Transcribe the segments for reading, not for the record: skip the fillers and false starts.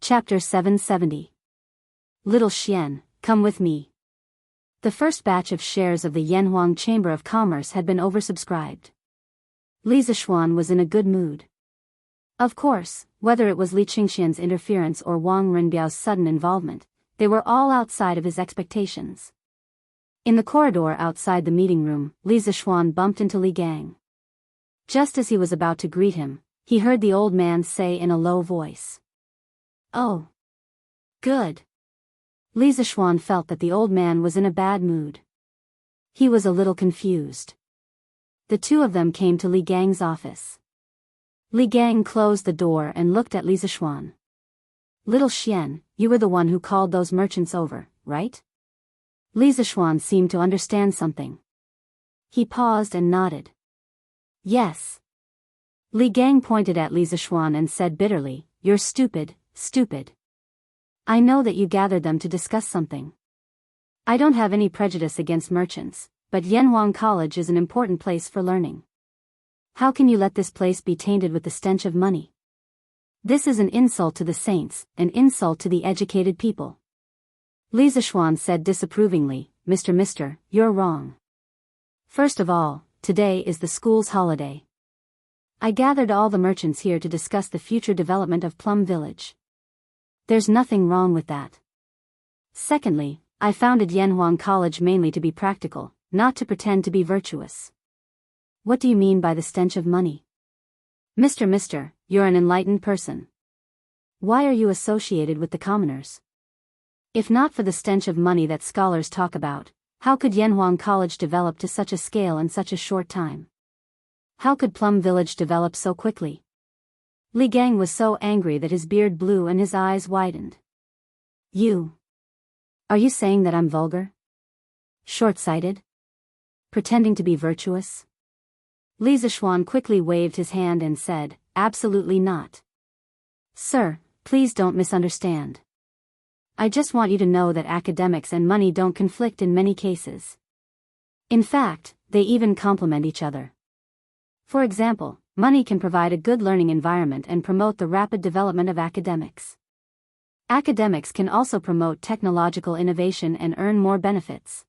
Chapter 770. Little Xian, come with me. The first batch of shares of the Yanhuang Chamber of Commerce had been oversubscribed. Li Zishuan was in a good mood. Of course, whether it was Li Qingxian's interference or Wang Renbiao's sudden involvement, they were all outside of his expectations. In the corridor outside the meeting room, Li Zishuan bumped into Li Gang. Just as he was about to greet him, he heard the old man say in a low voice, "Oh. Good." Li Zishuan felt that the old man was in a bad mood. He was a little confused. The two of them came to Li Gang's office. Li Gang closed the door and looked at Li Zishuan. "Little Xian, you were the one who called those merchants over, right?" Li Zishuan seemed to understand something. He paused and nodded. "Yes." Li Gang pointed at Li Zishuan and said bitterly, "You're stupid. Stupid. I know that you gathered them to discuss something. I don't have any prejudice against merchants, but Yanhuang College is an important place for learning. How can you let this place be tainted with the stench of money? This is an insult to the saints, an insult to the educated people." Li Zishuan said disapprovingly, Mister, you're wrong. First of all, today is the school's holiday. I gathered all the merchants here to discuss the future development of Plum Village. There's nothing wrong with that. Secondly, I founded Yanhuang College mainly to be practical, not to pretend to be virtuous. What do you mean by the stench of money? Mister, you're an enlightened person. Why are you associated with the commoners? If not for the stench of money that scholars talk about, how could Yanhuang College develop to such a scale in such a short time? How could Plum Village develop so quickly? Li Gang was so angry that his beard blew and his eyes widened. Are you saying that I'm vulgar? Short-sighted? Pretending to be virtuous? Li Zishuan quickly waved his hand and said, "Absolutely not. Sir, please don't misunderstand. I just want you to know that academics and money don't conflict in many cases. In fact, they even complement each other. For example, money can provide a good learning environment and promote the rapid development of academics. Academics can also promote technological innovation and earn more benefits.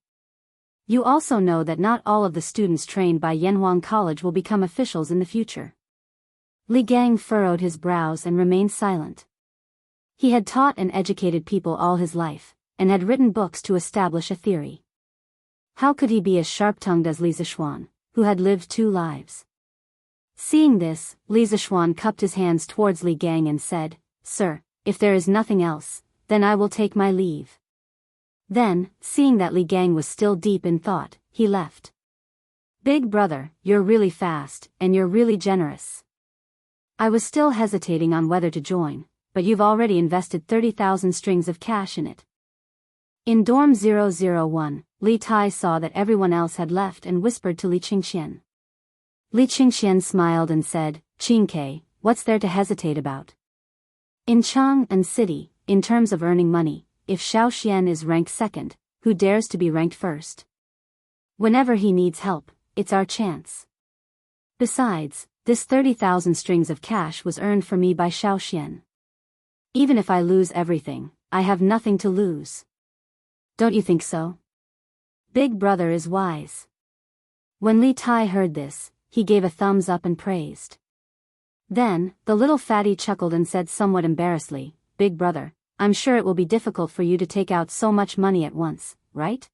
You also know that not all of the students trained by Yanhuang College will become officials in the future." Li Gang furrowed his brows and remained silent. He had taught and educated people all his life, and had written books to establish a theory. How could he be as sharp-tongued as Li Zishuan, who had lived 2 lives? Seeing this, Li Zishuan cupped his hands towards Li Gang and said, "Sir, if there is nothing else, then I will take my leave." Then, seeing that Li Gang was still deep in thought, he left. "Big brother, you're really fast, and you're really generous. I was still hesitating on whether to join, but you've already invested 30,000 strings of cash in it." In dorm 001, Li Tai saw that everyone else had left and whispered to Li Qingxian. Li Qingxian smiled and said, "Qingke, what's there to hesitate about? In Chang'an City, in terms of earning money, if Xiaoxian is ranked second, who dares to be ranked first? Whenever he needs help, it's our chance. Besides, this 30,000 strings of cash was earned for me by Xiaoxian. Even if I lose everything, I have nothing to lose. Don't you think so? Big brother is wise." When Li Tai heard this, he gave a thumbs up and praised. Then, the little fatty chuckled and said somewhat embarrassedly, "Big brother, I'm sure it will be difficult for you to take out so much money at once, right?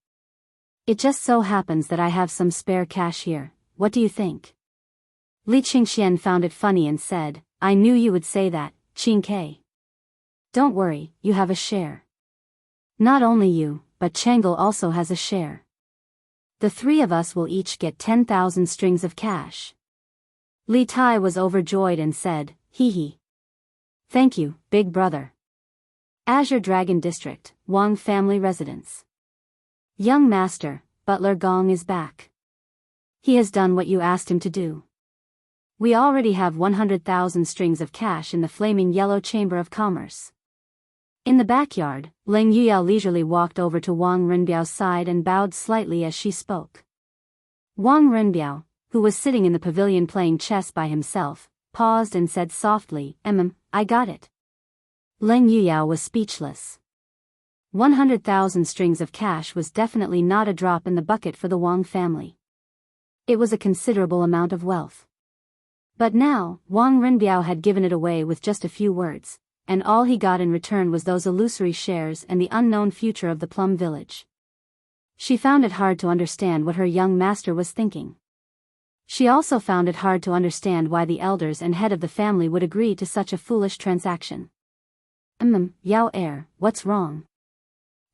It just so happens that I have some spare cash here, what do you think?" Li Qingxian found it funny and said, "I knew you would say that, Qingke. Don't worry, you have a share. Not only you, but Chang'e also has a share. The 3 of us will each get 10,000 strings of cash." Li Tai was overjoyed and said, "Hee. Thank you, big brother." Azure Dragon District, Wang family residence. "Young master, Butler Gong is back. He has done what you asked him to do. We already have 100,000 strings of cash in the flaming yellow Chamber of Commerce." In the backyard, Ling Yuyao leisurely walked over to Wang Renbiao's side and bowed slightly as she spoke. Wang Renbiao, who was sitting in the pavilion playing chess by himself, paused and said softly, I got it." Leng Yuyao was speechless. 100,000 strings of cash was definitely not a drop in the bucket for the Wang family. It was a considerable amount of wealth. But now, Wang Renbiao had given it away with just a few words, and all he got in return was those illusory shares and the unknown future of the Plum Village. She found it hard to understand what her young master was thinking. She also found it hard to understand why the elders and head of the family would agree to such a foolish transaction. Yao heir, what's wrong?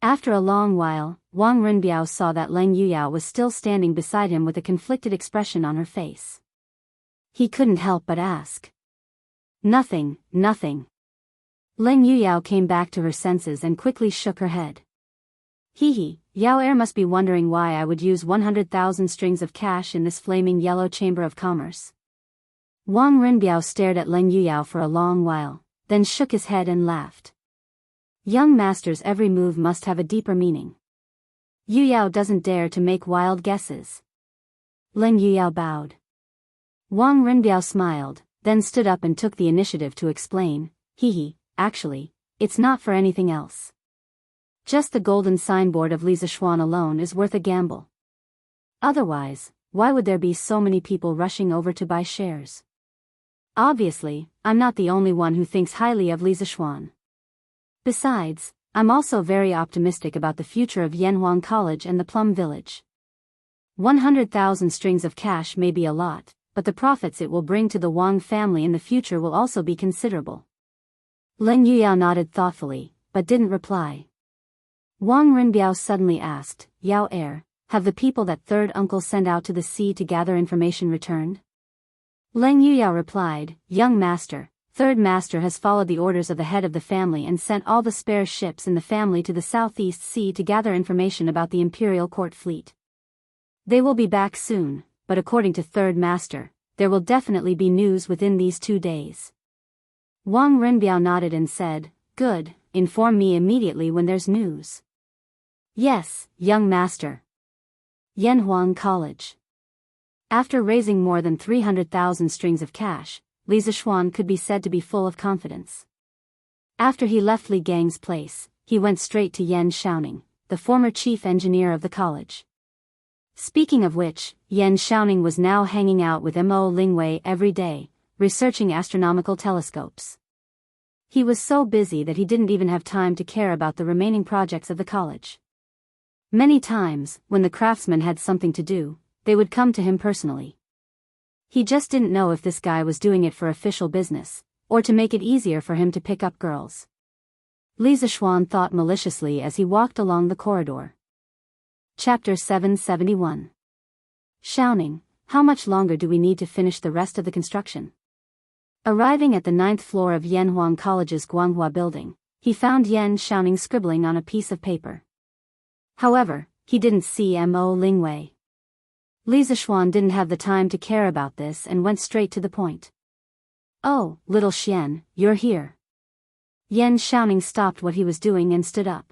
After a long while, Wang Renbiao saw that Leng Yuyao was still standing beside him with a conflicted expression on her face. He couldn't help but ask. Nothing. Leng Yuyao came back to her senses and quickly shook her head. Yao heir must be wondering why I would use 100,000 strings of cash in this flaming yellow chamber of commerce. Wang Renbiao stared at Leng Yuyao for a long while, then shook his head and laughed. Young master's every move must have a deeper meaning. Yuyao doesn't dare to make wild guesses. Leng Yuyao bowed. Wang Renbiao smiled, then stood up and took the initiative to explain, actually, it's not for anything else. Just the golden signboard of Li Zishuan alone is worth a gamble. Otherwise, why would there be so many people rushing over to buy shares? Obviously, I'm not the only one who thinks highly of Li Zishuan. Besides, I'm also very optimistic about the future of Yanhuang College and the Plum Village. 100,000 strings of cash may be a lot, but the profits it will bring to the Wang family in the future will also be considerable. Leng Yuyao nodded thoughtfully, but didn't reply. Wang Renbiao suddenly asked, Yao heir, have the people that third uncle sent out to the sea to gather information returned? Leng Yuyao replied, young master, third master has followed the orders of the head of the family and sent all the spare ships in the family to the Southeast Sea to gather information about the Imperial Court fleet. They will be back soon, but according to third master, there will definitely be news within these 2 days. Wang Renbiao nodded and said, good, inform me immediately when there's news. Yes, young master. Yanhuang College. After raising more than 300,000 strings of cash, Li Zishuan could be said to be full of confidence. After he left Li Gang's place, he went straight to Yan Xiaoning, the former chief engineer of the college. Speaking of which, Yan Xiaoning was now hanging out with Mo Lingwei every day, researching astronomical telescopes. He was so busy that he didn't even have time to care about the remaining projects of the college. Many times, when the craftsmen had something to do, they would come to him personally. He just didn't know if this guy was doing it for official business, or to make it easier for him to pick up girls. Li Zishuan thought maliciously as he walked along the corridor. Chapter 771. Xiaoning, how much longer do we need to finish the rest of the construction? Arriving at the 9th floor of Yanhuang College's Guanghua building, he found Yan Xiaoning scribbling on a piece of paper. However, he didn't see Mo Lingwei. Li Zishuan didn't have the time to care about this and went straight to the point. Oh, little Xian, you're here. Yan Xiaoning stopped what he was doing and stood up.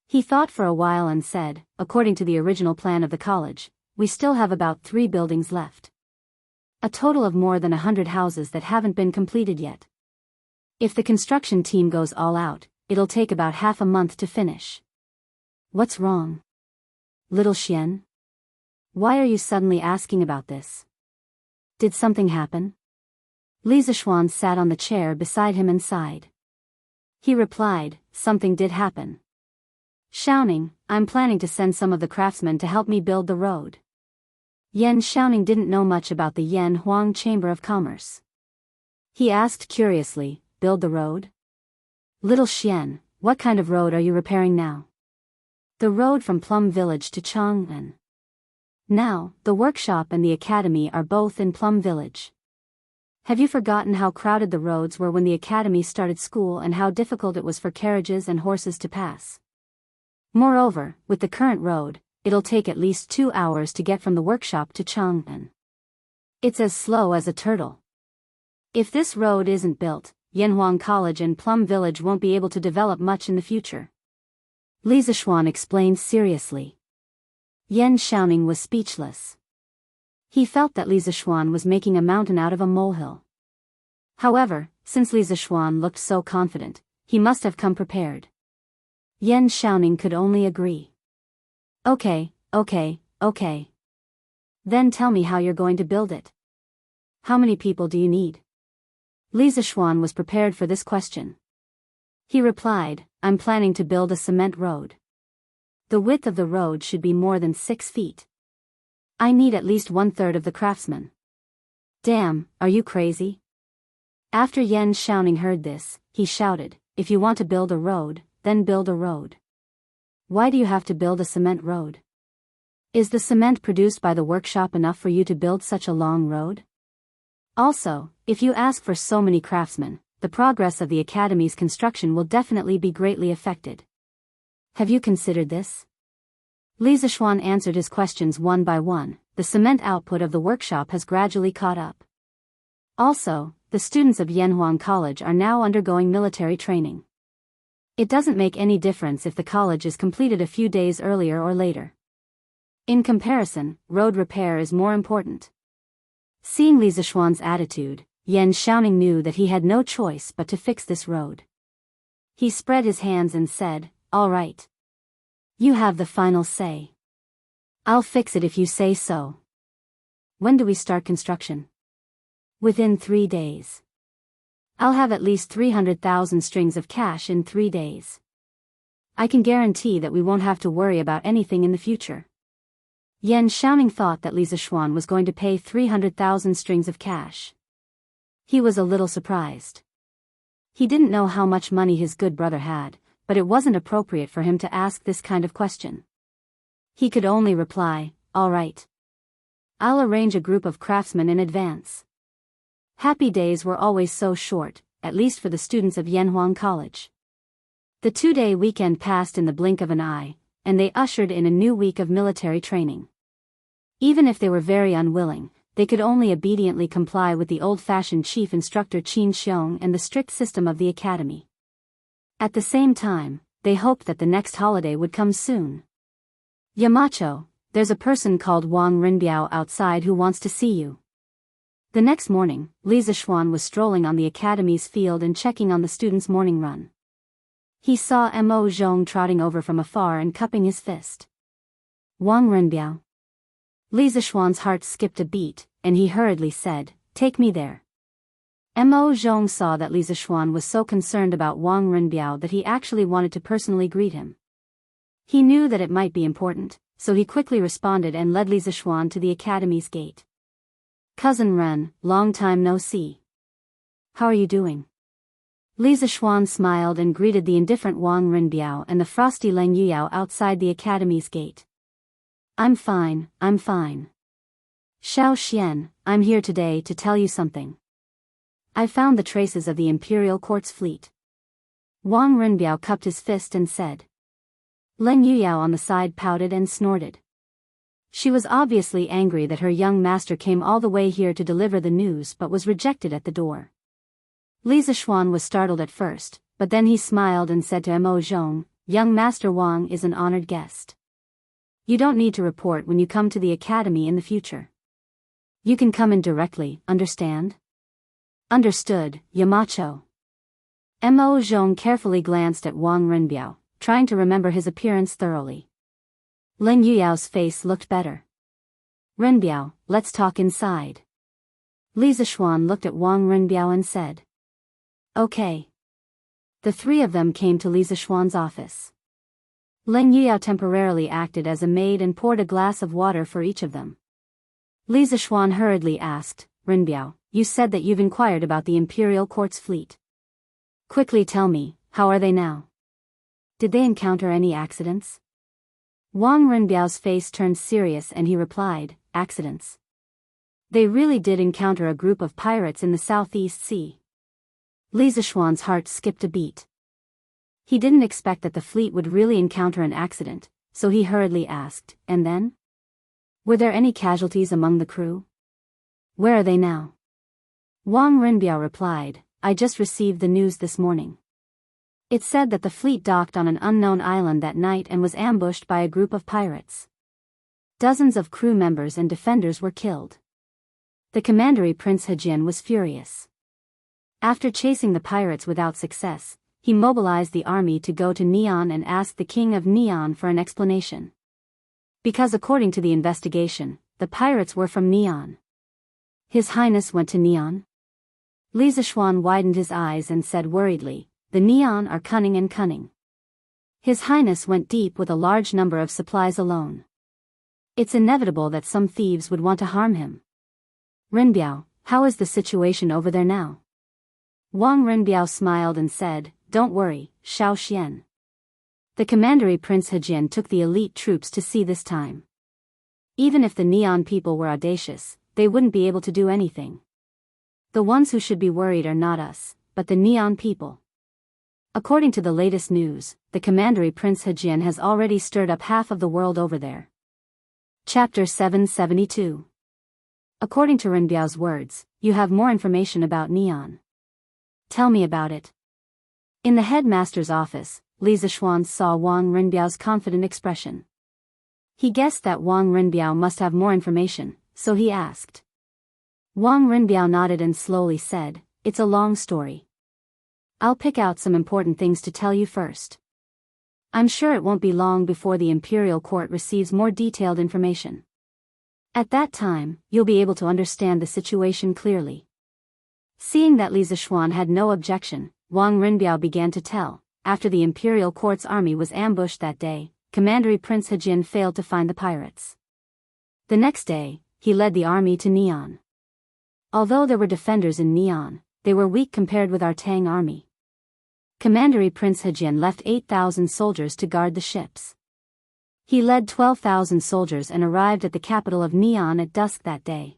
He thought for a while and said, according to the original plan of the college, we still have about 3 buildings left. A total of more than 100 houses that haven't been completed yet. If the construction team goes all out, it'll take about half a month to finish. What's wrong? Little Xian? Why are you suddenly asking about this? Did something happen? Li Zishuan sat on the chair beside him and sighed. He replied, something did happen. Xiaoning, I'm planning to send some of the craftsmen to help me build the road. Yan Xiaoning didn't know much about the Yanhuang Chamber of Commerce. He asked curiously, build the road? Little Xian, what kind of road are you repairing now? The road from Plum Village to Chang'an. Now, the workshop and the academy are both in Plum Village. Have you forgotten how crowded the roads were when the academy started school and how difficult it was for carriages and horses to pass? Moreover, with the current road, it'll take at least 2 hours to get from the workshop to Chang'an. It's as slow as a turtle. If this road isn't built, Yanhuang College and Plum Village won't be able to develop much in the future. Li Zishuan explained seriously. Yan Xiaoning was speechless. He felt that Li Zishuan was making a mountain out of a molehill. However, since Li Zishuan looked so confident, he must have come prepared. Yan Xiaoning could only agree. Okay. Then tell me how you're going to build it. How many people do you need? Li Zishuan was prepared for this question. He replied, I'm planning to build a cement road. The width of the road should be more than 6 feet. I need at least 1/3 of the craftsmen. Damn, are you crazy? After Yan Xiaoning heard this, he shouted, if you want to build a road, then build a road. Why do you have to build a cement road? Is the cement produced by the workshop enough for you to build such a long road? Also, if you ask for so many craftsmen, the progress of the academy's construction will definitely be greatly affected. Have you considered this? Li Zishuan answered his questions one by one. The cement output of the workshop has gradually caught up. Also, the students of Yanhuang College are now undergoing military training. It doesn't make any difference if the college is completed a few days earlier or later. In comparison, road repair is more important. Seeing Li Zishuan's attitude, Yan Xiaoning knew that he had no choice but to fix this road. He spread his hands and said, all right. You have the final say. I'll fix it if you say so. When do we start construction? Within 3 days. I'll have at least 300,000 strings of cash in 3 days. I can guarantee that we won't have to worry about anything in the future. Yan Xiaoning thought that Li Zishuan was going to pay 300,000 strings of cash. He was a little surprised. He didn't know how much money his good brother had, but it wasn't appropriate for him to ask this kind of question. He could only reply, all right. I'll arrange a group of craftsmen in advance. Happy days were always so short, at least for the students of Yanhuang College. The 2-day weekend passed in the blink of an eye, and they ushered in a new week of military training. Even if they were very unwilling, they could only obediently comply with the old-fashioned chief instructor Qin Xiong and the strict system of the academy. At the same time, they hoped that the next holiday would come soon. Yamacho, there's a person called Wang Rinbiao outside who wants to see you. The next morning, Li Zishuan was strolling on the academy's field and checking on the students' morning run. He saw Mo Zhong trotting over from afar and cupping his fist. Wang Rinbiao. Li Zishuan's heart skipped a beat, and he hurriedly said, take me there. Mo Zhong saw that Li Zishuan was so concerned about Wang Rinbiao that he actually wanted to personally greet him. He knew that it might be important, so he quickly responded and led Li Zishuan to the academy's gate. Cousin Ren, long time no see. How are you doing? Li Zishuan smiled and greeted the indifferent Wang Rinbiao and the frosty Leng Yuyao outside the academy's gate. I'm fine. Xiao Xian, I'm here today to tell you something. I found the traces of the Imperial Court's fleet. Wang Rinbiao cupped his fist and said. Leng Yuyao on the side pouted and snorted. She was obviously angry that her young master came all the way here to deliver the news but was rejected at the door. Li Zishuan was startled at first, but then he smiled and said to Mo Zhong, young master Wang is an honored guest. You don't need to report when you come to the academy in the future. You can come in directly, understand? Understood, Yamacho. Mo Zhong carefully glanced at Wang Rinbiao, trying to remember his appearance thoroughly. Leng Yuyao's face looked better. Rinbiao, let's talk inside. Li Zishuan looked at Wang Rinbiao and said. Okay. The three of them came to Li Zishuan's office. Leng Yuyao temporarily acted as a maid and poured a glass of water for each of them. Li Zishuan hurriedly asked, Rinbiao, you said that you've inquired about the Imperial Court's fleet. Quickly tell me, how are they now? Did they encounter any accidents? Wang Rinbiao's face turned serious and he replied, accidents. They really did encounter a group of pirates in the Southeast Sea. Li Zishuan's heart skipped a beat. He didn't expect that the fleet would really encounter an accident, so he hurriedly asked, and then? Were there any casualties among the crew? Where are they now? Wang Rinbiao replied, I just received the news this morning. It said that the fleet docked on an unknown island that night and was ambushed by a group of pirates. Dozens of crew members and defenders were killed. The commandery Prince Hejian was furious. After chasing the pirates without success, he mobilized the army to go to Neon and ask the king of Neon for an explanation. Because according to the investigation, the pirates were from Neon. His Highness went to Neon? Li Zishuan widened his eyes and said worriedly, the Neon are cunning and cunning. His Highness went deep with a large number of supplies alone. It's inevitable that some thieves would want to harm him. Rinbiao, how is the situation over there now? Wang Rinbiao smiled and said, don't worry, Xiao Xian. The commandery Prince Hejian took the elite troops to sea this time. Even if the Neon people were audacious, they wouldn't be able to do anything. The ones who should be worried are not us, but the Neon people. According to the latest news, the commandery Prince Hejian has already stirred up half of the world over there. Chapter 772. According to Rinbiao's words, you have more information about Neon. Tell me about it. In the headmaster's office, Li Zishuan saw Wang Rinbiao's confident expression. He guessed that Wang Rinbiao must have more information, so he asked. Wang Rinbiao nodded and slowly said, it's a long story. I'll pick out some important things to tell you first. I'm sure it won't be long before the imperial court receives more detailed information. At that time, you'll be able to understand the situation clearly. Seeing that Li Zishuan had no objection, Wang Rinbiao began to tell. After the imperial court's army was ambushed that day, commandery Prince Hejian failed to find the pirates. The next day, he led the army to Neon. Although there were defenders in Neon, they were weak compared with our Tang army. Commandery Prince Hejian left 8,000 soldiers to guard the ships. He led 12,000 soldiers and arrived at the capital of Neon at dusk that day.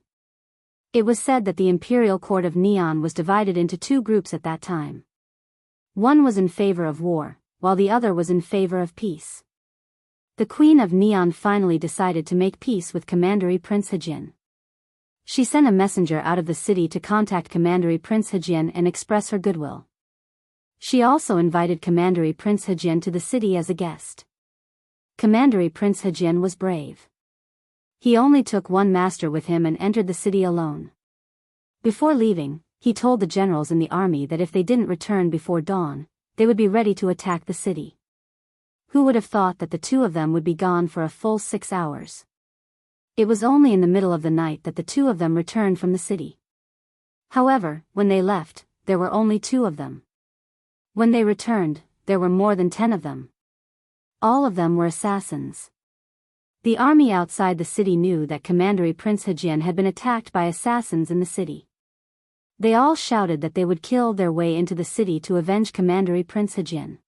It was said that the imperial court of Neon was divided into two groups at that time. One was in favor of war, while the other was in favor of peace. The Queen of Neon finally decided to make peace with commandery Prince Hejian. She sent a messenger out of the city to contact commandery Prince Hejian and express her goodwill. She also invited commandery Prince Hejian to the city as a guest. Commandery Prince Hejian was brave. He only took one master with him and entered the city alone. Before leaving, he told the generals in the army that if they didn't return before dawn, they would be ready to attack the city. Who would have thought that the two of them would be gone for a full 6 hours? It was only in the middle of the night that the two of them returned from the city. However, when they left, there were only 2 of them. When they returned, there were more than 10 of them. All of them were assassins. The army outside the city knew that commandery Prince Hejian had been attacked by assassins in the city. They all shouted that they would kill their way into the city to avenge commandery Prince Hejian.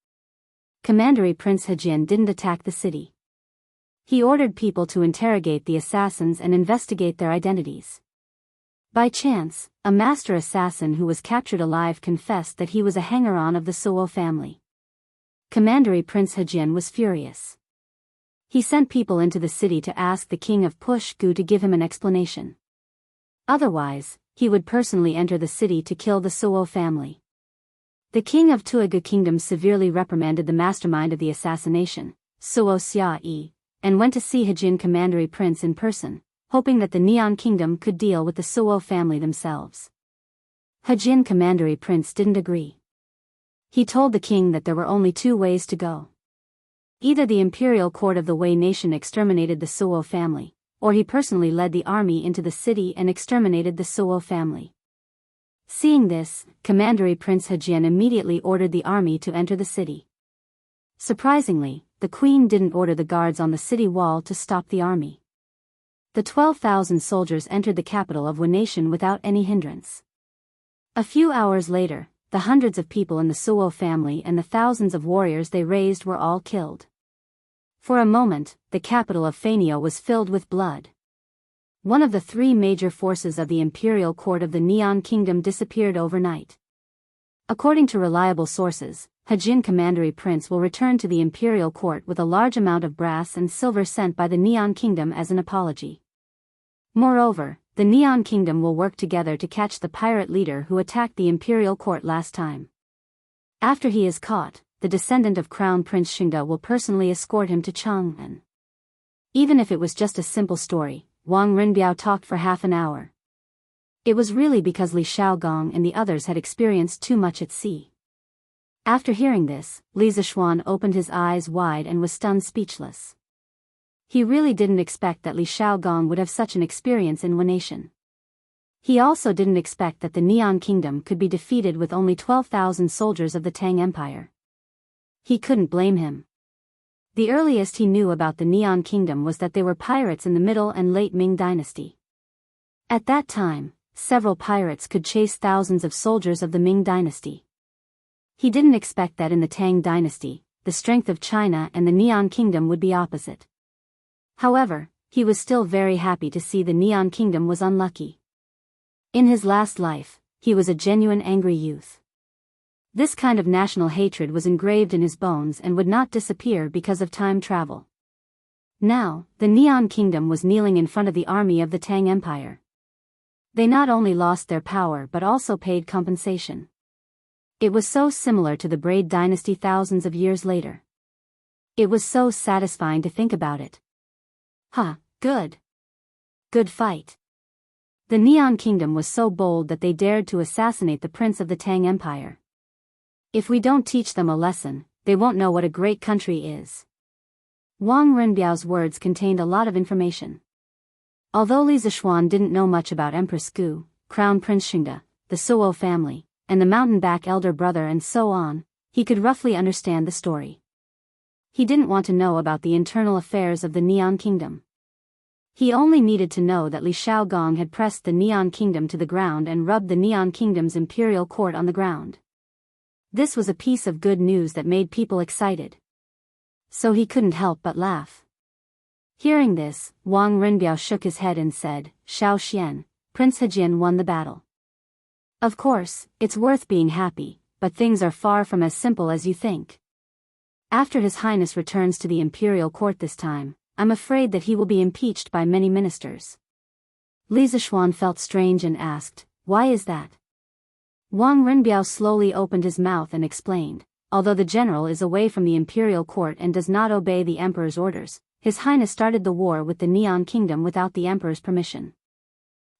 Commandery Prince Hejian didn't attack the city. He ordered people to interrogate the assassins and investigate their identities. By chance, a master assassin who was captured alive confessed that he was a hanger-on of the Suo family. Commandery Prince Hejian was furious. He sent people into the city to ask the king of Push-gu to give him an explanation. Otherwise, he would personally enter the city to kill the Suo family. The king of Tuigu Kingdom severely reprimanded the mastermind of the assassination, Suo Xia, and went to see Hejian commandery prince in person, hoping that the Neon Kingdom could deal with the Suo family themselves. Hejian commandery prince didn't agree. He told the king that there were only 2 ways to go. Either the imperial court of the Wei nation exterminated the Suo family, or he personally led the army into the city and exterminated the Suo family. Seeing this, commandery Prince Hejian immediately ordered the army to enter the city. Surprisingly, the queen didn't order the guards on the city wall to stop the army. The 12,000 soldiers entered the capital of Wei nation without any hindrance. A few hours later, the hundreds of people in the Suo family and the thousands of warriors they raised were all killed. For a moment, the capital of Faenio was filled with blood. One of the 3 major forces of the imperial court of the Neon Kingdom disappeared overnight. According to reliable sources, Hejian commandery prince will return to the imperial court with a large amount of brass and silver sent by the Neon Kingdom as an apology. Moreover, the Neon Kingdom will work together to catch the pirate leader who attacked the imperial court last time. After he is caught, the descendant of Crown Prince Xingda will personally escort him to Chang'an. Even if it was just a simple story, Wang Rinbiao talked for half an hour. It was really because Li Shaogong and the others had experienced too much at sea. After hearing this, Li Zixuan opened his eyes wide and was stunned speechless. He really didn't expect that Li Shaogong would have such an experience in one nation. He also didn't expect that the Neon Kingdom could be defeated with only 12,000 soldiers of the Tang Empire. He couldn't blame him. The earliest he knew about the Neon Kingdom was that they were pirates in the Middle and Late Ming Dynasty. At that time, several pirates could chase thousands of soldiers of the Ming Dynasty. He didn't expect that in the Tang Dynasty, the strength of China and the Neon Kingdom would be opposite. However, he was still very happy to see the Neon Kingdom was unlucky. In his last life, he was a genuine angry youth. This kind of national hatred was engraved in his bones and would not disappear because of time travel. Now, the Neon Kingdom was kneeling in front of the army of the Tang Empire. They not only lost their power but also paid compensation. It was so similar to the Braid Dynasty thousands of years later. It was so satisfying to think about it. Good. Good fight. The Neon Kingdom was so bold that they dared to assassinate the prince of the Tang Empire. If we don't teach them a lesson, they won't know what a great country is. Wang Renbiao's words contained a lot of information. Although Li Zixuan didn't know much about Empress Gu, Crown Prince Xingde, the Suo family, and the mountain-back elder brother and so on, he could roughly understand the story. He didn't want to know about the internal affairs of the Neon Kingdom. He only needed to know that Li Shaogong had pressed the Neon Kingdom to the ground and rubbed the Neon Kingdom's imperial court on the ground. This was a piece of good news that made people excited. So he couldn't help but laugh. Hearing this, Wang Renbiao shook his head and said, "Xiao Xian, Prince Hejian won the battle. Of course, it's worth being happy, but things are far from as simple as you think. After His Highness returns to the imperial court this time, I'm afraid that he will be impeached by many ministers." Li Zixuan felt strange and asked, "Why is that?" Wang Renbiao slowly opened his mouth and explained, "Although the general is away from the imperial court and does not obey the emperor's orders, His Highness started the war with the Neon Kingdom without the emperor's permission.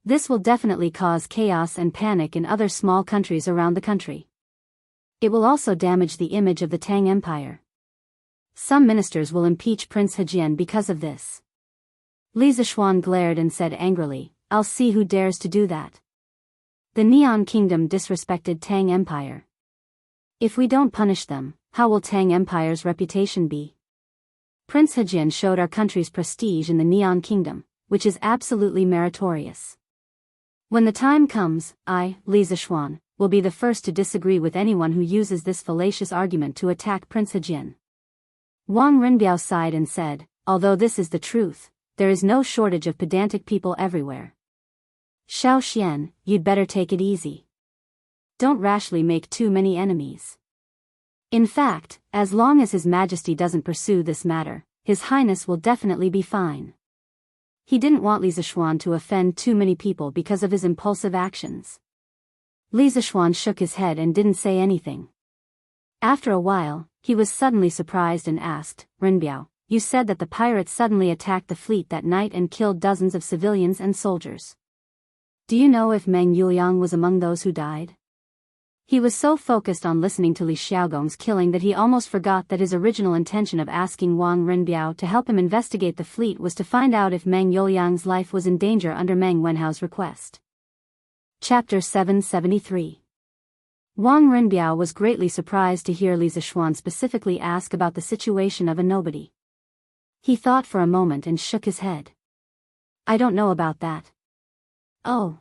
This will definitely cause chaos and panic in other small countries around the country. It will also damage the image of the Tang Empire. Some ministers will impeach Prince Hejian because of this." Li Zixuan glared and said angrily, "I'll see who dares to do that. The Neon Kingdom disrespected Tang Empire. If we don't punish them, how will Tang Empire's reputation be? Prince Hejian showed our country's prestige in the Neon Kingdom, which is absolutely meritorious. When the time comes, I, Li Zixuan, will be the first to disagree with anyone who uses this fallacious argument to attack Prince Hejian." Wang Renbiao sighed and said, "Although this is the truth, there is no shortage of pedantic people everywhere. Xiao Xian, you'd better take it easy. Don't rashly make too many enemies. In fact, as long as His Majesty doesn't pursue this matter, His Highness will definitely be fine." He didn't want Li Zixuan to offend too many people because of his impulsive actions. Li Zixuan shook his head and didn't say anything. After a while, he was suddenly surprised and asked, "Renbiao, you said that the pirates suddenly attacked the fleet that night and killed dozens of civilians and soldiers. Do you know if Meng Yuliang was among those who died?" He was so focused on listening to Li Xiaogong's killing that he almost forgot that his original intention of asking Wang Renbiao to help him investigate the fleet was to find out if Meng Yuliang's life was in danger under Meng Wenhao's request. Chapter 773. Wang Renbiao was greatly surprised to hear Li Zixuan specifically ask about the situation of a nobody. He thought for a moment and shook his head. "I don't know about that." "Oh."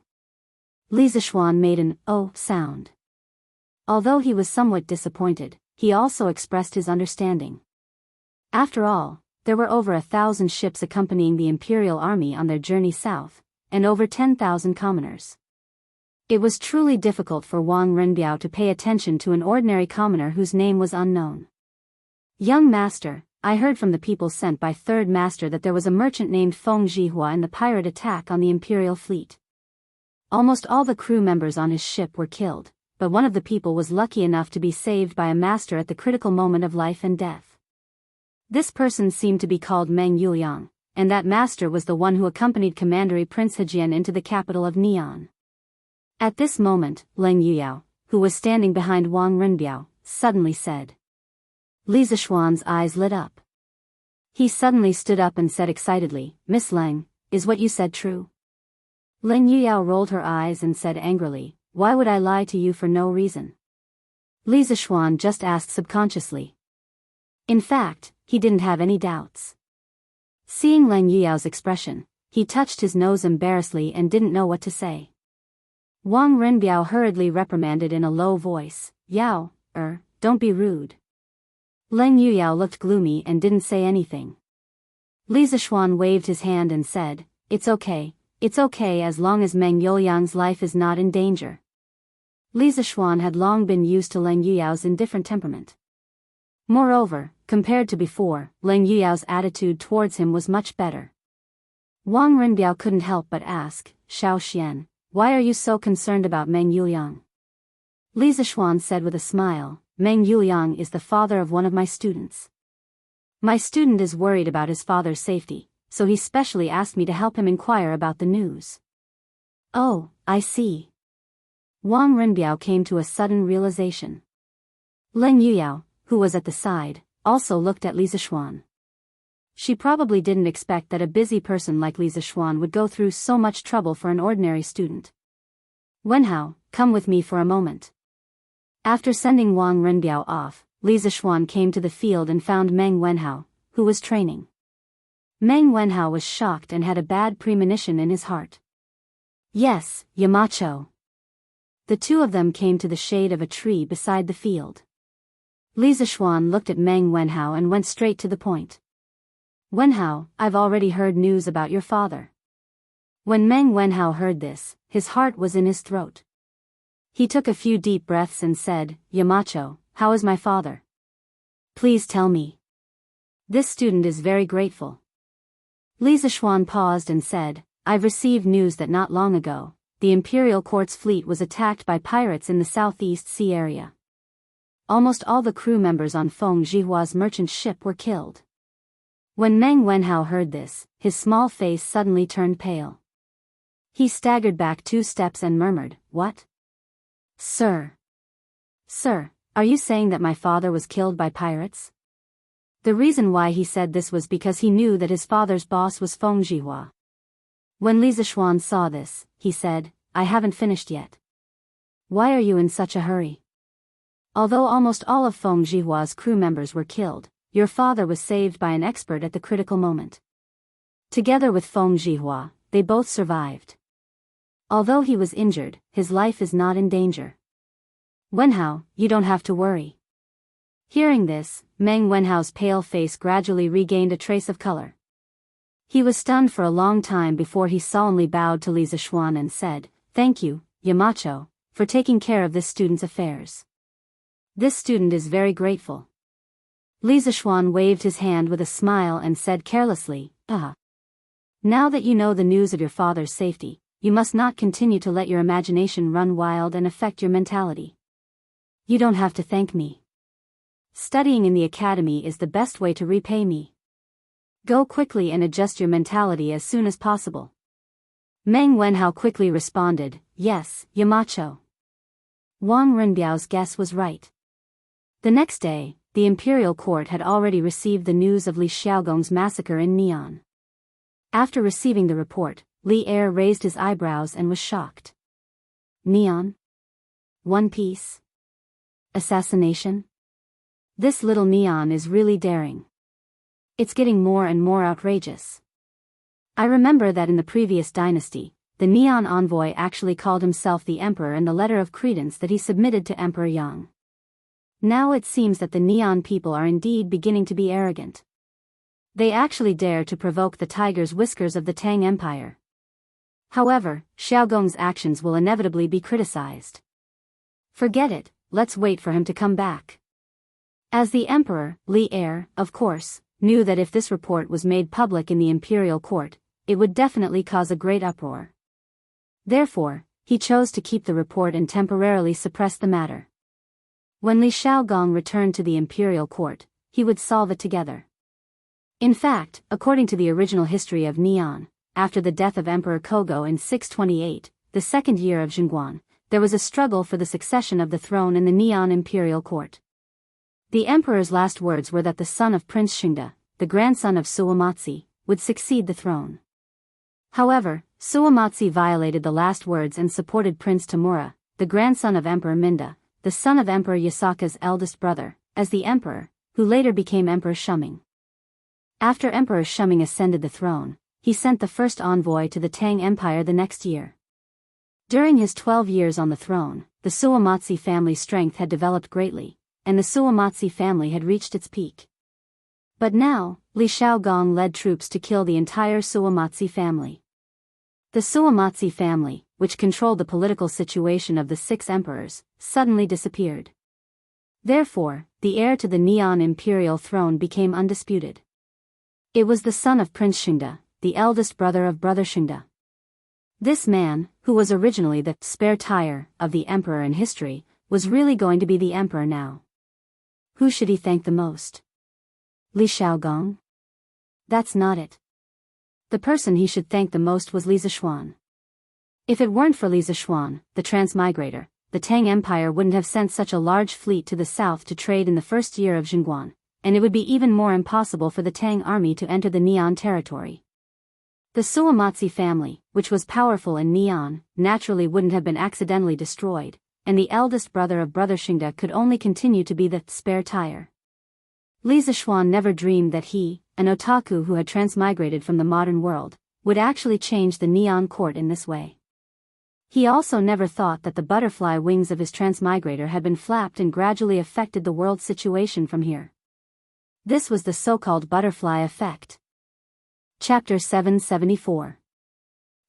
Li Zixuan made an "oh" sound. Although he was somewhat disappointed, he also expressed his understanding. After all, there were over 1,000 ships accompanying the imperial army on their journey south, and over 10,000 commoners. It was truly difficult for Wang Renbiao to pay attention to an ordinary commoner whose name was unknown. "Young master, I heard from the people sent by Third Master that there was a merchant named Feng Zhihua in the pirate attack on the imperial fleet. Almost all the crew members on his ship were killed, but one of the people was lucky enough to be saved by a master at the critical moment of life and death. This person seemed to be called Meng Yuliang, and that master was the one who accompanied Commandery Prince Hejian into the capital of Neon." At this moment, Leng Yuyao, who was standing behind Wang Renbiao, suddenly said. Li Zishuan's eyes lit up. He suddenly stood up and said excitedly, Miss Leng, is what you said true? Leng Yuyao rolled her eyes and said angrily, why would I lie to you for no reason? Li Zishuan just asked subconsciously. In fact, he didn't have any doubts. Seeing Leng Yuyao's expression, he touched his nose embarrassedly and didn't know what to say. Wang Renbiao hurriedly reprimanded in a low voice, Yao, don't be rude. Leng Yuyao looked gloomy and didn't say anything. Li Zishuan waved his hand and said, it's okay as long as Meng Youliang's life is not in danger. Li Zishuan had long been used to Leng Yuyao's indifferent temperament. Moreover, compared to before, Leng Yuyao's attitude towards him was much better. Wang Renbiao couldn't help but ask, Xiao Xian, why are you so concerned about Meng Youliang? Li Zishuan said with a smile, Meng Youliang is the father of one of my students. My student is worried about his father's safety, so he specially asked me to help him inquire about the news. Oh, I see. Wang Renbiao came to a sudden realization. Leng Yuyao, who was at the side, also looked at Li Zishuan. She probably didn't expect that a busy person like Li Zishuan would go through so much trouble for an ordinary student. Wenhao, come with me for a moment. After sending Wang Renbiao off, Li Zishuan came to the field and found Meng Wenhao, who was training. Meng Wenhao was shocked and had a bad premonition in his heart. Yes, Yamacho. The two of them came to the shade of a tree beside the field. Li Zishuan looked at Meng Wenhao and went straight to the point. Wenhao, I've already heard news about your father. When Meng Wenhao heard this, his heart was in his throat. He took a few deep breaths and said, Yamacho, how is my father? Please tell me. This student is very grateful. Li Zishuan paused and said, I've received news that not long ago, the Imperial Court's fleet was attacked by pirates in the Southeast Sea area. Almost all the crew members on Feng Jihua's merchant ship were killed. When Meng Wenhao heard this, his small face suddenly turned pale. He staggered back 2 steps and murmured, What? Sir, are you saying that my father was killed by pirates? The reason why he said this was because he knew that his father's boss was Feng Jihua. When Li Zishuan saw this, he said, I haven't finished yet. Why are you in such a hurry? Although almost all of Feng Jihua's crew members were killed, your father was saved by an expert at the critical moment. Together with Feng Jihua, they both survived. Although he was injured, his life is not in danger. Wenhao, you don't have to worry. Hearing this, Meng Wenhao's pale face gradually regained a trace of color. He was stunned for a long time before he solemnly bowed to Li Zishuan and said, Thank you, Yamacho, for taking care of this student's affairs. This student is very grateful. Li Zishuan waved his hand with a smile and said carelessly, Now that you know the news of your father's safety, you must not continue to let your imagination run wild and affect your mentality. You don't have to thank me. Studying in the academy is the best way to repay me. Go quickly and adjust your mentality as soon as possible. Meng Wenhao quickly responded, Yes, Yamacho. Wang Renbiao's guess was right. The next day, the Imperial Court had already received the news of Li Xiaogong's massacre in Neon. After receiving the report, Li Er raised his eyebrows and was shocked. Neon? One Piece? Assassination? This little Neon is really daring. It's getting more and more outrageous. I remember that in the previous dynasty, the Neon envoy actually called himself the Emperor in the letter of credence that he submitted to Emperor Yang. Now it seems that the Neon people are indeed beginning to be arrogant. They actually dare to provoke the tiger's whiskers of the Tang Empire. However, Xiaogong's actions will inevitably be criticized. Forget it, let's wait for him to come back. As the Emperor, Li Er, of course, knew that if this report was made public in the Imperial Court, it would definitely cause a great uproar. Therefore, he chose to keep the report and temporarily suppress the matter. When Li Xiaogong returned to the Imperial Court, he would solve it together. In fact, according to the original history of Neon, after the death of Emperor Kogo in 628, the second year of Zhengguan, there was a struggle for the succession of the throne in the Neon Imperial Court. The emperor's last words were that the son of Prince Xingde, the grandson of Suwamatsi, would succeed the throne. However, Suwamatsi violated the last words and supported Prince Tamura, the grandson of Emperor Minda, the son of Emperor Yasaka's eldest brother, as the emperor, who later became Emperor Shuming. After Emperor Shuming ascended the throne, he sent the first envoy to the Tang Empire the next year. During his 12 years on the throne, the Suwamatsi family's strength had developed greatly, and the Suwamatsi family had reached its peak. But now, Li Shaogong led troops to kill the entire Suwamatsi family. The Suwamatsi family, which controlled the political situation of the 6 emperors, suddenly disappeared. Therefore, the heir to the Neon imperial throne became undisputed. It was the son of Prince Xingde, the eldest brother of Brother Xingde. This man, who was originally the spare tire of the emperor in history, was really going to be the emperor now. Who should he thank the most? Li Shaogong? That's not it. The person he should thank the most was Li Zishuan. If it weren't for Li Zishuan, the transmigrator, the Tang Empire wouldn't have sent such a large fleet to the south to trade in the first year of Jingguan, and it would be even more impossible for the Tang army to enter the Neon territory. The Suwamatsi family, which was powerful in Neon, naturally wouldn't have been accidentally destroyed, and the eldest brother of Brother Xingde could only continue to be the spare tire. Li Zishuan never dreamed that he, an otaku who had transmigrated from the modern world, would actually change the Neon court in this way. He also never thought that the butterfly wings of his transmigrator had been flapped and gradually affected the world's situation from here. This was the so-called butterfly effect. Chapter 774.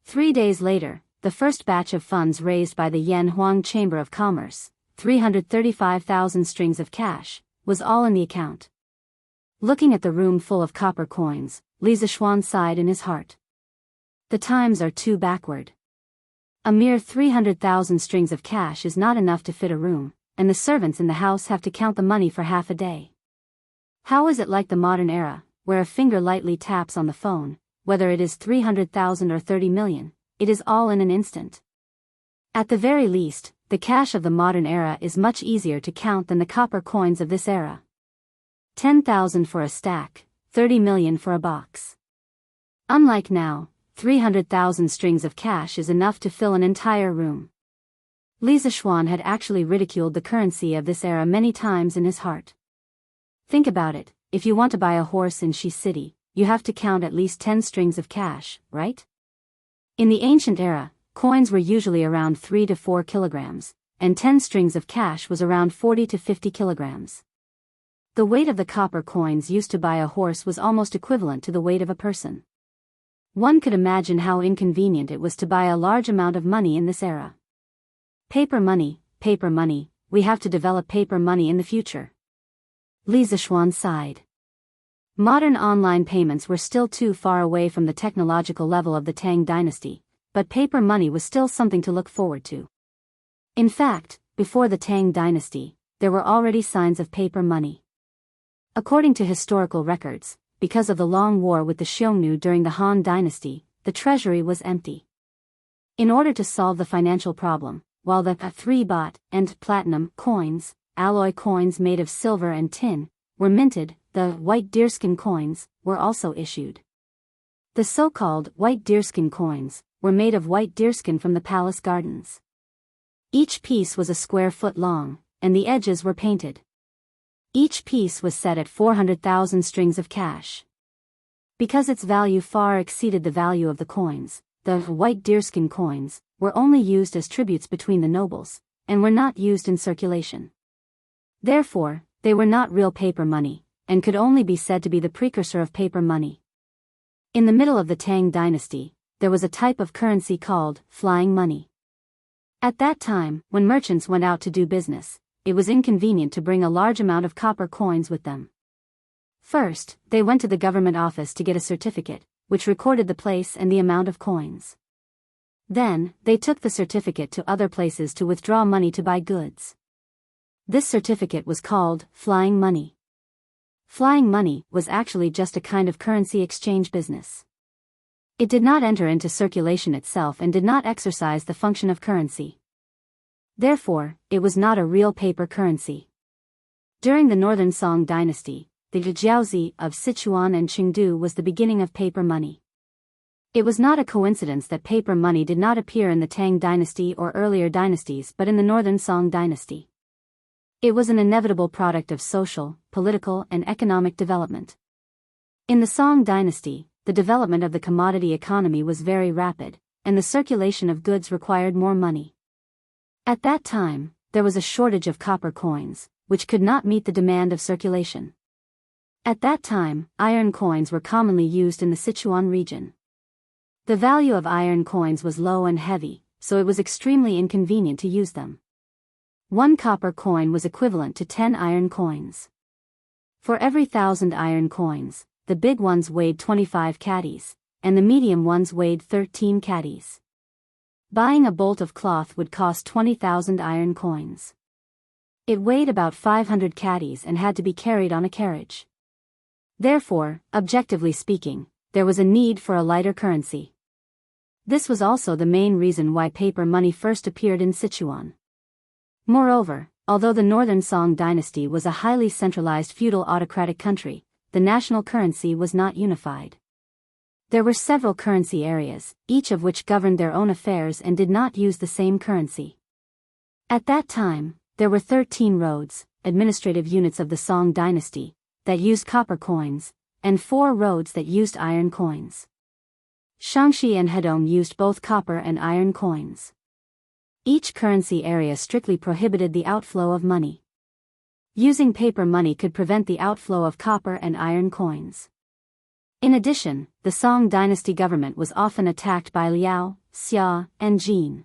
3 days later, the first batch of funds raised by the Yan Huang Chamber of Commerce, 335,000 strings of cash, was all in the account. Looking at the room full of copper coins, Li Zishuan sighed in his heart. The times are too backward. A mere 300,000 strings of cash is not enough to fit a room, and the servants in the house have to count the money for half a day. How is it like the modern era, where a finger lightly taps on the phone, whether it is 300,000 or 30 million, it is all in an instant? At the very least, the cash of the modern era is much easier to count than the copper coins of this era. 10,000 for a stack, 30 million for a box. Unlike now, 300,000 strings of cash is enough to fill an entire room. Li Zishuan had actually ridiculed the currency of this era many times in his heart. Think about it, if you want to buy a horse in Shi City, you have to count at least 10 strings of cash, right? In the ancient era, coins were usually around 3 to 4 kilograms, and 10 strings of cash was around 40 to 50 kilograms. The weight of the copper coins used to buy a horse was almost equivalent to the weight of a person. One could imagine how inconvenient it was to buy a large amount of money in this era. Paper money, we have to develop paper money in the future. Li Zishuan sighed. Modern online payments were still too far away from the technological level of the Tang dynasty, but paper money was still something to look forward to. In fact, before the Tang dynasty, there were already signs of paper money. According to historical records, because of the long war with the Xiongnu during the Han dynasty, the treasury was empty. In order to solve the financial problem, while the 3 baht and platinum coins, alloy coins made of silver and tin, were minted, the white deerskin coins were also issued. The so-called white deerskin coins were made of white deerskin from the palace gardens. Each piece was a square foot long, and the edges were painted. Each piece was set at 400,000 strings of cash. Because its value far exceeded the value of the coins, the white deerskin coins were only used as tributes between the nobles, and were not used in circulation. Therefore, they were not real paper money, and could only be said to be the precursor of paper money. In the middle of the Tang dynasty, there was a type of currency called flying money. At that time, when merchants went out to do business, it was inconvenient to bring a large amount of copper coins with them. First, they went to the government office to get a certificate, which recorded the place and the amount of coins. Then, they took the certificate to other places to withdraw money to buy goods. This certificate was called flying money. Flying money was actually just a kind of currency exchange business. It did not enter into circulation itself and did not exercise the function of currency. Therefore, it was not a real paper currency. During the Northern Song dynasty, the Jiaozi of Sichuan and Chengdu was the beginning of paper money. It was not a coincidence that paper money did not appear in the Tang dynasty or earlier dynasties but in the Northern Song dynasty. It was an inevitable product of social, political, and economic development. In the Song dynasty, the development of the commodity economy was very rapid, and the circulation of goods required more money. At that time, there was a shortage of copper coins, which could not meet the demand of circulation. At that time, iron coins were commonly used in the Sichuan region. The value of iron coins was low and heavy, so it was extremely inconvenient to use them. 1 copper coin was equivalent to 10 iron coins. For every 1,000 iron coins, the big ones weighed 25 caddies, and the medium ones weighed 13 caddies. Buying a bolt of cloth would cost 20,000 iron coins. It weighed about 500 caddies and had to be carried on a carriage. Therefore, objectively speaking, there was a need for a lighter currency. This was also the main reason why paper money first appeared in Sichuan. Moreover, although the Northern Song dynasty was a highly centralized feudal autocratic country, the national currency was not unified. There were several currency areas, each of which governed their own affairs and did not use the same currency. At that time, there were 13 roads, administrative units of the Song dynasty, that used copper coins, and 4 roads that used iron coins. Shaanxi and Hedong used both copper and iron coins. Each currency area strictly prohibited the outflow of money. Using paper money could prevent the outflow of copper and iron coins. In addition, the Song dynasty government was often attacked by Liao, Xia, and Jin.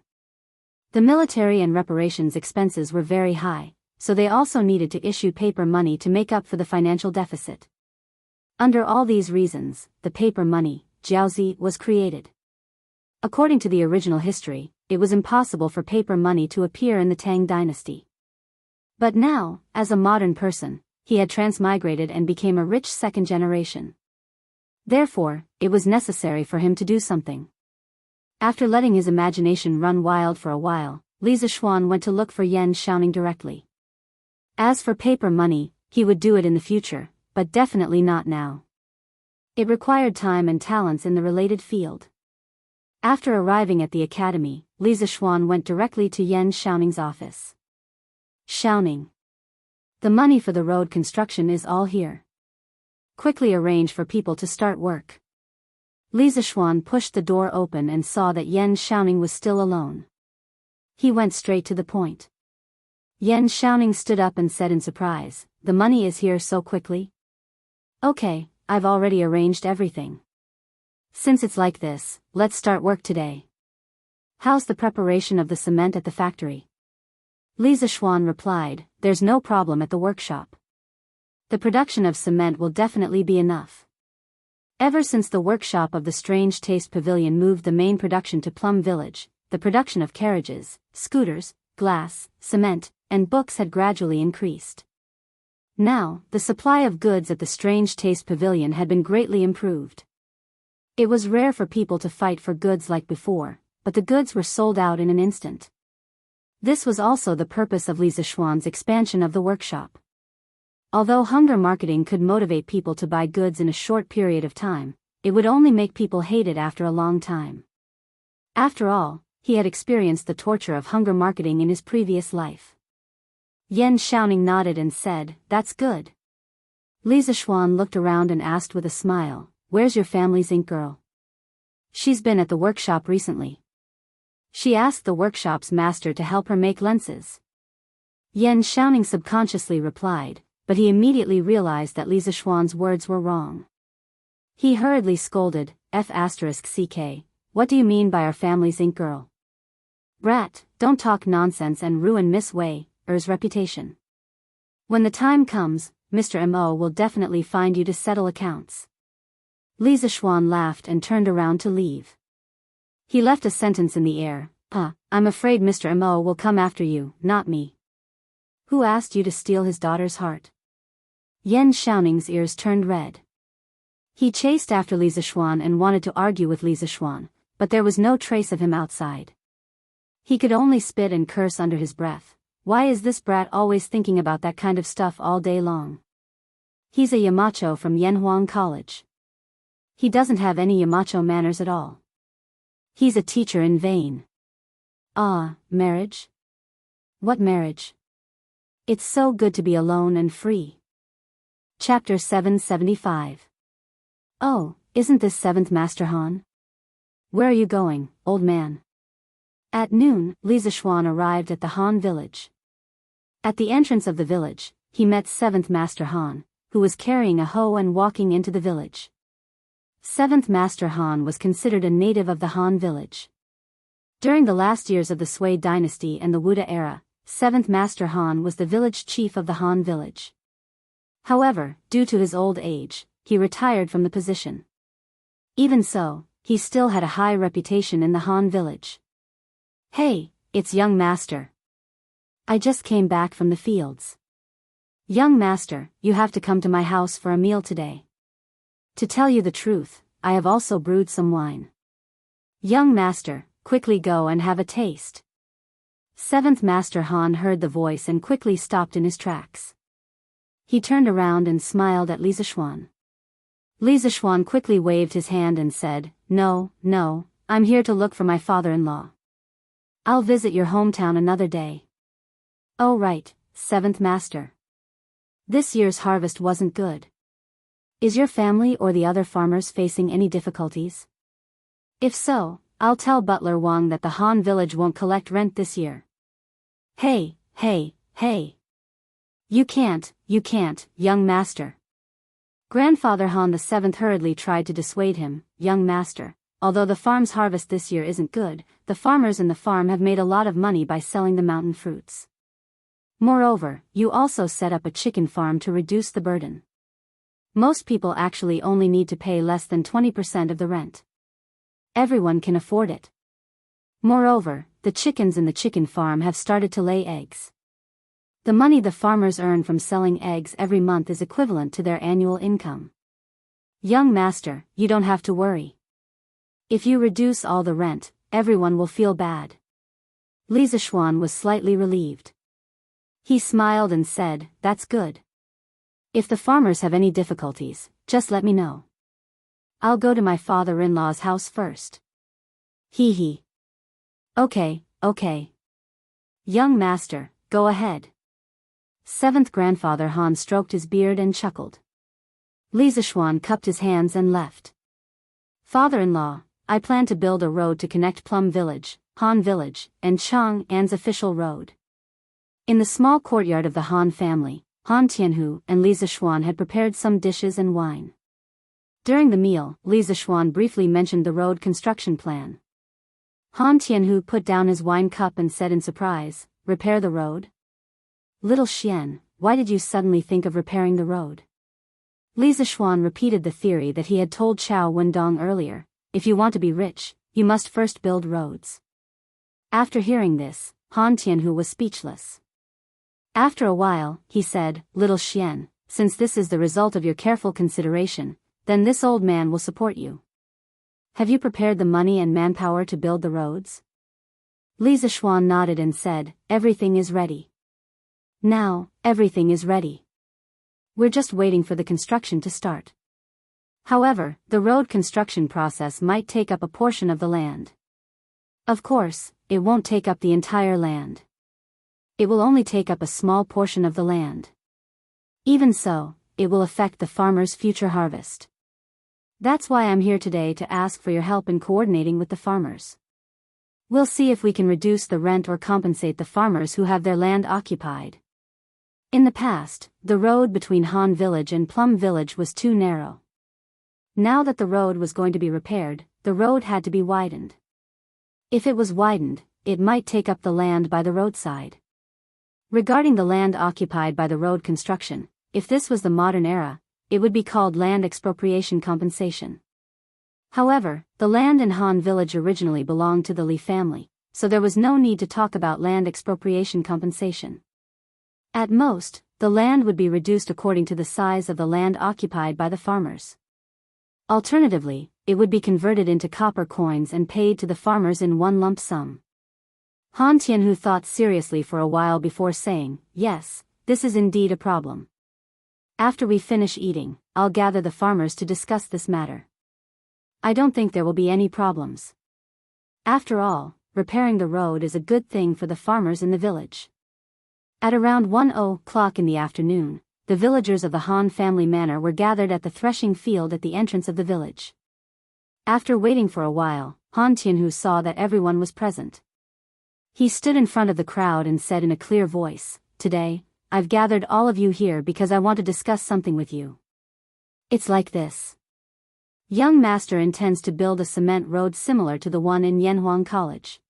The military and reparations expenses were very high, so they also needed to issue paper money to make up for the financial deficit. Under all these reasons, the paper money, jiaozi, was created. According to the original history, it was impossible for paper money to appear in the Tang dynasty. But now, as a modern person, he had transmigrated and became a rich second generation. Therefore, it was necessary for him to do something. After letting his imagination run wild for a while, Li Zishuan went to look for Yan Xiaoning directly. As for paper money, he would do it in the future, but definitely not now. It required time and talents in the related field. After arriving at the academy, Li Zishuan went directly to Yan Xiaoning's office. Xiaoning. The money for the road construction is all here. Quickly arrange for people to start work. Li Zishuan pushed the door open and saw that Yan Xiaoning was still alone. He went straight to the point. Yan Xiaoning stood up and said in surprise, "The money is here so quickly?" "Okay, I've already arranged everything. Since it's like this, let's start work today." "How's the preparation of the cement at the factory?" Li Zishuan replied, "There's no problem at the workshop. The production of cement will definitely be enough." Ever since the workshop of the Strange Taste Pavilion moved the main production to Plum Village, the production of carriages, scooters, glass, cement, and books had gradually increased. Now, the supply of goods at the Strange Taste Pavilion had been greatly improved. It was rare for people to fight for goods like before, but the goods were sold out in an instant. This was also the purpose of Li Zishuan's expansion of the workshop. Although hunger marketing could motivate people to buy goods in a short period of time, it would only make people hate it after a long time. After all, he had experienced the torture of hunger marketing in his previous life. Yan Xiaoning nodded and said, "That's good." Li Zishuan looked around and asked with a smile, "Where's your family's ink girl?" "She's been at the workshop recently. She asked the workshop's master to help her make lenses." Yan Xiaoning subconsciously replied, but he immediately realized that Li Zishuan's words were wrong. He hurriedly scolded, "F***ck, what do you mean by our family's ink girl? Brat, don't talk nonsense and ruin Miss Wei's reputation. When the time comes, Mr. Mo will definitely find you to settle accounts." Li Zishuan laughed and turned around to leave. He left a sentence in the air, "I'm afraid Mr. Mo will come after you, not me." "Who asked you to steal his daughter's heart?" Yan Xiaoning's ears turned red. He chased after Li Zishuan and wanted to argue with Li Zishuan, but there was no trace of him outside. He could only spit and curse under his breath, Why is this brat always thinking about that kind of stuff all day long? He's a Yamacho from Yanhuang College. He doesn't have any Yamacho manners at all. He's a teacher in vain. Ah, marriage? What marriage? It's so good to be alone and free. Chapter 775. Oh, isn't this 7th Master Han? Where are you going, old man? At noon, Li Zishuan arrived at the Han village. At the entrance of the village, he met 7th Master Han, who was carrying a hoe and walking into the village. 7th Master Han was considered a native of the Han village. During the last years of the Sui dynasty and the Wuda era, 7th Master Han was the village chief of the Han village. However, due to his old age, he retired from the position. Even so, he still had a high reputation in the Han village. Hey, it's young master. I just came back from the fields. Young master, you have to come to my house for a meal today. To tell you the truth, I have also brewed some wine. Young master, quickly go and have a taste. 7th Master Han heard the voice and quickly stopped in his tracks. He turned around and smiled at Li Zishuan. Li Zishuan quickly waved his hand and said, No, I'm here to look for my father-in-law. I'll visit your hometown another day. Oh right, 7th Master. This year's harvest wasn't good. Is your family or the other farmers facing any difficulties? If so, I'll tell Butler Wang that the Han village won't collect rent this year. Hey. You can't, young master. Grandfather Han VII hurriedly tried to dissuade him, young master. Although the farm's harvest this year isn't good, the farmers in the farm have made a lot of money by selling the mountain fruits. Moreover, you also set up a chicken farm to reduce the burden. Most people actually only need to pay less than 20% of the rent. Everyone can afford it. Moreover, the chickens in the chicken farm have started to lay eggs. The money the farmers earn from selling eggs every month is equivalent to their annual income. Young master, you don't have to worry. If you reduce all the rent, everyone will feel bad. Li Zishuan was slightly relieved. He smiled and said, That's good. If the farmers have any difficulties, just let me know. I'll go to my father-in-law's house first. Hee. Okay. Young master, go ahead. 7th Grandfather Han stroked his beard and chuckled. Li Zishuan cupped his hands and left. Father-in-law, I plan to build a road to connect Plum Village, Han Village, and Chang'an's official road. In the small courtyard of the Han family, Han Tianhu and Li Zishuan had prepared some dishes and wine. During the meal, Li Zishuan briefly mentioned the road construction plan. Han Tianhu put down his wine cup and said in surprise, Repair the road? Little Xian, why did you suddenly think of repairing the road? Li Zishuan repeated the theory that he had told Chao Wendong earlier, if you want to be rich, you must first build roads. After hearing this, Han Tianhu was speechless. After a while, he said, Little Xian, since this is the result of your careful consideration, then this old man will support you. Have you prepared the money and manpower to build the roads? Li Zishuan nodded and said, Everything is ready. Now, everything is ready. We're just waiting for the construction to start. However, the road construction process might take up a portion of the land. Of course, it won't take up the entire land. It will only take up a small portion of the land. Even so, it will affect the farmer's future harvest. That's why I'm here today to ask for your help in coordinating with the farmers. We'll see if we can reduce the rent or compensate the farmers who have their land occupied. In the past, the road between Han Village and Plum Village was too narrow. Now that the road was going to be repaired, the road had to be widened. If it was widened, it might take up the land by the roadside. Regarding the land occupied by the road construction, if this was the modern era, it would be called land expropriation compensation. However, the land in Han Village originally belonged to the Li family, so there was no need to talk about land expropriation compensation. At most, the land would be reduced according to the size of the land occupied by the farmers. Alternatively, it would be converted into copper coins and paid to the farmers in one lump sum. Han Tianhu thought seriously for a while before saying, yes, this is indeed a problem. After we finish eating, I'll gather the farmers to discuss this matter. I don't think there will be any problems. After all, repairing the road is a good thing for the farmers in the village. At around 1:00 in the afternoon, the villagers of the Han family manor were gathered at the threshing field at the entrance of the village. After waiting for a while, Han Tianhu saw that everyone was present. He stood in front of the crowd and said in a clear voice, "Today, I've gathered all of you here because I want to discuss something with you. It's like this. Young Master intends to build a cement road similar to the one in Yanhuang College.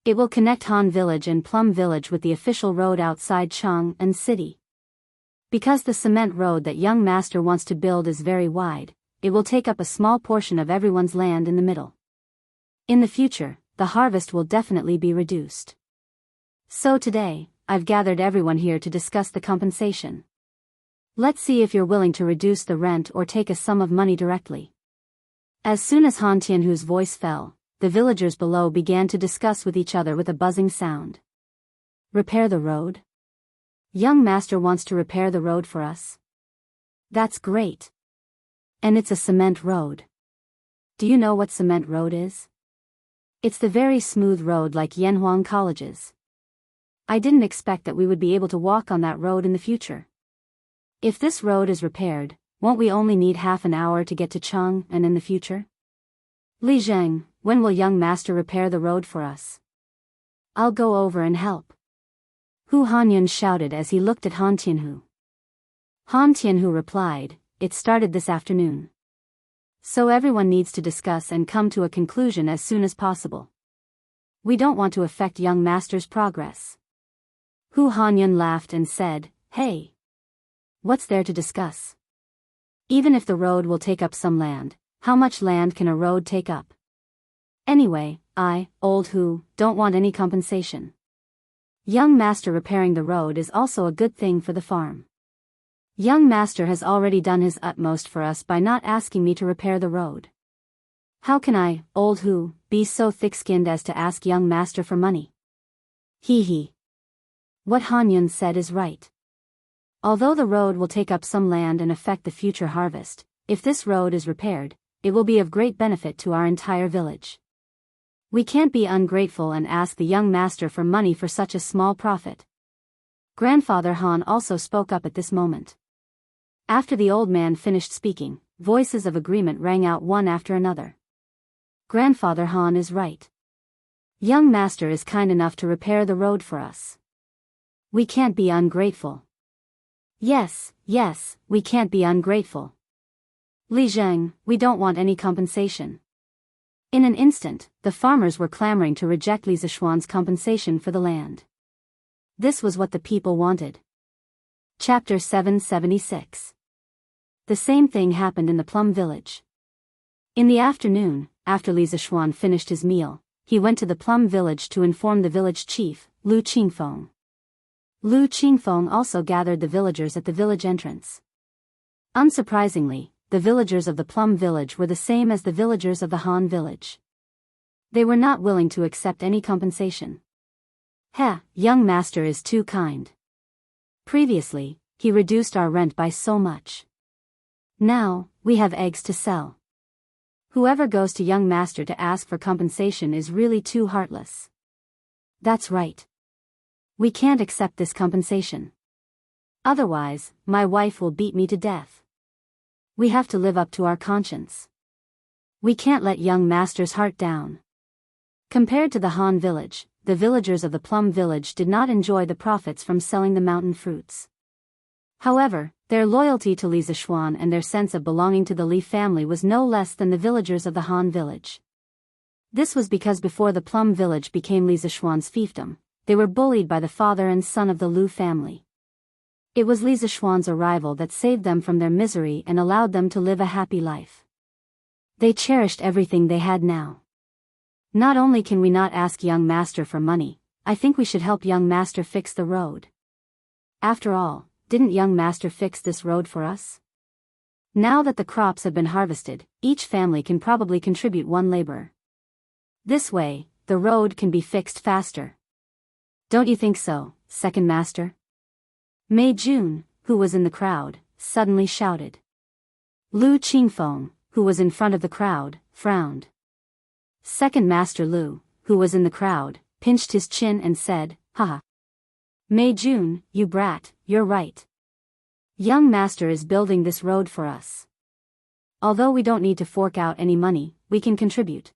It will connect Han Village and Plum Village with the official road outside Chang'an City. Because the cement road that Young Master wants to build is very wide, it will take up a small portion of everyone's land in the middle. In the future, the harvest will definitely be reduced. So today, I've gathered everyone here to discuss the compensation. Let's see if you're willing to reduce the rent or take a sum of money directly." As soon as Han Tianhu's voice fell, the villagers below began to discuss with each other with a buzzing sound. Repair the road? Young Master wants to repair the road for us? That's great. And it's a cement road. Do you know what cement road is? It's the very smooth road like Yanhuang College's. I didn't expect that we would be able to walk on that road in the future. If this road is repaired, won't we only need half an hour to get to Chang'an in the future? Li Zheng, when will Young Master repair the road for us? I'll go over and help. Hu Hanyun shouted as he looked at Han Tianhu. Han Tianhu replied, "It started this afternoon. So everyone needs to discuss and come to a conclusion as soon as possible. We don't want to affect Young Master's progress." Hu Hanyun laughed and said, "Hey. What's there to discuss? Even if the road will take up some land, how much land can a road take up? Anyway, I, old Hu, don't want any compensation. Young Master repairing the road is also a good thing for the farm. Young Master has already done his utmost for us by not asking me to repair the road. How can I, old Hu, be so thick-skinned as to ask Young Master for money?" He. What Hanyun said is right. Although the road will take up some land and affect the future harvest, if this road is repaired, it will be of great benefit to our entire village. We can't be ungrateful and ask the Young Master for money for such a small profit. Grandfather Han also spoke up at this moment. After the old man finished speaking, voices of agreement rang out one after another. Grandfather Han is right. Young Master is kind enough to repair the road for us. We can't be ungrateful. Yes, we can't be ungrateful. Li Zheng, we don't want any compensation. In an instant, the farmers were clamoring to reject Li Zishuan's compensation for the land. This was what the people wanted. Chapter 776. The same thing happened in the Plum Village. In the afternoon, after Li Zishuan finished his meal, he went to the Plum Village to inform the village chief, Lu Qingfeng. Lu Qingfeng also gathered the villagers at the village entrance. Unsurprisingly, the villagers of the Plum Village were the same as the villagers of the Han Village. They were not willing to accept any compensation. Young Master is too kind. Previously, he reduced our rent by so much. Now, we have eggs to sell. Whoever goes to Young Master to ask for compensation is really too heartless. That's right. We can't accept this compensation. Otherwise, my wife will beat me to death. We have to live up to our conscience. We can't let Young Master's heart down. Compared to the Han Village, the villagers of the Plum Village did not enjoy the profits from selling the mountain fruits. However, their loyalty to Li Zishuan and their sense of belonging to the Li family was no less than the villagers of the Han Village. This was because before the Plum Village became Li Zishuan's fiefdom, they were bullied by the father and son of the Lu family. It was Li Zishuan's arrival that saved them from their misery and allowed them to live a happy life. They cherished everything they had now. Not only can we not ask Young Master for money, I think we should help Young Master fix the road. After all, didn't Young Master fix this road for us? Now that the crops have been harvested, each family can probably contribute one laborer. This way, the the road can be fixed faster. Don't you think so, second master? Mei Jun, who was in the crowd, suddenly shouted. Lu Qingfeng, who was in front of the crowd, frowned. Second Master Lu, who was in the crowd, pinched his chin and said, haha. Mei Jun, you brat, you're right. Young master is building this road for us. Although we don't need to fork out any money, we can contribute.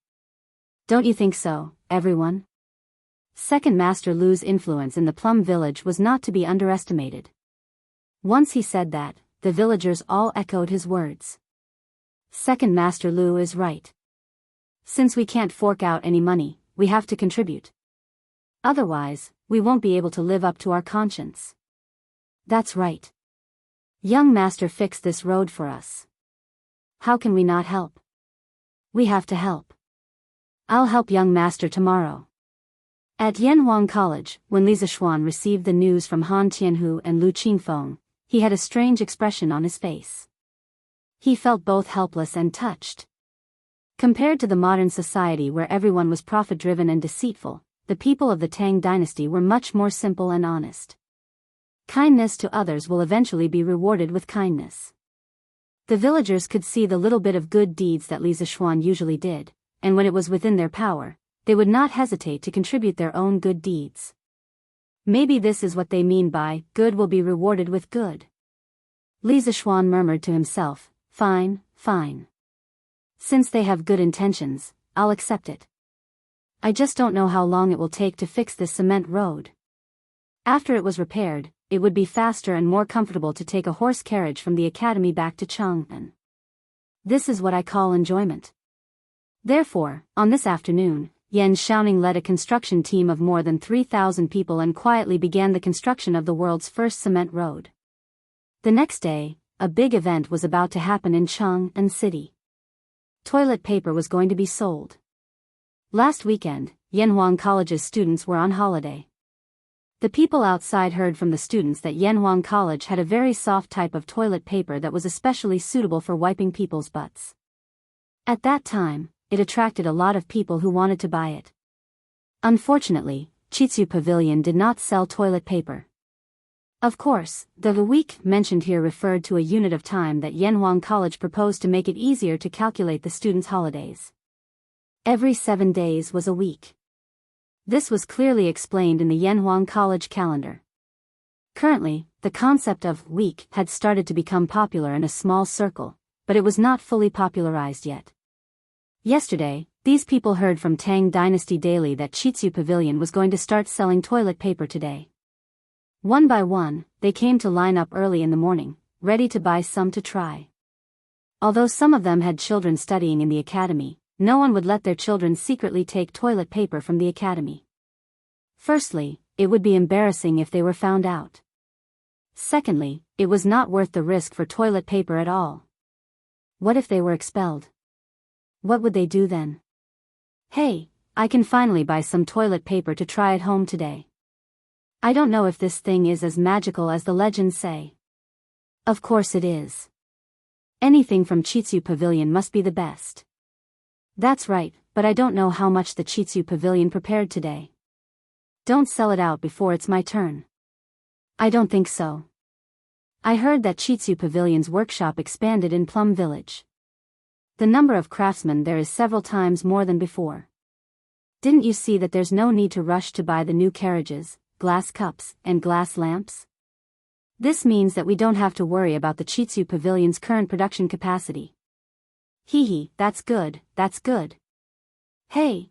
Don't you think so, everyone? Second Master Lu's influence in the Plum Village was not to be underestimated. Once he said that, the villagers all echoed his words. Second Master Lu is right. Since we can't fork out any money, we have to contribute. Otherwise, we won't be able to live up to our conscience. That's right. Young master fixed this road for us. How can we not help? We have to help. I'll help young master tomorrow. At Yanhuang College, when Li Zixuan received the news from Han Tianhu and Lu Qingfeng, he had a strange expression on his face. He felt both helpless and touched. Compared to the modern society where everyone was profit-driven and deceitful, the people of the Tang dynasty were much more simple and honest. Kindness to others will eventually be rewarded with kindness. The villagers could see the little bit of good deeds that Li Zixuan usually did, and when it was within their power, they would not hesitate to contribute their own good deeds. Maybe this is what they mean by, good will be rewarded with good. Li Zixuan murmured to himself, fine, fine. Since they have good intentions, I'll accept it. I just don't know how long it will take to fix this cement road. After it was repaired, it would be faster and more comfortable to take a horse carriage from the academy back to Chang'an. This is what I call enjoyment. Therefore, on this afternoon, Yan Xiaoning led a construction team of more than 3,000 people and quietly began the construction of the world's first cement road. The next day, a big event was about to happen in Chang'an City. Toilet paper was going to be sold. Last weekend, Yanhuang College's students were on holiday. The people outside heard from the students that Yanhuang College had a very soft type of toilet paper that was especially suitable for wiping people's butts. At that time, it attracted a lot of people who wanted to buy it. Unfortunately, Chitsu Pavilion did not sell toilet paper. Of course, the week mentioned here referred to a unit of time that Yanhuang College proposed to make it easier to calculate the students' holidays. Every 7 days was a week. This was clearly explained in the Yanhuang College calendar. Currently, the concept of week had started to become popular in a small circle, but it was not fully popularized yet. Yesterday, these people heard from Tang Dynasty Daily that Chitsu Pavilion was going to start selling toilet paper today. One by one, they came to line up early in the morning, ready to buy some to try. Although some of them had children studying in the academy, no one would let their children secretly take toilet paper from the academy. Firstly, it would be embarrassing if they were found out. Secondly, it was not worth the risk for toilet paper at all. What if they were expelled? What would they do then? Hey, I can finally buy some toilet paper to try at home today. I don't know if this thing is as magical as the legends say. Of course it is. Anything from Chitsu Pavilion must be the best. That's right, but I don't know how much the Chitsu Pavilion prepared today. Don't sell it out before it's my turn. I don't think so. I heard that Chitsu Pavilion's workshop expanded in Plum Village. The number of craftsmen there is several times more than before. Didn't you see that there's no need to rush to buy the new carriages, glass cups, and glass lamps? This means that we don't have to worry about the Chitsu Pavilion's current production capacity. Hee, that's good, that's good. Hey,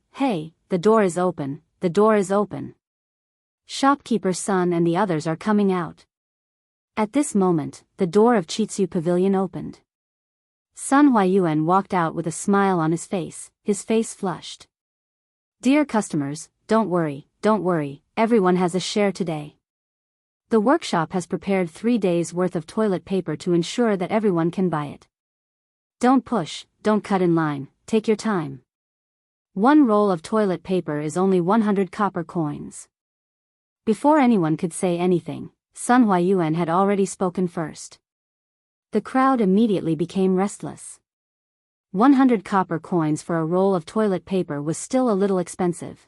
the door is open, the door is open. Shopkeeper's son and the others are coming out. At this moment, the door of Chitsu Pavilion opened. Sun Huayuan walked out with a smile on his face flushed. Dear customers, don't worry, everyone has a share today. The workshop has prepared 3 days' worth of toilet paper to ensure that everyone can buy it. Don't push, don't cut in line, take your time. 1 roll of toilet paper is only 100 copper coins. Before anyone could say anything, Sun Huayuan had already spoken first. The crowd immediately became restless. 100 copper coins for a roll of toilet paper was still a little expensive.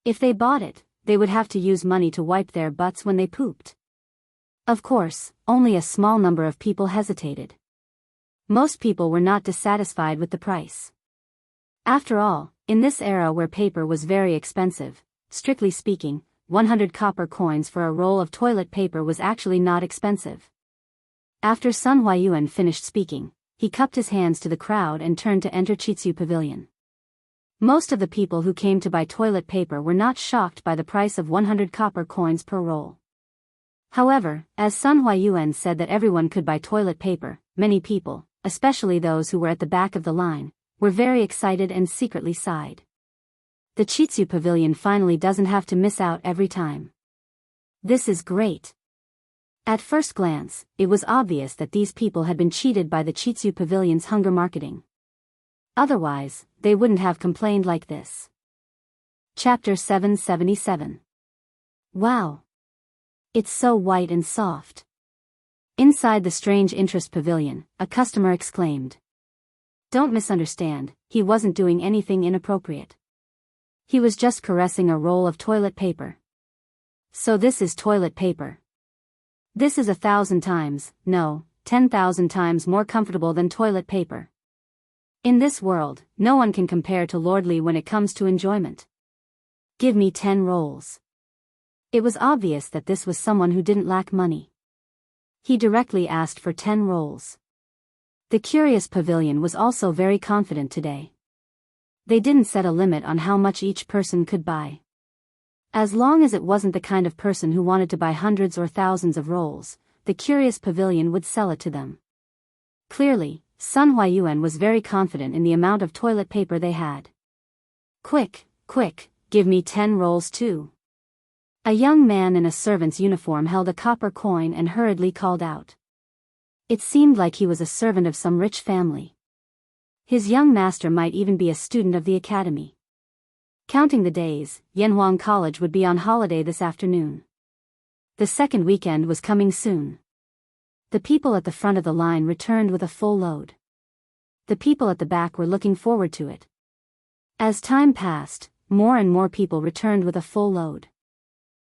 If they bought it, they would have to use money to wipe their butts when they pooped. Of course, only a small number of people hesitated. Most people were not dissatisfied with the price. After all, in this era where paper was very expensive, strictly speaking, 100 copper coins for a roll of toilet paper was actually not expensive. After Sun Huayuan finished speaking, he cupped his hands to the crowd and turned to enter Chitsu Pavilion. Most of the people who came to buy toilet paper were not shocked by the price of 100 copper coins per roll. However, as Sun Huayuan said that everyone could buy toilet paper, many people, especially those who were at the back of the line, were very excited and secretly sighed. The Chitsu Pavilion finally doesn't have to miss out every time. This is great. At first glance, it was obvious that these people had been cheated by the Chitsu Pavilion's hunger marketing. Otherwise, they wouldn't have complained like this. Chapter 777. Wow! It's so white and soft. Inside the strange interest pavilion, a customer exclaimed. Don't misunderstand, he wasn't doing anything inappropriate. He was just caressing a roll of toilet paper. So this is toilet paper. This is 1,000 times, no, 10,000 times more comfortable than toilet paper. In this world, no one can compare to Lordly when it comes to enjoyment. Give me 10 rolls. It was obvious that this was someone who didn't lack money. He directly asked for 10 rolls. The Curious Pavilion was also very confident today. They didn't set a limit on how much each person could buy. As long as it wasn't the kind of person who wanted to buy hundreds or thousands of rolls, the Curious Pavilion would sell it to them. Clearly, Sun Huayuan was very confident in the amount of toilet paper they had. Quick, quick, give me 10 rolls too. A young man in a servant's uniform held a copper coin and hurriedly called out. It seemed like he was a servant of some rich family. His young master might even be a student of the academy. Counting the days, Yanhuang College would be on holiday this afternoon. The second weekend was coming soon. The people at the front of the line returned with a full load. The people at the back were looking forward to it. As time passed, more and more people returned with a full load.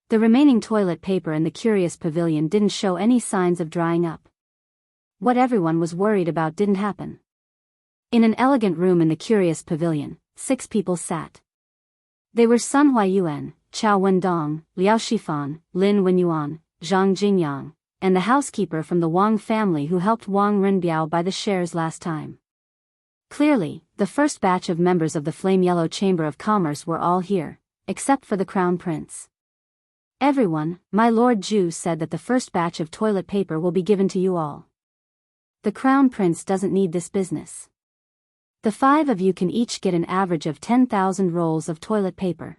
The remaining toilet paper in the Curious Pavilion didn't show any signs of drying up. What everyone was worried about didn't happen. In an elegant room in the Curious Pavilion, 6 people sat. They were Sun Huayuan, Chao Wendong, Liao Shifan, Lin Wenyuan, Zhang Jingyang, and the housekeeper from the Wang family who helped Wang Renbiao buy the shares last time. Clearly, the first batch of members of the Flame Yellow Chamber of Commerce were all here, except for the Crown Prince. Everyone, my Lord Zhu said that the first batch of toilet paper will be given to you all. The Crown Prince doesn't need this business. The 5 of you can each get an average of 10,000 rolls of toilet paper.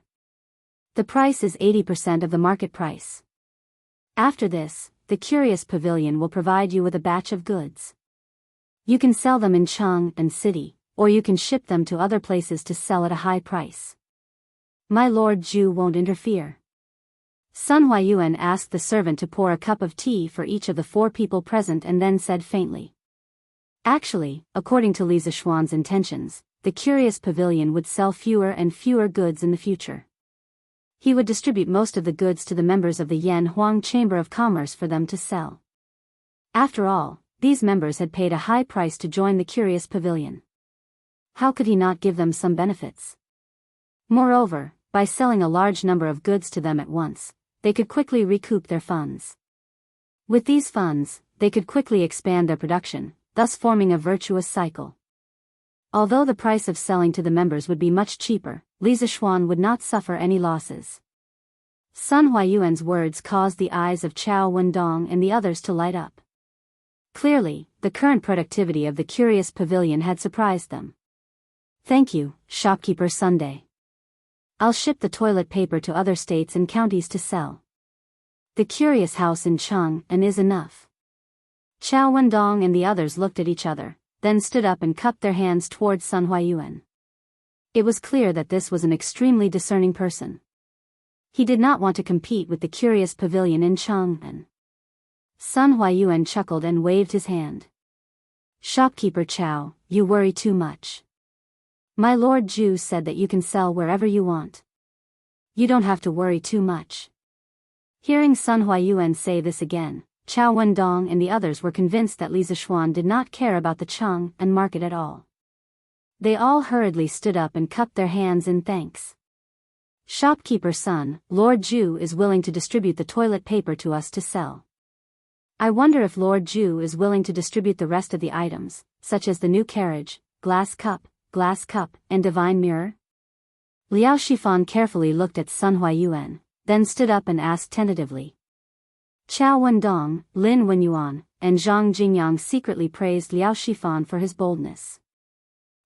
The price is 80% of the market price. After this, the Curious Pavilion will provide you with a batch of goods. You can sell them in Cheng and City, or you can ship them to other places to sell at a high price. My Lord Zhu won't interfere. Sun Huayuan asked the servant to pour a cup of tea for each of the 4 people present and then said faintly. Actually, according to Li Zishuan's intentions, the Curious Pavilion would sell fewer and fewer goods in the future. He would distribute most of the goods to the members of the Yan Huang Chamber of Commerce for them to sell. After all, these members had paid a high price to join the Curious Pavilion. How could he not give them some benefits? Moreover, by selling a large number of goods to them at once, they could quickly recoup their funds. With these funds, they could quickly expand their production, thus forming a virtuous cycle. Although the price of selling to the members would be much cheaper, Li Zishuan would not suffer any losses. Sun Huayuan's words caused the eyes of Chao Wendong and the others to light up. Clearly, the current productivity of the Curious Pavilion had surprised them. Thank you, shopkeeper Sunday. I'll ship the toilet paper to other states and counties to sell. The Curious House in Cheng and is enough. Chao Wendong and the others looked at each other, then stood up and cupped their hands towards Sun Huayuan. It was clear that this was an extremely discerning person. He did not want to compete with the Curious Pavilion in Chang'an. Sun Huayuan chuckled and waved his hand. Shopkeeper Chao, you worry too much. My Lord Zhu said that you can sell wherever you want. You don't have to worry too much. Hearing Sun Huayuan say this again, Chao Wendong and the others were convinced that Li Zishuan did not care about the Cheng and market at all. They all hurriedly stood up and cupped their hands in thanks. Shopkeeper son, Lord Ju is willing to distribute the toilet paper to us to sell. I wonder if Lord Ju is willing to distribute the rest of the items, such as the new carriage, glass cup, and divine mirror? Liao Shifan carefully looked at Sun Huayuan, then stood up and asked tentatively. Chao Wendong, Lin Wenyuan, and Zhang Jingyang secretly praised Liao Shifan for his boldness.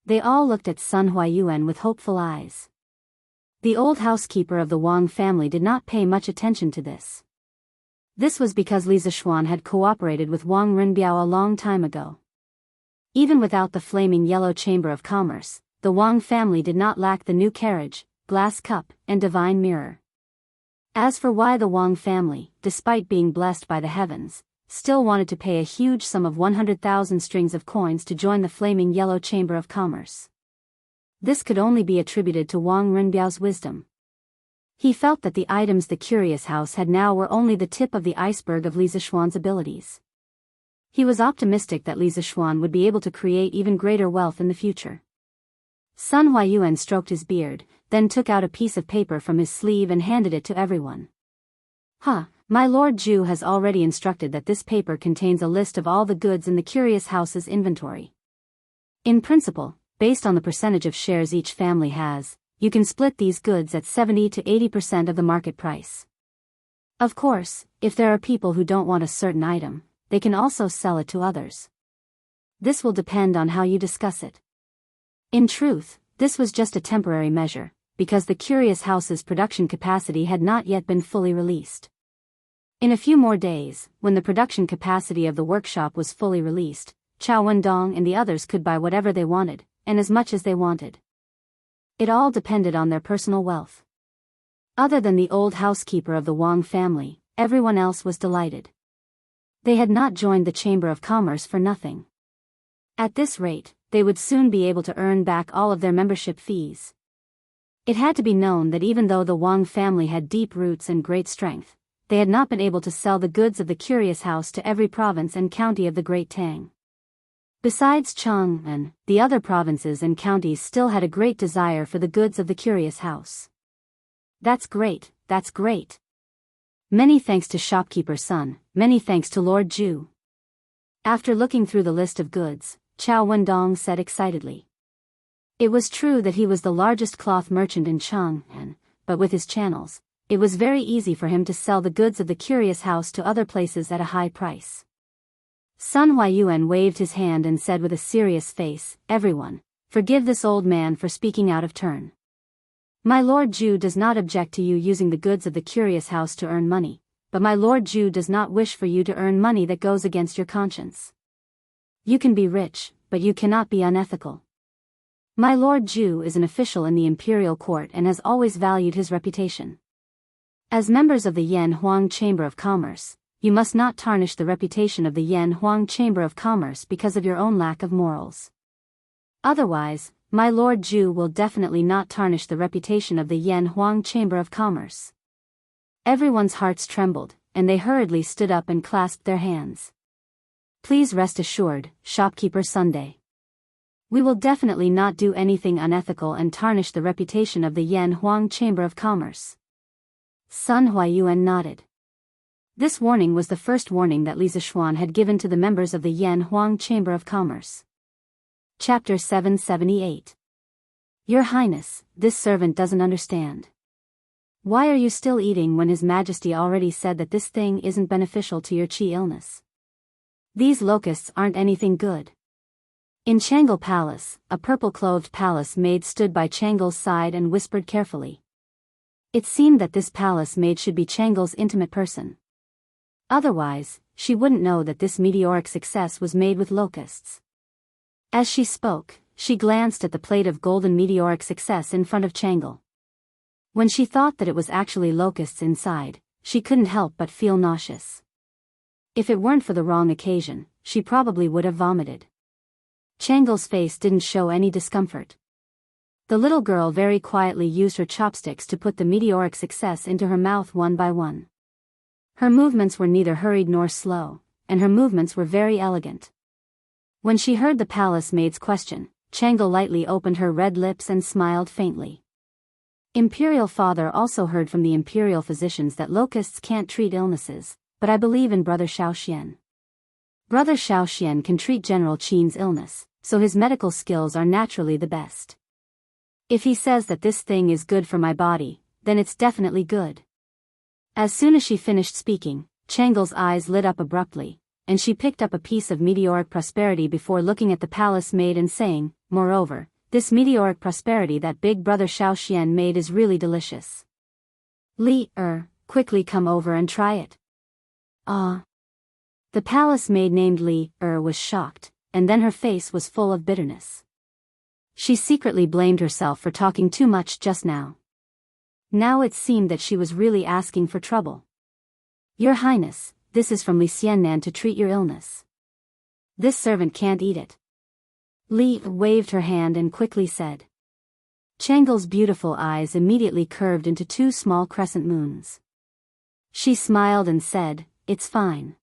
They all looked at Sun Huayuan with hopeful eyes. The old housekeeper of the Wang family did not pay much attention to this. This was because Li Zishuan had cooperated with Wang Renbiao a long time ago. Even without the flaming yellow chamber of commerce, the Wang family did not lack the new carriage, glass cup, and divine mirror. As for why the Wang family, despite being blessed by the heavens, still wanted to pay a huge sum of 100,000 strings of coins to join the flaming yellow chamber of commerce. This could only be attributed to Wang Renbiao's wisdom. He felt that the items the Curious House had now were only the tip of the iceberg of Li Zishuan's abilities. He was optimistic that Li Zishuan would be able to create even greater wealth in the future. Sun Huayuan stroked his beard, then took out a piece of paper from his sleeve and handed it to everyone. My Lord Ju has already instructed that this paper contains a list of all the goods in the Curious House's inventory. In principle, based on the percentage of shares each family has, you can split these goods at 70 to 80% of the market price. Of course, if there are people who don't want a certain item, they can also sell it to others. This will depend on how you discuss it. In truth, this was just a temporary measure, because the Curious House's production capacity had not yet been fully released. In a few more days, when the production capacity of the workshop was fully released, Chao Wendong and the others could buy whatever they wanted, and as much as they wanted. It all depended on their personal wealth. Other than the old housekeeper of the Wang family, everyone else was delighted. They had not joined the Chamber of Commerce for nothing. At this rate, they would soon be able to earn back all of their membership fees. It had to be known that even though the Wang family had deep roots and great strength, they had not been able to sell the goods of the Curious House to every province and county of the Great Tang. Besides Chang'an, the other provinces and counties still had a great desire for the goods of the Curious House. That's great, that's great. Many thanks to shopkeeper son, many thanks to Lord Ju. After looking through the list of goods, Chao Wendong said excitedly. It was true that he was the largest cloth merchant in Chang'an, but with his channels, it was very easy for him to sell the goods of the Curious House to other places at a high price. Sun Huayuan waved his hand and said with a serious face, "Everyone, forgive this old man for speaking out of turn. My Lord Ju does not object to you using the goods of the Curious House to earn money, but my Lord Ju does not wish for you to earn money that goes against your conscience. You can be rich, but you cannot be unethical. My Lord Ju is an official in the imperial court and has always valued his reputation. As members of the Yan Huang Chamber of Commerce, you must not tarnish the reputation of the Yan Huang Chamber of Commerce because of your own lack of morals. Otherwise, my Lord Ju will definitely not tarnish the reputation of the Yan Huang Chamber of Commerce." Everyone's hearts trembled, and they hurriedly stood up and clasped their hands. "Please rest assured, shopkeeper Sunday. We will definitely not do anything unethical and tarnish the reputation of the Yan Huang Chamber of Commerce." Sun Huayuan nodded. This warning was the first warning that Li Zishuan had given to the members of the Yan Huang Chamber of Commerce. Chapter 778. Your Highness, this servant doesn't understand. Why are you still eating when His Majesty already said that this thing isn't beneficial to your qi illness? These locusts aren't anything good. In Changle Palace, a purple-clothed palace maid stood by Changle's side and whispered carefully. It seemed that this palace maid should be Changle's intimate person. Otherwise, she wouldn't know that this meteoric success was made with locusts. As she spoke, she glanced at the plate of golden meteoric success in front of Changle. When she thought that it was actually locusts inside, she couldn't help but feel nauseous. If it weren't for the wrong occasion, she probably would have vomited. Changle's face didn't show any discomfort. The little girl very quietly used her chopsticks to put the meteoric success into her mouth one by one. Her movements were neither hurried nor slow, and her movements were very elegant. When she heard the palace maid's question, Tranquil lightly opened her red lips and smiled faintly. Imperial Father also heard from the imperial physicians that locusts can't treat illnesses, but I believe in Brother Xiaoxian. Brother Xiaoxian can treat General Qin's illness, so his medical skills are naturally the best. If he says that this thing is good for my body, then it's definitely good. As soon as she finished speaking, Tranquil's eyes lit up abruptly, and she picked up a piece of meteoric prosperity before looking at the palace maid and saying, "Moreover, this meteoric prosperity that big brother Xiaoxian made is really delicious. Quickly come over and try it." Ah. The palace maid named was shocked, and then her face was full of bitterness. She secretly blamed herself for talking too much just now. Now it seemed that she was really asking for trouble. "Your Highness, this is from Li Xiannan to treat your illness. This servant can't eat it." Li waved her hand and quickly said. Tranquil's beautiful eyes immediately curved into two small crescent moons. She smiled and said, "It's fine.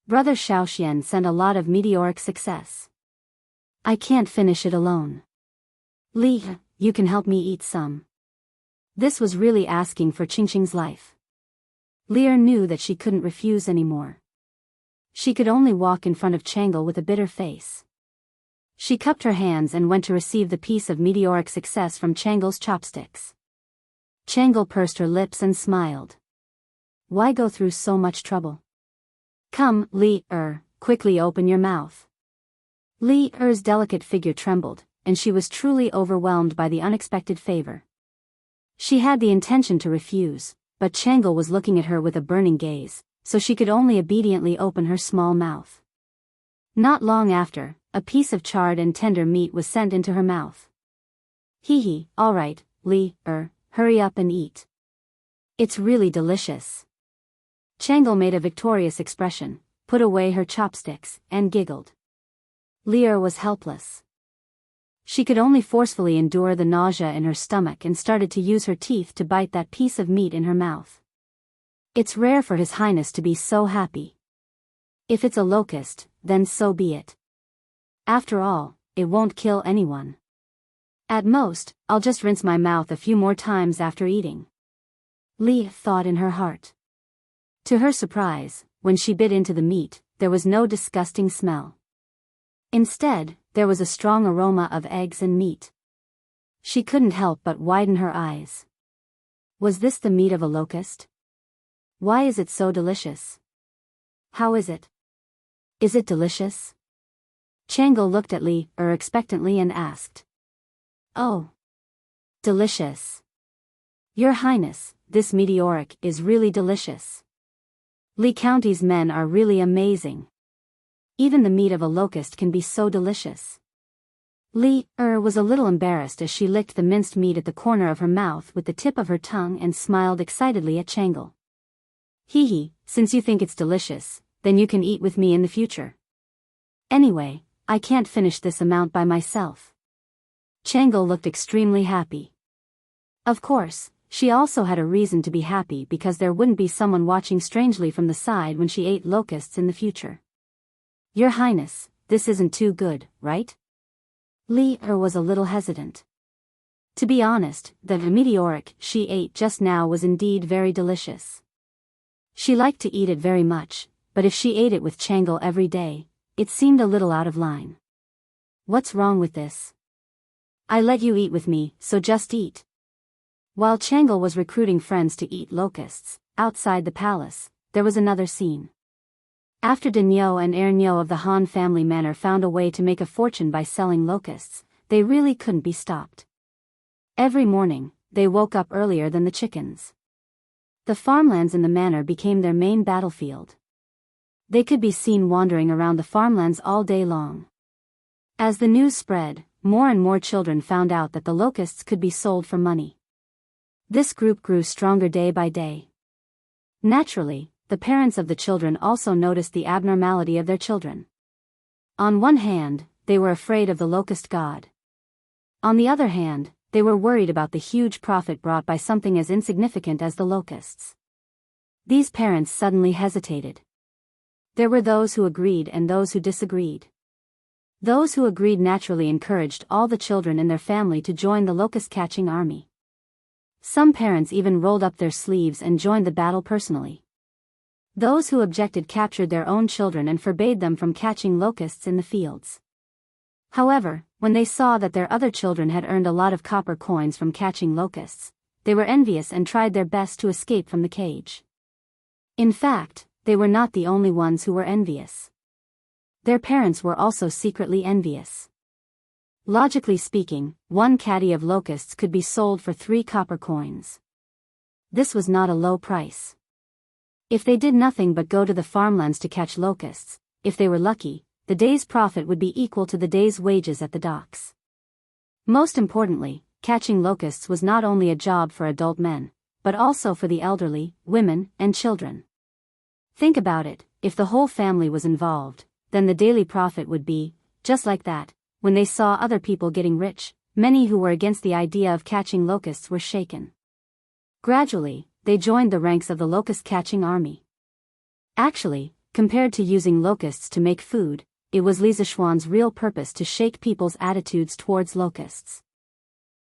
Brother Xiaoxian sent a lot of meteoric success. I can't finish it alone. Li, you can help me eat some." This was really asking for Qingqing's life. Li knew that she couldn't refuse anymore. She could only walk in front of Tranquil with a bitter face. She cupped her hands and went to receive the piece of meteoric success from Tranquil's chopsticks. Tranquil pursed her lips and smiled. Why go through so much trouble? Come, Li, quickly open your mouth. Li's delicate figure trembled, and she was truly overwhelmed by the unexpected favor. She had the intention to refuse, but Tranquil was looking at her with a burning gaze, so she could only obediently open her small mouth. Not long after, a piece of charred and tender meat was sent into her mouth. All right, Li, hurry up and eat. It's really delicious. Tranquil made a victorious expression, put away her chopsticks, and giggled. Li was helpless. She could only forcefully endure the nausea in her stomach and started to use her teeth to bite that piece of meat in her mouth. It's rare for His Highness to be so happy. If it's a locust, then so be it. After all, it won't kill anyone. At most, I'll just rinse my mouth a few more times after eating. Li thought in her heart. To her surprise, when she bit into the meat, there was no disgusting smell. Instead, there was a strong aroma of eggs and meat. She couldn't help but widen her eyes. Was this the meat of a locust? Why is it so delicious? How is it? Is it delicious? Tranquil looked at Li expectantly and asked. Oh. Delicious. Your Highness, this meteoric is really delicious. Li County's men are really amazing. Even the meat of a locust can be so delicious. Li was a little embarrassed as she licked the minced meat at the corner of her mouth with the tip of her tongue and smiled excitedly at Tranquil. Since you think it's delicious, then you can eat with me in the future. Anyway, I can't finish this amount by myself. Tranquil looked extremely happy. Of course, she also had a reason to be happy because there wouldn't be someone watching strangely from the side when she ate locusts in the future. Your Highness, this isn't too good, right? Li was a little hesitant. To be honest, the meteoric she ate just now was indeed very delicious. She liked to eat it very much, but if she ate it with Tranquil every day, it seemed a little out of line. What's wrong with this? I let you eat with me, so just eat. While Tranquil was recruiting friends to eat locusts, outside the palace, there was another scene. After Daoist and Erniu of the Han family manor found a way to make a fortune by selling locusts, they really couldn't be stopped. Every morning, they woke up earlier than the chickens. The farmlands in the manor became their main battlefield. They could be seen wandering around the farmlands all day long. As the news spread, more and more children found out that the locusts could be sold for money. This group grew stronger day by day. Naturally, the parents of the children also noticed the abnormality of their children. On one hand, they were afraid of the locust god. On the other hand, they were worried about the huge profit brought by something as insignificant as the locusts. These parents suddenly hesitated. There were those who agreed and those who disagreed. Those who agreed naturally encouraged all the children in their family to join the locust-catching army. Some parents even rolled up their sleeves and joined the battle personally. Those who objected captured their own children and forbade them from catching locusts in the fields. However, when they saw that their other children had earned a lot of copper coins from catching locusts, they were envious and tried their best to escape from the cage. In fact, they were not the only ones who were envious. Their parents were also secretly envious. Logically speaking, one caddy of locusts could be sold for 3 copper coins. This was not a low price. If they did nothing but go to the farmlands to catch locusts, if they were lucky, the day's profit would be equal to the day's wages at the docks. Most importantly, catching locusts was not only a job for adult men, but also for the elderly, women, and children. Think about it, if the whole family was involved, then the daily profit would be, just like that. When they saw other people getting rich, many who were against the idea of catching locusts were shaken. Gradually, they joined the ranks of the locust-catching army. Actually, compared to using locusts to make food, it was Li Zishuan's real purpose to shake people's attitudes towards locusts.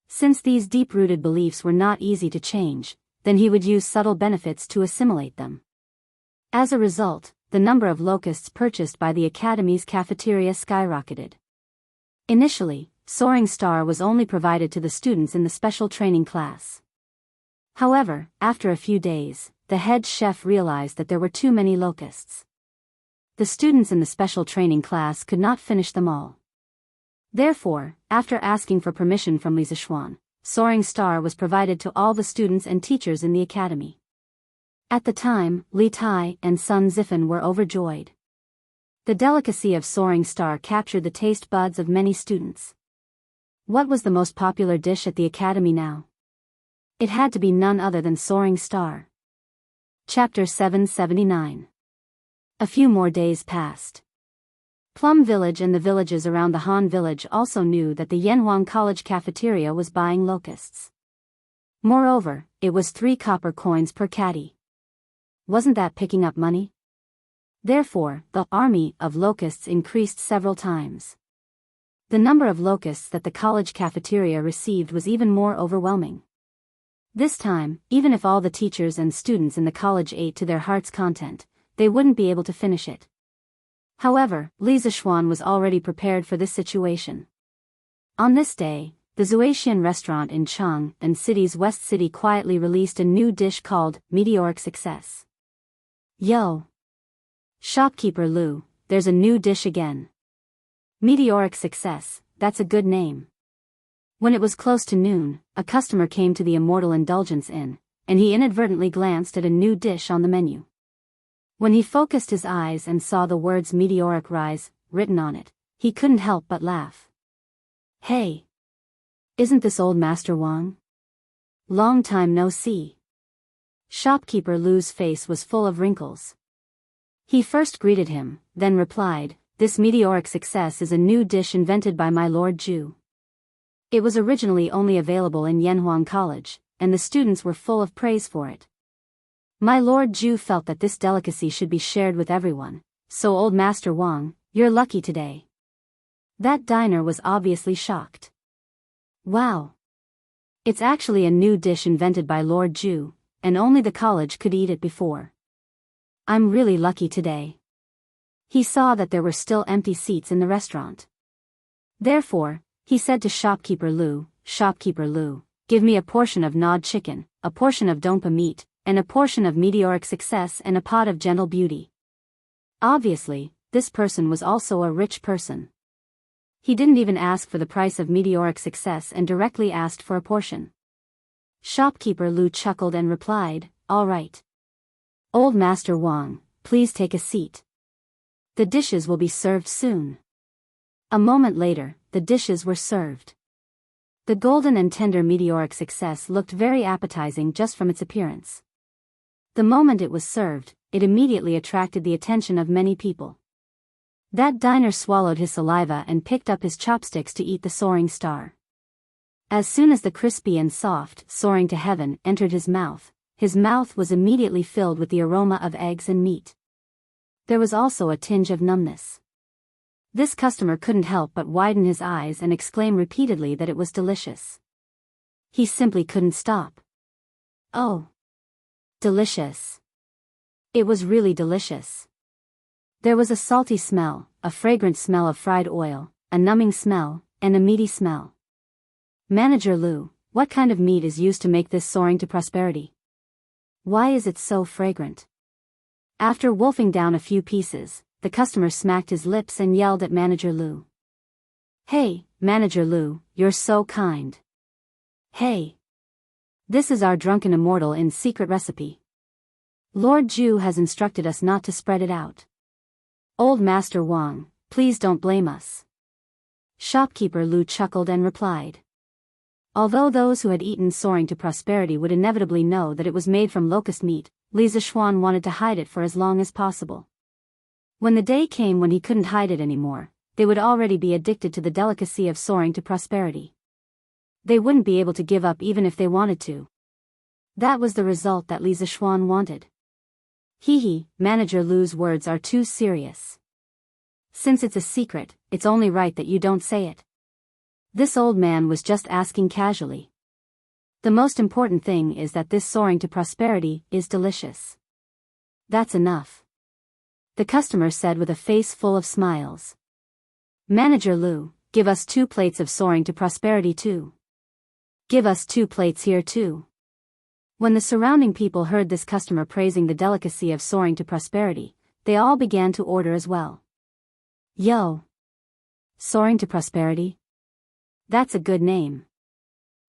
Since these deep-rooted beliefs were not easy to change, then he would use subtle benefits to assimilate them. As a result, the number of locusts purchased by the Academy's cafeteria skyrocketed. Initially, Soaring Star was only provided to the students in the special training class. However, after a few days, the head chef realized that there were too many locusts. The students in the special training class could not finish them all. Therefore, after asking for permission from Li Zishuan, Soaring Star was provided to all the students and teachers in the academy. At the time, Li Tai and Sun Zifan were overjoyed. The delicacy of Soaring Star captured the taste buds of many students. What was the most popular dish at the academy now? It had to be none other than Soaring Star. Chapter 779. A few more days passed. Plum Village and the villages around the Han Village also knew that the Yanhuang College cafeteria was buying locusts. Moreover, it was 3 copper coins per caddy. Wasn't that picking up money? Therefore, the army of locusts increased several times. The number of locusts that the college cafeteria received was even more overwhelming. This time, even if all the teachers and students in the college ate to their heart's content, they wouldn't be able to finish it. However, Li Zishuan was already prepared for this situation. On this day, the Zuaxian restaurant in Chang'an City's West City quietly released a new dish called Meteoric Success. Yo! Shopkeeper Lu, there's a new dish again. Meteoric Success, that's a good name. When it was close to noon, a customer came to the Immortal Indulgence Inn, and he inadvertently glanced at a new dish on the menu. When he focused his eyes and saw the words Meteoric Rise written on it, he couldn't help but laugh. Hey! Isn't this old Master Wang? Long time no see. Shopkeeper Lu's face was full of wrinkles. He first greeted him, then replied, "This Meteoric Success is a new dish invented by my Lord Zhu. It was originally only available in Yanhuang College, and the students were full of praise for it. My Lord Zhu felt that this delicacy should be shared with everyone, so old Master Wang, you're lucky today." That diner was obviously shocked. Wow! It's actually a new dish invented by Lord Zhu, and only the college could eat it before. I'm really lucky today. He saw that there were still empty seats in the restaurant. Therefore, he said to Shopkeeper Lu, "Shopkeeper Lu, give me a portion of gnawed chicken, a portion of donpa meat, and a portion of Meteoric Success and a pot of Gentle Beauty." Obviously, this person was also a rich person. He didn't even ask for the price of Meteoric Success and directly asked for a portion. Shopkeeper Lu chuckled and replied, "All right. Old Master Wang, please take a seat. The dishes will be served soon." A moment later, the dishes were served. The golden and tender Meteoric Success looked very appetizing just from its appearance. The moment it was served, it immediately attracted the attention of many people. That diner swallowed his saliva and picked up his chopsticks to eat the Soaring Star. As soon as the crispy and soft, soaring to heaven, entered his mouth was immediately filled with the aroma of eggs and meat. There was also a tinge of numbness. This customer couldn't help but widen his eyes and exclaim repeatedly that it was delicious. He simply couldn't stop. Oh! Delicious! It was really delicious. There was a salty smell, a fragrant smell of fried oil, a numbing smell, and a meaty smell. Manager Lu, what kind of meat is used to make this soaring to prosperity? Why is it so fragrant? After wolfing down a few pieces, the customer smacked his lips and yelled at Manager Lu. Hey, Manager Lu, you're so kind. Hey! This is our drunken immortal in secret recipe. Lord Zhu has instructed us not to spread it out. Old Master Wang, please don't blame us. Shopkeeper Lu chuckled and replied. Although those who had eaten soaring to prosperity would inevitably know that it was made from locust meat, Li Zishuan wanted to hide it for as long as possible. When the day came when he couldn't hide it anymore, they would already be addicted to the delicacy of soaring to prosperity. They wouldn't be able to give up even if they wanted to. That was the result that Li Zishuan wanted. Hee, Manager Lu's words are too serious. Since it's a secret, it's only right that you don't say it. This old man was just asking casually. The most important thing is that this soaring to prosperity is delicious. That's enough. The customer said with a face full of smiles. Manager Lu, give us 2 plates of soaring to prosperity too. Give us 2 plates here too. When the surrounding people heard this customer praising the delicacy of soaring to prosperity, they all began to order as well. Yo! Soaring to prosperity? That's a good name.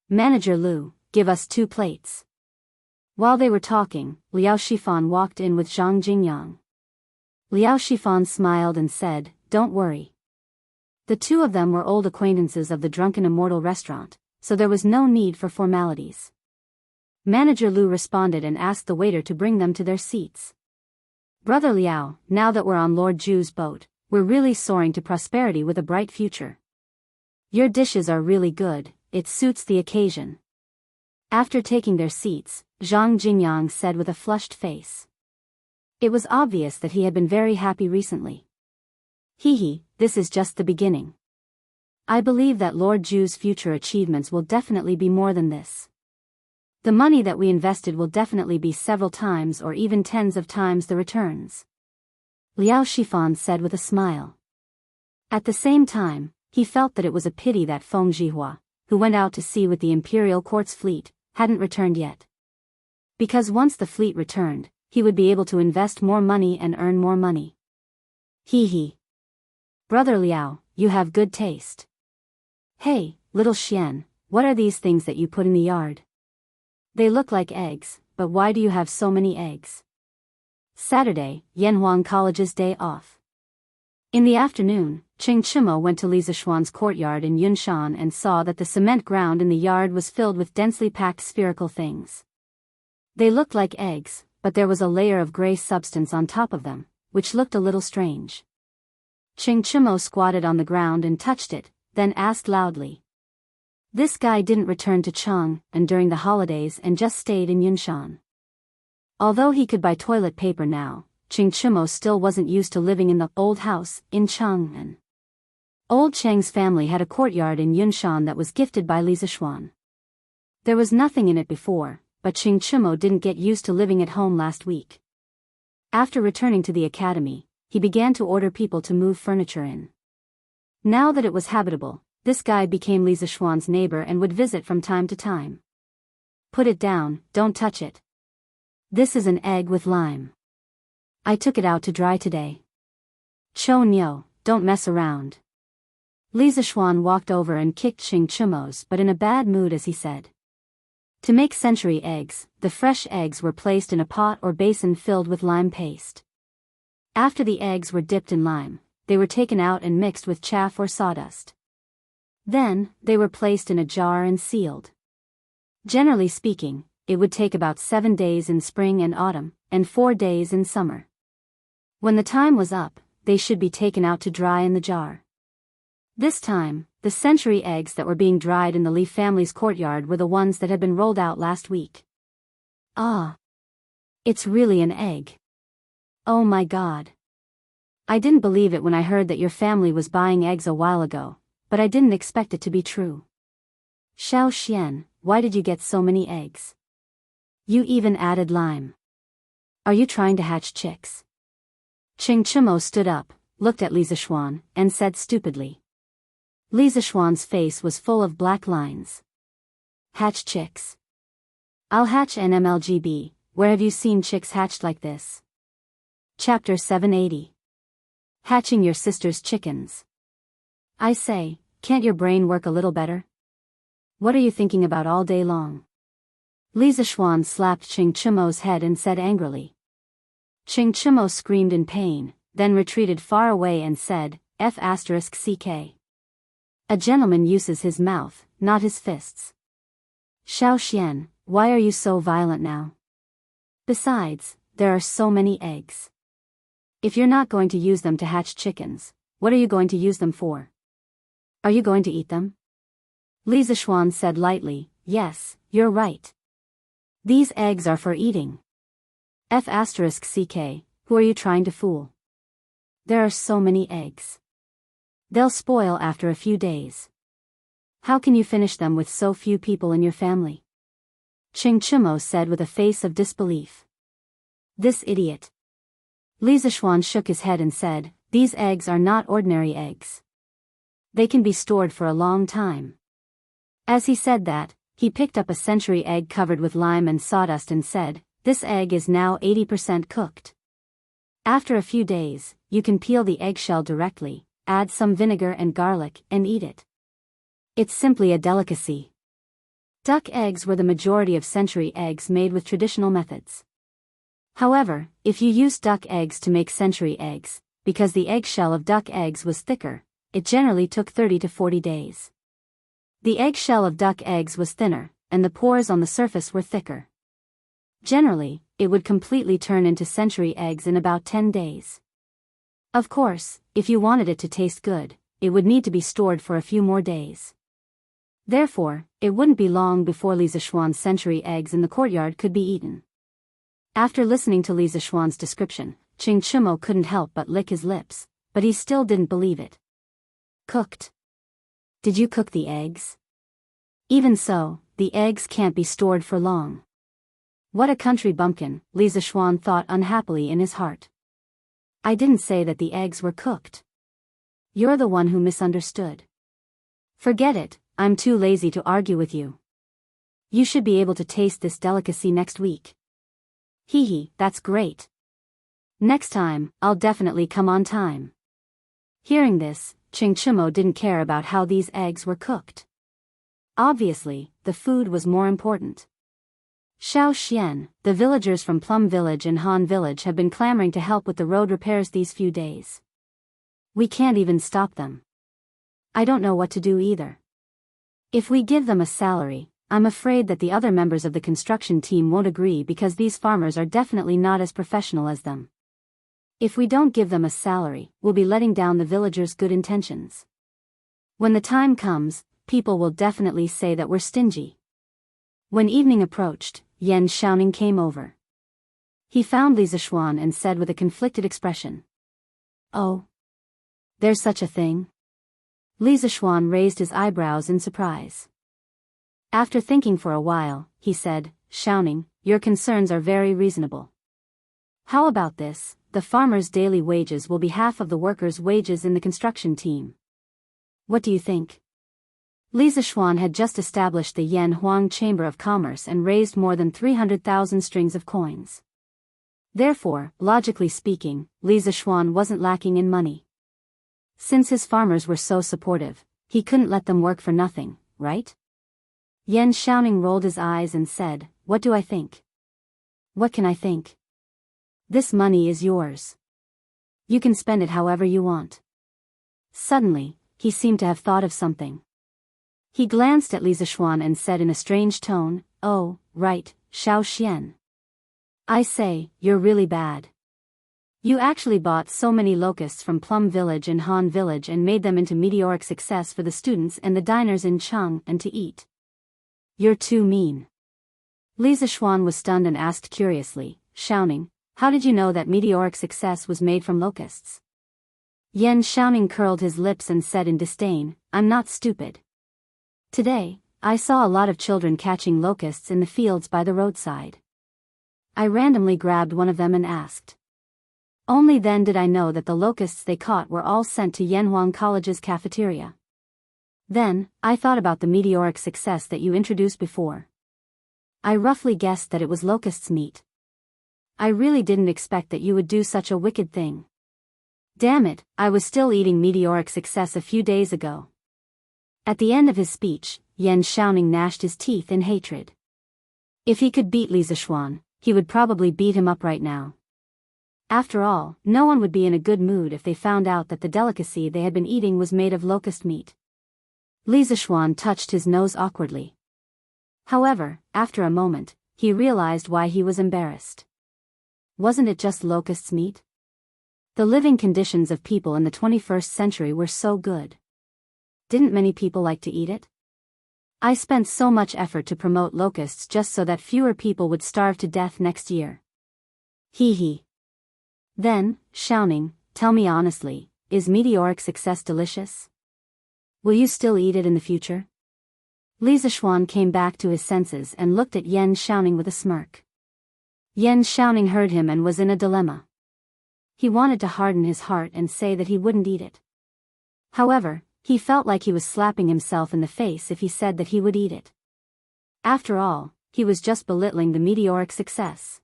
Manager Lu, give us 2 plates. While they were talking, Liao Shifan walked in with Zhang Jingyang. Liao Shifan smiled and said, Don't worry. The 2 of them were old acquaintances of the Drunken Immortal restaurant, so there was no need for formalities. Manager Lu responded and asked the waiter to bring them to their seats. Brother Liao, now that we're on Lord Zhu's boat, we're really soaring to prosperity with a bright future. Your dishes are really good, it suits the occasion. After taking their seats, Zhang Jingyang said with a flushed face. It was obvious that he had been very happy recently. Hee, this is just the beginning. I believe that Lord Zhu's future achievements will definitely be more than this. The money that we invested will definitely be several times or even tens of times the returns. Liao Shifan said with a smile. At the same time, he felt that it was a pity that Feng Zhihua, who went out to sea with the Imperial Court's fleet, hadn't returned yet. Because once the fleet returned, he would be able to invest more money and earn more money. Hee. Brother Liao, you have good taste. Hey, little Xian, what are these things that you put in the yard? They look like eggs, but why do you have so many eggs? Saturday, Yanhuang College's day off. In the afternoon, Cheng Chimo went to Li Zishuan's courtyard in Yunshan and saw that the cement ground in the yard was filled with densely packed spherical things. They looked like eggs, but there was a layer of gray substance on top of them, which looked a little strange. Cheng Chimo squatted on the ground and touched it, then asked loudly. This guy didn't return to Chang'an during the holidays and just stayed in Yunshan. Although he could buy toilet paper now, Cheng Chimo still wasn't used to living in the old house in Chang'an. Old Cheng's family had a courtyard in Yunshan that was gifted by Li Zishuan. There was nothing in it before, but Cheng Chimo didn't get used to living at home last week. After returning to the academy, he began to order people to move furniture in. Now that it was habitable, this guy became Li Zishuan's neighbor and would visit from time to time. Put it down, don't touch it. This is an egg with lime. I took it out to dry today. Cho Nyo, don't mess around. Li Zishuan walked over and kicked Cheng Chimo's but in a bad mood as he said. To make century eggs, the fresh eggs were placed in a pot or basin filled with lime paste. After the eggs were dipped in lime, they were taken out and mixed with chaff or sawdust. Then, they were placed in a jar and sealed. Generally speaking, it would take about 7 days in spring and autumn, and 4 days in summer. When the time was up, they should be taken out to dry in the jar. This time, the century eggs that were being dried in the Li family's courtyard were the ones that had been rolled out last week. Ah. It's really an egg. Oh my God. I didn't believe it when I heard that your family was buying eggs a while ago, but I didn't expect it to be true. Xiao Xian, why did you get so many eggs? You even added lime. Are you trying to hatch chicks? Qing Chimo stood up, looked at Li Zishuan, and said stupidly. Li Zishuan's face was full of black lines. Hatch chicks. I'll hatch an MLGB, where have you seen chicks hatched like this? Chapter 780. Hatching your sister's chickens. I say, can't your brain work a little better? What are you thinking about all day long? Li Zishuan slapped Qing Chimo's head and said angrily. Qing Chimo screamed in pain, then retreated far away and said, F***ck. A gentleman uses his mouth, not his fists. Xiao Xian, why are you so violent now? Besides, there are so many eggs. If you're not going to use them to hatch chickens, what are you going to use them for? Are you going to eat them? Li Zishuan said lightly, yes, you're right. These eggs are for eating. F***ck, who are you trying to fool? There are so many eggs. They'll spoil after a few days. How can you finish them with so few people in your family? Qing Chimo said with a face of disbelief. This idiot. Li Zishuan shook his head and said, these eggs are not ordinary eggs. They can be stored for a long time. As he said that, he picked up a century egg covered with lime and sawdust and said, this egg is now 80% cooked. After a few days, you can peel the eggshell directly, add some vinegar and garlic, and eat it. It's simply a delicacy. Duck eggs were the majority of century eggs made with traditional methods. However, if you used duck eggs to make century eggs, because the eggshell of duck eggs was thicker, it generally took 30 to 40 days. The eggshell of duck eggs was thinner, and the pores on the surface were thicker. Generally, it would completely turn into century eggs in about 10 days. Of course, if you wanted it to taste good, it would need to be stored for a few more days. Therefore, it wouldn't be long before Li Zishuan's century eggs in the courtyard could be eaten. After listening to Li Zishuan's description, Qing Chimo couldn't help but lick his lips, but he still didn't believe it. Cooked. Did you cook the eggs? Even so, the eggs can't be stored for long. What a country bumpkin, Li Zishuan thought unhappily in his heart. I didn't say that the eggs were cooked. You're the one who misunderstood. Forget it, I'm too lazy to argue with you. You should be able to taste this delicacy next week. Hee hee, that's great. Next time, I'll definitely come on time. Hearing this, Qing Chimo didn't care about how these eggs were cooked. Obviously, the food was more important. Xiao Xian, the villagers from Plum Village and Han Village have been clamoring to help with the road repairs these few days. We can't even stop them. I don't know what to do either. If we give them a salary, I'm afraid that the other members of the construction team won't agree because these farmers are definitely not as professional as them. If we don't give them a salary, we'll be letting down the villagers' good intentions. When the time comes, people will definitely say that we're stingy. When evening approached, Yan Xiaoning came over. He found Li Zishuan and said with a conflicted expression. Oh. There's such a thing? Li Zishuan raised his eyebrows in surprise. After thinking for a while, he said, Xiaoning, your concerns are very reasonable. How about this? The farmers' daily wages will be half of the workers' wages in the construction team. What do you think? Li Zishuan had just established the Yan Huang Chamber of Commerce and raised more than 300,000 strings of coins. Therefore, logically speaking, Li Zishuan wasn't lacking in money. Since his farmers were so supportive, he couldn't let them work for nothing, right? Yan Xiaoning rolled his eyes and said, What do I think? What can I think? This money is yours. You can spend it however you want. Suddenly, he seemed to have thought of something. He glanced at Li Zishuan and said in a strange tone, Oh, right, Xiao Xian. I say, you're really bad. You actually bought so many locusts from Plum Village and Han Village and made them into meteoric success for the students and the diners in Chang and to eat. You're too mean. Li Zishuan was stunned and asked curiously, shouting, how did you know that meteoric success was made from locusts? Yan Xiaoning curled his lips and said in disdain, I'm not stupid. Today, I saw a lot of children catching locusts in the fields by the roadside. I randomly grabbed one of them and asked. Only then did I know that the locusts they caught were all sent to Yanhuang College's cafeteria. Then, I thought about the meteoric success that you introduced before. I roughly guessed that it was locusts' meat. I really didn't expect that you would do such a wicked thing. Damn it, I was still eating meteoric success a few days ago. At the end of his speech, Yan Xiaoning gnashed his teeth in hatred. If he could beat Li Zishuan, he would probably beat him up right now. After all, no one would be in a good mood if they found out that the delicacy they had been eating was made of locust meat. Li Zishuan touched his nose awkwardly. However, after a moment, he realized why he was embarrassed. Wasn't it just locusts' meat? The living conditions of people in the 21st century were so good. Didn't many people like to eat it? I spent so much effort to promote locusts just so that fewer people would starve to death next year. Hee hee. Then, Xiaoning, tell me honestly, is meteoric success delicious? Will you still eat it in the future? Li Zishuan came back to his senses and looked at Yan Xiaoning with a smirk. Yan Xiaoning heard him and was in a dilemma. He wanted to harden his heart and say that he wouldn't eat it. However, he felt like he was slapping himself in the face if he said that he would eat it. After all, he was just belittling the meteoric success.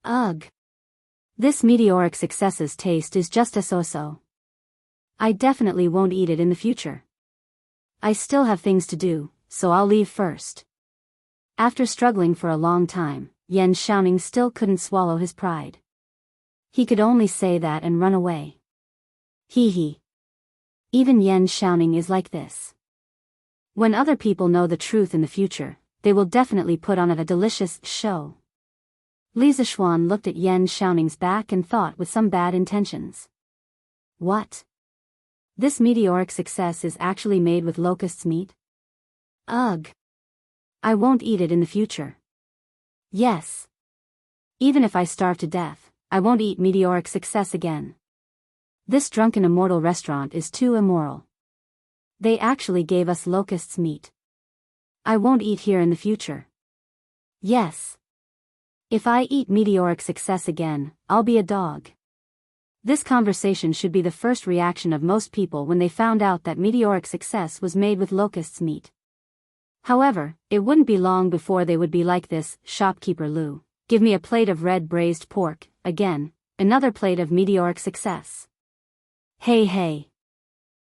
Ugh. This meteoric success's taste is just a so-so. I definitely won't eat it in the future. I still have things to do, so I'll leave first. After struggling for a long time, Yan Xiaoning still couldn't swallow his pride. He could only say that and run away. Hee hee. Even Yan Xiaoning is like this. When other people know the truth in the future, they will definitely put on a delicious show. Li Zishuan looked at Yan Xiaoning's back and thought with some bad intentions. What? This meteoric success is actually made with locust's meat? Ugh. I won't eat it in the future. Yes. Even if I starve to death, I won't eat meteoric success again. This drunken immortal restaurant is too immoral. They actually gave us locust's meat. I won't eat here in the future. Yes. If I eat meteoric success again, I'll be a dog. This conversation should be the first reaction of most people when they found out that meteoric success was made with locust's meat. However, it wouldn't be long before they would be like this, shopkeeper Lu, give me a plate of red braised pork, again, another plate of meteoric success. Hey.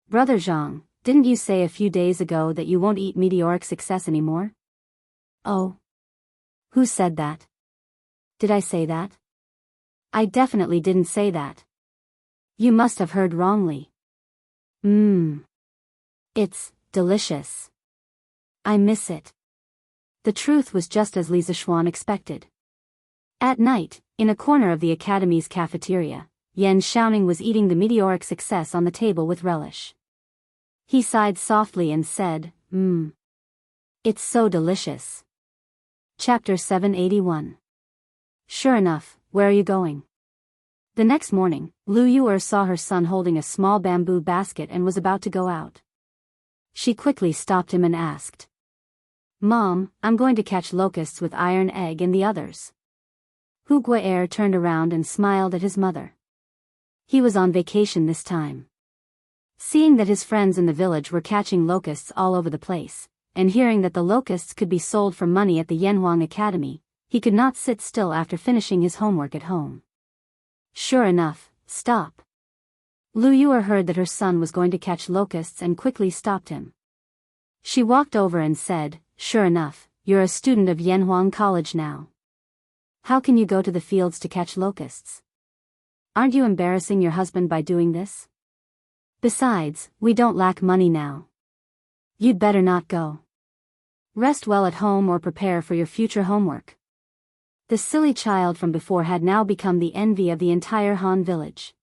Brother Zhang, didn't you say a few days ago that you won't eat meteoric success anymore? Oh. Who said that? Did I say that? I definitely didn't say that. You must have heard wrongly. It's delicious. I miss it. The truth was just as Li Zishuan expected. At night, in a corner of the academy's cafeteria, Yan Xiaoning was eating the meteoric success on the table with relish. He sighed softly and said, It's so delicious. Chapter 781. Sure enough, where are you going? The next morning, Lu Yuer saw her son holding a small bamboo basket and was about to go out. She quickly stopped him and asked. Mom, I'm going to catch locusts with Iron Egg and the others. Hu Gui'er turned around and smiled at his mother. He was on vacation this time. Seeing that his friends in the village were catching locusts all over the place, and hearing that the locusts could be sold for money at the Yanhuang Academy, he could not sit still after finishing his homework at home. Sure enough, stop. Lu Yuer heard that her son was going to catch locusts and quickly stopped him. She walked over and said, Sure enough, you're a student of Yanhuang College now. How can you go to the fields to catch locusts? Aren't you embarrassing your husband by doing this? Besides, we don't lack money now. You'd better not go. Rest well at home or prepare for your future homework. The silly child from before had now become the envy of the entire Han village.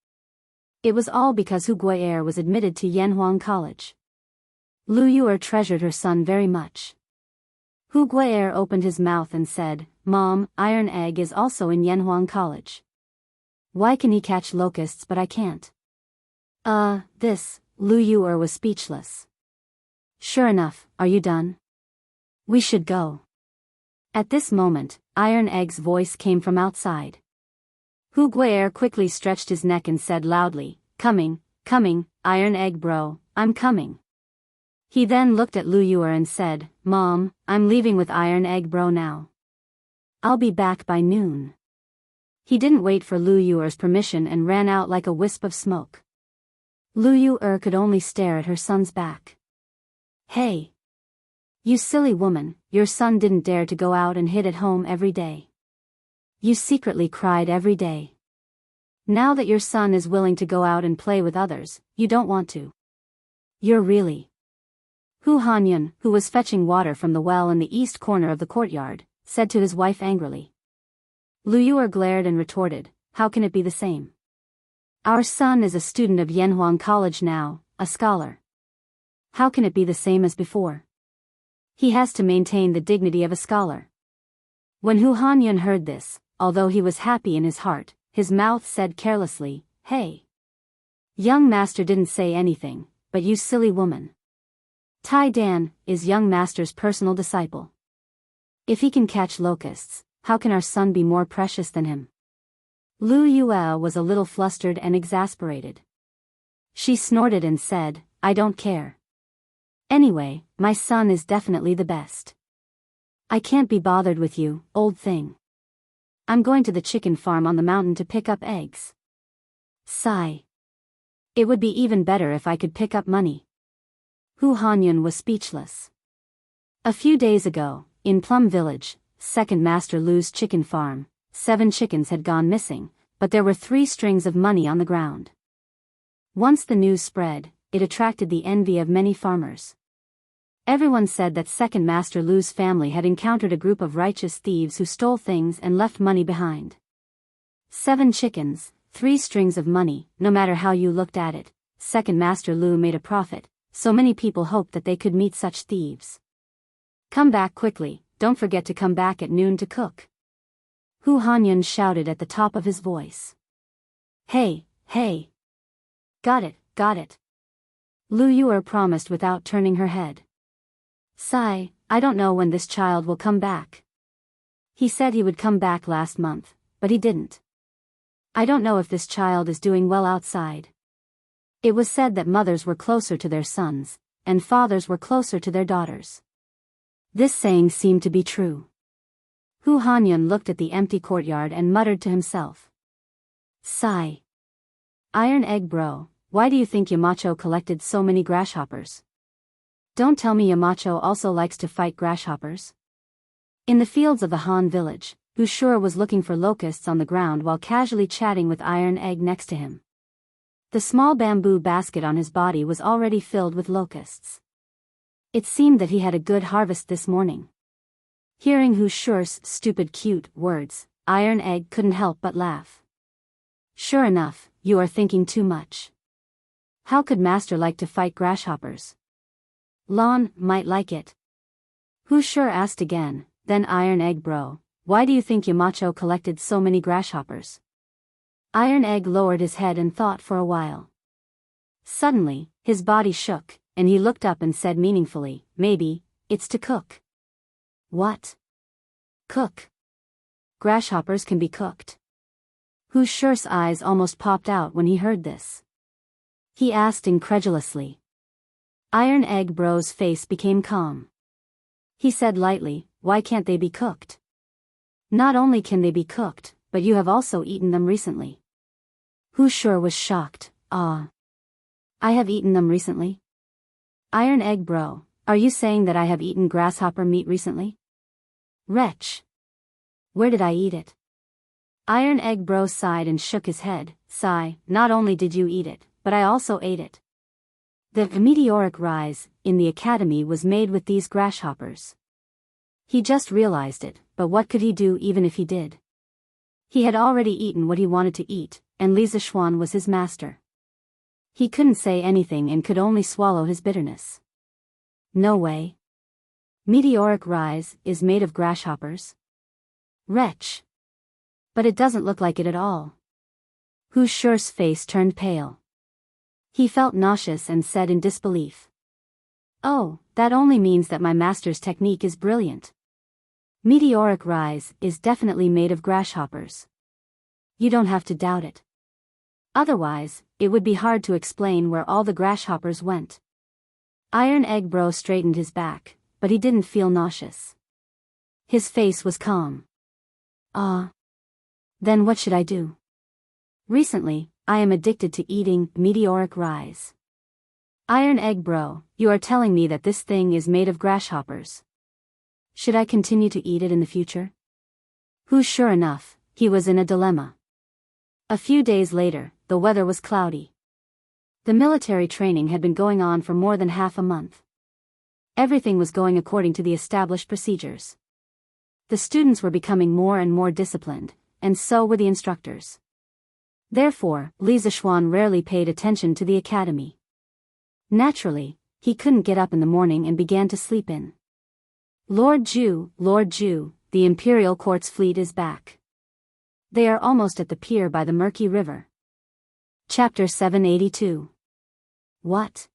It was all because Hu Gui'er was admitted to Yanhuang College. Lu Yu'er treasured her son very much. Hu Gui'er opened his mouth and said, "Mom, Iron Egg is also in Yanhuang College. Why can he catch locusts but I can't?" Lu Yu'er was speechless. "Sure enough, are you done? We should go." At this moment, Iron Egg's voice came from outside. Hu Gui'er quickly stretched his neck and said loudly, Coming, Iron Egg bro, I'm coming." He then looked at Lu Yu'er and said, "Mom, I'm leaving with Iron Egg bro now. I'll be back by noon." He didn't wait for Lu Yu'er's permission and ran out like a wisp of smoke. Lu Yu'er could only stare at her son's back. "Hey! You silly woman, your son didn't dare to go out and hid at home every day. You secretly cried every day. Now that your son is willing to go out and play with others, you don't want to. You're really..." Hu Hanyun, who was fetching water from the well in the east corner of the courtyard, said to his wife angrily. Lu Yu'er glared and retorted, "How can it be the same? Our son is a student of Yanhuang College now, a scholar. How can it be the same as before? He has to maintain the dignity of a scholar." When Hu Hanyun heard this, although he was happy in his heart, his mouth said carelessly, "Hey. Young master didn't say anything, but you silly woman. Tai Dan is young master's personal disciple. If he can catch locusts, how can our son be more precious than him?" Lu Yu'er was a little flustered and exasperated. She snorted and said, "I don't care. Anyway, my son is definitely the best. I can't be bothered with you, old thing. I'm going to the chicken farm on the mountain to pick up eggs. Sigh. It would be even better if I could pick up money." Hu Hanyun was speechless. A few days ago, in Plum Village, second Master Lu's chicken farm, 7 chickens had gone missing, but there were 3 strings of money on the ground. Once the news spread, it attracted the envy of many farmers. Everyone said that second Master Lu's family had encountered a group of righteous thieves who stole things and left money behind. 7 chickens, 3 strings of money, no matter how you looked at it, second Master Lu made a profit, so many people hoped that they could meet such thieves. "Come back quickly, don't forget to come back at noon to cook." Hu Hanyun shouted at the top of his voice. Hey. Got it. Lu Yu'er promised without turning her head. "Sigh, I don't know when this child will come back. He said he would come back last month, but he didn't. I don't know if this child is doing well outside." It was said that mothers were closer to their sons, and fathers were closer to their daughters. This saying seemed to be true. Hu Hanyun looked at the empty courtyard and muttered to himself. Sigh. Iron Egg bro, why do you think Yamacho collected so many grasshoppers? Don't tell me Yamacho also likes to fight grasshoppers? In the fields of the Han village, Bushura was looking for locusts on the ground while casually chatting with Iron Egg next to him. The small bamboo basket on his body was already filled with locusts. It seemed that he had a good harvest this morning. Hearing Hu Shure's stupid cute words, Iron Egg couldn't help but laugh. Sure enough, you are thinking too much. How could Master like to fight grasshoppers? Lon might like it. Hu Shure asked again, then Iron Egg bro, why do you think Yamacho collected so many grasshoppers? Iron Egg lowered his head and thought for a while. Suddenly, his body shook, and he looked up and said meaningfully, maybe, it's to cook. What? Cook? Grasshoppers can be cooked. Hu Shure's eyes almost popped out when he heard this. He asked incredulously. Iron Egg bro's face became calm. He said lightly, why can't they be cooked? Not only can they be cooked, but you have also eaten them recently. Hu Shure was shocked. Ah. I have eaten them recently? Iron Egg bro, are you saying that I have eaten grasshopper meat recently? Wretch. Where did I eat it? Iron Egg bro sighed and shook his head. Sigh, not only did you eat it, but I also ate it. The meteoric rise in the academy was made with these grasshoppers. He just realized it, but what could he do even if he did? He had already eaten what he wanted to eat, and Li Zixuan was his master. He couldn't say anything and could only swallow his bitterness. No way. Meteoric rise is made of grasshoppers? Wretch. But it doesn't look like it at all. Hu Shi's face turned pale. He felt nauseous and said in disbelief. Oh, that only means that my master's technique is brilliant. Meteoric rise is definitely made of grasshoppers. You don't have to doubt it. Otherwise, it would be hard to explain where all the grasshoppers went. Iron Egg Bro straightened his back, but he didn't feel nauseous. His face was calm. Then what should I do? Recently, I am addicted to eating meteoric rise. Iron Egg Bro, you are telling me that this thing is made of grasshoppers. Should I continue to eat it in the future? Sure enough, he was in a dilemma. A few days later, the weather was cloudy. The military training had been going on for more than half a month. Everything was going according to the established procedures. The students were becoming more and more disciplined, and so were the instructors. Therefore, Li Zixuan rarely paid attention to the academy. Naturally, he couldn't get up in the morning and began to sleep in. Lord Zhu, the Imperial Court's fleet is back. They are almost at the pier by the murky river. Chapter 782. What?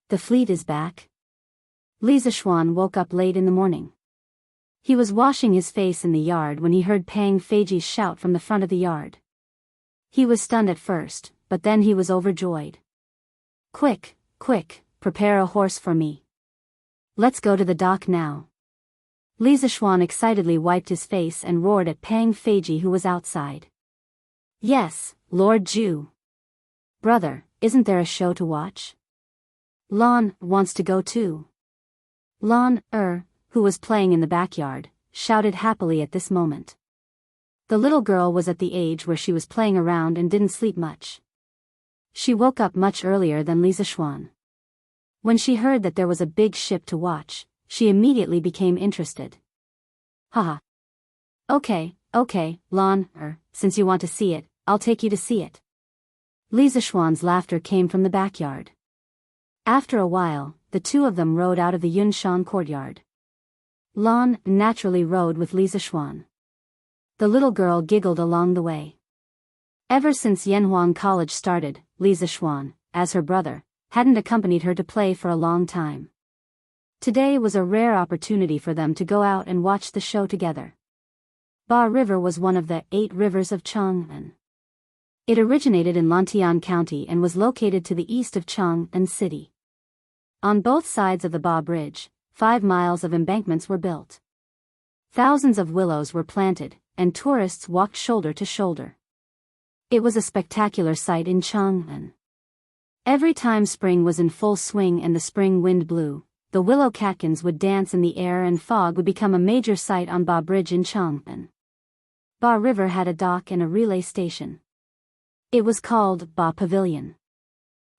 The fleet is back? Li Zixuan woke up late in the morning. He was washing his face in the yard when he heard Pang Feiji's shout from the front of the yard. He was stunned at first, but then he was overjoyed. Quick, prepare a horse for me. Let's go to the dock now. Li Zixuan excitedly wiped his face and roared at Pang Feiji who was outside. Yes, Lord Zhu. Brother, isn't there a show to watch? Lan wants to go too. Lan, who was playing in the backyard, shouted happily at this moment. The little girl was at the age where she was playing around and didn't sleep much. She woke up much earlier than Li Zixuan. When she heard that there was a big ship to watch, she immediately became interested. Haha. Okay, Lan, since you want to see it, I'll take you to see it. Li Zixuan's laughter came from the backyard. After a while, the two of them rode out of the Yunshan courtyard. Lan naturally rode with Li Zixuan. The little girl giggled along the way. Ever since Yanhuang College started, Li Zixuan, as her brother, hadn't accompanied her to play for a long time. Today was a rare opportunity for them to go out and watch the show together. Ba River was one of the 8 rivers of Chang'an. It originated in Lantian County and was located to the east of Chang'an City. On both sides of the Ba Bridge, 5 miles of embankments were built. Thousands of willows were planted, and tourists walked shoulder to shoulder. It was a spectacular sight in Chang'an. Every time spring was in full swing and the spring wind blew, the willow catkins would dance in the air and fog would become a major sight on Ba Bridge in Chang'an. Ba River had a dock and a relay station. It was called Ba Pavilion.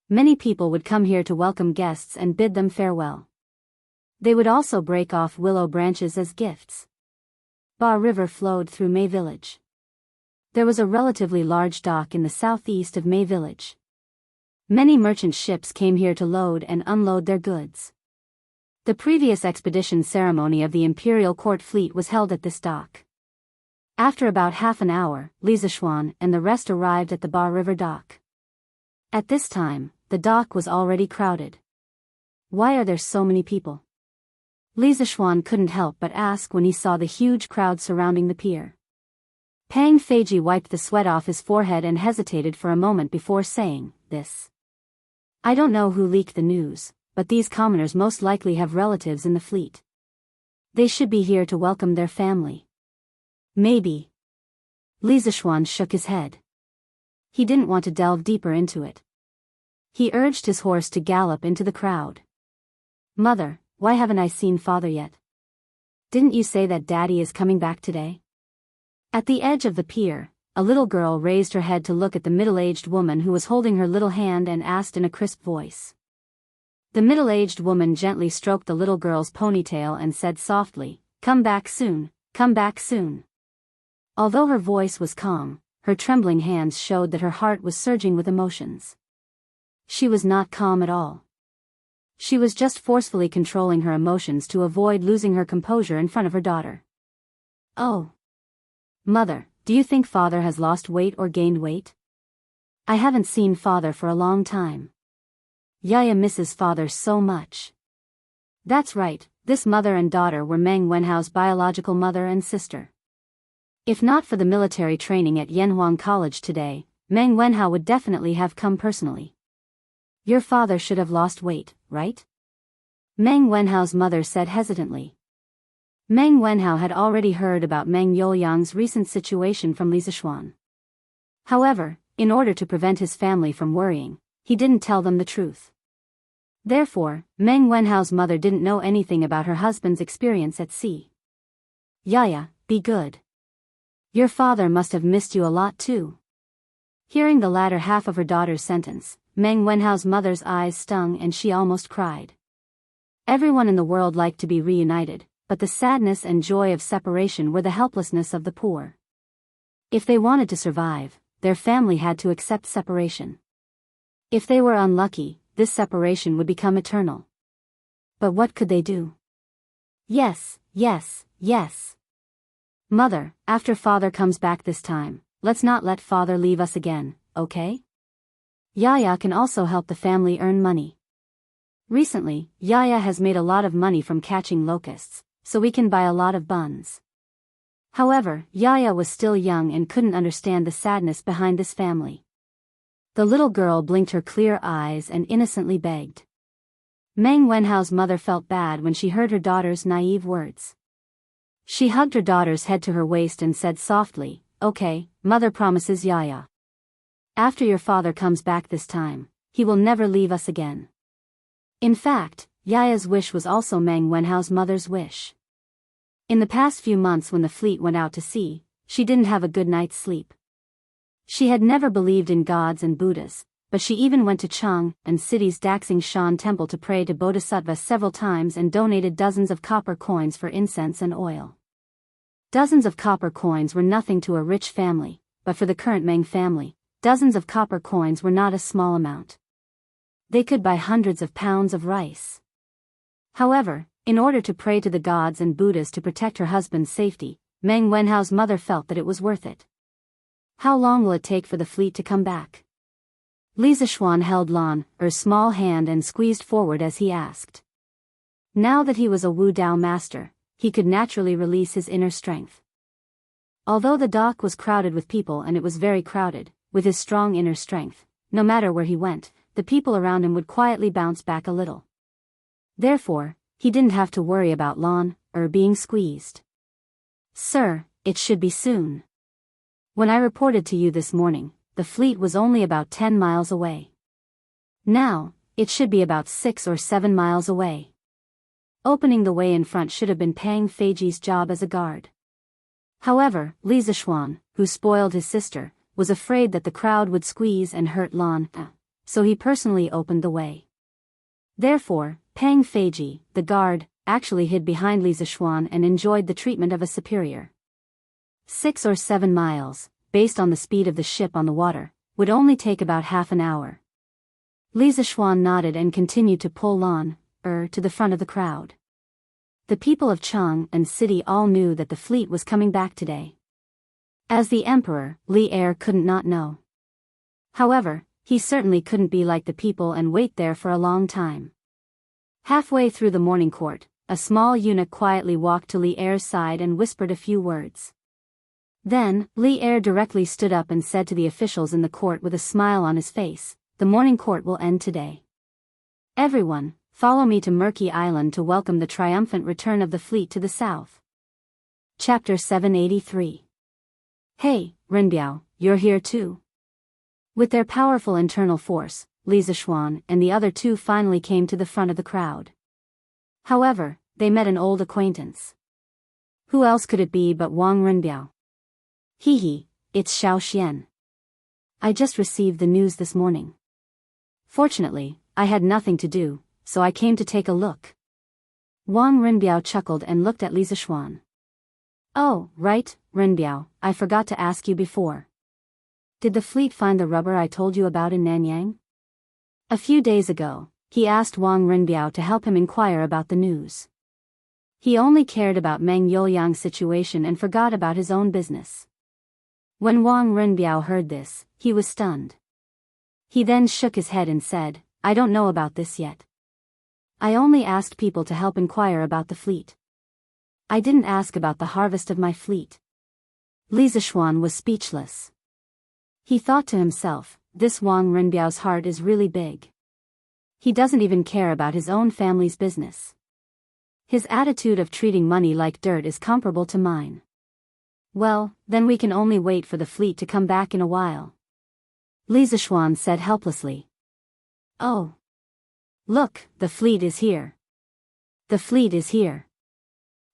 Many people would come here to welcome guests and bid them farewell. They would also break off willow branches as gifts. Ba River flowed through May Village. There was a relatively large dock in the southeast of May Village. Many merchant ships came here to load and unload their goods. The previous expedition ceremony of the Imperial Court fleet was held at this dock. After about half an hour, Li Zixuan and the rest arrived at the Ba River dock. At this time, the dock was already crowded. Why are there so many people? Li Zixuan couldn't help but ask when he saw the huge crowd surrounding the pier. Pang Feiji wiped the sweat off his forehead and hesitated for a moment before saying, "This. I don't know who leaked the news, but these commoners most likely have relatives in the fleet. They should be here to welcome their family." Maybe. Li Zixuan shook his head. He didn't want to delve deeper into it. He urged his horse to gallop into the crowd. "Mother, why haven't I seen father yet? Didn't you say that daddy is coming back today?" At the edge of the pier, a little girl raised her head to look at the middle-aged woman who was holding her little hand and asked in a crisp voice. The middle-aged woman gently stroked the little girl's ponytail and said softly, come back soon, come back soon. Although her voice was calm, her trembling hands showed that her heart was surging with emotions. She was not calm at all. She was just forcefully controlling her emotions to avoid losing her composure in front of her daughter. Oh. Mother, do you think father has lost weight or gained weight? I haven't seen father for a long time. Yaya misses father so much. That's right, this mother and daughter were Meng Wenhao's biological mother and sister. If not for the military training at Yanhuang College today, Meng Wenhao would definitely have come personally. Your father should have lost weight, right? Meng Wenhao's mother said hesitantly. Meng Wenhao had already heard about Meng Youliang's recent situation from Li Zishuan. However, in order to prevent his family from worrying, he didn't tell them the truth. Therefore, Meng Wenhao's mother didn't know anything about her husband's experience at sea. Yaya, be good. Your father must have missed you a lot too. Hearing the latter half of her daughter's sentence, Meng Wenhao's mother's eyes stung and she almost cried. Everyone in the world liked to be reunited, but the sadness and joy of separation were the helplessness of the poor. If they wanted to survive, their family had to accept separation. If they were unlucky, this separation would become eternal. But what could they do? Yes, yes, yes. Mother, after father comes back this time, let's not let father leave us again, okay? Yaya can also help the family earn money. Recently, Yaya has made a lot of money from catching locusts, so we can buy a lot of buns. However, Yaya was still young and couldn't understand the sadness behind this family. The little girl blinked her clear eyes and innocently begged. Meng Wenhao's mother felt bad when she heard her daughter's naive words. She hugged her daughter's head to her waist and said softly, "Okay, mother promises Yaya. After your father comes back this time, he will never leave us again." In fact, Yaya's wish was also Meng Wenhao's mother's wish. In the past few months when the fleet went out to sea, she didn't have a good night's sleep. She had never believed in gods and Buddhas, but she even went to Chang and city's Daxing Shan temple to pray to Bodhisattva several times and donated dozens of copper coins for incense and oil. Dozens of copper coins were nothing to a rich family, but for the current Meng family, dozens of copper coins were not a small amount. They could buy hundreds of pounds of rice. However, in order to pray to the gods and Buddhas to protect her husband's safety, Meng Wenhao's mother felt that it was worth it. How long will it take for the fleet to come back? Li Zishuan held Lan Er's small hand and squeezed forward as he asked. Now that he was a Wu Dao master, he could naturally release his inner strength. Although the dock was crowded with people and it was very crowded, with his strong inner strength, no matter where he went, the people around him would quietly bounce back a little. Therefore, he didn't have to worry about Lan Er being squeezed. Sir, it should be soon. When I reported to you this morning, the fleet was only about 10 miles away. Now, it should be about 6 or 7 miles away. Opening the way in front should have been Pang Feiji's job as a guard. However, Li Zishuan, who spoiled his sister, was afraid that the crowd would squeeze and hurt Lan Er, so he personally opened the way. Therefore, Pang Feiji, the guard, actually hid behind Li Zishuan and enjoyed the treatment of a superior. 6 or 7 miles, based on the speed of the ship on the water, would only take about half an hour. Li Zishuan nodded and continued to pull Lan Er to the front of the crowd. The people of Chang and city all knew that the fleet was coming back today. As the emperor, Li Er couldn't not know. However, he certainly couldn't be like the people and wait there for a long time. Halfway through the morning court, a small eunuch quietly walked to Li Er's side and whispered a few words. Then, Li Er directly stood up and said to the officials in the court with a smile on his face, "The morning court will end today. Everyone, follow me to Murky Island to welcome the triumphant return of the fleet to the south." Chapter 783. Hey, Renbiao, you're here too. With their powerful internal force, Li Zishuan and the other two finally came to the front of the crowd. However, they met an old acquaintance. Who else could it be but Wang Renbiao? Hee, it's Xiao Xian. I just received the news this morning. Fortunately, I had nothing to do, so I came to take a look. Wang Renbiao chuckled and looked at Li Zishuan. Oh, right, Renbiao, I forgot to ask you before. Did the fleet find the rubber I told you about in Nanyang? A few days ago, he asked Wang Renbiao to help him inquire about the news. He only cared about Meng Youliang's situation and forgot about his own business. When Wang Renbiao heard this, he was stunned. He then shook his head and said, I don't know about this yet. I only asked people to help inquire about the fleet. I didn't ask about the harvest of my fleet. Li Zishuan was speechless. He thought to himself, this Wang Renbiao's heart is really big. He doesn't even care about his own family's business. His attitude of treating money like dirt is comparable to mine. Well, then we can only wait for the fleet to come back in a while. Li Zishuan said helplessly. Oh. Look, the fleet is here. The fleet is here.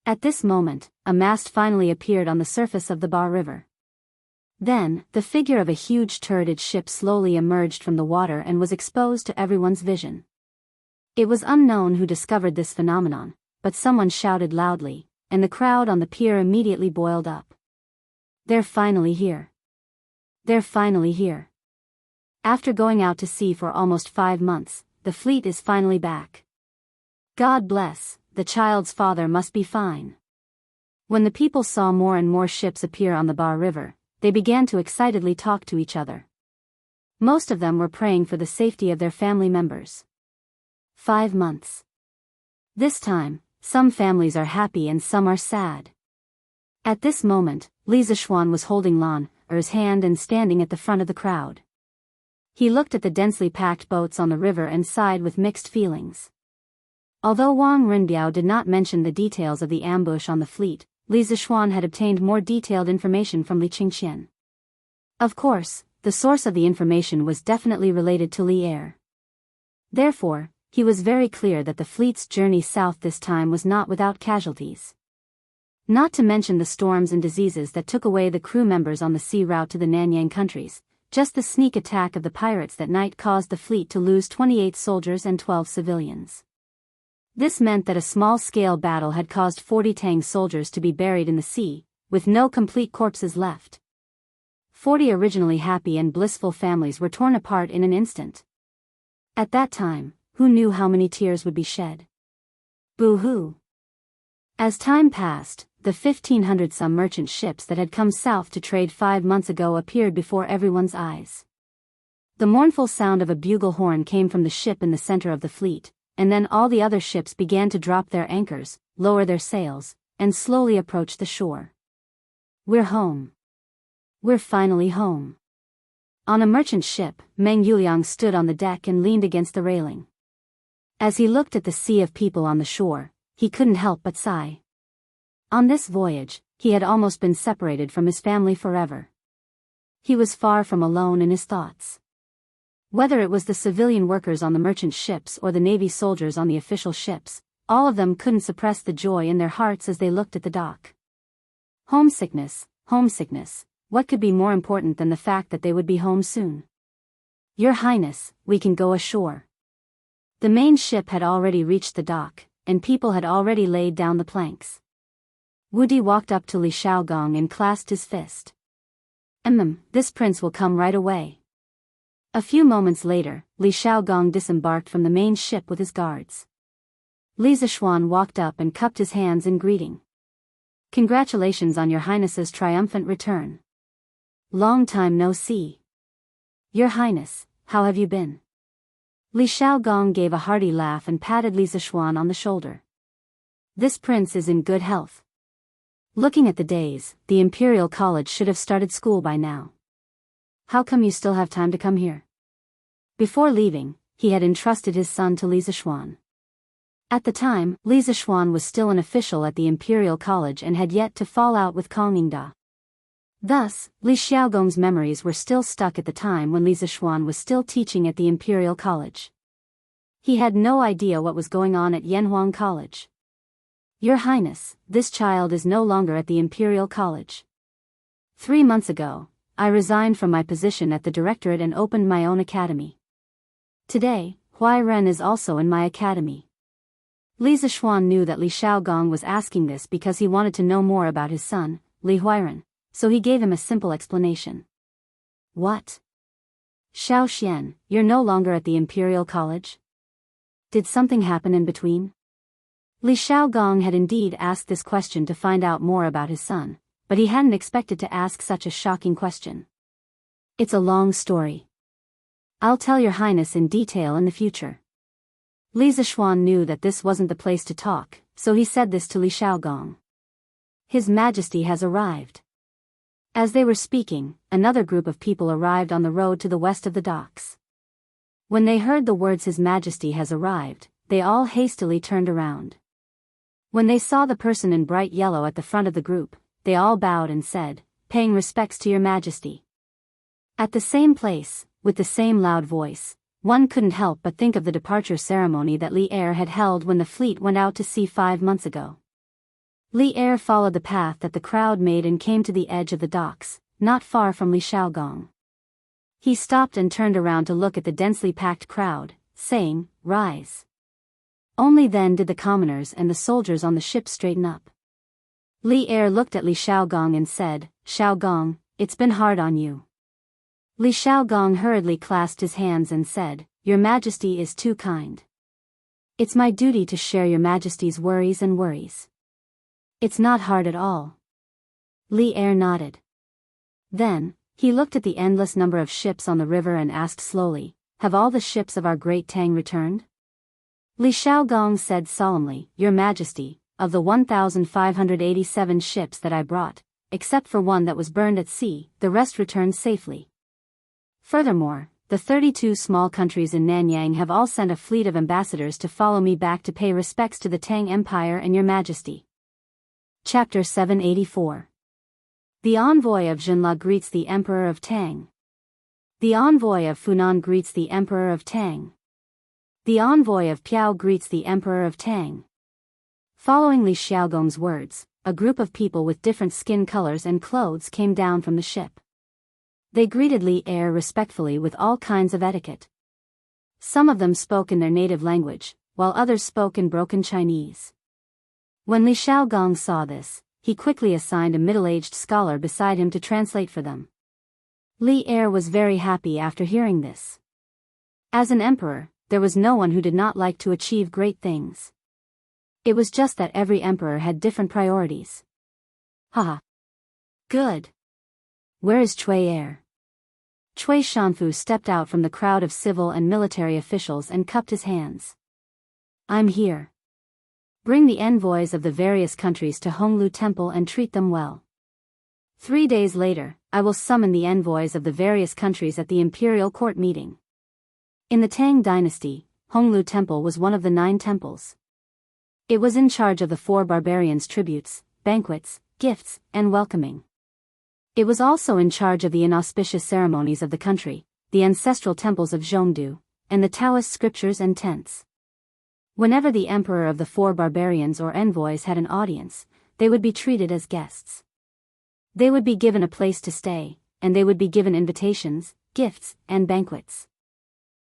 At this moment, a mast finally appeared on the surface of the Ba River. Then, the figure of a huge turreted ship slowly emerged from the water and was exposed to everyone's vision. It was unknown who discovered this phenomenon, but someone shouted loudly, and the crowd on the pier immediately boiled up. They're finally here. They're finally here. After going out to sea for almost 5 months, the fleet is finally back. God bless, the child's father must be fine. When the people saw more and more ships appear on the Ba River, they began to excitedly talk to each other. Most of them were praying for the safety of their family members. 5 months. This time, some families are happy and some are sad. At this moment, Li Zishuan was holding Lan Er's hand and standing at the front of the crowd. He looked at the densely packed boats on the river and sighed with mixed feelings. Although Wang Renbiao did not mention the details of the ambush on the fleet, Li Zishuan had obtained more detailed information from Li Qingqian. Of course, the source of the information was definitely related to Li Er. Therefore, he was very clear that the fleet's journey south this time was not without casualties. Not to mention the storms and diseases that took away the crew members on the sea route to the Nanyang countries, just the sneak attack of the pirates that night caused the fleet to lose 28 soldiers and 12 civilians. This meant that a small-scale battle had caused 40 Tang soldiers to be buried in the sea, with no complete corpses left. 40 originally happy and blissful families were torn apart in an instant. At that time, who knew how many tears would be shed? Boo-hoo. As time passed, the 1,500-some merchant ships that had come south to trade 5 months ago appeared before everyone's eyes. The mournful sound of a bugle horn came from the ship in the center of the fleet, and then all the other ships began to drop their anchors, lower their sails, and slowly approach the shore. We're home. We're finally home. On a merchant ship, Meng Youliang stood on the deck and leaned against the railing. As he looked at the sea of people on the shore, he couldn't help but sigh. On this voyage, he had almost been separated from his family forever. He was far from alone in his thoughts. Whether it was the civilian workers on the merchant ships or the Navy soldiers on the official ships, all of them couldn't suppress the joy in their hearts as they looked at the dock. Homesickness, homesickness, what could be more important than the fact that they would be home soon? Your Highness, we can go ashore. The main ship had already reached the dock, and people had already laid down the planks. Wu Di walked up to Li Shaogong and clasped his fist. This prince will come right away. A few moments later, Li Shaogong disembarked from the main ship with his guards. Li Zishuan walked up and cupped his hands in greeting. Congratulations on your Highness's triumphant return. Long time no see. Your Highness, how have you been? Li Shaogong gave a hearty laugh and patted Li Zishuan on the shoulder. This prince is in good health. Looking at the days, the Imperial College should have started school by now. How come you still have time to come here? Before leaving, he had entrusted his son to Li Zishuan. At the time, Li Zishuan was still an official at the Imperial College and had yet to fall out with Kong Yingda. Thus, Li Xiaogong's memories were still stuck at the time when Li Zishuan was still teaching at the Imperial College. He had no idea what was going on at Yanhuang College. Your Highness, this child is no longer at the Imperial College. 3 months ago, I resigned from my position at the Directorate and opened my own academy. Today, Huai Ren is also in my academy. Li Zishuan knew that Li Xiaogong was asking this because he wanted to know more about his son, Li Huiran, so he gave him a simple explanation. What? Xiao Xian, you're no longer at the Imperial College? Did something happen in between? Li Xiaogong had indeed asked this question to find out more about his son, but he hadn't expected to ask such a shocking question. It's a long story. I'll tell your highness in detail in the future. Li Zishuan knew that this wasn't the place to talk, so he said this to Li Xiaogong. His Majesty has arrived. As they were speaking, another group of people arrived on the road to the west of the docks. When they heard the words His Majesty has arrived, they all hastily turned around. When they saw the person in bright yellow at the front of the group, they all bowed and said, "Paying respects to your Majesty." At the same place, with the same loud voice, one couldn't help but think of the departure ceremony that Li Er had held when the fleet went out to sea 5 months ago. Li Er followed the path that the crowd made and came to the edge of the docks, not far from Li Xiaogong. He stopped and turned around to look at the densely packed crowd, saying, "Rise." Only then did the commoners and the soldiers on the ship straighten up. Li Er looked at Li Xiaogong and said, "Xiaogong, it's been hard on you." Li Xiaogong hurriedly clasped his hands and said, "Your Majesty is too kind. It's my duty to share your Majesty's worries and worries. It's not hard at all." Li Er nodded. Then, he looked at the endless number of ships on the river and asked slowly, "Have all the ships of our great Tang returned?" Li Xiaogong said solemnly, "Your Majesty, of the 1,587 ships that I brought, except for one that was burned at sea, the rest returned safely. Furthermore, the 32 small countries in Nanyang have all sent a fleet of ambassadors to follow me back to pay respects to the Tang Empire and your Majesty." Chapter 784. The envoy of Zhenla greets the Emperor of Tang. The envoy of Funan greets the Emperor of Tang. The envoy of Piao greets the Emperor of Tang. Following Li Xiaogong's words, a group of people with different skin colors and clothes came down from the ship. They greeted Li Er respectfully with all kinds of etiquette. Some of them spoke in their native language, while others spoke in broken Chinese. When Li Xiaogong saw this, he quickly assigned a middle-aged scholar beside him to translate for them. Li Er was very happy after hearing this. As an emperor, there was no one who did not like to achieve great things. It was just that every emperor had different priorities. Haha. Good. Where is Cui Er? Cui Shanfu stepped out from the crowd of civil and military officials and cupped his hands. "I'm here. Bring the envoys of the various countries to Honglu Temple and treat them well. 3 days later, I will summon the envoys of the various countries at the imperial court meeting." In the Tang dynasty, Honglu Temple was one of the 9 temples. It was in charge of the 4 barbarians' tributes, banquets, gifts, and welcoming. It was also in charge of the inauspicious ceremonies of the country, the ancestral temples of Zhongdu, and the Taoist scriptures and tents. Whenever the emperor of the 4 barbarians or envoys had an audience, they would be treated as guests. They would be given a place to stay, and they would be given invitations, gifts, and banquets.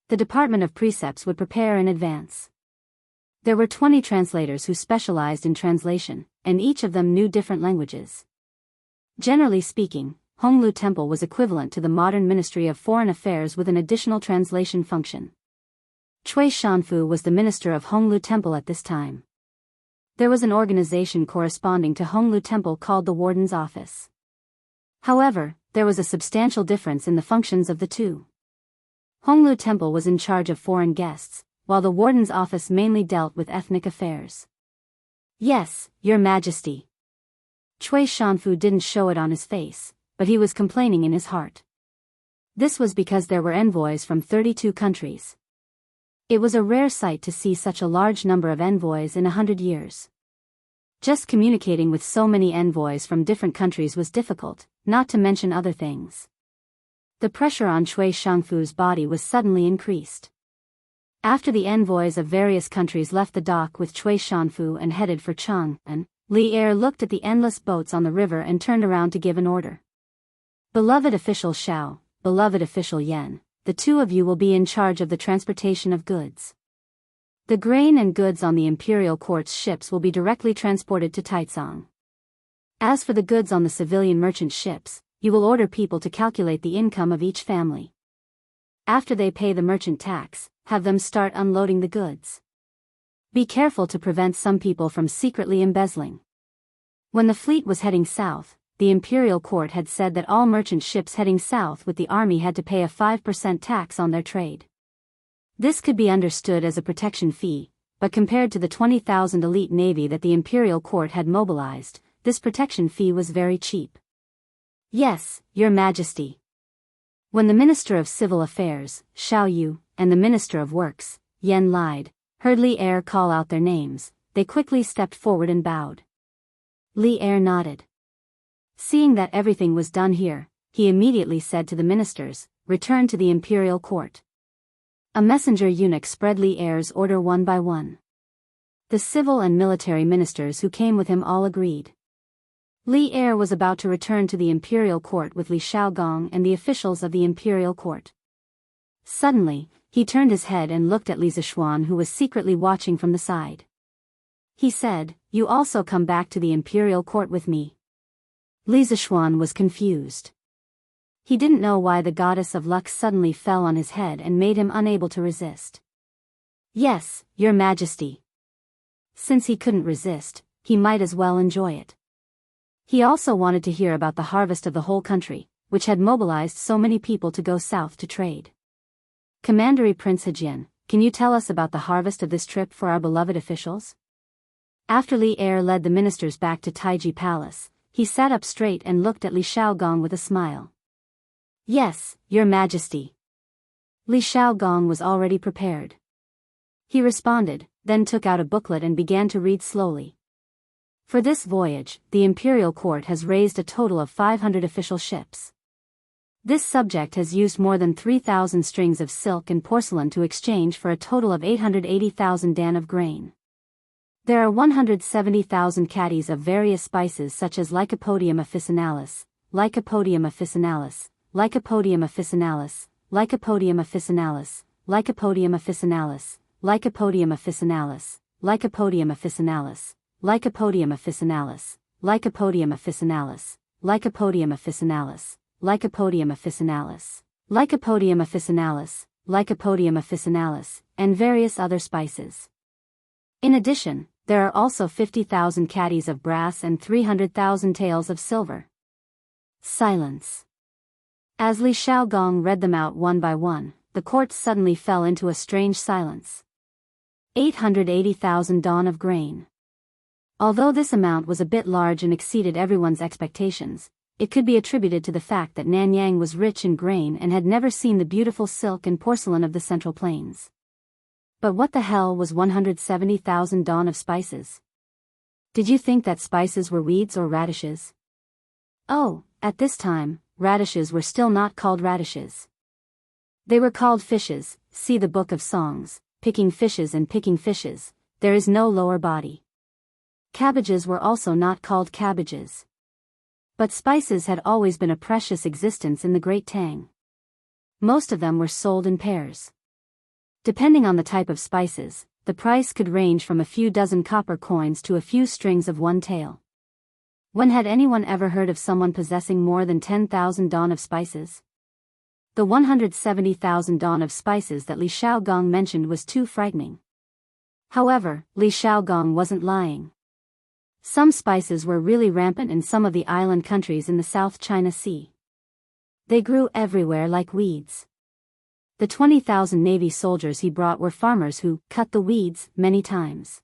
The Department of Precepts would prepare in advance. There were 20 translators who specialized in translation, and each of them knew different languages. Generally speaking, Honglu Temple was equivalent to the modern Ministry of Foreign Affairs with an additional translation function. Cui Shanfu was the minister of Honglu Temple at this time. There was an organization corresponding to Honglu Temple called the Warden's Office. However, there was a substantial difference in the functions of the two. Honglu Temple was in charge of foreign guests, while the Warden's Office mainly dealt with ethnic affairs. "Yes, Your Majesty." Cui Shanfu didn't show it on his face, but he was complaining in his heart. This was because there were envoys from 32 countries. It was a rare sight to see such a large number of envoys in 100 years. Just communicating with so many envoys from different countries was difficult, not to mention other things. The pressure on Cui Shanfu's body was suddenly increased. After the envoys of various countries left the dock with Cui Shanfu and headed for Chang'an, Li Er looked at the endless boats on the river and turned around to give an order. "Beloved official Xiao, beloved official Yan, the 2 of you will be in charge of the transportation of goods. The grain and goods on the imperial court's ships will be directly transported to Taicang. As for the goods on the civilian merchant ships, you will order people to calculate the income of each family. After they pay the merchant tax, have them start unloading the goods. Be careful to prevent some people from secretly embezzling. When the fleet was heading south, the imperial court had said that all merchant ships heading south with the army had to pay a 5% tax on their trade. This could be understood as a protection fee, but compared to the 20,000 elite navy that the imperial court had mobilized, this protection fee was very cheap. Yes, Your Majesty. When the Minister of Civil Affairs, Xiao Yu, and the Minister of Works, Yan Lide, heard Li Er call out their names, they quickly stepped forward and bowed. Li Er nodded. Seeing that everything was done here, he immediately said to the ministers, "Return to the imperial court." A messenger eunuch spread Li Er's order one by one. The civil and military ministers who came with him all agreed. Li Er was about to return to the imperial court with Li Shaogong and the officials of the imperial court. Suddenly, he turned his head and looked at Li Zishuan, who was secretly watching from the side. He said, "You also come back to the imperial court with me." Li Zishuan was confused. He didn't know why the goddess of luck suddenly fell on his head and made him unable to resist. "Yes, Your Majesty." Since he couldn't resist, he might as well enjoy it. He also wanted to hear about the harvest of the whole country, which had mobilized so many people to go south to trade. "Commandery Prince Hejian, can you tell us about the harvest of this trip for our beloved officials?" After Li Er led the ministers back to Taiji Palace, he sat up straight and looked at Li Shaogong with a smile. "Yes, Your Majesty." Li Shaogong was already prepared. He responded, then took out a booklet and began to read slowly. For this voyage, the imperial court has raised a total of 500 official ships. This subject has used more than 3,000 strings of silk and porcelain to exchange for a total of 880,000 dan of grain. There are 170,000 caddies of various spices such as Lycopodium officinalis, Lycopodium officinalis, Lycopodium officinalis, Lycopodium officinalis, Lycopodium officinalis, Lycopodium officinalis, Lycopodium officinalis, Lycopodium officinalis, Lycopodium officinalis, Lycopodium officinalis, Lycopodium officinalis, Lycopodium officinalis, Lycopodium officinalis, and various other spices. In addition, there are also 50,000 caddies of brass and 300,000 taels of silver. Silence. As Li Shaogong read them out one by one, the court suddenly fell into a strange silence. 880,000 dan of grain. Although this amount was a bit large and exceeded everyone's expectations, it could be attributed to the fact that Nanyang was rich in grain and had never seen the beautiful silk and porcelain of the Central Plains. But what the hell was 170,000 dan of spices? Did you think that spices were weeds or radishes? Oh, at this time, radishes were still not called radishes. They were called fishes. See the Book of Songs, picking fishes and picking fishes, there is no lower body. Cabbages were also not called cabbages. But spices had always been a precious existence in the Great Tang. Most of them were sold in pairs. Depending on the type of spices, the price could range from a few dozen copper coins to a few strings of one tael. When had anyone ever heard of someone possessing more than 10,000 dan of spices? The 170,000 dan of spices that Li Shaogong mentioned was too frightening. However, Li Shaogong wasn't lying. Some spices were really rampant in some of the island countries in the South China Sea. They grew everywhere like weeds. The 20,000 Navy soldiers he brought were farmers who cut the weeds many times.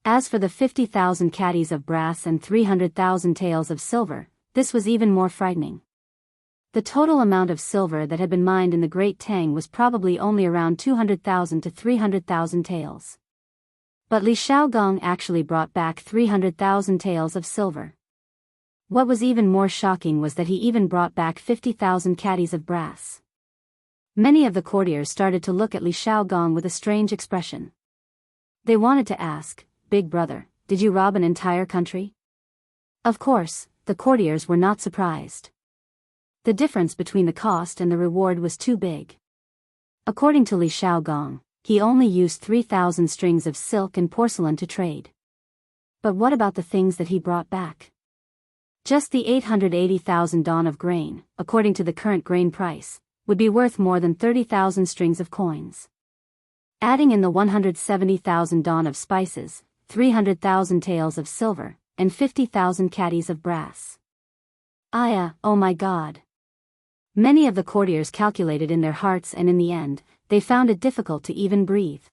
As for the 50,000 caddies of brass and 300,000 taels of silver, this was even more frightening. The total amount of silver that had been mined in the Great Tang was probably only around 200,000 to 300,000 taels. But Li Shaogong actually brought back 300,000 taels of silver. What was even more shocking was that he even brought back 50,000 caddies of brass. Many of the courtiers started to look at Li Shaogong with a strange expression. They wanted to ask, "Big brother, did you rob an entire country?" Of course, the courtiers were not surprised. The difference between the cost and the reward was too big. According to Li Shaogong, he only used 3,000 strings of silk and porcelain to trade. But what about the things that he brought back? Just the 880,000 dawn of grain, according to the current grain price, would be worth more than 30,000 strings of coins. Adding in the 170,000 dawn of spices, 300,000 taels of silver, and 50,000 caddies of brass. Oh my God. Many of the courtiers calculated in their hearts, and in the end, they found it difficult to even breathe.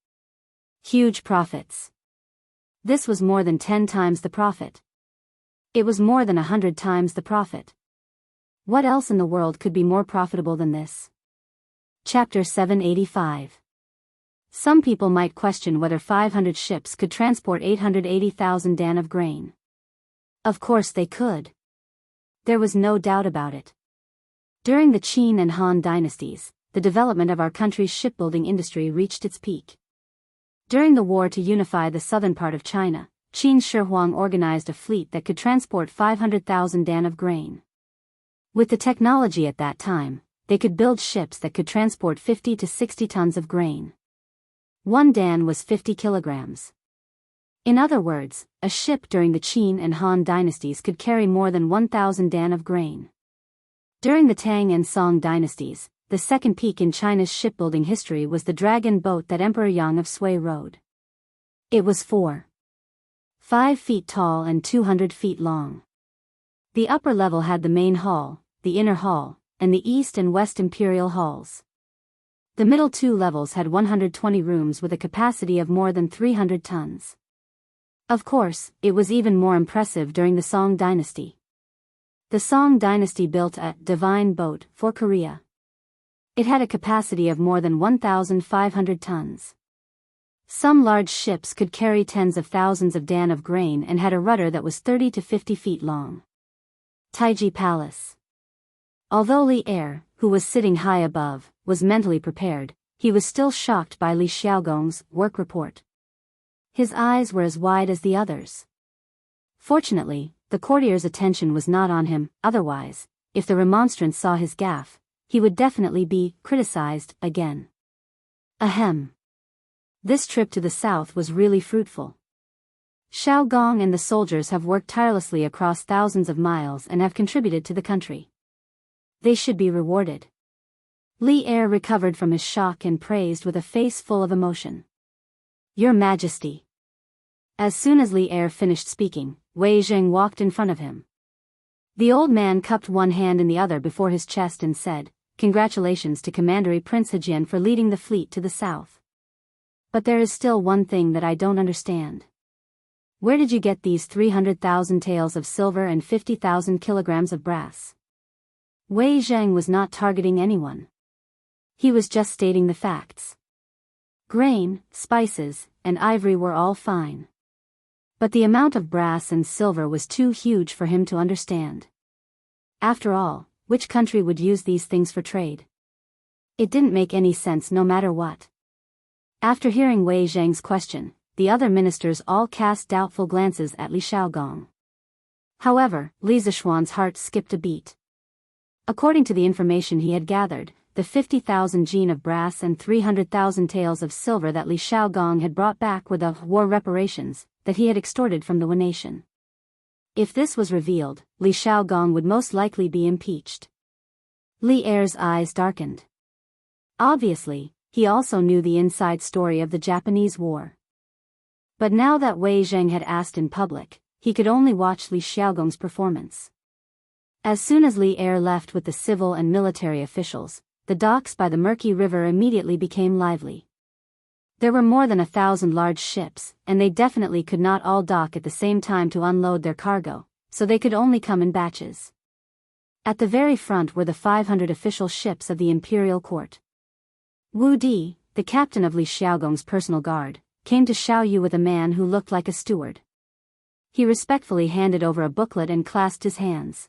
Huge profits. This was more than 10 times the profit. It was more than 100 times the profit. What else in the world could be more profitable than this? Chapter 785. Some people might question whether 500 ships could transport 880,000 dan of grain. Of course they could. There was no doubt about it. During the Qin and Han dynasties, the development of our country's shipbuilding industry reached its peak. During the war to unify the southern part of China, Qin Shi Huang organized a fleet that could transport 500,000 dan of grain. With the technology at that time, they could build ships that could transport 50 to 60 tons of grain. 1 dan was 50 kilograms. In other words, a ship during the Qin and Han dynasties could carry more than 1,000 dan of grain. During the Tang and Song dynasties, the second peak in China's shipbuilding history was the dragon boat that Emperor Yang of Sui rode. It was 5 feet tall and 200 feet long. The upper level had the main hall, the inner hall, and the east and west imperial halls. The middle 2 levels had 120 rooms with a capacity of more than 300 tons. Of course, it was even more impressive during the Song dynasty. The Song dynasty built a divine boat for Korea. It had a capacity of more than 1,500 tons. Some large ships could carry tens of thousands of dan of grain and had a rudder that was 30 to 50 feet long. Taiji Palace. Although Li Er, who was sitting high above, was mentally prepared, he was still shocked by Li Xiaogong's work report. His eyes were as wide as the others. Fortunately, the courtier's attention was not on him, otherwise, if the remonstrant saw his gaffe, he would definitely be criticized again. Ahem. This trip to the south was really fruitful. Xiaogong and the soldiers have worked tirelessly across thousands of miles and have contributed to the country. They should be rewarded. Li Er recovered from his shock and praised with a face full of emotion. Your Majesty. As soon as Li Er finished speaking, Wei Zheng walked in front of him. The old man cupped one hand in the other before his chest and said, "Congratulations to Commander Prince Hejian for leading the fleet to the south. But there is still one thing that I don't understand. Where did you get these 300,000 taels of silver and 50,000 kilograms of brass?" Wei Zheng was not targeting anyone. He was just stating the facts. Grain, spices, and ivory were all fine. But the amount of brass and silver was too huge for him to understand. After all, which country would use these things for trade? It didn't make any sense no matter what. After hearing Wei Zheng's question, the other ministers all cast doubtful glances at Li Xiaogong. However, Li Zishuan's heart skipped a beat. According to the information he had gathered, the 50,000 jin of brass and 300,000 taels of silver that Li Xiaogong had brought back were the war reparations that he had extorted from the Wu nation. If this was revealed, Li Xiaogong would most likely be impeached. Li Er's eyes darkened. Obviously, he also knew the inside story of the Japanese war. But now that Wei Zheng had asked in public, he could only watch Li Xiaogong's performance. As soon as Li Er left with the civil and military officials, the docks by the murky river immediately became lively. There were more than 1,000 large ships, and they definitely could not all dock at the same time to unload their cargo, so they could only come in batches. At the very front were the 500 official ships of the imperial court. Wu Di, the captain of Li Xiaogong's personal guard, came to Xiaoyu with a man who looked like a steward. He respectfully handed over a booklet and clasped his hands.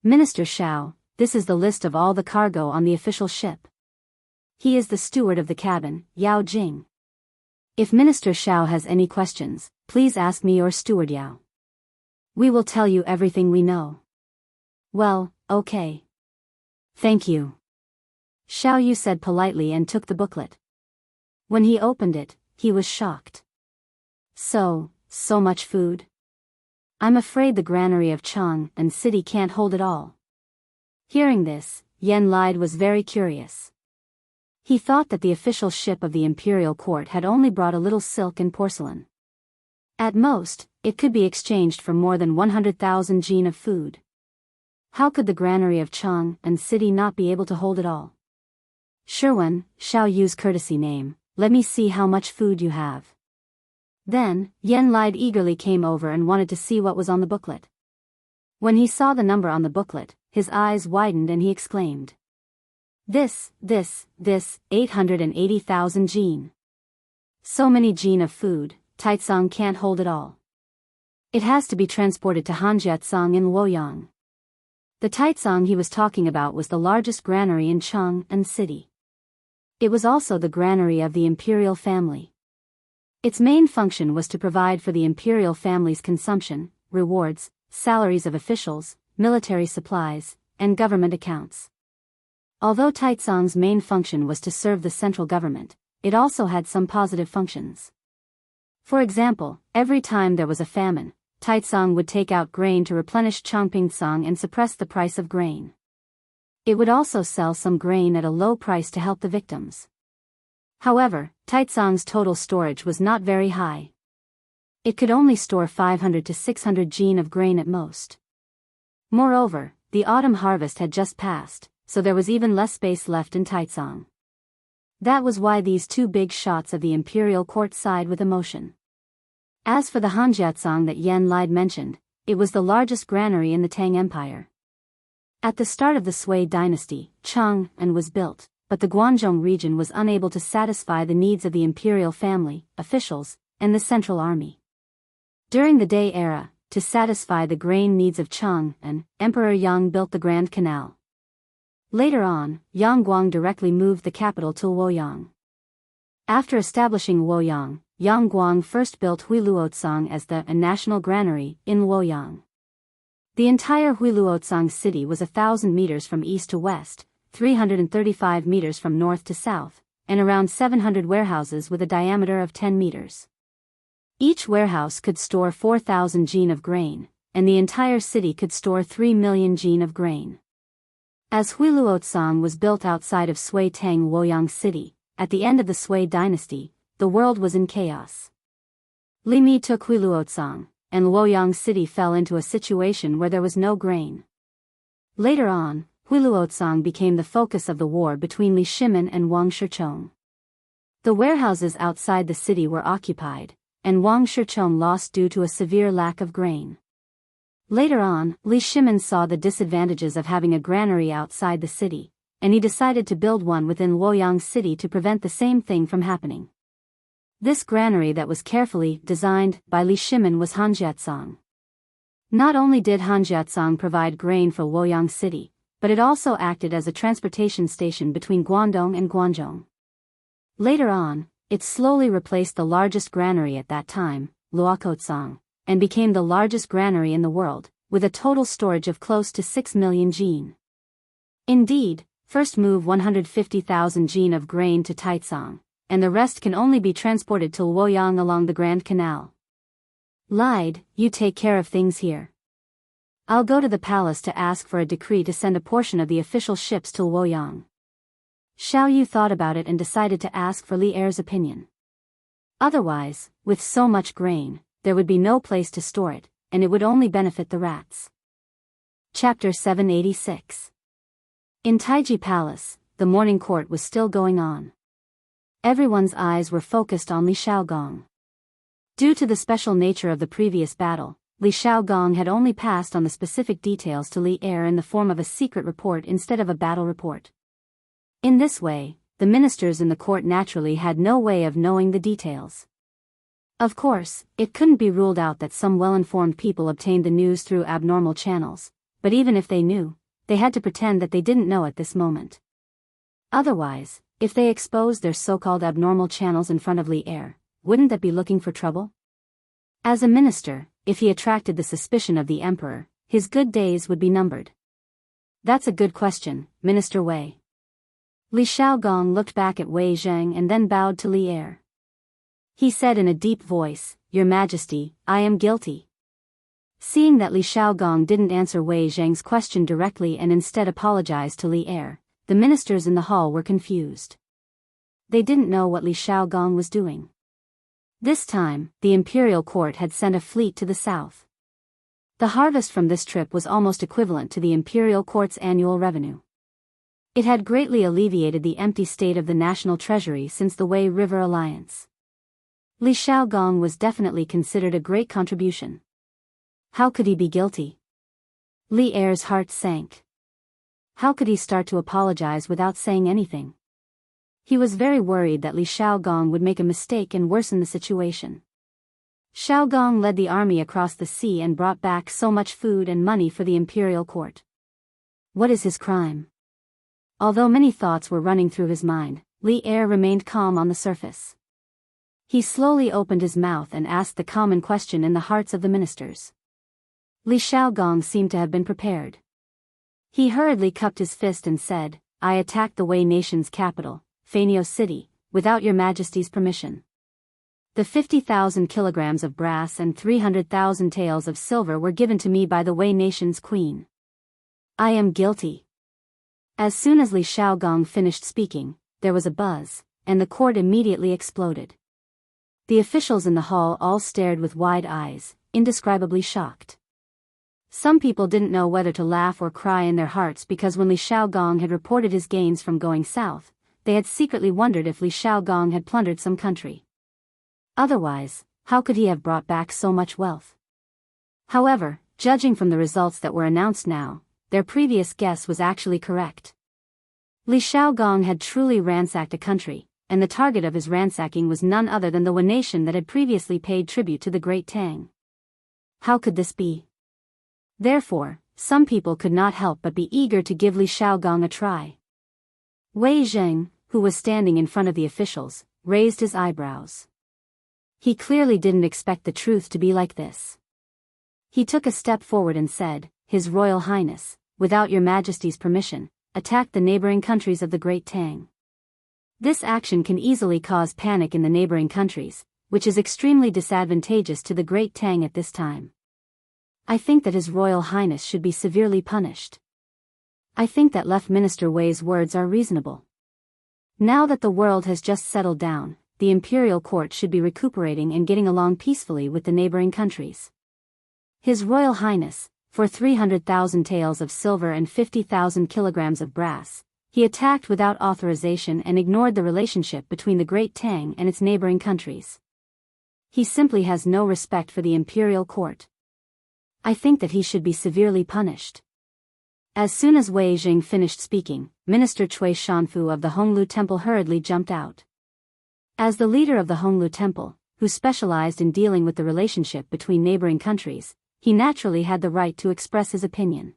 "Minister Xiao, this is the list of all the cargo on the official ship. He is the steward of the cabin, Yao Jing. If Minister Xiao has any questions, please ask me or Steward Yao. We will tell you everything we know." "Well, okay. Thank you," Xiaoyu said politely and took the booklet. When he opened it, he was shocked. So much food? I'm afraid the granary of Chang and city can't hold it all. Hearing this, Yen Lide was very curious. He thought that the official ship of the imperial court had only brought a little silk and porcelain. At most, it could be exchanged for more than 100,000 jin of food. How could the granary of Chang and city not be able to hold it all? Sherwin, Xiao Yu's courtesy name, let me see how much food you have. Then, Yen Lide eagerly came over and wanted to see what was on the booklet. When he saw the number on the booklet, his eyes widened and he exclaimed. This, 880,000 jin. So many jin of food, Taizong can't hold it all. It has to be transported to Hanjiatsong in Luoyang. The Taizong he was talking about was the largest granary in Chang and city. It was also the granary of the imperial family. Its main function was to provide for the imperial family's consumption, rewards, salaries of officials, military supplies, and government accounts. Although Taizong's main function was to serve the central government, it also had some positive functions. For example, every time there was a famine, Taizong would take out grain to replenish Changpingsong and suppress the price of grain. It would also sell some grain at a low price to help the victims. However, Taizong's total storage was not very high. It could only store 500 to 600 jin of grain at most. Moreover, the autumn harvest had just passed, so there was even less space left in Taizong. That was why these two big shots of the imperial court sighed with emotion. As for the Hanjiatsong that Yen Lide mentioned, it was the largest granary in the Tang Empire. At the start of the Sui dynasty, Chang'an was built, but the Guangzhou region was unable to satisfy the needs of the imperial family, officials, and the central army. During the Day era, to satisfy the grain needs of Chang'an, Emperor Yang built the Grand Canal. Later on, Yang Guang directly moved the capital to Luoyang. After establishing Luoyang, Yang Guang first built Huiluotsang as the national granary in Luoyang. The entire Huiluotsang city was 1,000 meters from east to west, 335 meters from north to south, and around 700 warehouses with a diameter of 10 meters. Each warehouse could store 4,000 jin of grain, and the entire city could store 3 million jin of grain. As Huiluotsang was built outside of Sui Tang Luoyang City, at the end of the Sui dynasty, the world was in chaos. Li Mi took Huiluotsang, and Luoyang City fell into a situation where there was no grain. Later on, Huiluotsang became the focus of the war between Li Shimin and Wang Shichong. The warehouses outside the city were occupied, and Wang Shichong lost due to a severe lack of grain. Later on, Li Shimin saw the disadvantages of having a granary outside the city, and he decided to build one within Luoyang City to prevent the same thing from happening. This granary that was carefully designed by Li Shimin was Hanjiatsang. Not only did Hanjiatsang provide grain for Luoyang City, but it also acted as a transportation station between Guangdong and Guangzhou. Later on, it slowly replaced the largest granary at that time, Luokotsang, and became the largest granary in the world, with a total storage of close to 6 million jin. Indeed, first move 150,000 jin of grain to Taizong, and the rest can only be transported to Luoyang along the Grand Canal. Lide, you take care of things here. I'll go to the palace to ask for a decree to send a portion of the official ships to Luoyang. Xiao Yu thought about it and decided to ask for Li Er's opinion. Otherwise, with so much grain, there would be no place to store it, and it would only benefit the rats. Chapter 786. In Taiji Palace, the morning court was still going on. Everyone's eyes were focused on Li Shaogong. Due to the special nature of the previous battle, Li Shaogong had only passed on the specific details to Li Er in the form of a secret report instead of a battle report. In this way, the ministers in the court naturally had no way of knowing the details. Of course, it couldn't be ruled out that some well-informed people obtained the news through abnormal channels, but even if they knew, they had to pretend that they didn't know at this moment. Otherwise, if they exposed their so-called abnormal channels in front of Li Er, wouldn't that be looking for trouble? As a minister, if he attracted the suspicion of the emperor, his good days would be numbered. That's a good question, Minister Wei. Li Xiaogong looked back at Wei Zheng and then bowed to Li Er. He said in a deep voice, "Your Majesty, I am guilty." Seeing that Li Xiaogong didn't answer Wei Zheng's question directly and instead apologized to Li Er, the ministers in the hall were confused. They didn't know what Li Xiaogong was doing. This time, the imperial court had sent a fleet to the south. The harvest from this trip was almost equivalent to the imperial court's annual revenue. It had greatly alleviated the empty state of the national treasury since the Wei River alliance. Li Xiaogong was definitely considered a great contribution. How could he be guilty? Li Er's heart sank. How could he start to apologize without saying anything? He was very worried that Li Xiaogong would make a mistake and worsen the situation. Xiaogong led the army across the sea and brought back so much food and money for the imperial court. What is his crime? Although many thoughts were running through his mind, Li Er remained calm on the surface. He slowly opened his mouth and asked the common question in the hearts of the ministers. Li Xiaogong seemed to have been prepared. He hurriedly cupped his fist and said, "I attacked the Wei nation's capital, Fanio City, without your Majesty's permission. The 50,000 kilograms of brass and 300,000 taels of silver were given to me by the Wei nation's queen. I am guilty." As soon as Li Xiaogong finished speaking, there was a buzz, and the court immediately exploded. The officials in the hall all stared with wide eyes, indescribably shocked. Some people didn't know whether to laugh or cry in their hearts because when Li Xiaogong had reported his gains from going south, they had secretly wondered if Li Xiaogong had plundered some country. Otherwise, how could he have brought back so much wealth? However, judging from the results that were announced now, their previous guess was actually correct. Li Xiaogong had truly ransacked a country, and the target of his ransacking was none other than the Wen nation that had previously paid tribute to the Great Tang. How could this be? Therefore, some people could not help but be eager to give Li Xiaogong a try. Wei Zheng, who was standing in front of the officials, raised his eyebrows. He clearly didn't expect the truth to be like this. He took a step forward and said, "His Royal Highness, without your Majesty's permission, attacked the neighboring countries of the Great Tang. This action can easily cause panic in the neighboring countries, which is extremely disadvantageous to the Great Tang at this time. I think that His Royal Highness should be severely punished. I think that Left Minister Wei's words are reasonable. Now that the world has just settled down, the imperial court should be recuperating and getting along peacefully with the neighboring countries. His Royal Highness, for 300,000 taels of silver and 50,000 kilograms of brass, he attacked without authorization and ignored the relationship between the Great Tang and its neighboring countries. He simply has no respect for the imperial court. I think that he should be severely punished." As soon as Wei Zheng finished speaking, Minister Cui Shanfu of the Honglu Temple hurriedly jumped out. As the leader of the Honglu Temple, who specialized in dealing with the relationship between neighboring countries, he naturally had the right to express his opinion.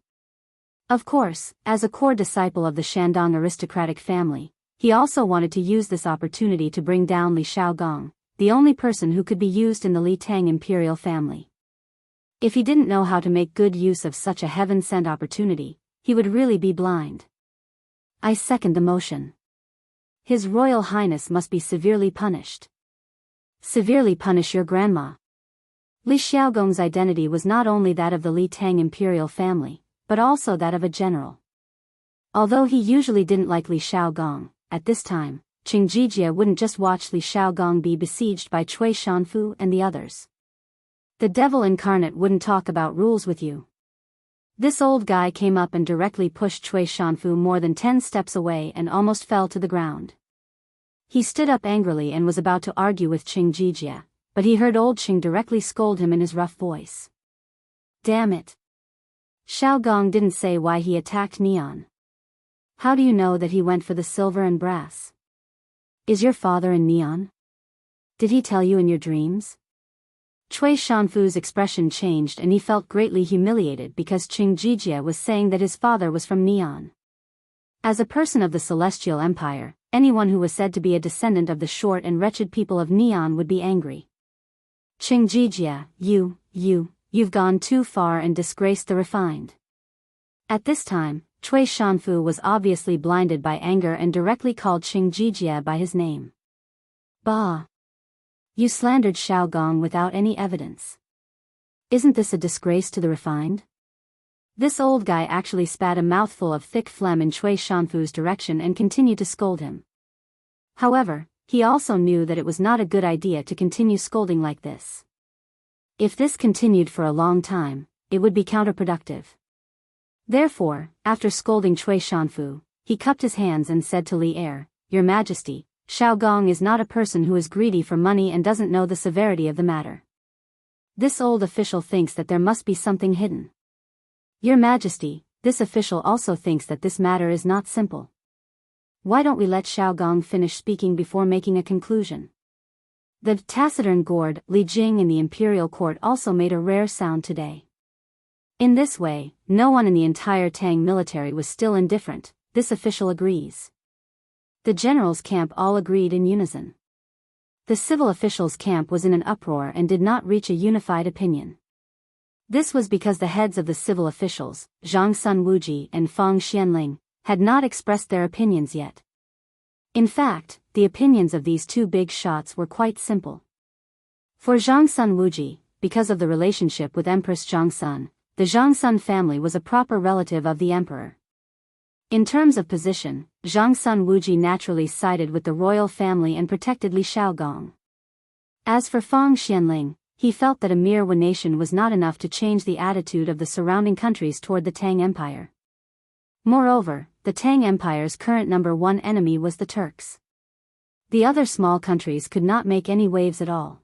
Of course, as a core disciple of the Shandong aristocratic family, he also wanted to use this opportunity to bring down Li Xiaogong, the only person who could be used in the Li Tang imperial family. If he didn't know how to make good use of such a heaven-sent opportunity, he would really be blind. I second the motion. His Royal Highness must be severely punished. Severely punish your grandma. Li Xiaogong's identity was not only that of the Li Tang imperial family, but also that of a general. Although he usually didn't like Li Xiaogong, at this time, Qingjijia wouldn't just watch Li Xiaogong be besieged by Cui Shanfu and the others. The devil incarnate wouldn't talk about rules with you. This old guy came up and directly pushed Cui Shanfu more than 10 steps away and almost fell to the ground. He stood up angrily and was about to argue with Qingjijia, but he heard old Qing directly scold him in his rough voice. Damn it. Xiaogong didn't say why he attacked Neon. How do you know that he went for the silver and brass? Is your father in Neon? Did he tell you in your dreams? Cui Shanfu's expression changed and he felt greatly humiliated because Qingjijia was saying that his father was from Neon. As a person of the Celestial Empire, anyone who was said to be a descendant of the short and wretched people of Neon would be angry. Qingjijia, you've gone too far and disgraced the refined. At this time, Cui Shanfu was obviously blinded by anger and directly called Qing Jijie by his name. Bah! You slandered Xiao Gong without any evidence. Isn't this a disgrace to the refined? This old guy actually spat a mouthful of thick phlegm in Cui Shanfu's direction and continued to scold him. However, he also knew that it was not a good idea to continue scolding like this. If this continued for a long time, it would be counterproductive. Therefore, after scolding Cui Shanfu, he cupped his hands and said to Li Er, "Your Majesty, Xiao Gong is not a person who is greedy for money and doesn't know the severity of the matter. This old official thinks that there must be something hidden. Your Majesty, this official also thinks that this matter is not simple. Why don't we let Xiao Gong finish speaking before making a conclusion?" The taciturn gourd, Li Jing in the imperial court also made a rare sound today. In this way, no one in the entire Tang military was still indifferent. This official agrees. The generals' camp all agreed in unison. The civil officials' camp was in an uproar and did not reach a unified opinion. This was because the heads of the civil officials, Zhang Sun Wuji and Fang Xianling, had not expressed their opinions yet. In fact, the opinions of these two big shots were quite simple. For Zhang Sun Wuji, because of the relationship with Empress Zhang Sun, the Zhang Sun family was a proper relative of the emperor. In terms of position, Zhang Sun Wuji naturally sided with the royal family and protected Li Xiaogong. As for Fang Xianling, he felt that a mere one nation was not enough to change the attitude of the surrounding countries toward the Tang Empire. Moreover, the Tang Empire's current number one enemy was the Turks. The other small countries could not make any waves at all.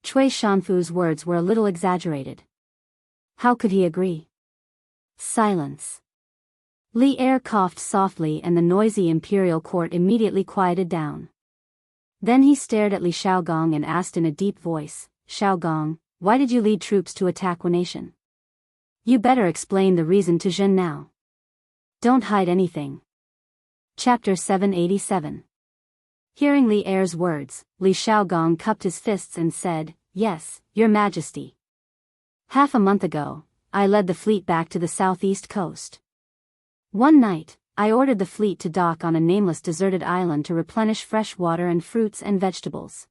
Cui Shanfu's words were a little exaggerated. How could he agree? Silence. Li Er coughed softly and the noisy imperial court immediately quieted down. Then he stared at Li Xiaogong and asked in a deep voice, "Xiaogong, why did you lead troops to attack one nation? You better explain the reason to Zhen now. Don't hide anything." Chapter 787. Hearing Li Er's words, Li Xiaogong cupped his fists and said, "Yes, Your Majesty. Half a month ago, I led the fleet back to the southeast coast. One night, I ordered the fleet to dock on a nameless deserted island to replenish fresh water and fruits and vegetables.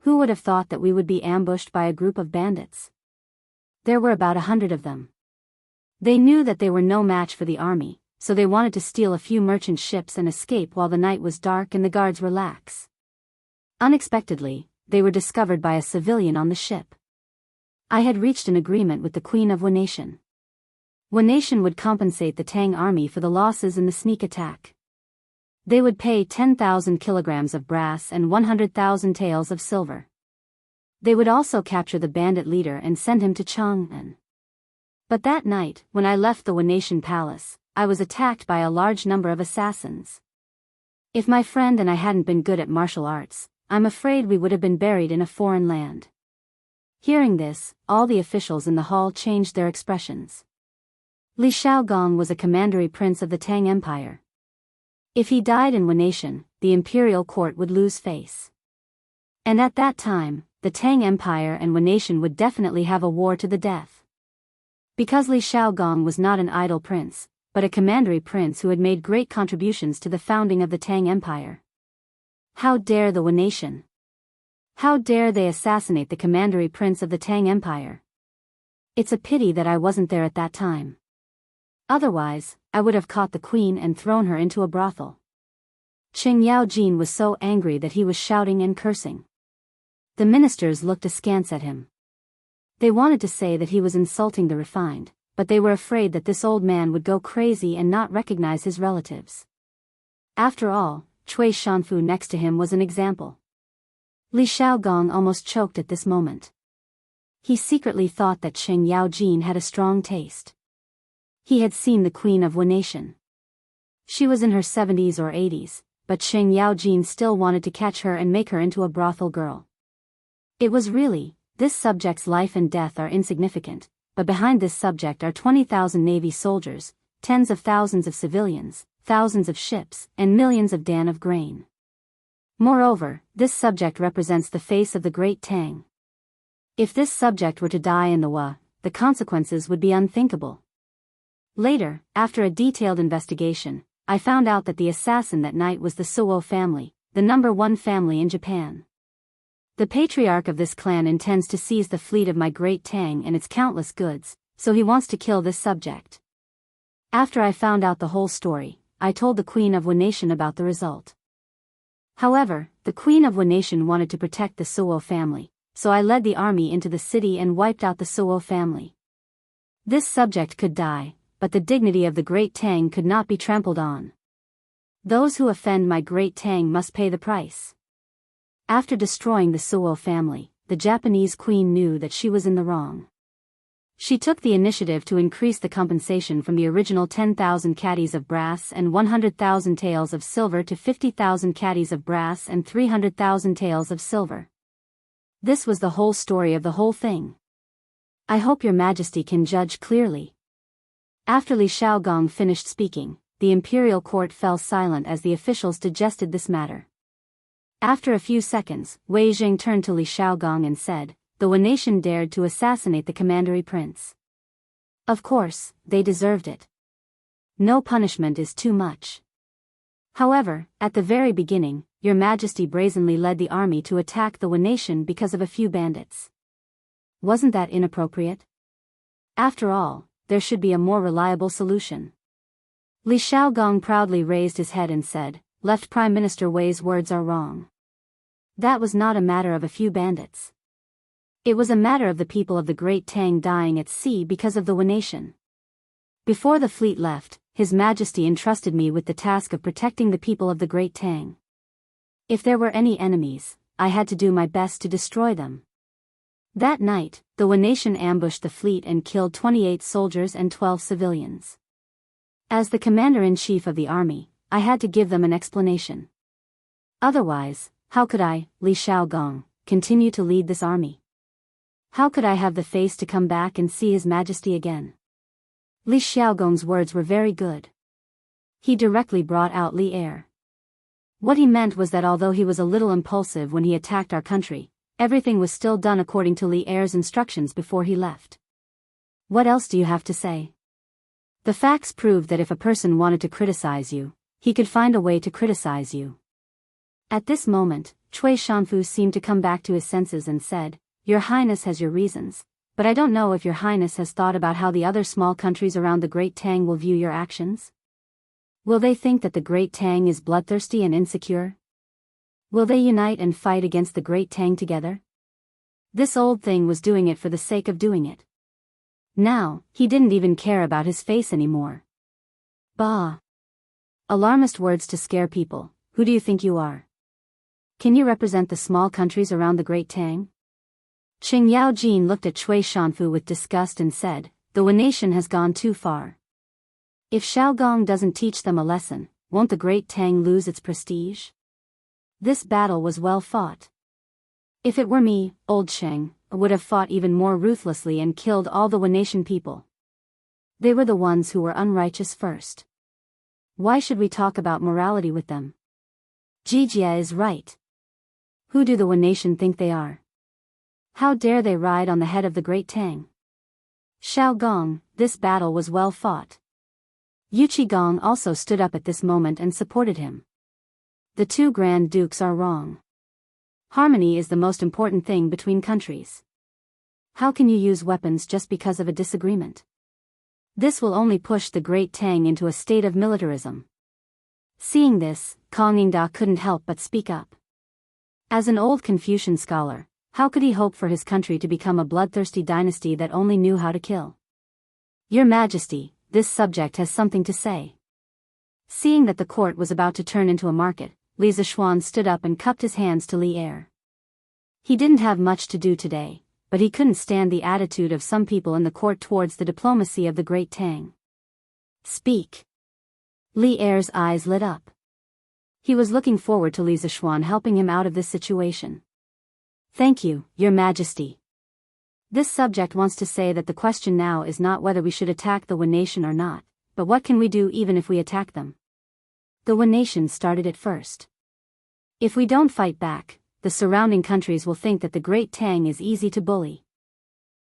Who would have thought that we would be ambushed by a group of bandits? There were about 100 of them. They knew that they were no match for the army, so they wanted to steal a few merchant ships and escape while the night was dark and the guards were lax. Unexpectedly, they were discovered by a civilian on the ship. I had reached an agreement with the Queen of One Nation. One Nation would compensate the Tang army for the losses in the sneak attack. They would pay 10,000 kilograms of brass and 100,000 taels of silver. They would also capture the bandit leader and send him to Chang'an. But that night, when I left the One Nation palace, I was attacked by a large number of assassins. If my friend and I hadn't been good at martial arts, I'm afraid we would have been buried in a foreign land." Hearing this, all the officials in the hall changed their expressions. Li Xiaogong was a commandery prince of the Tang Empire. If he died in One Nation, the imperial court would lose face. And at that time, the Tang Empire and One Nation would definitely have a war to the death. Because Li Xiaogong was not an idle prince, but a commandery prince who had made great contributions to the founding of the Tang Empire. How dare the One Nation? How dare they assassinate the commandery prince of the Tang Empire? It's a pity that I wasn't there at that time. Otherwise, I would have caught the queen and thrown her into a brothel. Qing Yaojin was so angry that he was shouting and cursing. The ministers looked askance at him. They wanted to say that he was insulting the refined, but they were afraid that this old man would go crazy and not recognize his relatives. After all, Cui Shanfu next to him was an example. Li Xiaogong almost choked at this moment. He secretly thought that Qing Yaojin had a strong taste. He had seen the Queen of One Nation. She was in her 70s or 80s, but Qing Yaojin still wanted to catch her and make her into a brothel girl. It was really, this subject's life and death are insignificant, but behind this subject are 20,000 Navy soldiers, tens of thousands of civilians, thousands of ships, and millions of dan of grain. Moreover, this subject represents the face of the Great Tang. If this subject were to die in the Wa, the consequences would be unthinkable. Later, after a detailed investigation, I found out that the assassin that night was the Suo family, the #1 family in Japan. The patriarch of this clan intends to seize the fleet of my great Tang and its countless goods, so he wants to kill this subject. After I found out the whole story, I told the Queen of Wu Nation about the result. However, the Queen of Wu Nation wanted to protect the Suo family, so I led the army into the city and wiped out the Suo family. This subject could die, but the dignity of the great Tang could not be trampled on. Those who offend my great Tang must pay the price. After destroying the Suo family, the Japanese queen knew that she was in the wrong. She took the initiative to increase the compensation from the original 10,000 caddies of brass and 100,000 taels of silver to 50,000 caddies of brass and 300,000 taels of silver. This was the whole story of the whole thing. I hope your majesty can judge clearly. After Li Shaogong finished speaking, the imperial court fell silent as the officials digested this matter. After a few seconds, Wei Jing turned to Li Shaogong and said, "The Wu Nation dared to assassinate the commandery prince. Of course, they deserved it. No punishment is too much. However, at the very beginning, your majesty brazenly led the army to attack the Wu Nation because of a few bandits. Wasn't that inappropriate? After all, there should be a more reliable solution." Li Shaogong proudly raised his head and said, "Left Prime Minister Wei's words are wrong. That was not a matter of a few bandits. It was a matter of the people of the Great Tang dying at sea because of the Wu Nation. Before the fleet left, His Majesty entrusted me with the task of protecting the people of the Great Tang. If there were any enemies, I had to do my best to destroy them." That night, the Wu Nation ambushed the fleet and killed 28 soldiers and 12 civilians. As the commander-in-chief of the army, I had to give them an explanation. Otherwise, how could I, Li Shaogong, continue to lead this army? How could I have the face to come back and see His Majesty again? Li Shaogong's words were very good. He directly brought out Li Er. What he meant was that although he was a little impulsive when he attacked our country, everything was still done according to Li Er's instructions before he left. What else do you have to say? The facts proved that if a person wanted to criticize you, he could find a way to criticize you. At this moment, Cui Shanfu seemed to come back to his senses and said, "Your Highness has your reasons, but I don't know if your Highness has thought about how the other small countries around the Great Tang will view your actions. Will they think that the Great Tang is bloodthirsty and insecure? Will they unite and fight against the Great Tang together? This old thing was doing it for the sake of doing it. Now, he didn't even care about his face anymore. Bah! Alarmist words to scare people. Who do you think you are? Can you represent the small countries around the Great Tang?" Qing Yaojin looked at Cui Shanfu with disgust and said, "The Wu Nation has gone too far. If Shaogong doesn't teach them a lesson, won't the Great Tang lose its prestige? This battle was well fought. If it were me, old Sheng, I would have fought even more ruthlessly and killed all the Wu Nation people. They were the ones who were unrighteous first. Why should we talk about morality with them? Jijia is right. Who do the Wu Nation think they are? How dare they ride on the head of the Great Tang? Shaogong, this battle was well fought." Yu Qigong also stood up at this moment and supported him. "The two Grand Dukes are wrong. Harmony is the most important thing between countries. How can you use weapons just because of a disagreement? This will only push the Great Tang into a state of militarism." Seeing this, Kong Yingda couldn't help but speak up. As an old Confucian scholar, how could he hope for his country to become a bloodthirsty dynasty that only knew how to kill? "Your Majesty, this subject has something to say." Seeing that the court was about to turn into a market, Li Zishuan stood up and cupped his hands to Li Er. He didn't have much to do today, but he couldn't stand the attitude of some people in the court towards the diplomacy of the Great Tang. "Speak." Li Er's eyes lit up. He was looking forward to Li Zishuan helping him out of this situation. "Thank you, Your Majesty. This subject wants to say that the question now is not whether we should attack the Wu Nation or not, but what can we do even if we attack them? The Wu Nation started it first. If we don't fight back, the surrounding countries will think that the Great Tang is easy to bully.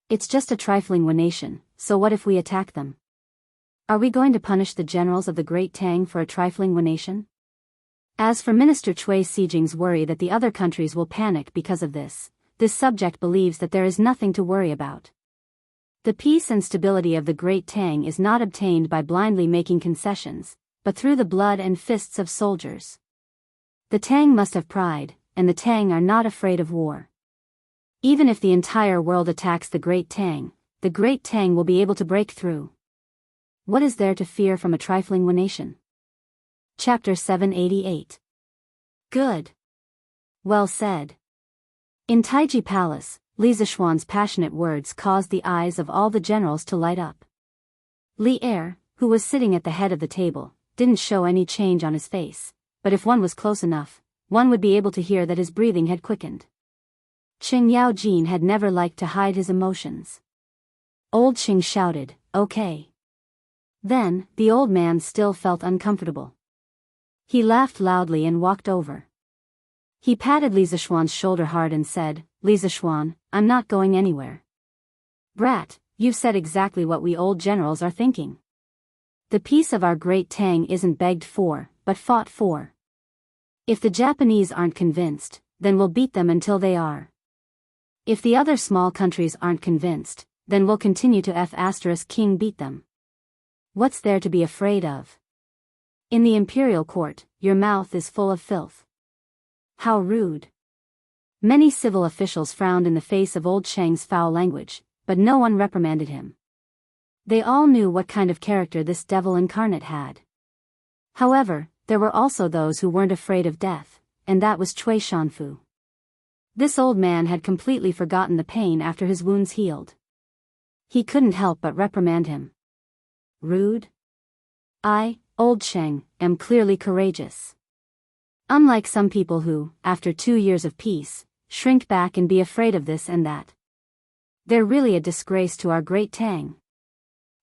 It's just a trifling Wu Nation, so what if we attack them? Are we going to punish the generals of the Great Tang for a trifling nation? As for Minister Cui Sijing's worry that the other countries will panic because of this subject believes that there is nothing to worry about. The peace and stability of the Great Tang is not obtained by blindly making concessions, but through the blood and fists of soldiers. The Tang must have pride, and the Tang are not afraid of war. Even if the entire world attacks the Great Tang will be able to break through. What is there to fear from a trifling nation? Chapter 788. Good. Well said. In Taiji Palace, Li Zishuan's passionate words caused the eyes of all the generals to light up. Li Er, who was sitting at the head of the table, didn't show any change on his face, but if one was close enough, one would be able to hear that his breathing had quickened. Qing Yaojin had never liked to hide his emotions. Old Qing shouted, "Okay." Then, the old man still felt uncomfortable. He laughed loudly and walked over. He patted Li Zishuan's shoulder hard and said, "Li Zishuan, I'm not going anywhere." "Brat, you've said exactly what we old generals are thinking. The peace of our Great Tang isn't begged for, but fought for. If the Japanese aren't convinced, then we'll beat them until they are. If the other small countries aren't convinced, then we'll continue to King beat them. What's there to be afraid of? In the imperial court, your mouth is full of filth." How rude. Many civil officials frowned in the face of old Cheng's foul language, but no one reprimanded him. They all knew what kind of character this devil incarnate had. However, there were also those who weren't afraid of death, and that was Cui Shanfu. This old man had completely forgotten the pain after his wounds healed. He couldn't help but reprimand him. Rude? I, old Cheng, am clearly courageous. Unlike some people who, after 2 years of peace, shrink back and be afraid of this and that. They're really a disgrace to our Great Tang.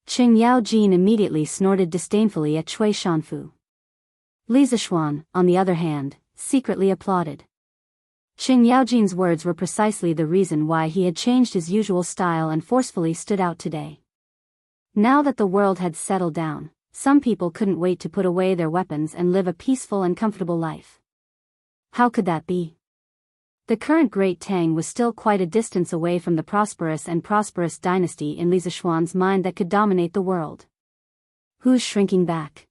Qing Yaojin immediately snorted disdainfully at Cui Shanfu. Li Zishuan, on the other hand, secretly applauded. Qing Yaojin's words were precisely the reason why he had changed his usual style and forcefully stood out today. Now that the world had settled down, some people couldn't wait to put away their weapons and live a peaceful and comfortable life. How could that be? The current Great Tang was still quite a distance away from the prosperous dynasty in Li Zishuan's mind that could dominate the world. Who's shrinking back?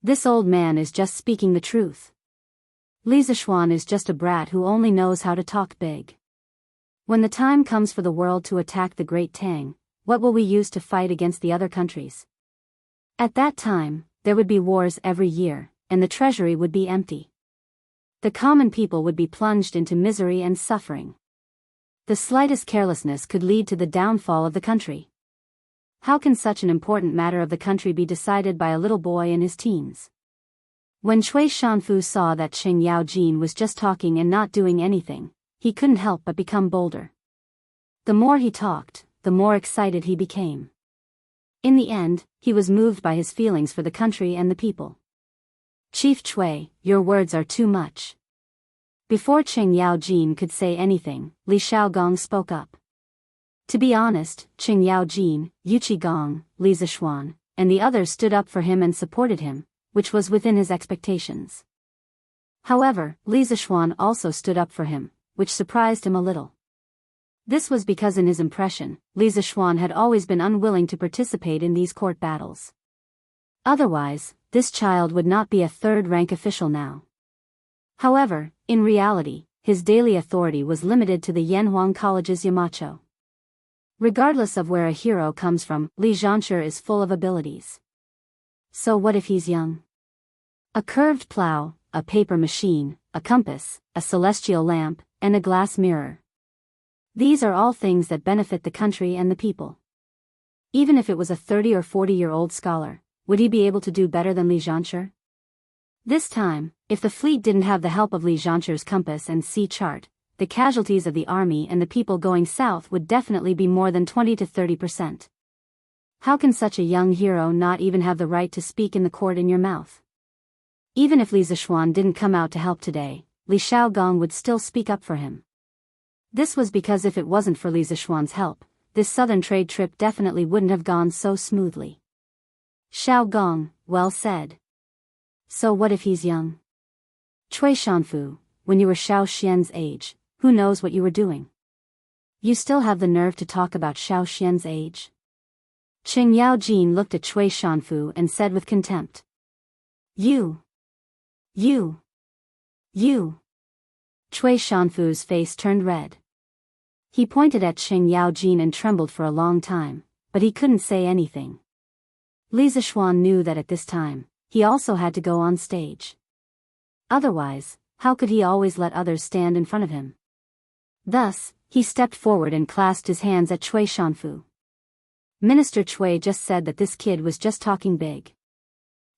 This old man is just speaking the truth. Li Zishuan is just a brat who only knows how to talk big. When the time comes for the world to attack the Great Tang, what will we use to fight against the other countries? At that time, there would be wars every year, and the treasury would be empty. The common people would be plunged into misery and suffering. The slightest carelessness could lead to the downfall of the country. How can such an important matter of the country be decided by a little boy in his teens? When Cui Shanfu saw that Qing Yaojin was just talking and not doing anything, he couldn't help but become bolder. The more he talked, the more excited he became. In the end, he was moved by his feelings for the country and the people. "Chief Cui, your words are too much." Before Qing Yaojin could say anything, Li Shaogong spoke up. To be honest, Qing Yaojin, Yu Qigong, Li Zishuan, and the others stood up for him and supported him, which was within his expectations. However, Li Zishuan also stood up for him, which surprised him a little. This was because in his impression, Li Zishuan had always been unwilling to participate in these court battles. Otherwise, this child would not be a third-rank official now. However, in reality, his daily authority was limited to the Yanhuang College's Yamacho. Regardless of where a hero comes from, Li Xianxia is full of abilities. So what if he's young? A curved plow, a paper machine, a compass, a celestial lamp, and a glass mirror. These are all things that benefit the country and the people. Even if it was a 30 or 40-year-old scholar, would he be able to do better than Li Xianxia? This time, if the fleet didn't have the help of Li Xianxia's compass and sea chart, the casualties of the army and the people going south would definitely be more than 20 to 30%. How can such a young hero not even have the right to speak in the court in your mouth? Even if Li Zishuan didn't come out to help today, Li Shaogong would still speak up for him. This was because if it wasn't for Li Zishuan's help, this southern trade trip definitely wouldn't have gone so smoothly. Xiao Gong, well said. So what if he's young? Cui Shanfu, when you were Xiao Xian's age, who knows what you were doing? You still have the nerve to talk about Xiao Xian's age? Qing Yaojin looked at Cui Shanfu and said with contempt. You. Cui Shanfu's face turned red. He pointed at Qing Yaojin and trembled for a long time, but he couldn't say anything. Li Zishuan knew that at this time, he also had to go on stage. Otherwise, how could he always let others stand in front of him? Thus, he stepped forward and clasped his hands at Cui Shanfu. Minister Cui just said that this kid was just talking big.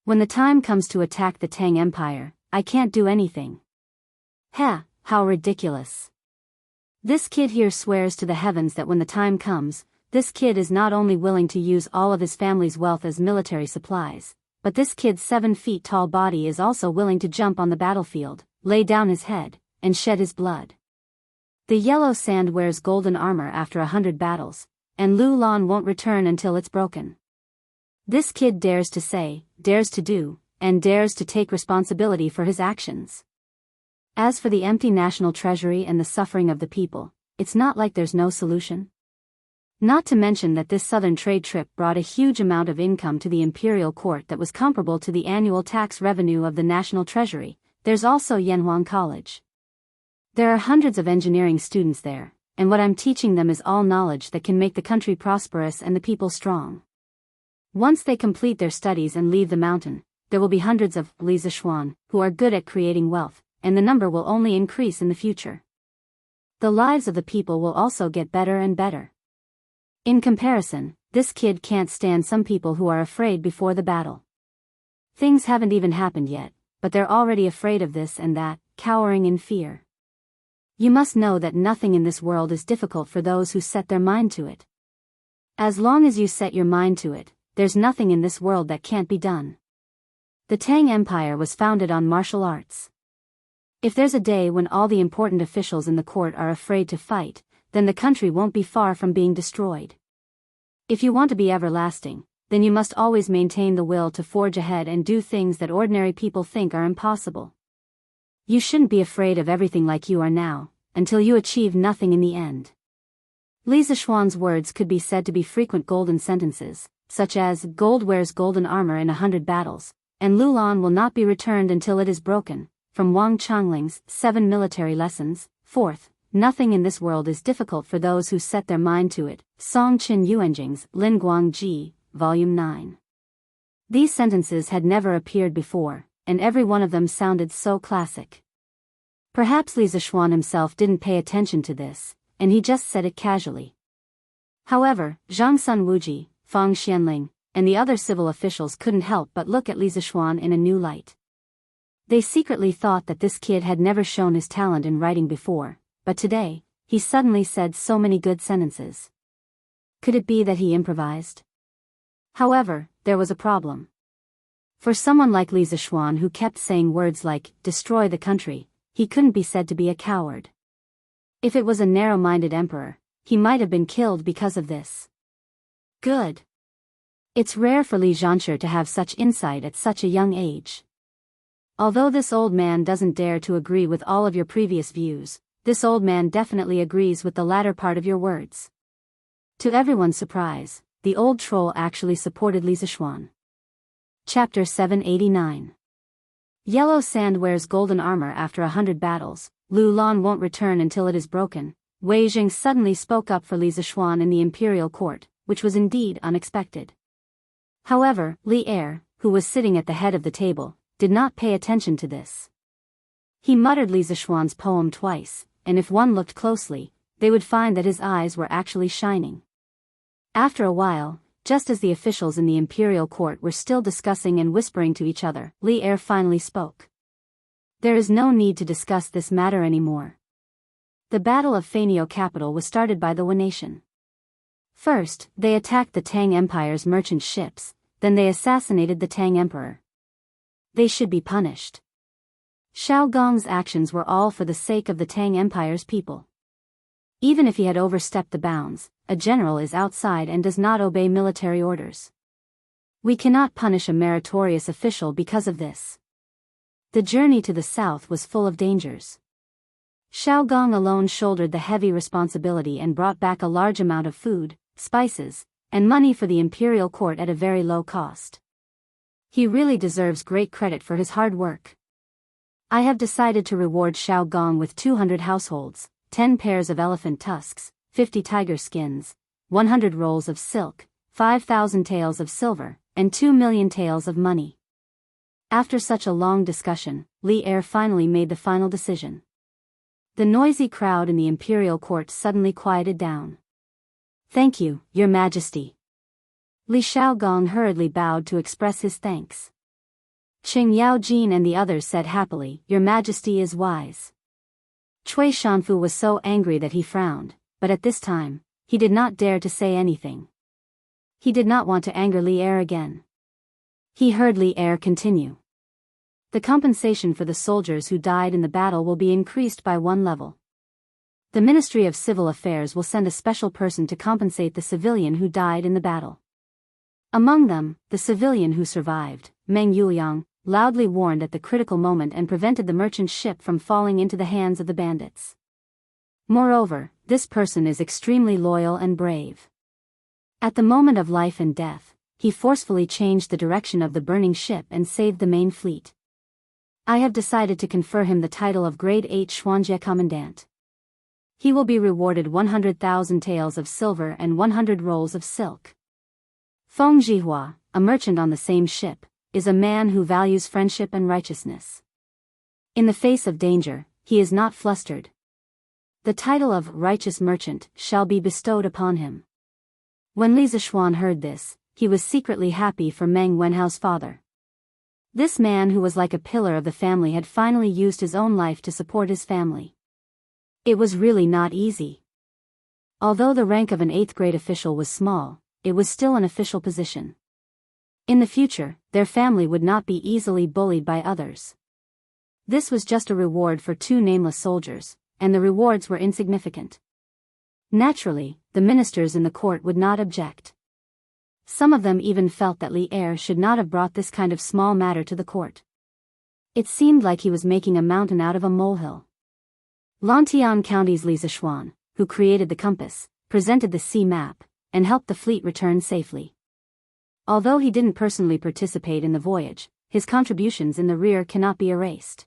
When the time comes to attack the Tang Empire, I can't do anything. Heh, how ridiculous. This kid here swears to the heavens that when the time comes, this kid is not only willing to use all of his family's wealth as military supplies, but this kid's 7 feet tall body is also willing to jump on the battlefield, lay down his head, and shed his blood. The yellow sand wears golden armor after 100 battles, and Lu Lan won't return until it's broken. This kid dares to say, dares to do, and dares to take responsibility for his actions. As for the empty national treasury and the suffering of the people, it's not like there's no solution. Not to mention that this southern trade trip brought a huge amount of income to the imperial court that was comparable to the annual tax revenue of the national treasury. There's also Yanhuang College. There are hundreds of engineering students there, and what I'm teaching them is all knowledge that can make the country prosperous and the people strong. Once they complete their studies and leave the mountain, there will be hundreds of Li Zishuan who are good at creating wealth, and the number will only increase in the future. The lives of the people will also get better and better. In comparison, this kid can't stand some people who are afraid before the battle. Things haven't even happened yet, but they're already afraid of this and that, cowering in fear. You must know that nothing in this world is difficult for those who set their mind to it. As long as you set your mind to it, there's nothing in this world that can't be done. The Tang Empire was founded on martial arts. If there's a day when all the important officials in the court are afraid to fight, then the country won't be far from being destroyed. If you want to be everlasting, then you must always maintain the will to forge ahead and do things that ordinary people think are impossible. You shouldn't be afraid of everything like you are now, until you achieve nothing in the end. Li Zishuan's words could be said to be frequent golden sentences, such as, gold wears golden armor in 100 battles, and Lu Lan will not be returned until it is broken, from Wang Changling's 7 Military Lessons. 4th, nothing in this world is difficult for those who set their mind to it. Song Qin Yuanjing's Lin Guang Ji, Volume 9. These sentences had never appeared before, and every one of them sounded so classic. Perhaps Li Zishuan himself didn't pay attention to this, and he just said it casually. However, Zhang Sun Wuji, Fang Xianling, and the other civil officials couldn't help but look at Li Zishuan in a new light. They secretly thought that this kid had never shown his talent in writing before, but today, he suddenly said so many good sentences. Could it be that he improvised? However, there was a problem. For someone like Li Zishuan who kept saying words like, destroy the country, he couldn't be said to be a coward. If it was a narrow-minded emperor, he might have been killed because of this. Good. It's rare for Li Zhanshi to have such insight at such a young age. Although this old man doesn't dare to agree with all of your previous views, this old man definitely agrees with the latter part of your words. To everyone's surprise, the old troll actually supported Li Zishuan. Chapter 789. Yellow sand wears golden armor after 100 battles, Lu Lan won't return until it is broken. Wei Jing suddenly spoke up for Li Zishuan in the imperial court, which was indeed unexpected. However, Li Er, who was sitting at the head of the table, did not pay attention to this. He muttered Li Zishuan's poem twice, and if one looked closely, they would find that his eyes were actually shining. After a while, just as the officials in the imperial court were still discussing and whispering to each other, Li Er finally spoke. There is no need to discuss this matter anymore. The Battle of Fainio capital was started by the Wu nation. First, they attacked the Tang Empire's merchant ships, then they assassinated the Tang Emperor. They should be punished. Xiao Gong's actions were all for the sake of the Tang Empire's people. Even if he had overstepped the bounds, a general is outside and does not obey military orders. We cannot punish a meritorious official because of this. The journey to the south was full of dangers. Xiao Gong alone shouldered the heavy responsibility and brought back a large amount of food, spices, and money for the imperial court at a very low cost. He really deserves great credit for his hard work. I have decided to reward Xiao Gong with 200 households, 10 pairs of elephant tusks, 50 tiger skins, 100 rolls of silk, 5,000 taels of silver, and 2 million taels of money. After such a long discussion, Li Er finally made the final decision. The noisy crowd in the imperial court suddenly quieted down. Thank you, Your Majesty. Li Xiaogong hurriedly bowed to express his thanks. Qing Yaojin and the others said happily, Your Majesty is wise. Cui Shanfu was so angry that he frowned, but at this time, he did not dare to say anything. He did not want to anger Li Er again. He heard Li Er continue. The compensation for the soldiers who died in the battle will be increased by 1 level. The Ministry of Civil Affairs will send a special person to compensate the civilian who died in the battle. Among them, the civilian who survived, Meng Yuliang, loudly warned at the critical moment and prevented the merchant ship from falling into the hands of the bandits. Moreover, this person is extremely loyal and brave. At the moment of life and death, he forcefully changed the direction of the burning ship and saved the main fleet. I have decided to confer him the title of Grade 8 Xianxia Commandant. He will be rewarded 100,000 taels of silver and 100 rolls of silk. Feng Zhihua, a merchant on the same ship, is a man who values friendship and righteousness. In the face of danger, he is not flustered. The title of righteous merchant shall be bestowed upon him. When Li Zishuan heard this, he was secretly happy for Meng Wenhao's father. This man who was like a pillar of the family had finally used his own life to support his family. It was really not easy. Although the rank of an 8th grade official was small, it was still an official position. In the future, their family would not be easily bullied by others. This was just a reward for 2 nameless soldiers, and the rewards were insignificant. Naturally, the ministers in the court would not object. Some of them even felt that Li Er should not have brought this kind of small matter to the court. It seemed like he was making a mountain out of a molehill. Lantian County's Li Zishuan, who created the compass, presented the sea map, and helped the fleet return safely. Although he didn't personally participate in the voyage, his contributions in the rear cannot be erased.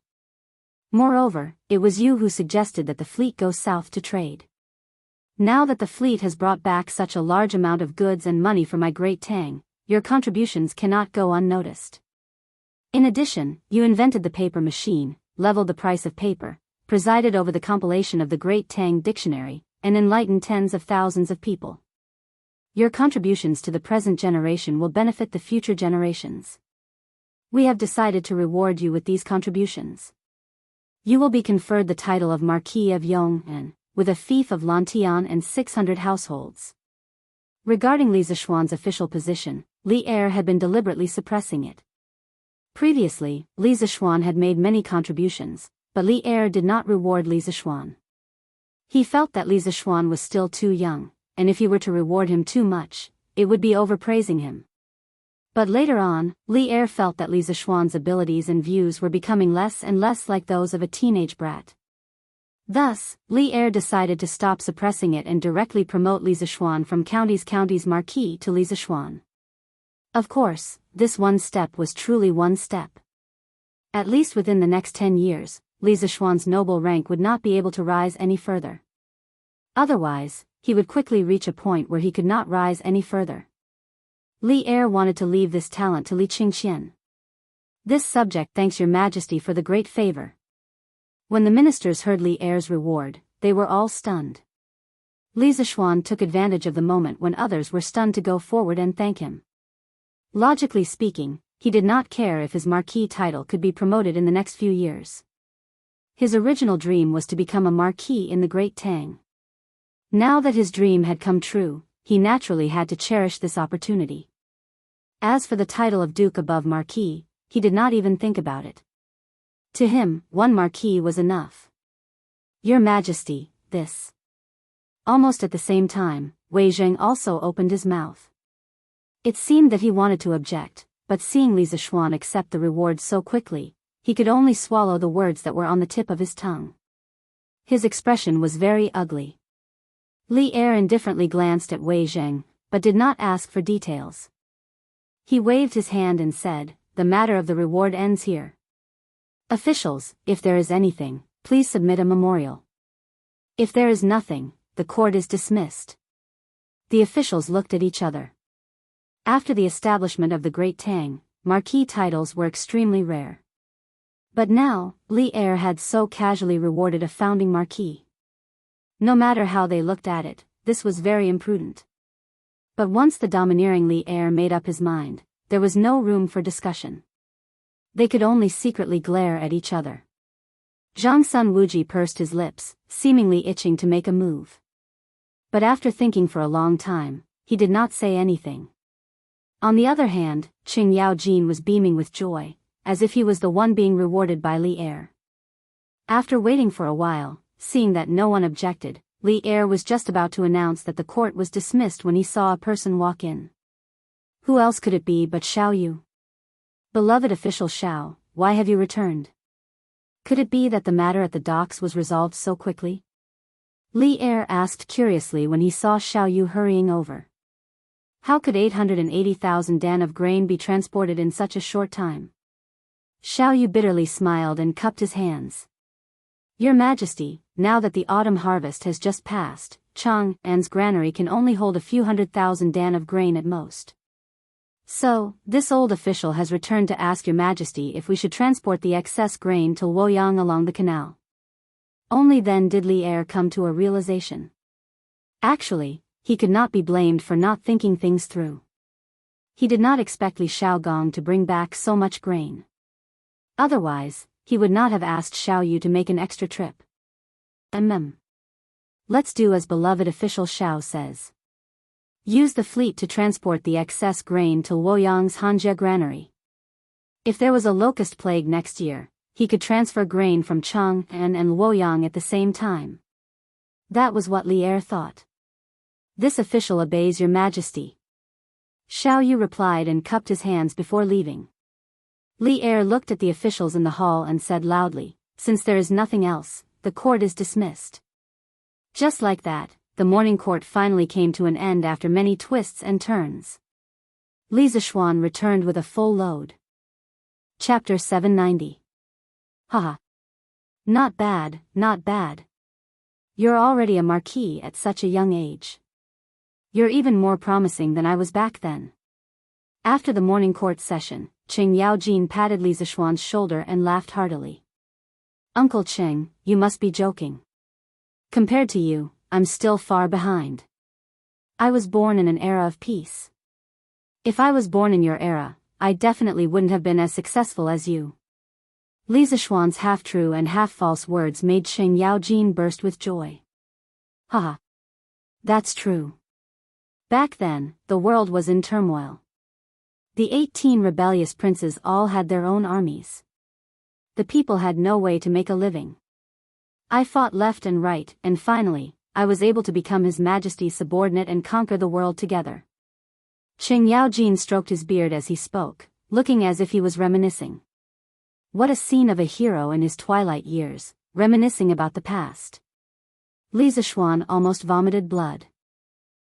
Moreover, it was you who suggested that the fleet go south to trade. Now that the fleet has brought back such a large amount of goods and money for my Great Tang, your contributions cannot go unnoticed. In addition, you invented the paper machine, leveled the price of paper, presided over the compilation of the Great Tang Dictionary, and enlightened tens of thousands of people. Your contributions to the present generation will benefit the future generations. We have decided to reward you with these contributions. You will be conferred the title of Marquis of Yong'an, with a fief of Lantian and 600 households. Regarding Li Zishuan's official position, Li Er had been deliberately suppressing it. Previously, Li Zishuan had made many contributions, but Li Er did not reward Li Zishuan. He felt that Li Zishuan was still too young, and if he were to reward him too much, it would be overpraising him. But later on, Li Er felt that Li Zishuan's abilities and views were becoming less and less like those of a teenage brat. Thus, Li Er decided to stop suppressing it and directly promote Li Zishuan from county's marquis to Li Zishuan. Of course, this one step was truly one step. At least within the next 10 years, Li Zishuan's noble rank would not be able to rise any further. Otherwise, he would quickly reach a point where he could not rise any further. Li Er wanted to leave this talent to Li Qingxian. This subject thanks your majesty for the great favor. When the ministers heard Li Er's reward, they were all stunned. Li Zishuan took advantage of the moment when others were stunned to go forward and thank him. Logically speaking, he did not care if his marquis title could be promoted in the next few years. His original dream was to become a marquis in the Great Tang. Now that his dream had come true, he naturally had to cherish this opportunity. As for the title of Duke above Marquis, he did not even think about it. To him, one Marquis was enough. Your Majesty, this. Almost at the same time, Wei Zheng also opened his mouth. It seemed that he wanted to object, but seeing Li Zishuan accept the reward so quickly, he could only swallow the words that were on the tip of his tongue. His expression was very ugly. Li Er indifferently glanced at Wei Zheng, but did not ask for details. He waved his hand and said, "The matter of the reward ends here. Officials, if there is anything, please submit a memorial. If there is nothing, the court is dismissed." The officials looked at each other. After the establishment of the Great Tang, marquis titles were extremely rare. But now, Li Er had so casually rewarded a founding marquis. No matter how they looked at it, this was very imprudent. But once the domineering Li Er made up his mind, there was no room for discussion. They could only secretly glare at each other. Zhang Sun Wuji pursed his lips, seemingly itching to make a move. But after thinking for a long time, he did not say anything. On the other hand, Qing Yaojin was beaming with joy, as if he was the one being rewarded by Li Er. After waiting for a while, seeing that no one objected, Li Er was just about to announce that the court was dismissed when he saw a person walk in. Who else could it be but Xiao Yu? "Beloved official Xiao, why have you returned? Could it be that the matter at the docks was resolved so quickly?" Li Er asked curiously when he saw Xiao Yu hurrying over. How could 880,000 dan of grain be transported in such a short time? Xiao Yu bitterly smiled and cupped his hands. "Your Majesty, now that the autumn harvest has just passed, Chang'an's granary can only hold a few 100,000 dan of grain at most. So, this old official has returned to ask Your Majesty if we should transport the excess grain to Luoyang along the canal." Only then did Li Er come to a realization. Actually, he could not be blamed for not thinking things through. He did not expect Li Xiaogong to bring back so much grain. Otherwise, he would not have asked Xiao Yu to make an extra trip. Let's do as beloved official Xiao says. Use the fleet to transport the excess grain to Luoyang's Hanjia granary. If there was a locust plague next year, he could transfer grain from Chang'an and Luoyang at the same time. That was what Li Er thought. "This official obeys Your Majesty," Xiao Yu replied and cupped his hands before leaving. Li Er looked at the officials in the hall and said loudly, "Since there is nothing else, the court is dismissed." Just like that, the morning court finally came to an end after many twists and turns. Li Zishuan returned with a full load. Chapter 790. Haha. Not bad, not bad. You're already a marquis at such a young age. You're even more promising than I was back then. After the morning court session, Qing Yaojin patted Li Zishuan's shoulder and laughed heartily. "Uncle Qing, you must be joking. Compared to you, I'm still far behind. I was born in an era of peace. If I was born in your era, I definitely wouldn't have been as successful as you." Li Zishuan's half-true and half-false words made Qing Yaojin burst with joy. Haha. That's true. Back then, the world was in turmoil. The 18 rebellious princes all had their own armies. The people had no way to make a living. I fought left and right, and finally, I was able to become His Majesty's subordinate and conquer the world together. Qing Yaojin stroked his beard as he spoke, looking as if he was reminiscing. What a scene of a hero in his twilight years, reminiscing about the past. Li Zishuan almost vomited blood.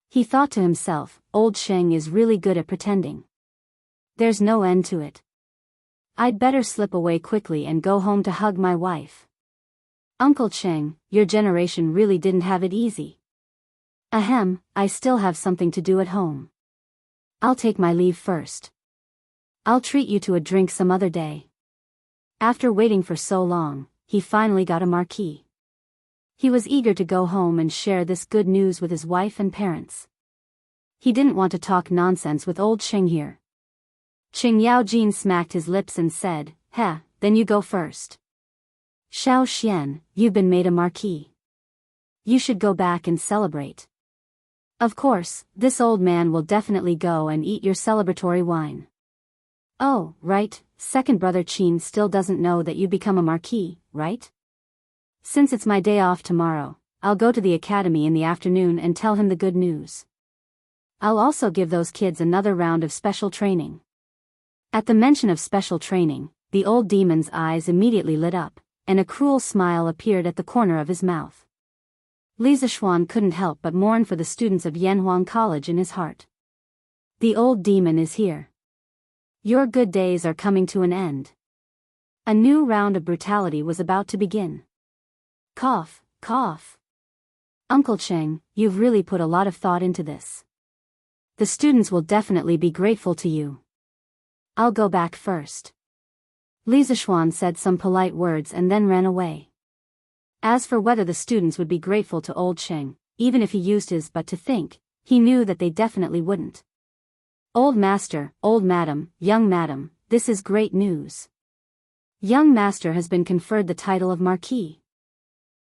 He thought to himself, old Sheng is really good at pretending. There's no end to it. I'd better slip away quickly and go home to hug my wife. Uncle Cheng, your generation really didn't have it easy. Ahem, I still have something to do at home. I'll take my leave first. I'll treat you to a drink some other day. After waiting for so long, he finally got a marquis. He was eager to go home and share this good news with his wife and parents. He didn't want to talk nonsense with old Sheng here. Qing Yaojin smacked his lips and said, "Heh, then you go first. Xiao Xian, you've been made a marquis. You should go back and celebrate. Of course, this old man will definitely go and eat your celebratory wine. Oh, right, second brother Qin still doesn't know that you become a marquis, right? Since it's my day off tomorrow, I'll go to the academy in the afternoon and tell him the good news." I'll also give those kids another round of special training. At the mention of special training, the old demon's eyes immediately lit up, and a cruel smile appeared at the corner of his mouth. Li Zishuan couldn't help but mourn for the students of Yanhuang College in his heart. The old demon is here. Your good days are coming to an end. A new round of brutality was about to begin. Cough, cough. Uncle Cheng, you've really put a lot of thought into this. The students will definitely be grateful to you. I'll go back first. Li Zishuan said some polite words and then ran away. As for whether the students would be grateful to old Cheng, even if he used his butt to think, he knew that they definitely wouldn't. Old master, old madam, young madam, this is great news. Young master has been conferred the title of Marquis.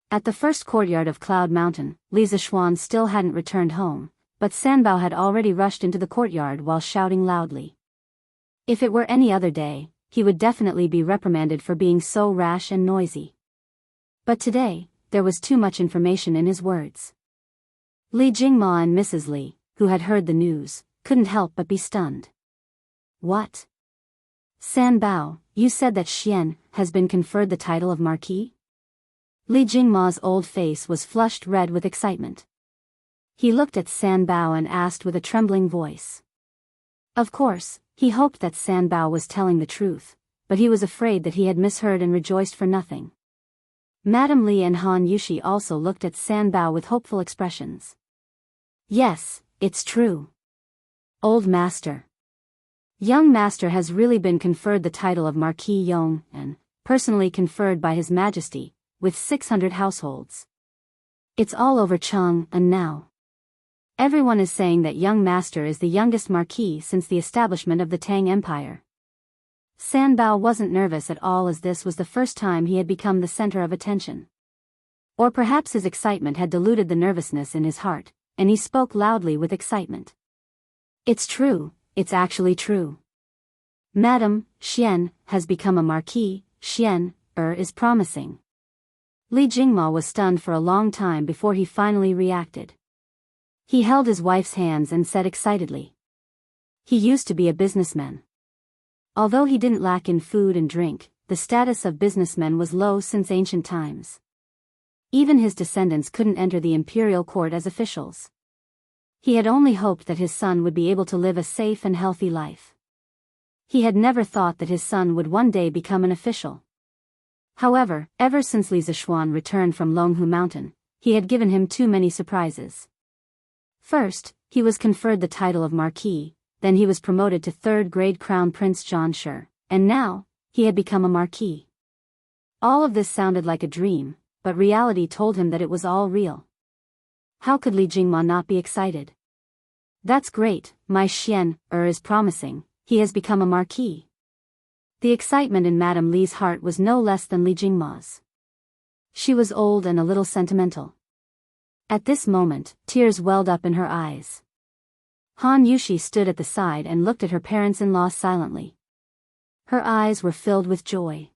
At the first courtyard of Cloud Mountain, Li Zishuan still hadn't returned home, but Sanbao had already rushed into the courtyard while shouting loudly. If it were any other day, he would definitely be reprimanded for being so rash and noisy. But today, there was too much information in his words. Li Jingma and Mrs. Li, who had heard the news, couldn't help but be stunned. What? Sanbao, you said that Xian has been conferred the title of Marquis? Li Jingma's old face was flushed red with excitement. He looked at Sanbao and asked with a trembling voice. Of course, he hoped that Sanbao was telling the truth, but he was afraid that he had misheard and rejoiced for nothing. Madame Li and Han Yushi also looked at Sanbao with hopeful expressions. Yes, it's true. Old master. Young master has really been conferred the title of Marquis Yong, and personally conferred by His Majesty, with 600 households. It's all over Chang, and now everyone is saying that young master is the youngest marquis since the establishment of the Tang Empire. Sanbao wasn't nervous at all, as this was the first time he had become the center of attention. Or perhaps his excitement had diluted the nervousness in his heart, and he spoke loudly with excitement. It's true, it's actually true. Madam, Xian has become a marquis. Xian is promising. Li Jingma was stunned for a long time before he finally reacted. He held his wife's hands and said excitedly. He used to be a businessman. Although he didn't lack in food and drink, the status of businessmen was low since ancient times. Even his descendants couldn't enter the imperial court as officials. He had only hoped that his son would be able to live a safe and healthy life. He had never thought that his son would one day become an official. However, ever since Li Zishuan returned from Longhu Mountain, he had given him too many surprises. First, he was conferred the title of Marquis, then he was promoted to third-grade Crown Prince Zhan Shi, and now, he had become a Marquis. All of this sounded like a dream, but reality told him that it was all real. How could Li Jingma not be excited? That's great, my Xian is promising, he has become a Marquis. The excitement in Madame Li's heart was no less than Li Jingma's. She was old and a little sentimental. At this moment, tears welled up in her eyes. Han Yushi stood at the side and looked at her parents-in-law silently. Her eyes were filled with joy.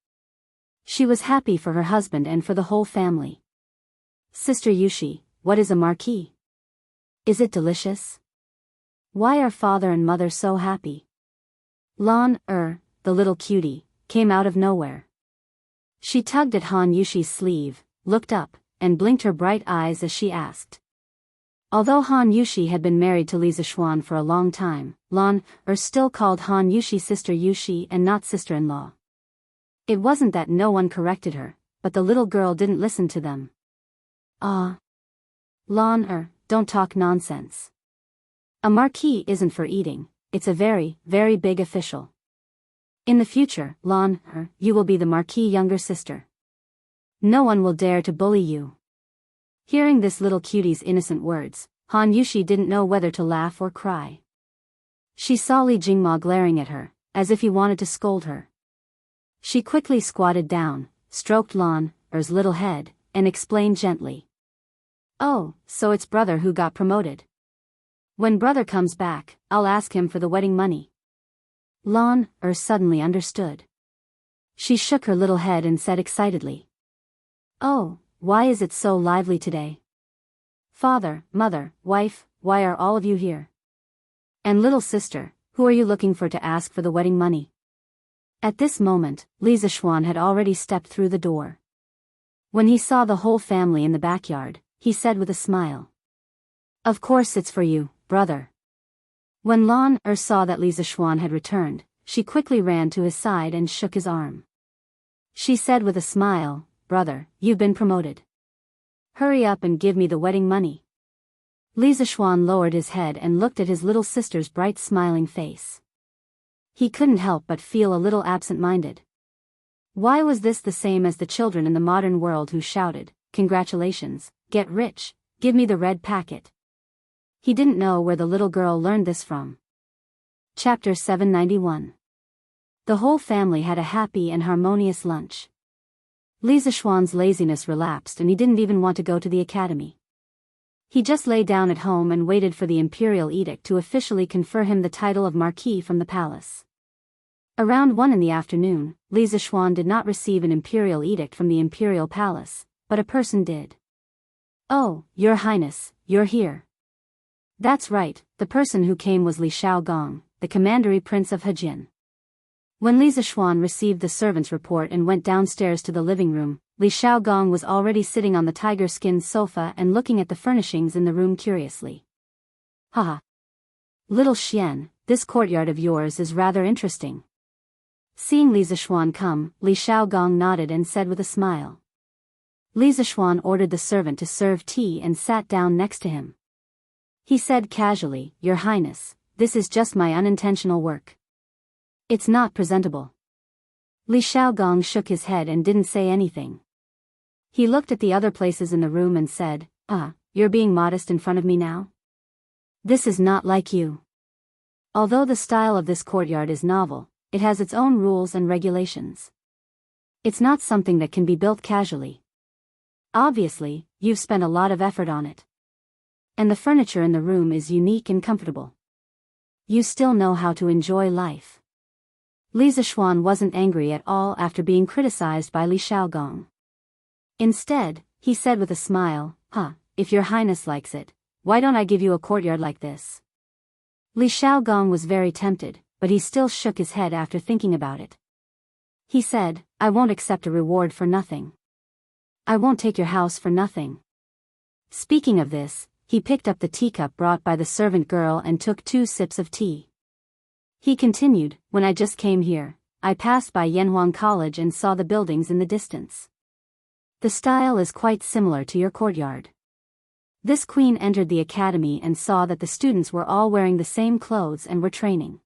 She was happy for her husband and for the whole family. Sister Yushi, what is a marquis? Is it delicious? Why are father and mother so happy? Lan, the little cutie, came out of nowhere. She tugged at Han Yushi's sleeve, looked up, and blinked her bright eyes as she asked. Although Han Yushi had been married to Li Zishuan for a long time, Lan still called Han Yushi Sister Yushi and not sister-in-law. It wasn't that no one corrected her, but the little girl didn't listen to them. Lan don't talk nonsense. A marquis isn't for eating, it's a very, very big official. In the future, Lan you will be the marquis' younger sister. No one will dare to bully you. Hearing this little cutie's innocent words, Han Yushi didn't know whether to laugh or cry. She saw Li Jingma glaring at her, as if he wanted to scold her. She quickly squatted down, stroked Lan's little head, and explained gently. Oh, so it's brother who got promoted. When brother comes back, I'll ask him for the wedding money. Lan suddenly understood. She shook her little head and said excitedly. Oh, why is it so lively today? Father, mother, wife, why are all of you here? And little sister, who are you looking for to ask for the wedding money? At this moment, Li Zishuan had already stepped through the door. When he saw the whole family in the backyard, he said with a smile. Of course it's for you, brother. When Lan Er saw that Li Zishuan had returned, she quickly ran to his side and shook his arm. She said with a smile, brother, you've been promoted. Hurry up and give me the wedding money. Li Zishuan lowered his head and looked at his little sister's bright smiling face. He couldn't help but feel a little absent-minded. Why was this the same as the children in the modern world who shouted, congratulations, get rich, give me the red packet? He didn't know where the little girl learned this from. Chapter 791. The whole family had a happy and harmonious lunch. Li Zishuan's laziness relapsed and he didn't even want to go to the academy. He just lay down at home and waited for the imperial edict to officially confer him the title of Marquis from the palace. Around 1 in the afternoon, Li Zishuan did not receive an imperial edict from the imperial palace, but a person did. Oh, Your Highness, you're here. That's right, the person who came was Li Shaogong, the commandery prince of Hejin. When Li Zishuan received the servant's report and went downstairs to the living room, Li Shaogong was already sitting on the tiger-skin sofa and looking at the furnishings in the room curiously. Haha. Little Xian, this courtyard of yours is rather interesting. Seeing Li Zishuan come, Li Shaogong nodded and said with a smile. Li Zishuan ordered the servant to serve tea and sat down next to him. He said casually, Your Highness, this is just my unintentional work. It's not presentable. Li Shaogong shook his head and didn't say anything. He looked at the other places in the room and said, you're being modest in front of me now? This is not like you. Although the style of this courtyard is novel, it has its own rules and regulations. It's not something that can be built casually. Obviously, you've spent a lot of effort on it. And the furniture in the room is unique and comfortable. You still know how to enjoy life. Li Zishuan wasn't angry at all after being criticized by Li Shaogong. Instead, he said with a smile, if Your Highness likes it, why don't I give you a courtyard like this? Li Shaogong was very tempted, but he still shook his head after thinking about it. He said, I won't accept a reward for nothing. I won't take your house for nothing. Speaking of this, he picked up the teacup brought by the servant girl and took 2 sips of tea. He continued, when I just came here, I passed by Yanhuang College and saw the buildings in the distance. The style is quite similar to your courtyard. This queen entered the academy and saw that the students were all wearing the same clothes and were training.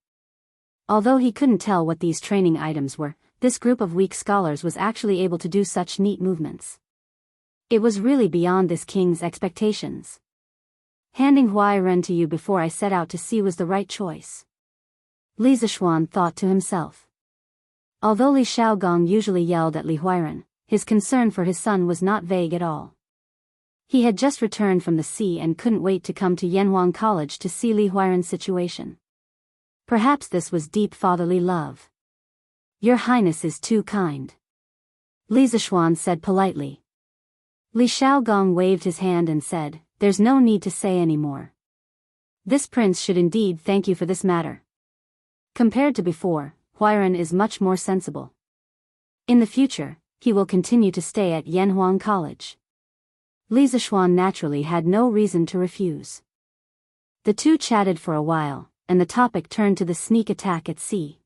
Although he couldn't tell what these training items were, this group of weak scholars was actually able to do such neat movements. It was really beyond this king's expectations. Handing Huairen to you before I set out to sea was the right choice. Li Zishuan thought to himself. Although Li Shaogong usually yelled at Li Huairen, his concern for his son was not vague at all. He had just returned from the sea and couldn't wait to come to Yanhuang College to see Li Huairen's situation. Perhaps this was deep fatherly love. Your Highness is too kind. Li Zishuan said politely. Li Shaogong waved his hand and said, there's no need to say any more. This prince should indeed thank you for this matter. Compared to before, Huairen is much more sensible. In the future, he will continue to stay at Yanhuang College. Li Zishuan naturally had no reason to refuse. The two chatted for a while, and the topic turned to the sneak attack at sea.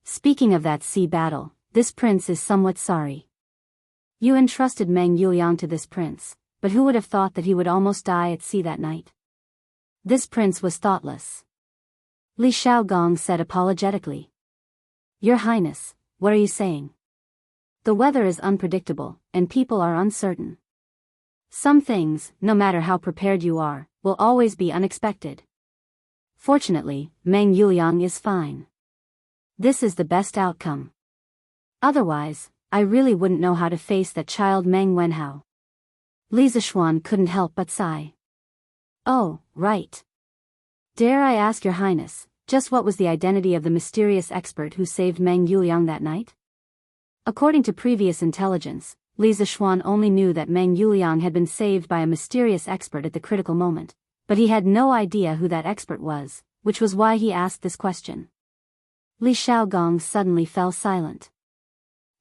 Speaking of that sea battle, this prince is somewhat sorry. You entrusted Meng Yuliang to this prince, but who would have thought that he would almost die at sea that night? This prince was thoughtless. Li Shaogong said apologetically. Your Highness, what are you saying? The weather is unpredictable, and people are uncertain. Some things, no matter how prepared you are, will always be unexpected. Fortunately, Meng Yuliang is fine. This is the best outcome. Otherwise, I really wouldn't know how to face that child Meng Wenhao. Li Zishuan couldn't help but sigh. Oh, right. Dare I ask Your Highness, just what was the identity of the mysterious expert who saved Meng Yuliang that night? According to previous intelligence, Li Zishuan only knew that Meng Yuliang had been saved by a mysterious expert at the critical moment, but he had no idea who that expert was. which was why he asked this question. Li Shaogong suddenly fell silent.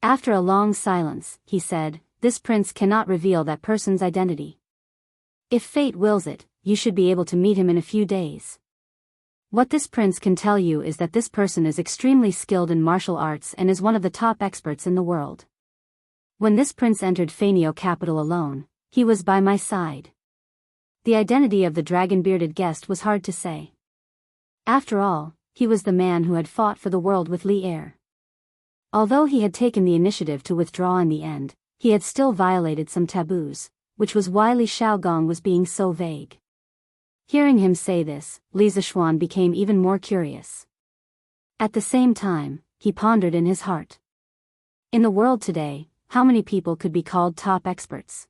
After a long silence, he said, "This prince cannot reveal that person's identity. If fate wills it, you should be able to meet him in a few days. What this prince can tell you is that this person is extremely skilled in martial arts and is one of the top experts in the world. When this prince entered Faenio capital alone, he was by my side." The identity of the dragon-bearded guest was hard to say. After all, he was the man who had fought for the world with Li Er. Although he had taken the initiative to withdraw in the end, he had still violated some taboos, which was why Li Shaogong was being so vague. Hearing him say this, Li Zishuan became even more curious. At the same time, he pondered in his heart. In the world today, how many people could be called top experts?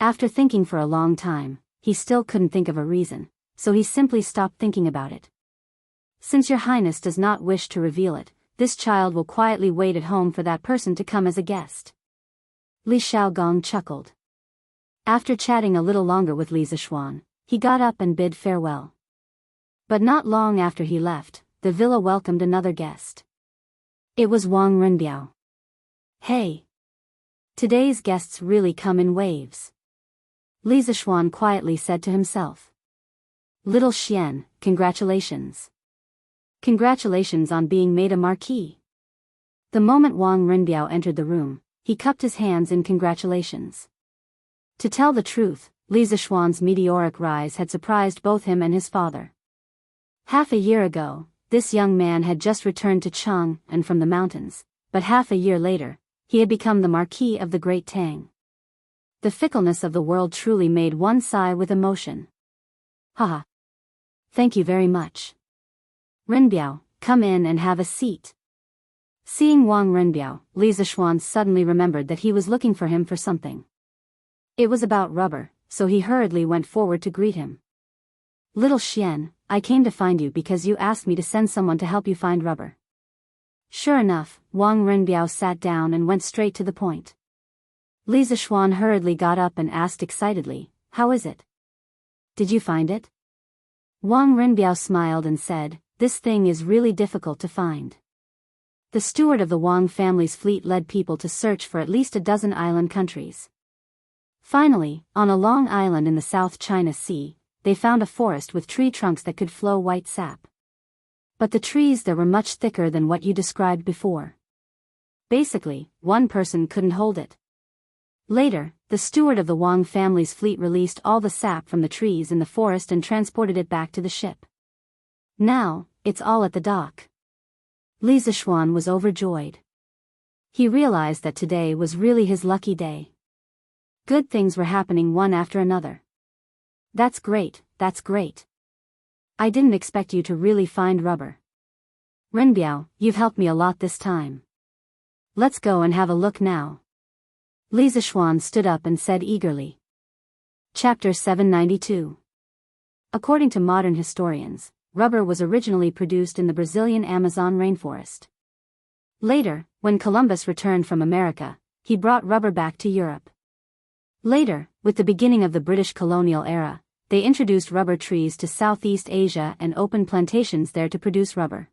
After thinking for a long time, he still couldn't think of a reason, so he simply stopped thinking about it. "Since your highness does not wish to reveal it, this child will quietly wait at home for that person to come as a guest." Li Shaogong chuckled. After chatting a little longer with Li Zishuan, he got up and bid farewell. But not long after he left, the villa welcomed another guest. It was Wang Renbiao. "Hey! Today's guests really come in waves," Li Zishuan quietly said to himself. "Little Xian, congratulations. Congratulations on being made a marquis." The moment Wang Renbiao entered the room, he cupped his hands in congratulations. To tell the truth, Li Zishuan's meteoric rise had surprised both him and his father. Half a year ago, this young man had just returned to Chang and from the mountains, but half a year later, he had become the Marquis of the Great Tang. The fickleness of the world truly made one sigh with emotion. "Haha. Thank you very much. Renbiao, come in and have a seat." Seeing Wang Renbiao, Li Zishuan suddenly remembered that he was looking for him for something. It was about rubber, so he hurriedly went forward to greet him. "Little Xian, I came to find you because you asked me to send someone to help you find rubber." Sure enough, Wang Renbiao sat down and went straight to the point. Li Zishuan hurriedly got up and asked excitedly, "How is it? Did you find it?" Wang Renbiao smiled and said, "This thing is really difficult to find. The steward of the Wang family's fleet led people to search for at least a dozen island countries. Finally, on a long island in the South China Sea, they found a forest with tree trunks that could flow white sap. But the trees there were much thicker than what you described before. Basically, one person couldn't hold it. Later, the steward of the Wang family's fleet released all the sap from the trees in the forest and transported it back to the ship. Now, it's all at the dock." Li Zishuan was overjoyed. He realized that today was really his lucky day. Good things were happening one after another. That's great, that's great. I didn't expect you to really find rubber. Renbiao, you've helped me a lot this time. Let's go and have a look now." Li Zishuan stood up and said eagerly. Chapter 792. According to modern historians, rubber was originally produced in the Brazilian Amazon rainforest. Later, when Columbus returned from America, he brought rubber back to Europe. Later, with the beginning of the British colonial era, they introduced rubber trees to Southeast Asia and opened plantations there to produce rubber.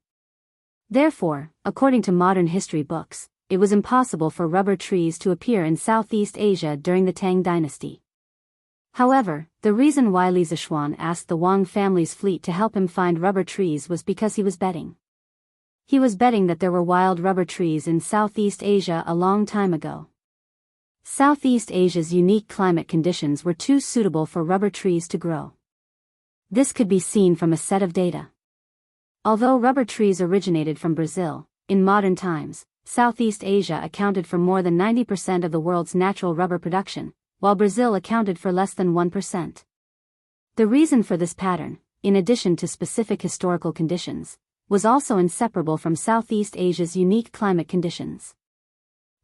Therefore, according to modern history books, it was impossible for rubber trees to appear in Southeast Asia during the Tang dynasty. However, the reason why Li Zishuan asked the Wang family's fleet to help him find rubber trees was because he was betting. He was betting that there were wild rubber trees in Southeast Asia a long time ago. Southeast Asia's unique climate conditions were too suitable for rubber trees to grow. This could be seen from a set of data. Although rubber trees originated from Brazil, in modern times, Southeast Asia accounted for more than 90% of the world's natural rubber production, while Brazil accounted for less than 1%. The reason for this pattern, in addition to specific historical conditions, was also inseparable from Southeast Asia's unique climate conditions.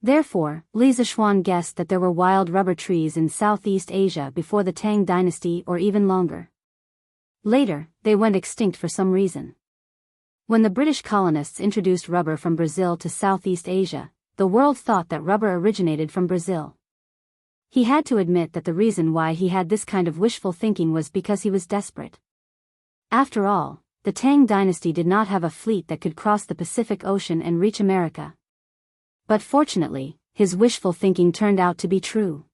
Therefore, Li Zishuan guessed that there were wild rubber trees in Southeast Asia before the Tang dynasty or even longer. Later, they went extinct for some reason. When the British colonists introduced rubber from Brazil to Southeast Asia, the world thought that rubber originated from Brazil. He had to admit that the reason why he had this kind of wishful thinking was because he was desperate. After all, the Tang dynasty did not have a fleet that could cross the Pacific Ocean and reach America. But fortunately, his wishful thinking turned out to be true.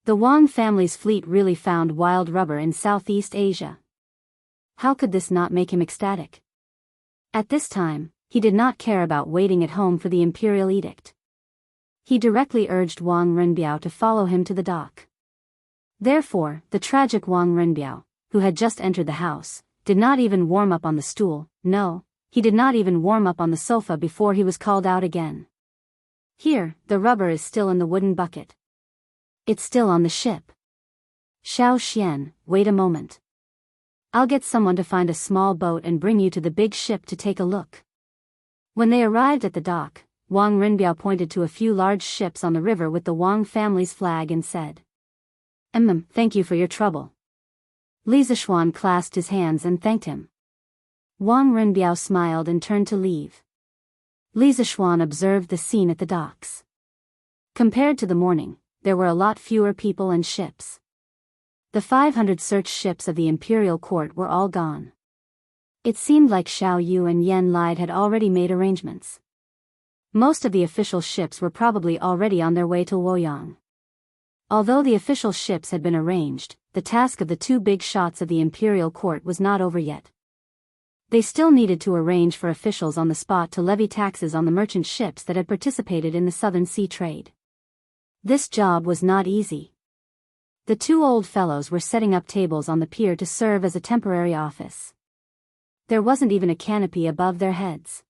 The Wang family's fleet really found wild rubber in Southeast Asia. How could this not make him ecstatic? At this time, he did not care about waiting at home for the imperial edict. He directly urged Wang Renbiao to follow him to the dock. Therefore, the tragic Wang Renbiao, who had just entered the house, did not even warm up on the stool. No, he did not even warm up on the sofa before he was called out again. Here, the rubber is still in the wooden bucket. It's still on the ship. Xiao Xian, wait a moment. I'll get someone to find a small boat and bring you to the big ship to take a look. When they arrived at the dock, Wang Renbiao pointed to a few large ships on the river with the Wang family's flag and said, Thank you for your trouble. Li Zishuan clasped his hands and thanked him. Wang Renbiao smiled and turned to leave. Li Zishuan observed the scene at the docks. Compared to the morning, there were a lot fewer people and ships. The 500 search ships of the imperial court were all gone. It seemed like Xiao Yu and Yen Lide had already made arrangements. Most of the official ships were probably already on their way to Luoyang. Although the official ships had been arranged, the task of the two big shots of the imperial court was not over yet. They still needed to arrange for officials on the spot to levy taxes on the merchant ships that had participated in the Southern Sea trade. This job was not easy. The two old fellows were setting up tables on the pier to serve as a temporary office. There wasn't even a canopy above their heads.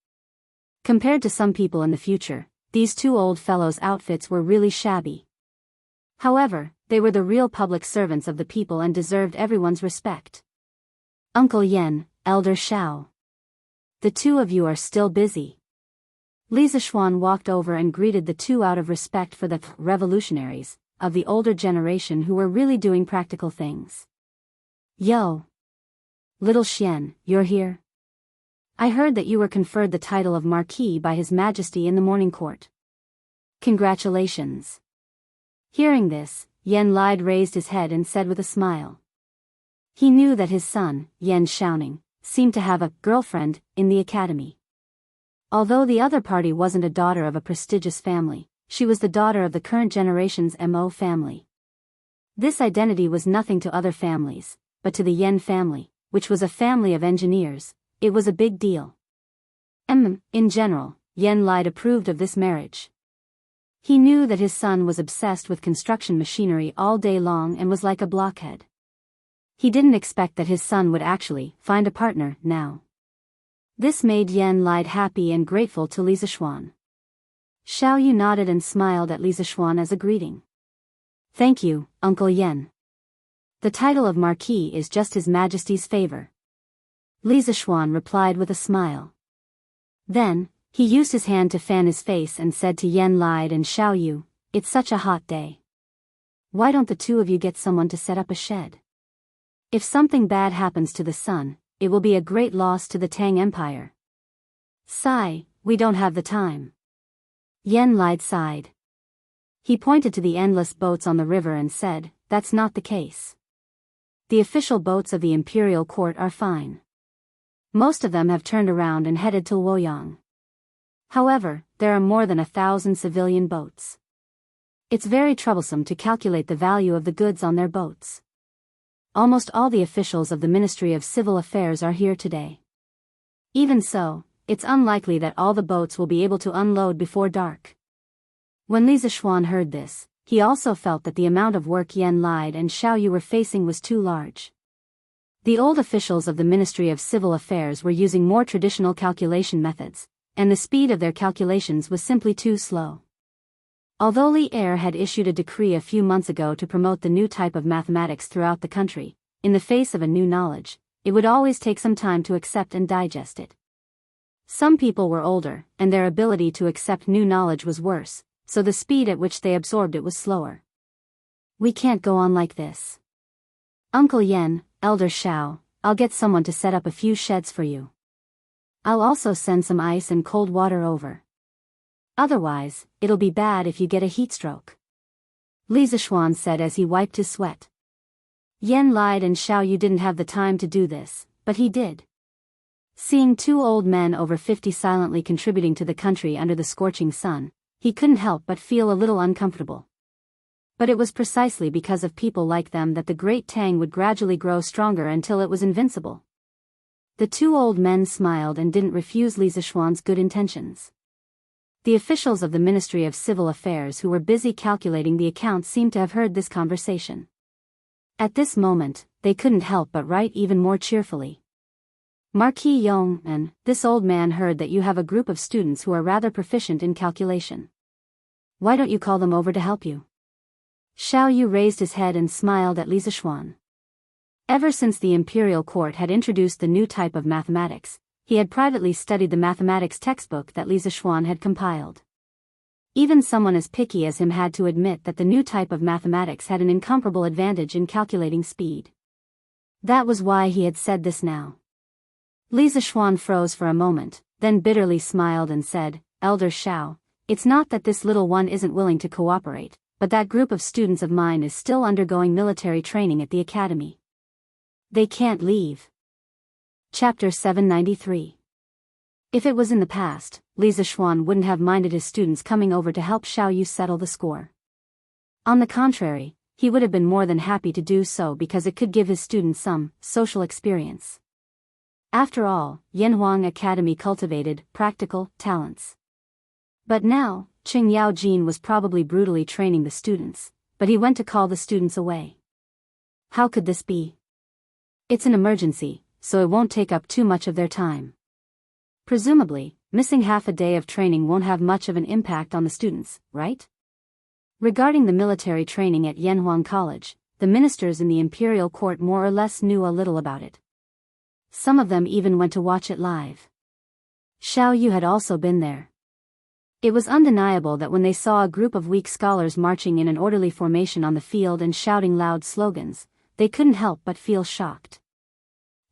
Compared to some people in the future, these two old fellows' outfits were really shabby. However, they were the real public servants of the people and deserved everyone's respect. Uncle Yen, Elder Xiao. The two of you are still busy. Li Zishuan walked over and greeted the two out of respect for the revolutionaries of the older generation who were really doing practical things. Yo! Little Xian, you're here? I heard that you were conferred the title of Marquis by His Majesty in the morning court. Congratulations. Hearing this, Yen Lide raised his head and said with a smile. He knew that his son, Yen Xiaoning, seemed to have a girlfriend in the academy. Although the other party wasn't a daughter of a prestigious family, she was the daughter of the current generation's Mo family. This identity was nothing to other families, but to the Yen family, which was a family of engineers, it was a big deal. In general, Yen Lide approved of this marriage. He knew that his son was obsessed with construction machinery all day long and was like a blockhead. He didn't expect that his son would actually find a partner now. This made Yen Lide happy and grateful to Li Zishuan. Xiao Yu nodded and smiled at Li Zishuan as a greeting. Thank you, Uncle Yen. The title of Marquis is just His Majesty's favor. Li Zishuan replied with a smile. Then, he used his hand to fan his face and said to Yen Lide and Xiao Yu, it's such a hot day. Why don't the two of you get someone to set up a shed? If something bad happens to the sun, it will be a great loss to the Tang Empire. Sigh, we don't have the time. Yen Lide sighed. He pointed to the endless boats on the river and said, that's not the case. The official boats of the imperial court are fine. Most of them have turned around and headed to Luoyang. However, there are more than 1,000 civilian boats. It's very troublesome to calculate the value of the goods on their boats. Almost all the officials of the Ministry of Civil Affairs are here today. Even so, it's unlikely that all the boats will be able to unload before dark. When Li Zishuan heard this, he also felt that the amount of work Yen Lide and Xiao Yu were facing was too large. The old officials of the Ministry of Civil Affairs were using more traditional calculation methods, and the speed of their calculations was simply too slow. Although Li Er had issued a decree a few months ago to promote the new type of mathematics throughout the country, in the face of a new knowledge, it would always take some time to accept and digest it. Some people were older, and their ability to accept new knowledge was worse, so the speed at which they absorbed it was slower. We can't go on like this. Uncle Yen, Elder Xiao, I'll get someone to set up a few sheds for you. I'll also send some ice and cold water over. Otherwise, it'll be bad if you get a heat stroke. Li Zishuan said as he wiped his sweat. Yen Lide and Xiao Yu didn't have the time to do this, but he did. Seeing two old men over 50 silently contributing to the country under the scorching sun, he couldn't help but feel a little uncomfortable. But it was precisely because of people like them that the Great Tang would gradually grow stronger until it was invincible. The two old men smiled and didn't refuse Li Zishuan's good intentions. The officials of the Ministry of Civil Affairs who were busy calculating the accounts seemed to have heard this conversation. At this moment, they couldn't help but write even more cheerfully. Marquis Yong, this old man heard that you have a group of students who are rather proficient in calculation. Why don't you call them over to help you? Xiao Yu raised his head and smiled at Li Zishuan. Ever since the imperial court had introduced the new type of mathematics, he had privately studied the mathematics textbook that Li Zishuan had compiled. Even someone as picky as him had to admit that the new type of mathematics had an incomparable advantage in calculating speed. That was why he had said this now. Li Zishuan froze for a moment, then bitterly smiled and said, Elder Xiao, it's not that this little one isn't willing to cooperate, but that group of students of mine is still undergoing military training at the academy. They can't leave. Chapter 793. If it was in the past, Li Zishuan wouldn't have minded his students coming over to help Xiao Yu settle the score. On the contrary, he would have been more than happy to do so because it could give his students some social experience. After all, Yanhuang Academy cultivated practical talents. But now, Qing Yaojin was probably brutally training the students, but he went to call the students away. How could this be? It's an emergency, so it won't take up too much of their time. Presumably, missing half a day of training won't have much of an impact on the students, right? Regarding the military training at Yanhuang College, the ministers in the imperial court more or less knew a little about it. Some of them even went to watch it live. Xiao Yu had also been there. It was undeniable that when they saw a group of weak scholars marching in an orderly formation on the field and shouting loud slogans, they couldn't help but feel shocked.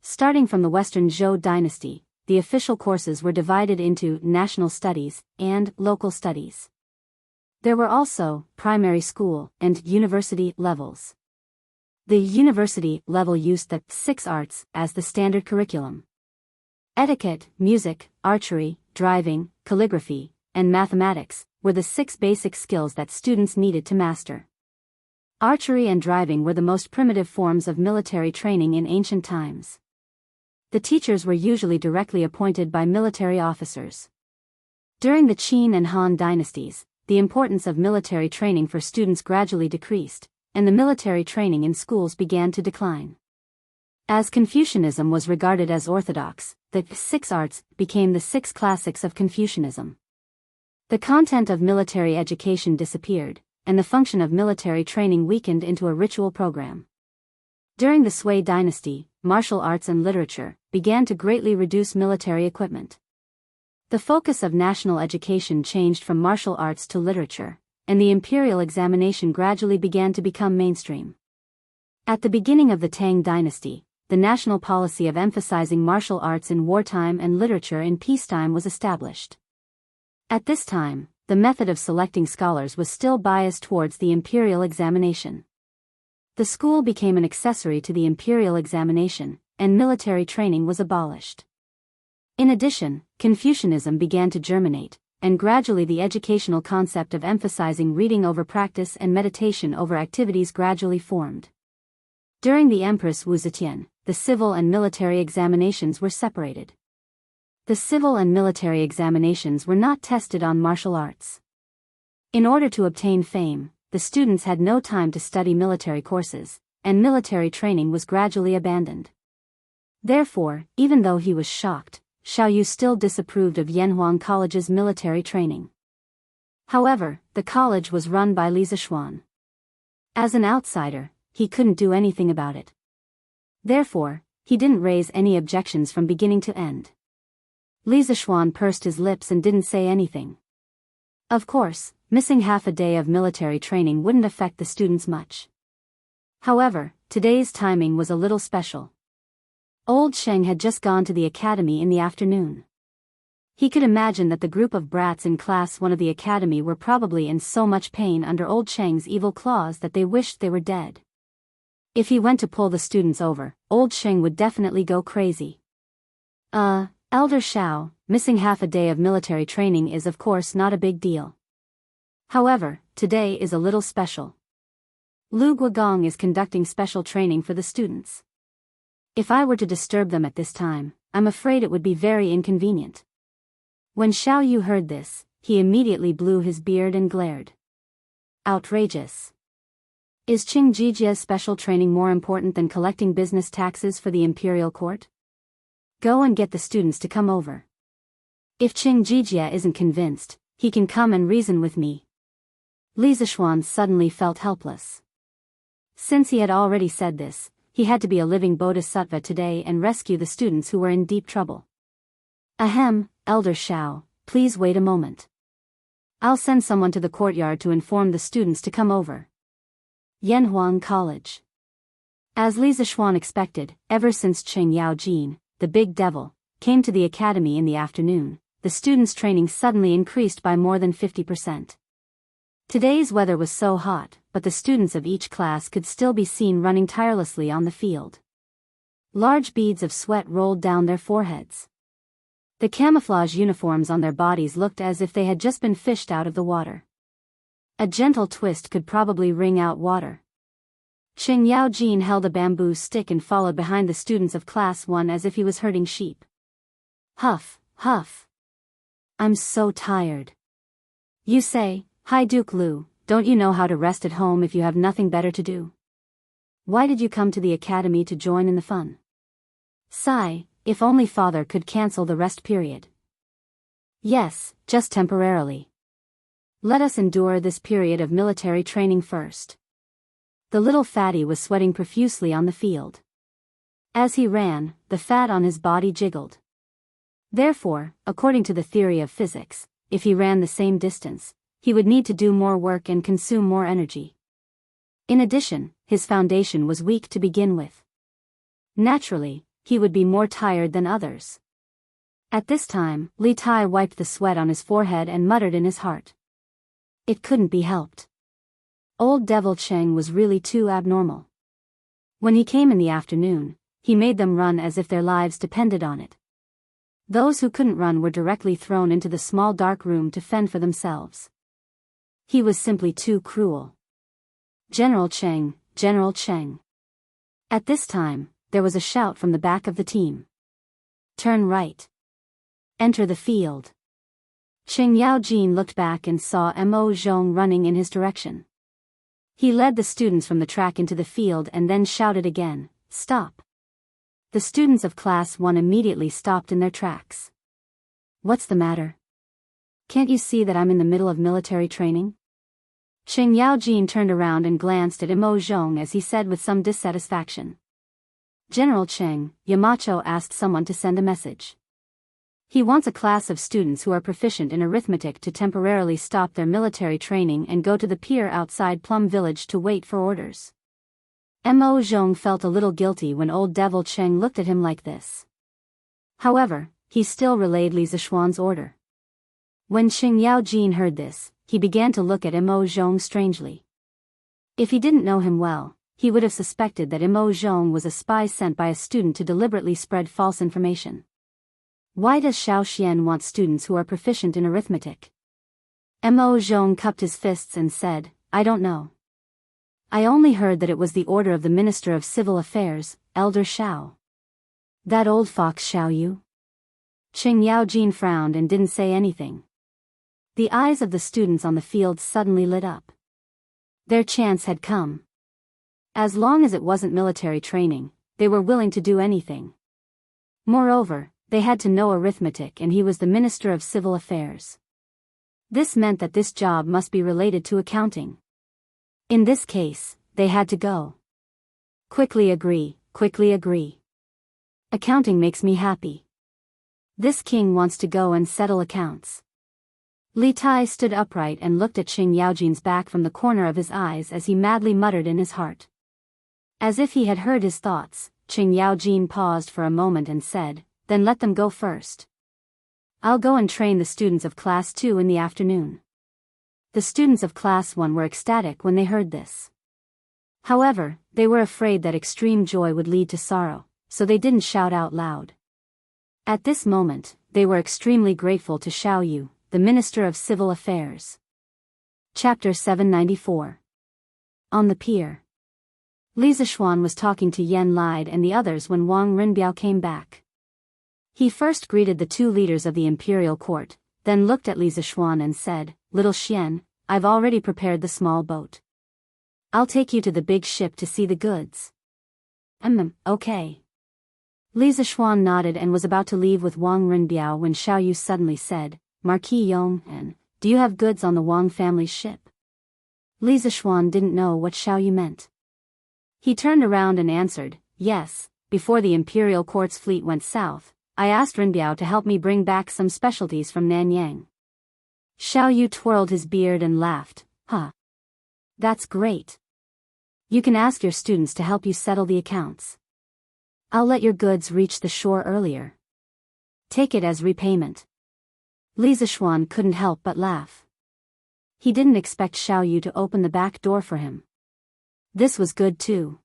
Starting from the Western Zhou dynasty, the official courses were divided into national studies and local studies. There were also primary school and university levels. The university level used the 6 arts as the standard curriculum. Etiquette, music, archery, driving, calligraphy, and mathematics were the 6 basic skills that students needed to master. Archery and driving were the most primitive forms of military training in ancient times. The teachers were usually directly appointed by military officers. During the Qin and Han dynasties, the importance of military training for students gradually decreased, and the military training in schools began to decline. As Confucianism was regarded as orthodox, the 6 arts became the 6 classics of Confucianism. The content of military education disappeared, and the function of military training weakened into a ritual program. During the Sui dynasty, martial arts and literature began to greatly reduce military equipment. The focus of national education changed from martial arts to literature, and the imperial examination gradually began to become mainstream. At the beginning of the Tang dynasty, the national policy of emphasizing martial arts in wartime and literature in peacetime was established. At this time, the method of selecting scholars was still biased towards the imperial examination. The school became an accessory to the imperial examination, and military training was abolished. In addition, Confucianism began to germinate, and gradually the educational concept of emphasizing reading over practice and meditation over activities gradually formed. During the Empress Wuxia, the civil and military examinations were separated. The civil and military examinations were not tested on martial arts. In order to obtain fame, the students had no time to study military courses, and military training was gradually abandoned. Therefore, even though he was shocked, Xiao Yu still disapproved of Yanhuang College's military training. However, the college was run by Li Zishuan. As an outsider, he couldn't do anything about it. Therefore, he didn't raise any objections from beginning to end. Li Zishuan pursed his lips and didn't say anything. Of course, missing half a day of military training wouldn't affect the students much. However, today's timing was a little special. Old Sheng had just gone to the academy in the afternoon. He could imagine that the group of brats in class 1 of the academy were probably in so much pain under old Sheng's evil claws that they wished they were dead. If he went to pull the students over, old Sheng would definitely go crazy. Elder Xiao, missing half a day of military training is of course not a big deal. However, today is a little special. Lu Guogong is conducting special training for the students. If I were to disturb them at this time, I'm afraid it would be very inconvenient. When Xiao Yu heard this, he immediately blew his beard and glared. Outrageous. Is Qingjijia's special training more important than collecting business taxes for the imperial court? Go and get the students to come over. If Qingjijia isn't convinced, he can come and reason with me. Li Zishuan suddenly felt helpless. Since he had already said this, he had to be a living bodhisattva today and rescue the students who were in deep trouble. Ahem, Elder Xiao, please wait a moment. I'll send someone to the courtyard to inform the students to come over. Yanhuang College. As Li Zishuan expected, ever since Qing Yaojin, the big devil, came to the academy in the afternoon, the students' training suddenly increased by more than 50%. Today's weather was so hot, but the students of each class could still be seen running tirelessly on the field. Large beads of sweat rolled down their foreheads. The camouflage uniforms on their bodies looked as if they had just been fished out of the water. A gentle twist could probably wring out water. Qing Yaojin held a bamboo stick and followed behind the students of Class 1 as if he was herding sheep. Huff, huff. I'm so tired. You say, Hi Duke Lu, don't you know how to rest at home if you have nothing better to do? Why did you come to the academy to join in the fun? Sigh, if only father could cancel the rest period. Yes, just temporarily. Let us endure this period of military training first. The little fatty was sweating profusely on the field. As he ran, the fat on his body jiggled. Therefore, according to the theory of physics, if he ran the same distance, he would need to do more work and consume more energy. In addition, his foundation was weak to begin with. Naturally, he would be more tired than others. At this time, Li Tai wiped the sweat on his forehead and muttered in his heart. It couldn't be helped. Old Devil Cheng was really too abnormal. When he came in the afternoon, he made them run as if their lives depended on it. Those who couldn't run were directly thrown into the small dark room to fend for themselves. He was simply too cruel. General Cheng, General Cheng. At this time, there was a shout from the back of the team. Turn right. Enter the field. Qing Yaojin looked back and saw Mo Zhong running in his direction. He led the students from the track into the field and then shouted again, Stop. The students of Class 1 immediately stopped in their tracks. What's the matter? Can't you see that I'm in the middle of military training? Qing Yaojin turned around and glanced at Mo Zhong as he said with some dissatisfaction. General Cheng, Yamacho asked someone to send a message. He wants a class of students who are proficient in arithmetic to temporarily stop their military training and go to the pier outside Plum Village to wait for orders. Mo Zhong felt a little guilty when old Devil Cheng looked at him like this. However, he still relayed Li Zishuan's order. When Qing Yaojin heard this, he began to look at Mo Zhong strangely. If he didn't know him well, he would have suspected that Mo Zhong was a spy sent by a student to deliberately spread false information. Why does Xiao Xian want students who are proficient in arithmetic? Mo Zhong cupped his fists and said, I don't know. I only heard that it was the order of the Minister of Civil Affairs, Elder Xiao. That old fox Xiao Yu? Qing Yaojin frowned and didn't say anything. The eyes of the students on the field suddenly lit up. Their chance had come. As long as it wasn't military training, they were willing to do anything. Moreover, they had to know arithmetic and he was the Minister of Civil Affairs. This meant that this job must be related to accounting. In this case, they had to go. Quickly agree, quickly agree. Accounting makes me happy. This king wants to go and settle accounts. Li Tai stood upright and looked at Qing Yaojin's back from the corner of his eyes as he madly muttered in his heart. As if he had heard his thoughts, Qing Yaojin paused for a moment and said, Then let them go first. I'll go and train the students of Class 2 in the afternoon. The students of Class 1 were ecstatic when they heard this. However, they were afraid that extreme joy would lead to sorrow, so they didn't shout out loud. At this moment, they were extremely grateful to Xiao Yu, the Minister of Civil Affairs. Chapter 794. On the pier. Li Zishuan was talking to Yen Lide and the others when Wang Rinbiao came back. He first greeted the two leaders of the imperial court, then looked at Li Zishuan and said, "Little Xian, I've already prepared the small boat. I'll take you to the big ship to see the goods." Okay. Li Zishuan nodded and was about to leave with Wang Rinbiao when Xiao Yu suddenly said, "Marquis Yong, do you have goods on the Wang family's ship?" Li Zishuan didn't know what Xiao Yu meant. He turned around and answered, "Yes, before the imperial court's fleet went south, I asked Rinbiao to help me bring back some specialties from Nanyang." Xiao Yu twirled his beard and laughed, "Huh. That's great. You can ask your students to help you settle the accounts. I'll let your goods reach the shore earlier. Take it as repayment." Li Zishuan couldn't help but laugh. He didn't expect Xiao Yu to open the back door for him. This was good too.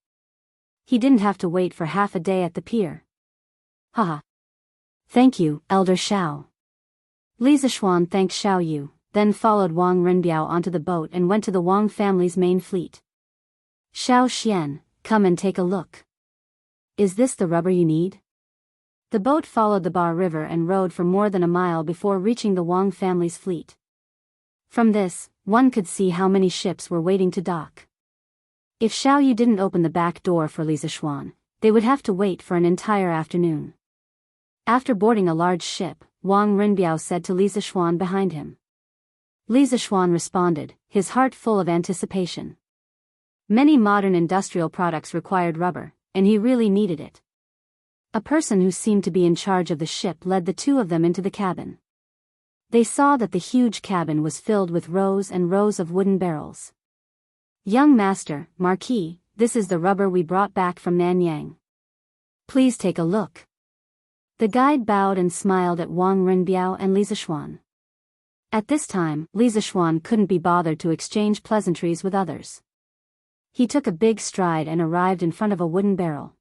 He didn't have to wait for half a day at the pier. Haha. "Thank you, Elder Xiao." Li Zishuan thanked Xiao Yu, then followed Wang Rinbiao onto the boat and went to the Wang family's main fleet. "Xiao Xian, come and take a look. Is this the rubber you need?" The boat followed the Bar River and rode for more than a mile before reaching the Wang family's fleet. From this, one could see how many ships were waiting to dock. If Xiao Yu didn't open the back door for Li Zishuan, they would have to wait for an entire afternoon. After boarding a large ship, Wang Rinbiao said to Li Zishuan behind him. Li Zishuan responded, his heart full of anticipation. Many modern industrial products required rubber, and he really needed it. A person who seemed to be in charge of the ship led the two of them into the cabin. They saw that the huge cabin was filled with rows and rows of wooden barrels. "Young master, Marquis, this is the rubber we brought back from Nanyang. Please take a look." The guide bowed and smiled at Wang Rinbiao and Li Zishuan. At this time, Li Zishuan couldn't be bothered to exchange pleasantries with others. He took a big stride and arrived in front of a wooden barrel.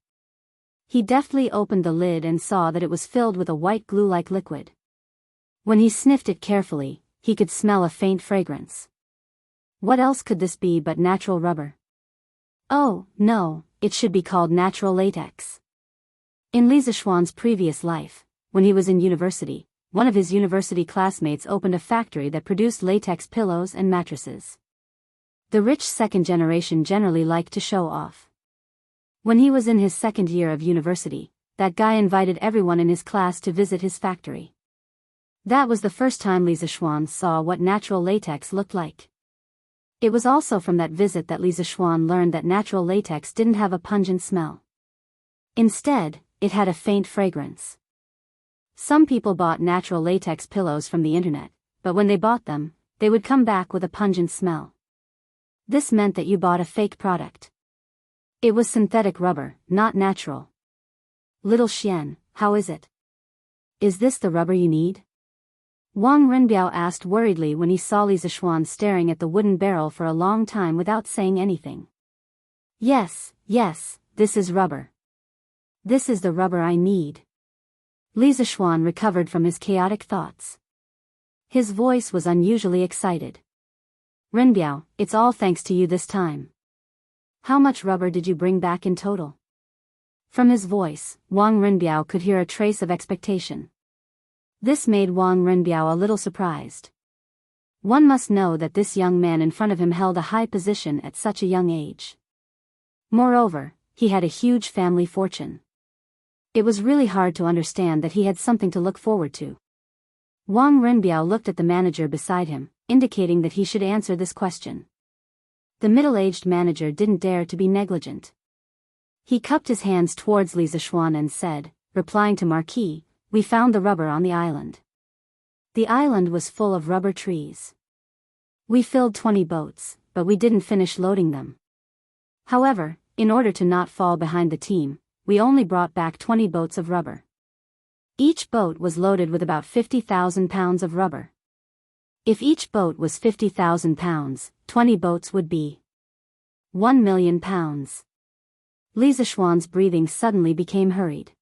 He deftly opened the lid and saw that it was filled with a white glue-like liquid. When he sniffed it carefully, he could smell a faint fragrance. What else could this be but natural rubber? Oh, no, it should be called natural latex. In Li Zishuan's previous life, when he was in university, one of his university classmates opened a factory that produced latex pillows and mattresses. The rich second generation generally liked to show off. When he was in his second year of university, that guy invited everyone in his class to visit his factory. That was the first time Li Zishuan saw what natural latex looked like. It was also from that visit that Li Zishuan learned that natural latex didn't have a pungent smell. Instead, it had a faint fragrance. Some people bought natural latex pillows from the internet, but when they bought them, they would come back with a pungent smell. This meant that you bought a fake product. It was synthetic rubber, not natural. "Little Xian, how is it? Is this the rubber you need?" Wang Rinbiao asked worriedly when he saw Li Zishuan staring at the wooden barrel for a long time without saying anything. Yes, this is rubber. This is the rubber I need." Li Zishuan recovered from his chaotic thoughts. His voice was unusually excited. "Rinbiao, it's all thanks to you this time. How much rubber did you bring back in total?" From his voice, Wang Rinbiao could hear a trace of expectation. This made Wang Rinbiao a little surprised. One must know that this young man in front of him held a high position at such a young age. Moreover, he had a huge family fortune. It was really hard to understand that he had something to look forward to. Wang Rinbiao looked at the manager beside him, indicating that he should answer this question. The middle-aged manager didn't dare to be negligent. He cupped his hands towards Li Zishuan and said, replying to Marquis, "We found the rubber on the island." The island was full of rubber trees. We filled 20 boats, but we didn't finish loading them. However, in order to not fall behind the team, we only brought back 20 boats of rubber. Each boat was loaded with about 50,000 pounds of rubber. If each boat was 50,000 pounds, 20 boats would be 1 million pounds. Li Zishuan's breathing suddenly became hurried.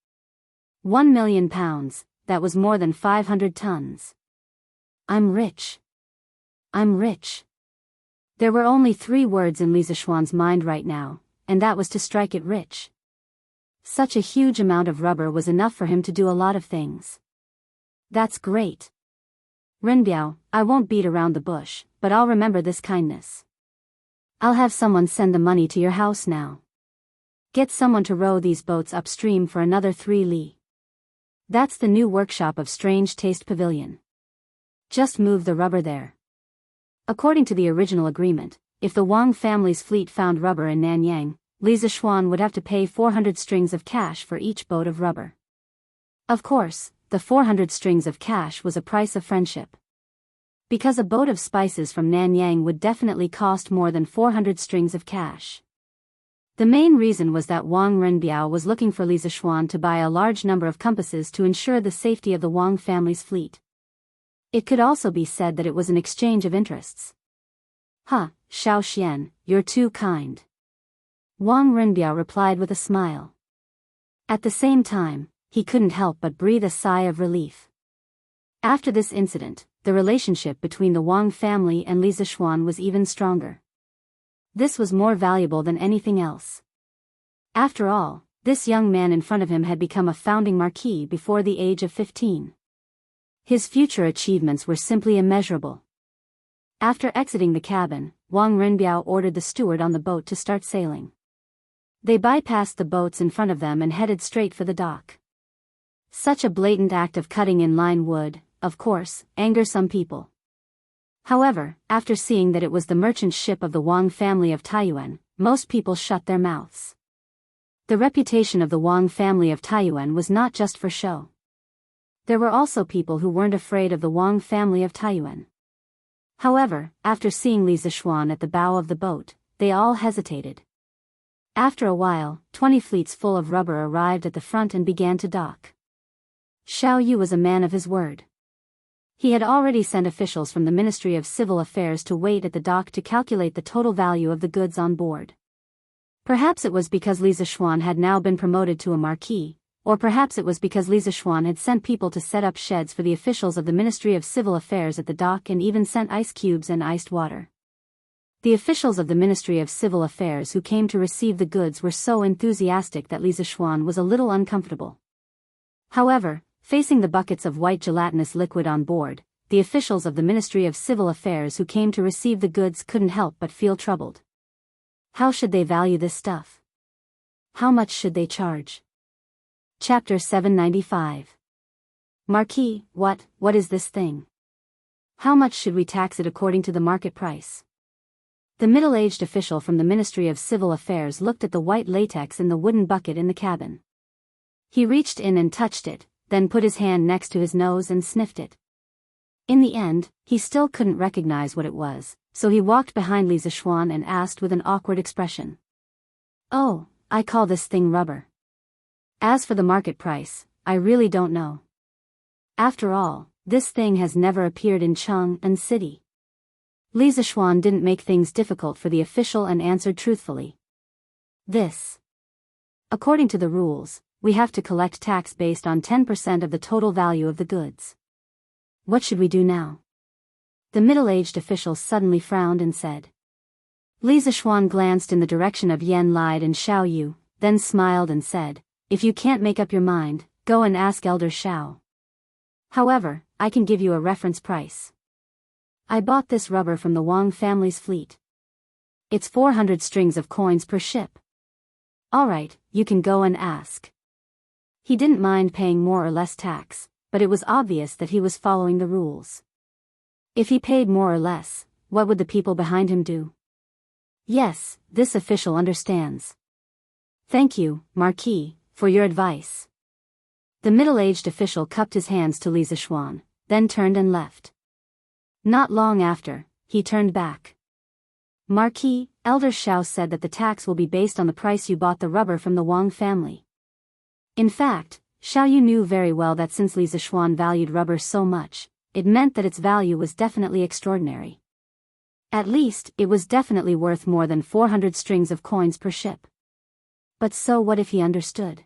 £1,000,000, that was more than 500 tons. I'm rich. I'm rich. There were only 3 words in Li Zishuan's mind right now, and that was to strike it rich. Such a huge amount of rubber was enough for him to do a lot of things. That's great. Renbiao, I won't beat around the bush, but I'll remember this kindness. I'll have someone send the money to your house now. Get someone to row these boats upstream for another 3 li. That's the new workshop of Strange Taste Pavilion. Just move the rubber there. According to the original agreement, if the Wang family's fleet found rubber in Nanyang, Li Zishuan would have to pay 400 strings of cash for each boat of rubber. Of course, the 400 strings of cash was a price of friendship. Because a boat of spices from Nanyang would definitely cost more than 400 strings of cash. The main reason was that Wang Renbiao was looking for Li Zishuan to buy a large number of compasses to ensure the safety of the Wang family's fleet. It could also be said that it was an exchange of interests. Huh, Xiao Xian, you're too kind. Wang Renbiao replied with a smile. At the same time, he couldn't help but breathe a sigh of relief. After this incident, the relationship between the Wang family and Li Zishuan was even stronger. This was more valuable than anything else. After all, this young man in front of him had become a founding marquis before the age of 15. His future achievements were simply immeasurable. After exiting the cabin, Wang Renbiao ordered the steward on the boat to start sailing. They bypassed the boats in front of them and headed straight for the dock. Such a blatant act of cutting in line would, of course, anger some people. However, after seeing that it was the merchant ship of the Wang family of Taiyuan, most people shut their mouths. The reputation of the Wang family of Taiyuan was not just for show. There were also people who weren't afraid of the Wang family of Taiyuan. However, after seeing Li Zishuan at the bow of the boat, they all hesitated. After a while, 20 fleets full of rubber arrived at the front and began to dock. Xiao Yu was a man of his word. He had already sent officials from the Ministry of Civil Affairs to wait at the dock to calculate the total value of the goods on board. Perhaps it was because Li Zishuan had now been promoted to a marquis, or perhaps it was because Li Zishuan had sent people to set up sheds for the officials of the Ministry of Civil Affairs at the dock and even sent ice cubes and iced water. The officials of the Ministry of Civil Affairs who came to receive the goods were so enthusiastic that Li Zishuan was a little uncomfortable. However, facing the buckets of white gelatinous liquid on board, the officials of the Ministry of Civil Affairs who came to receive the goods couldn't help but feel troubled. How should they value this stuff? How much should they charge? Chapter 795. Marquis, what is this thing? How much should we tax it according to the market price? The middle-aged official from the Ministry of Civil Affairs looked at the white latex in the wooden bucket in the cabin. He reached in and touched it, then put his hand next to his nose and sniffed it. In the end, he still couldn't recognize what it was, so he walked behind Li Zishuan and asked with an awkward expression. Oh, I call this thing rubber. As for the market price, I really don't know. After all, this thing has never appeared in Chang'an City. Li Zishuan didn't make things difficult for the official and answered truthfully. This. According to the rules, we have to collect tax based on 10% of the total value of the goods. What should we do now? The middle-aged official suddenly frowned and said. Li Zishuan glanced in the direction of Yan Lide and Xiao Yu, then smiled and said, if you can't make up your mind, go and ask Elder Xiao. However, I can give you a reference price. I bought this rubber from the Wang family's fleet. It's 400 strings of coins per ship. Alright, you can go and ask. He didn't mind paying more or less tax, but it was obvious that he was following the rules. If he paid more or less, what would the people behind him do? Yes, this official understands. Thank you, Marquis, for your advice. The middle-aged official cupped his hands to Li Zishuan, then turned and left. Not long after, he turned back. Marquis, Elder Xiao said that the tax will be based on the price you bought the rubber from the Wang family. In fact, Xiao Yu knew very well that since Li Zishuan valued rubber so much, it meant that its value was definitely extraordinary. At least, it was definitely worth more than 400 strings of coins per ship. But so what if he understood?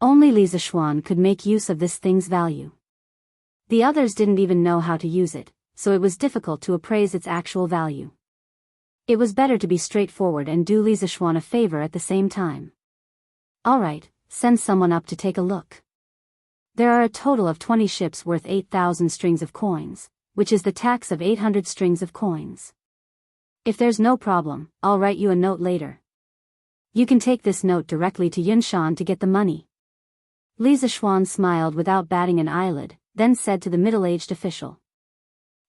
Only Li Zishuan could make use of this thing's value. The others didn't even know how to use it, so it was difficult to appraise its actual value. It was better to be straightforward and do Li Zishuan a favor at the same time. Alright, send someone up to take a look. There are a total of 20 ships worth 8,000 strings of coins, which is the tax of 800 strings of coins. If there's no problem, I'll write you a note later. You can take this note directly to Yunshan to get the money. Li Zishuan smiled without batting an eyelid, then said to the middle-aged official.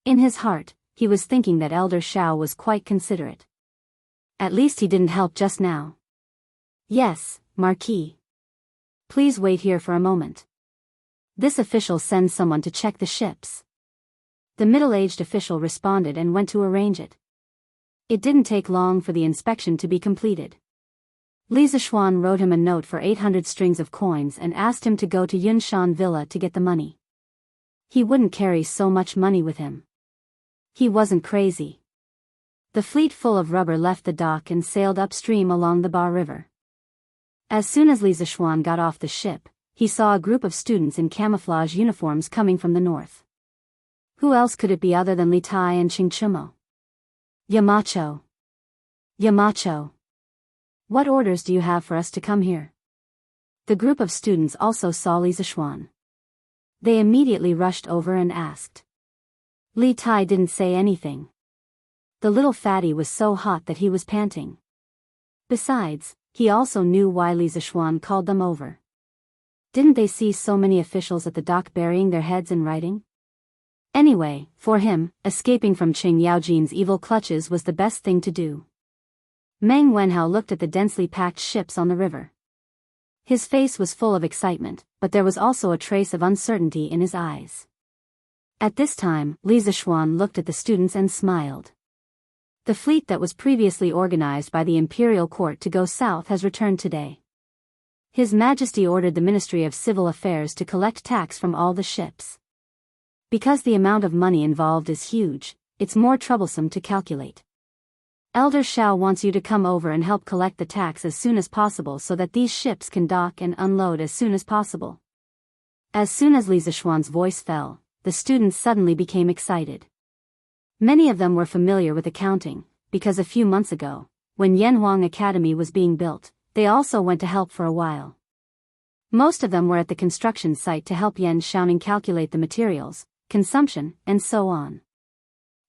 In his heart, he was thinking that Elder Shao was quite considerate. At least he didn't help just now. Yes, Marquis. Please wait here for a moment. This official sends someone to check the ships. The middle-aged official responded and went to arrange it. It didn't take long for the inspection to be completed. Li Zishuan wrote him a note for 800 strings of coins and asked him to go to Yunshan Villa to get the money. He wouldn't carry so much money with him. He wasn't crazy. The fleet full of rubber left the dock and sailed upstream along the Ba River. As soon as Li Zishuan got off the ship, he saw a group of students in camouflage uniforms coming from the north. Who else could it be other than Li Tai and Qing Chumo? Yamacho. Yamacho. What orders do you have for us to come here? The group of students also saw Li Zishuan. They immediately rushed over and asked. Li Tai didn't say anything. The little fatty was so hot that he was panting. Besides, he also knew why Li Zishuan called them over. Didn't they see so many officials at the dock burying their heads in writing? Anyway, for him, escaping from Qing Yaojin's evil clutches was the best thing to do. Meng Wenhao looked at the densely packed ships on the river. His face was full of excitement, but there was also a trace of uncertainty in his eyes. At this time, Li Zishuan looked at the students and smiled. The fleet that was previously organized by the imperial court to go south has returned today. His Majesty ordered the Ministry of Civil Affairs to collect tax from all the ships. Because the amount of money involved is huge, it's more troublesome to calculate. Elder Shao wants you to come over and help collect the tax as soon as possible so that these ships can dock and unload as soon as possible. As soon as Li Zishuan's voice fell, the students suddenly became excited. Many of them were familiar with accounting, because a few months ago, when Yanhuang Academy was being built, they also went to help for a while. Most of them were at the construction site to help Yan Xiaoning calculate the materials, consumption, and so on.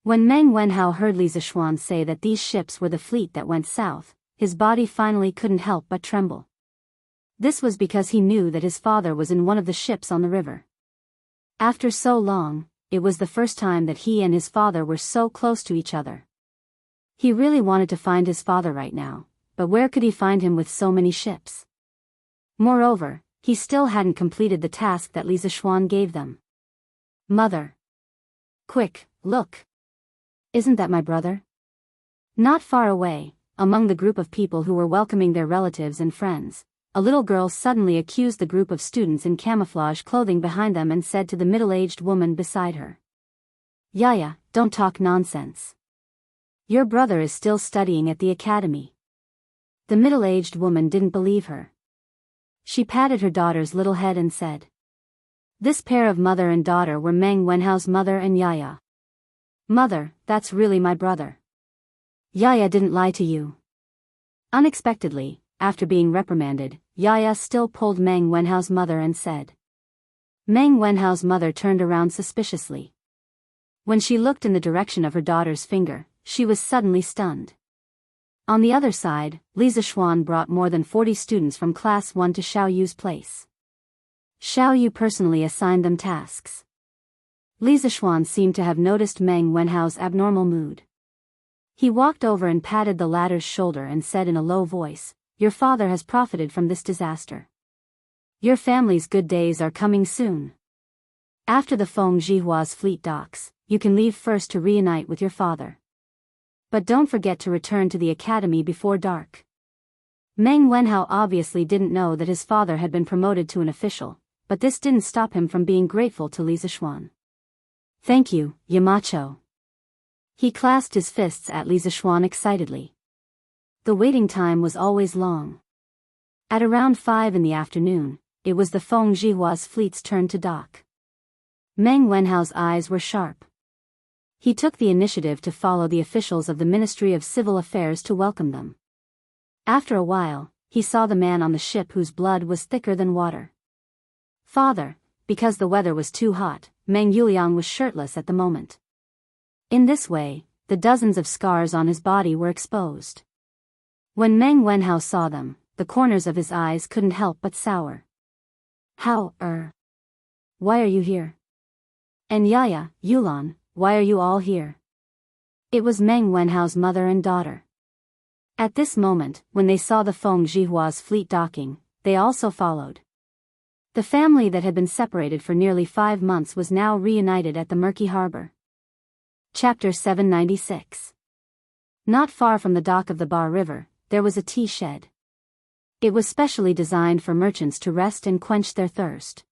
When Meng Wenhao heard Li Zishuan say that these ships were the fleet that went south, his body finally couldn't help but tremble. This was because he knew that his father was in one of the ships on the river. After so long, it was the first time that he and his father were so close to each other. He really wanted to find his father right now, but where could he find him with so many ships? Moreover, he still hadn't completed the task that Li Zishuan gave them. Mother! Quick, look! Isn't that my brother? Not far away, among the group of people who were welcoming their relatives and friends, a little girl suddenly accused the group of students in camouflage clothing behind them and said to the middle-aged woman beside her. Yaya, don't talk nonsense. Your brother is still studying at the academy. The middle-aged woman didn't believe her. She patted her daughter's little head and said. This pair of mother and daughter were Meng Wenhao's mother and Yaya. Mother, that's really my brother. Yaya didn't lie to you. Unexpectedly, after being reprimanded, Yaya still pulled Meng Wenhao's mother and said. Meng Wenhao's mother turned around suspiciously. When she looked in the direction of her daughter's finger, she was suddenly stunned. On the other side, Li Zishuan brought more than 40 students from Class 1 to Xiaoyu's place. Xiaoyu personally assigned them tasks. Li Zishuan seemed to have noticed Meng Wenhao's abnormal mood. He walked over and patted the latter's shoulder and said in a low voice, Your father has profited from this disaster. Your family's good days are coming soon. After the Feng Jihua's fleet docks, you can leave first to reunite with your father. But don't forget to return to the academy before dark. Meng Wenhao obviously didn't know that his father had been promoted to an official, but this didn't stop him from being grateful to Li Zishuan. Thank you, Yamacho. He clasped his fists at Li Zishuan excitedly. The waiting time was always long. At around 5 in the afternoon, it was the Feng Jihua's fleet's turn to dock. Meng Wenhao's eyes were sharp. He took the initiative to follow the officials of the Ministry of Civil Affairs to welcome them. After a while, he saw the man on the ship whose blood was thicker than water. Father, because the weather was too hot, Meng Yuliang was shirtless at the moment. In this way, the dozens of scars on his body were exposed. When Meng Wenhao saw them, the corners of his eyes couldn't help but sour. Why are you here? And Yaya, Yulan, why are you all here? It was Meng Wenhao's mother and daughter. At this moment, when they saw the Feng Jihua's fleet docking, they also followed. The family that had been separated for nearly 5 months was now reunited at the murky harbor. Chapter 796. Not far from the dock of the Bar River, there was a tea shed. It was specially designed for merchants to rest and quench their thirst.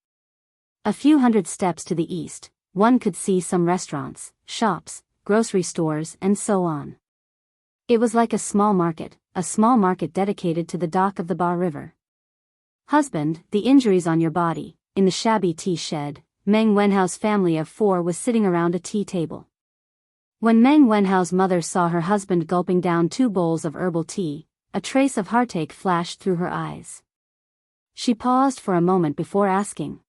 A few hundred steps to the east, one could see some restaurants, shops, grocery stores, and so on. It was like a small market dedicated to the dock of the Bar River. Husband, the injuries on your body. In the shabby tea shed, Meng Wenhao's family of 4 was sitting around a tea table. When Meng Wenhao's mother saw her husband gulping down 2 bowls of herbal tea, a trace of heartache flashed through her eyes. She paused for a moment before asking.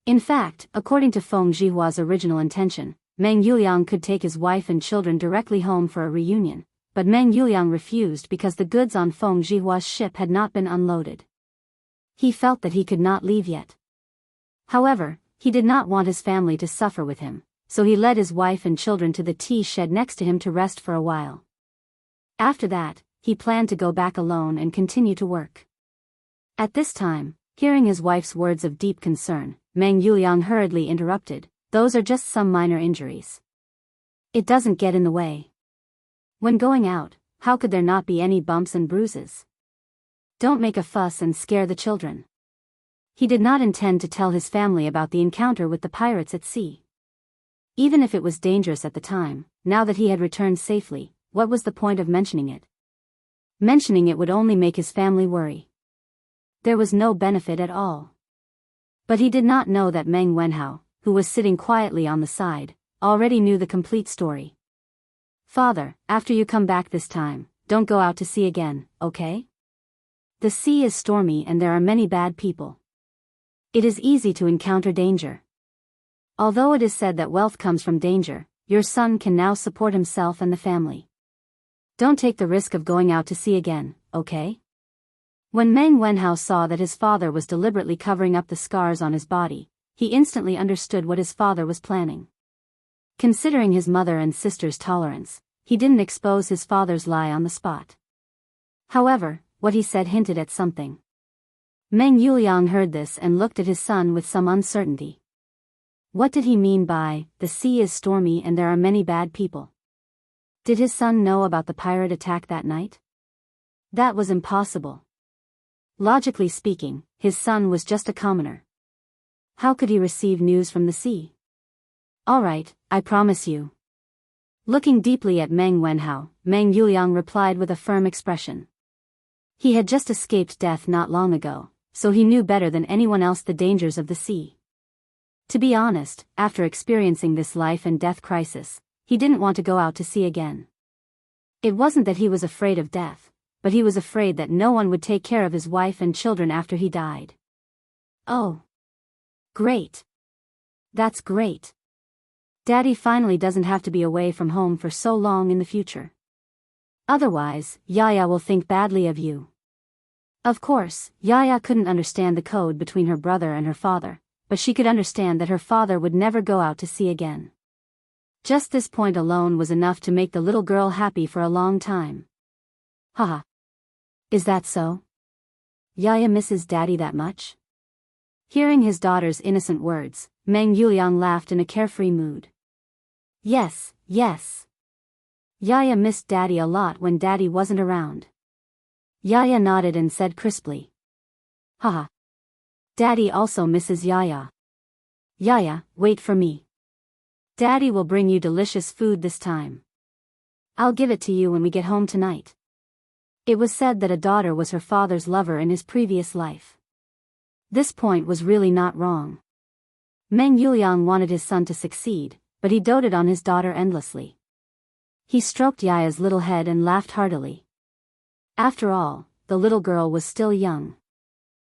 In fact, according to Feng Jihua's original intention, Meng Yuliang could take his wife and children directly home for a reunion, but Meng Yuliang refused because the goods on Feng Jihua's ship had not been unloaded. He felt that he could not leave yet. However, he did not want his family to suffer with him, so he led his wife and children to the tea shed next to him to rest for a while. After that, he planned to go back alone and continue to work. At this time, hearing his wife's words of deep concern, Meng Yuliang hurriedly interrupted, "Those are just some minor injuries. It doesn't get in the way. When going out, how could there not be any bumps and bruises? Don't make a fuss and scare the children." He did not intend to tell his family about the encounter with the pirates at sea. Even if it was dangerous at the time, now that he had returned safely, what was the point of mentioning it? Mentioning it would only make his family worry. There was no benefit at all. But he did not know that Meng Wenhao, who was sitting quietly on the side, already knew the complete story. "Father, after you come back this time, don't go out to sea again, okay? The sea is stormy and there are many bad people. It is easy to encounter danger. Although it is said that wealth comes from danger, your son can now support himself and the family. Don't take the risk of going out to sea again, okay?" When Meng Wenhao saw that his father was deliberately covering up the scars on his body, he instantly understood what his father was planning. Considering his mother and sister's tolerance, he didn't expose his father's lie on the spot. However, what he said hinted at something. Meng Yuliang heard this and looked at his son with some uncertainty. What did he mean by, "The sea is stormy and there are many bad people"? Did his son know about the pirate attack that night? That was impossible. Logically speaking, his son was just a commoner. How could he receive news from the sea? "All right, I promise you." Looking deeply at Meng Wenhao, Meng Yuliang replied with a firm expression. He had just escaped death not long ago, so he knew better than anyone else the dangers of the sea. To be honest, after experiencing this life and death crisis, he didn't want to go out to sea again. It wasn't that he was afraid of death, but he was afraid that no one would take care of his wife and children after he died. Oh. Great. That's great. Daddy finally doesn't have to be away from home for so long in the future. Otherwise, Yaya will think badly of you. Of course, Yaya couldn't understand the code between her brother and her father, but she could understand that her father would never go out to sea again. Just this point alone was enough to make the little girl happy for a long time. Haha. Is that so? Yaya misses Daddy that much? Hearing his daughter's innocent words, Meng Yuliang laughed in a carefree mood. Yes. Yaya missed Daddy a lot when Daddy wasn't around. Yaya nodded and said crisply. Haha. Daddy also misses Yaya. Yaya, wait for me. Daddy will bring you delicious food this time. I'll give it to you when we get home tonight. It was said that a daughter was her father's lover in his previous life. This point was really not wrong. Meng Yuliang wanted his son to succeed, but he doted on his daughter endlessly. He stroked Yaya's little head and laughed heartily. After all, the little girl was still young.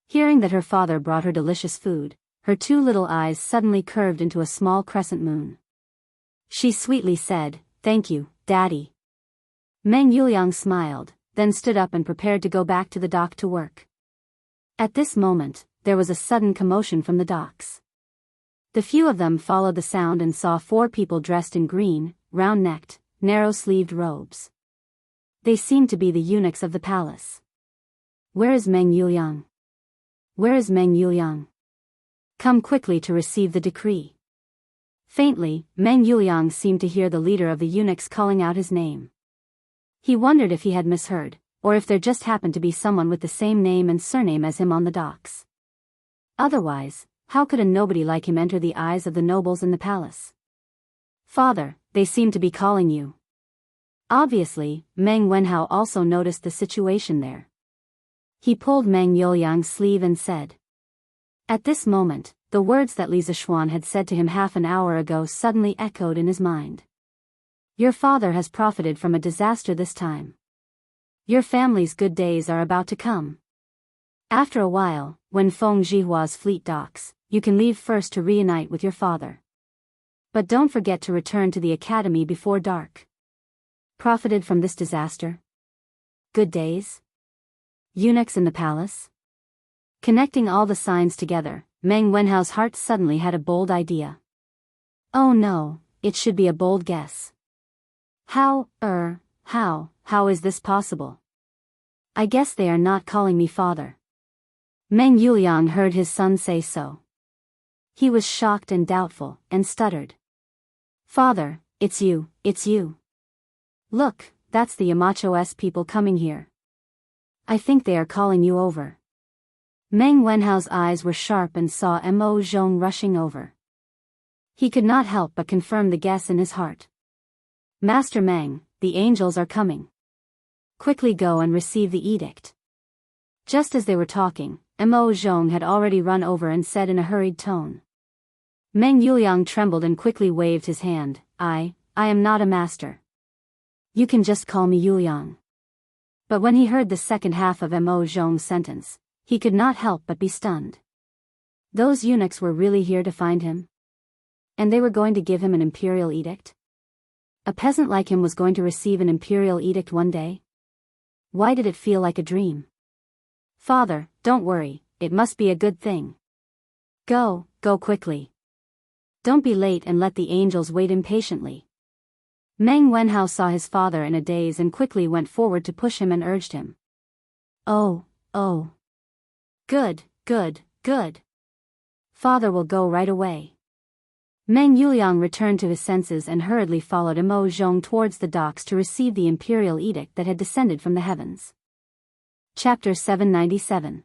Hearing that her father brought her delicious food, her two little eyes suddenly curved into a small crescent moon. She sweetly said, "Thank you, Daddy." Meng Yuliang smiled, then stood up and prepared to go back to the dock to work. At this moment, there was a sudden commotion from the docks. The few of them followed the sound and saw 4 people dressed in green, round-necked, narrow-sleeved robes. They seemed to be the eunuchs of the palace. "Where is Meng Yuliang? Where is Meng Yuliang? Come quickly to receive the decree." Faintly, Meng Yuliang seemed to hear the leader of the eunuchs calling out his name. He wondered if he had misheard, or if there just happened to be someone with the same name and surname as him on the docks. Otherwise, how could a nobody like him enter the eyes of the nobles in the palace? "Father, they seem to be calling you." Obviously, Meng Wenhao also noticed the situation there. He pulled Meng Yuliang's sleeve and said. At this moment, the words that Li Zishuan had said to him half an hour ago suddenly echoed in his mind. "Your father has profited from a disaster this time. Your family's good days are about to come. After a while, when Feng Jihua's fleet docks, you can leave first to reunite with your father. But don't forget to return to the academy before dark." Profited from this disaster? Good days? Eunuchs in the palace? Connecting all the signs together, Meng Wenhao's heart suddenly had a bold idea. Oh no, it should be a bold guess. How is this possible? I guess they are not calling me father. Meng Yuliang heard his son say so. He was shocked and doubtful, and stuttered. "Father, it's you. Look, that's the Yamacho's people coming here. I think they are calling you over." Meng Wenhao's eyes were sharp and saw Mo Zhong rushing over. He could not help but confirm the guess in his heart. "Master Meng, the angels are coming. Quickly go and receive the edict." Just as they were talking, Mo Zhong had already run over and said in a hurried tone. Meng Yuliang trembled and quickly waved his hand. I am not a master. You can just call me Yuliang." But when he heard the second half of Mo Zhong's sentence, he could not help but be stunned. Those eunuchs were really here to find him? And they were going to give him an imperial edict? A peasant like him was going to receive an imperial edict one day? Why did it feel like a dream? "Father, don't worry, it must be a good thing. Go quickly. Don't be late and let the angels wait impatiently." Meng Wenhao saw his father in a daze and quickly went forward to push him and urged him. Oh. Good. Father will go right away." Meng Yuliang returned to his senses and hurriedly followed Mo Zhong towards the docks to receive the imperial edict that had descended from the heavens. Chapter 797.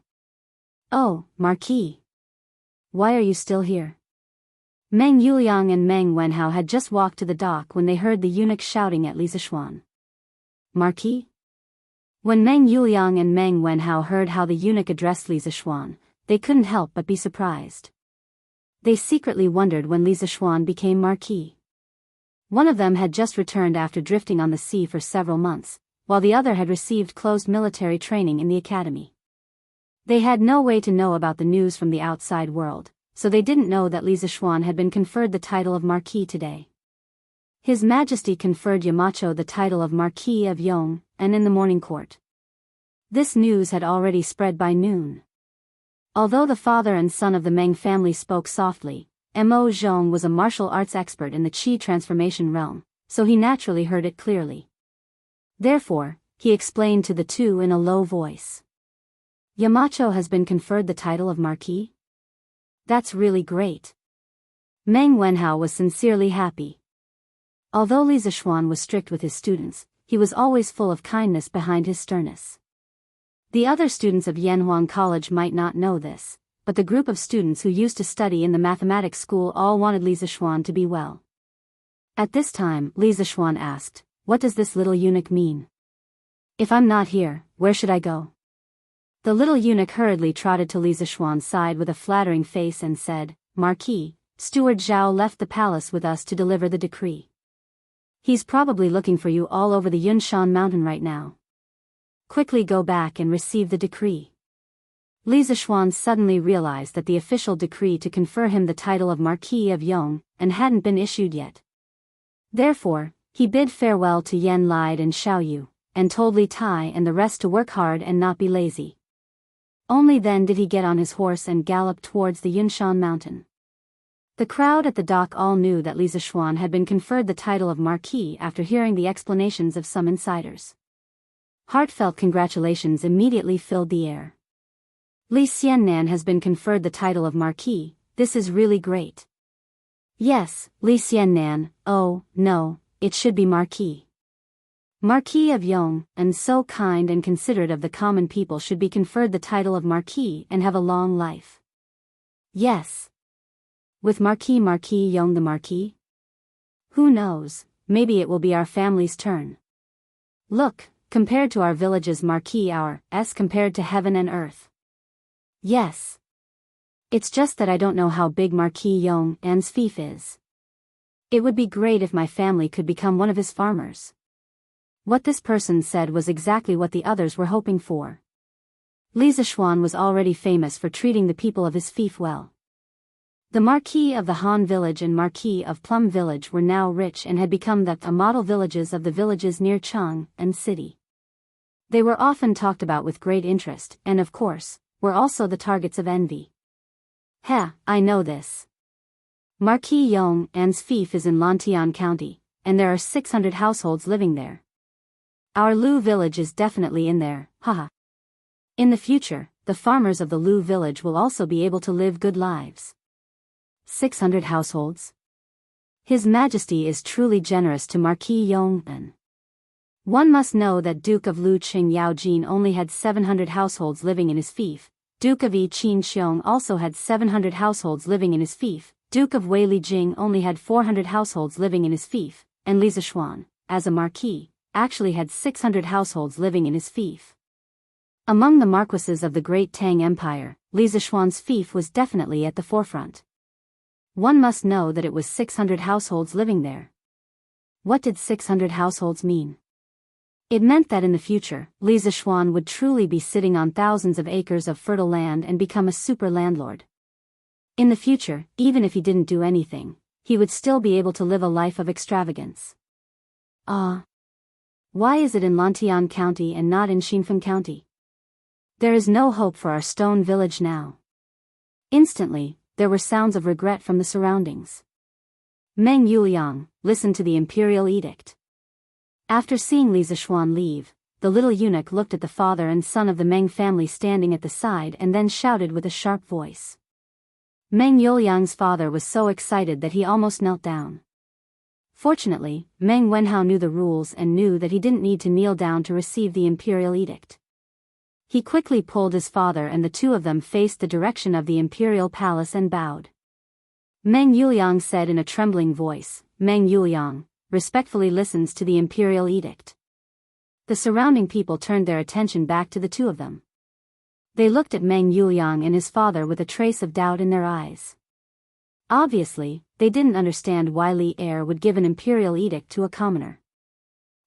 "Oh, Marquis. Why are you still here?" Meng Yuliang and Meng Wenhao had just walked to the dock when they heard the eunuch shouting at Li Zishuan. "Marquis?" When Meng Yuliang and Meng Wenhao heard how the eunuch addressed Li Zishuan, they couldn't help but be surprised. They secretly wondered when Li Zishuan became Marquis. One of them had just returned after drifting on the sea for several months, while the other had received closed military training in the academy. They had no way to know about the news from the outside world, so they didn't know that Li Zishuan had been conferred the title of Marquis today. His Majesty conferred Yamacho the title of Marquis of Yong, and in the morning court. This news had already spread by noon. Although the father and son of the Meng family spoke softly, Mo Zhong was a martial arts expert in the Qi transformation realm, so he naturally heard it clearly. Therefore, he explained to the two in a low voice. "Yamacho has been conferred the title of Marquis? That's really great." Meng Wenhao was sincerely happy. Although Li Zishuan was strict with his students, he was always full of kindness behind his sternness. The other students of Yanhuang College might not know this, but the group of students who used to study in the mathematics school all wanted Li Zishuan to be well. At this time, Li Zishuan asked, "What does this little eunuch mean? If I'm not here, where should I go?" The little eunuch hurriedly trotted to Li Zishuan's side with a flattering face and said, "Marquis, Steward Zhao left the palace with us to deliver the decree. He's probably looking for you all over the Yunshan mountain right now. Quickly go back and receive the decree." Li Zishuan suddenly realized that the official decree to confer him the title of Marquis of Yong hadn't been issued yet. Therefore, he bid farewell to Yan Lide and Xiao Yu, and told Li Tai and the rest to work hard and not be lazy. Only then did he get on his horse and gallop towards the Yunshan mountain. The crowd at the dock all knew that Li Zishuan had been conferred the title of Marquis after hearing the explanations of some insiders. Heartfelt congratulations immediately filled the air. "Li Xiannan has been conferred the title of Marquis, this is really great." "Yes, Li Xiannan, oh, no, it should be Marquis. Marquis of Yong, and so kind and considerate of the common people should be conferred the title of Marquis and have a long life." "Yes. With Marquis Yong the Marquis? Who knows, maybe it will be our family's turn. Look, compared to our village's Marquis ours compared to heaven and earth." "Yes. It's just that I don't know how big Marquis Yong's fief is. It would be great if my family could become one of his farmers." What this person said was exactly what the others were hoping for. Li Zishuan was already famous for treating the people of his fief well. The Marquis of the Han village and Marquis of Plum village were now rich and had become the model villages of the villages near Chang and city. They were often talked about with great interest and, of course, were also the targets of envy. "Heh, I know this. Marquis Yong's fief is in Lantian County, and there are 600 households living there. Our Lu village is definitely in there, haha. In the future, the farmers of the Lu village will also be able to live good lives." 600 households? His Majesty is truly generous to Marquis Yong. One must know that Duke of Lu Qing Yao Jin only had 700 households living in his fief, Duke of Yi Qin Xiong also had 700 households living in his fief, Duke of Wei Li Jing only had 400 households living in his fief, and Li Zishuan, as a marquis, actually had 600 households living in his fief. Among the marquises of the Great Tang Empire, Li Zishuan's fief was definitely at the forefront. One must know that it was 600 households living there. What did 600 households mean? It meant that in the future, Li Zishuan would truly be sitting on thousands of acres of fertile land and become a super landlord. In the future, even if he didn't do anything, he would still be able to live a life of extravagance. Why is it in Lantian County and not in Xinfeng County? There is no hope for our stone village now. Instantly, there were sounds of regret from the surroundings. Meng Yuliang listened to the imperial edict. After seeing Li Zishuan leave, the little eunuch looked at the father and son of the Meng family standing at the side and then shouted with a sharp voice. Meng Yuliang's father was so excited that he almost knelt down. Fortunately, Meng Wenhao knew the rules and knew that he didn't need to kneel down to receive the imperial edict. He quickly pulled his father and the two of them faced the direction of the imperial palace and bowed. Meng Yuliang said in a trembling voice, "Meng Yuliang respectfully listens to the imperial edict." The surrounding people turned their attention back to the two of them. They looked at Meng Yuliang and his father with a trace of doubt in their eyes. Obviously, they didn't understand why Li Heir would give an imperial edict to a commoner.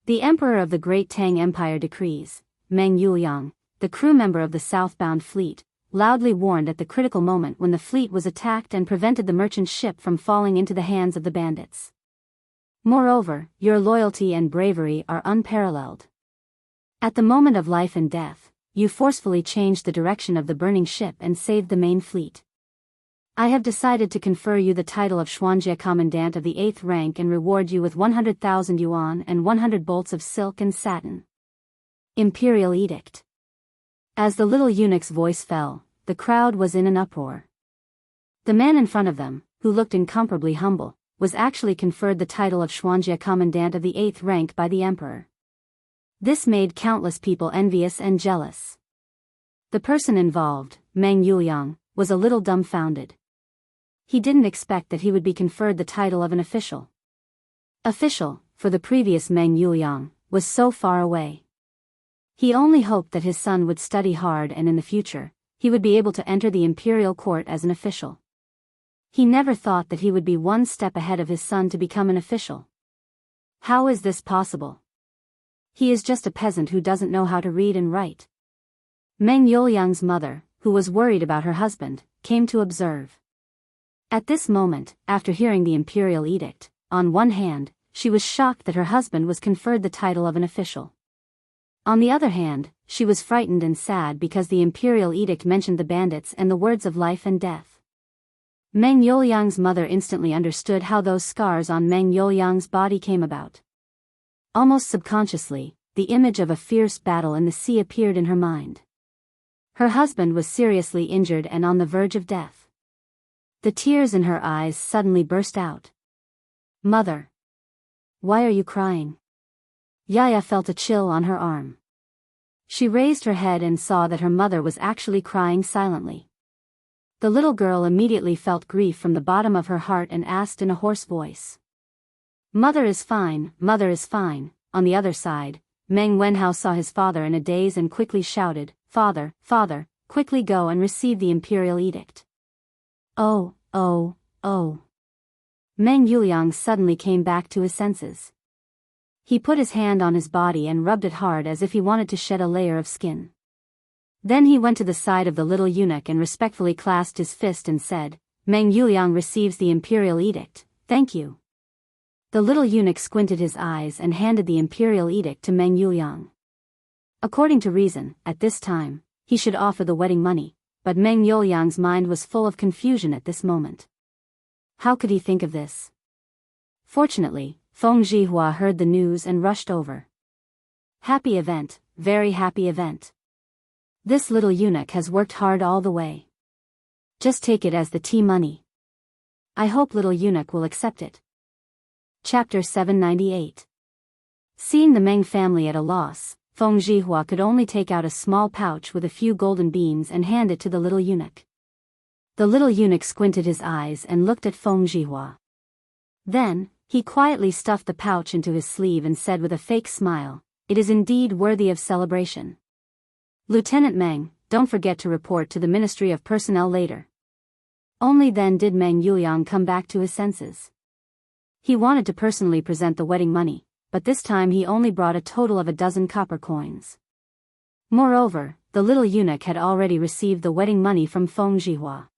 The Emperor of the Great Tang Empire decrees, Meng Yuliang, the crew member of the southbound fleet, loudly warned at the critical moment when the fleet was attacked and prevented the merchant ship from falling into the hands of the bandits. Moreover, your loyalty and bravery are unparalleled. At the moment of life and death, you forcefully changed the direction of the burning ship and saved the main fleet. I have decided to confer you the title of Xianxia Commandant of the 8th rank and reward you with 100,000 yuan and 100 bolts of silk and satin. Imperial Edict. As the little eunuch's voice fell, the crowd was in an uproar. The man in front of them, who looked incomparably humble, was actually conferred the title of Xianxia Commandant of the 8th rank by the emperor. This made countless people envious and jealous. The person involved, Meng Yuliang, was a little dumbfounded. He didn't expect that he would be conferred the title of an official. Official, for the previous Meng Yuliang, was so far away. He only hoped that his son would study hard and in the future, he would be able to enter the imperial court as an official. He never thought that he would be one step ahead of his son to become an official. How is this possible? He is just a peasant who doesn't know how to read and write. Meng Yuliang's mother, who was worried about her husband, came to observe. At this moment, after hearing the imperial edict, on one hand, she was shocked that her husband was conferred the title of an official. On the other hand, she was frightened and sad because the imperial edict mentioned the bandits and the words of life and death. Meng Yuliang's mother instantly understood how those scars on Meng Yuliang's body came about. Almost subconsciously, the image of a fierce battle in the sea appeared in her mind. Her husband was seriously injured and on the verge of death. The tears in her eyes suddenly burst out. "Mother! Why are you crying?" Yaya felt a chill on her arm. She raised her head and saw that her mother was actually crying silently. The little girl immediately felt grief from the bottom of her heart and asked in a hoarse voice. "Mother is fine, mother is fine." On the other side, Meng Wenhao saw his father in a daze and quickly shouted, "Father, father, quickly go and receive the imperial edict." Oh, oh, oh. Meng Yuliang suddenly came back to his senses. He put his hand on his body and rubbed it hard as if he wanted to shed a layer of skin. Then he went to the side of the little eunuch and respectfully clasped his fist and said, "Meng Yuliang receives the imperial edict, thank you." The little eunuch squinted his eyes and handed the imperial edict to Meng Yuliang. According to reason, at this time, he should offer the wedding money, but Meng Yuliang's mind was full of confusion at this moment. How could he think of this? Fortunately, Feng Zhihua heard the news and rushed over. "Happy event, very happy event. This little eunuch has worked hard all the way. Just take it as the tea money. I hope little eunuch will accept it." Chapter 798. Seeing the Meng family at a loss, Feng Zhihua could only take out a small pouch with a few golden beans and hand it to the little eunuch. The little eunuch squinted his eyes and looked at Feng Zhihua. Then, he quietly stuffed the pouch into his sleeve and said with a fake smile, "It is indeed worthy of celebration. Lieutenant Meng, don't forget to report to the Ministry of Personnel later." Only then did Meng Yuliang come back to his senses. He wanted to personally present the wedding money, but this time he only brought a total of 12 copper coins. Moreover, the little eunuch had already received the wedding money from Feng Zhihua.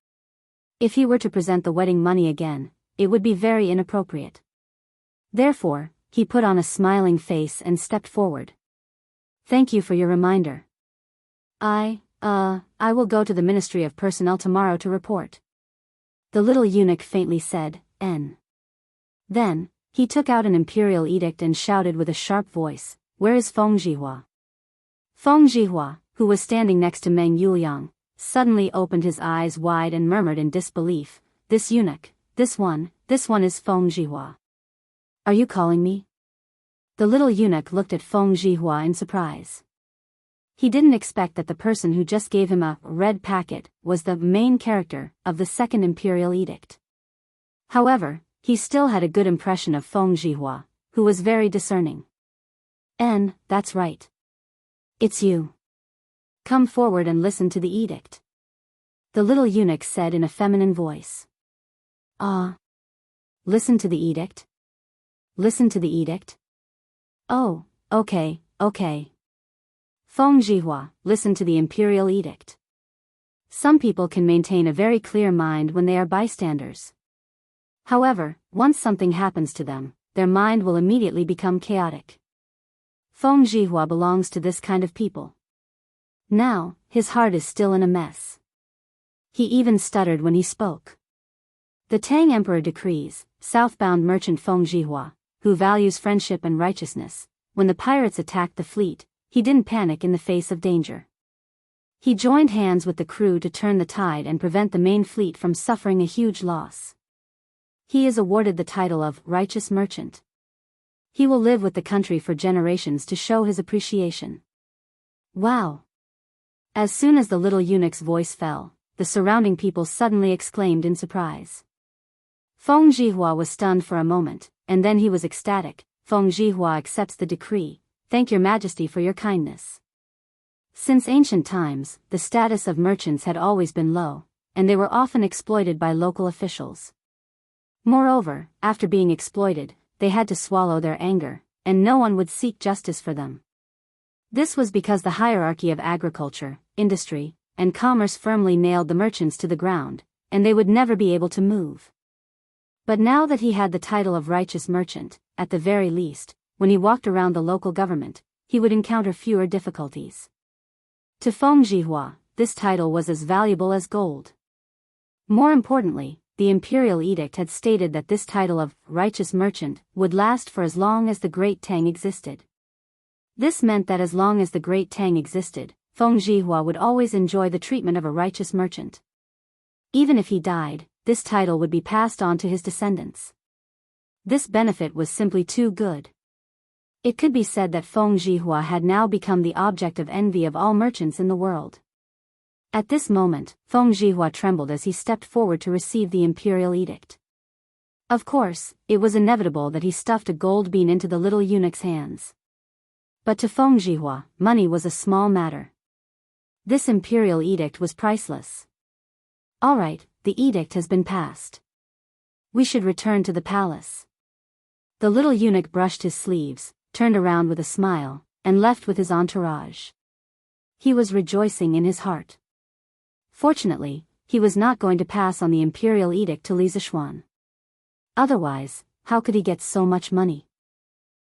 If he were to present the wedding money again, it would be very inappropriate. Therefore, he put on a smiling face and stepped forward. "Thank you for your reminder. I will go to the Ministry of Personnel tomorrow to report." The little eunuch faintly said, "N." Then, he took out an imperial edict and shouted with a sharp voice, "Where is Feng Zhihua?" Feng Zhihua, who was standing next to Meng Yuliang, suddenly opened his eyes wide and murmured in disbelief, "This eunuch, this one is Feng Zhihua. Are you calling me?" The little eunuch looked at Feng Zhihua in surprise. He didn't expect that the person who just gave him a red packet was the main character of the second imperial edict. However, he still had a good impression of Feng Zhihua, who was very discerning. That's right. It's you. Come forward and listen to the edict," the little eunuch said in a feminine voice. Listen to the edict? Listen to the edict? Oh, okay. Feng Zhihua, listen to the imperial edict. Some people can maintain a very clear mind when they are bystanders. However, once something happens to them, their mind will immediately become chaotic. Feng Zhihua belongs to this kind of people. Now, his heart is still in a mess. He even stuttered when he spoke. The Tang Emperor decrees, southbound merchant Feng Zhihua, who values friendship and righteousness, when the pirates attacked the fleet, he didn't panic in the face of danger. He joined hands with the crew to turn the tide and prevent the main fleet from suffering a huge loss. He is awarded the title of Righteous Merchant. He will live with the country for generations to show his appreciation. Wow! As soon as the little eunuch's voice fell, the surrounding people suddenly exclaimed in surprise. Feng Zhihua was stunned for a moment, and then he was ecstatic. Feng Zhihua accepts the decree. Thank your majesty for your kindness. Since ancient times, the status of merchants had always been low, and they were often exploited by local officials. Moreover, after being exploited, they had to swallow their anger, and no one would seek justice for them. This was because the hierarchy of agriculture, industry, and commerce firmly nailed the merchants to the ground, and they would never be able to move. But now that he had the title of righteous merchant, at the very least, when he walked around the local government, he would encounter fewer difficulties. To Feng Zhihua, this title was as valuable as gold. More importantly, the imperial edict had stated that this title of righteous merchant would last for as long as the Great Tang existed. This meant that as long as the Great Tang existed, Feng Zhihua would always enjoy the treatment of a righteous merchant. Even if he died, this title would be passed on to his descendants. This benefit was simply too good. It could be said that Feng Zhihua had now become the object of envy of all merchants in the world. At this moment, Feng Zhihua trembled as he stepped forward to receive the imperial edict. Of course, it was inevitable that he stuffed a gold bean into the little eunuch's hands. But to Feng Zhihua, money was a small matter. This imperial edict was priceless. All right, the edict has been passed. We should return to the palace. The little eunuch brushed his sleeves, turned around with a smile, and left with his entourage. He was rejoicing in his heart. Fortunately, he was not going to pass on the imperial edict to Li Zishuan. Otherwise, how could he get so much money?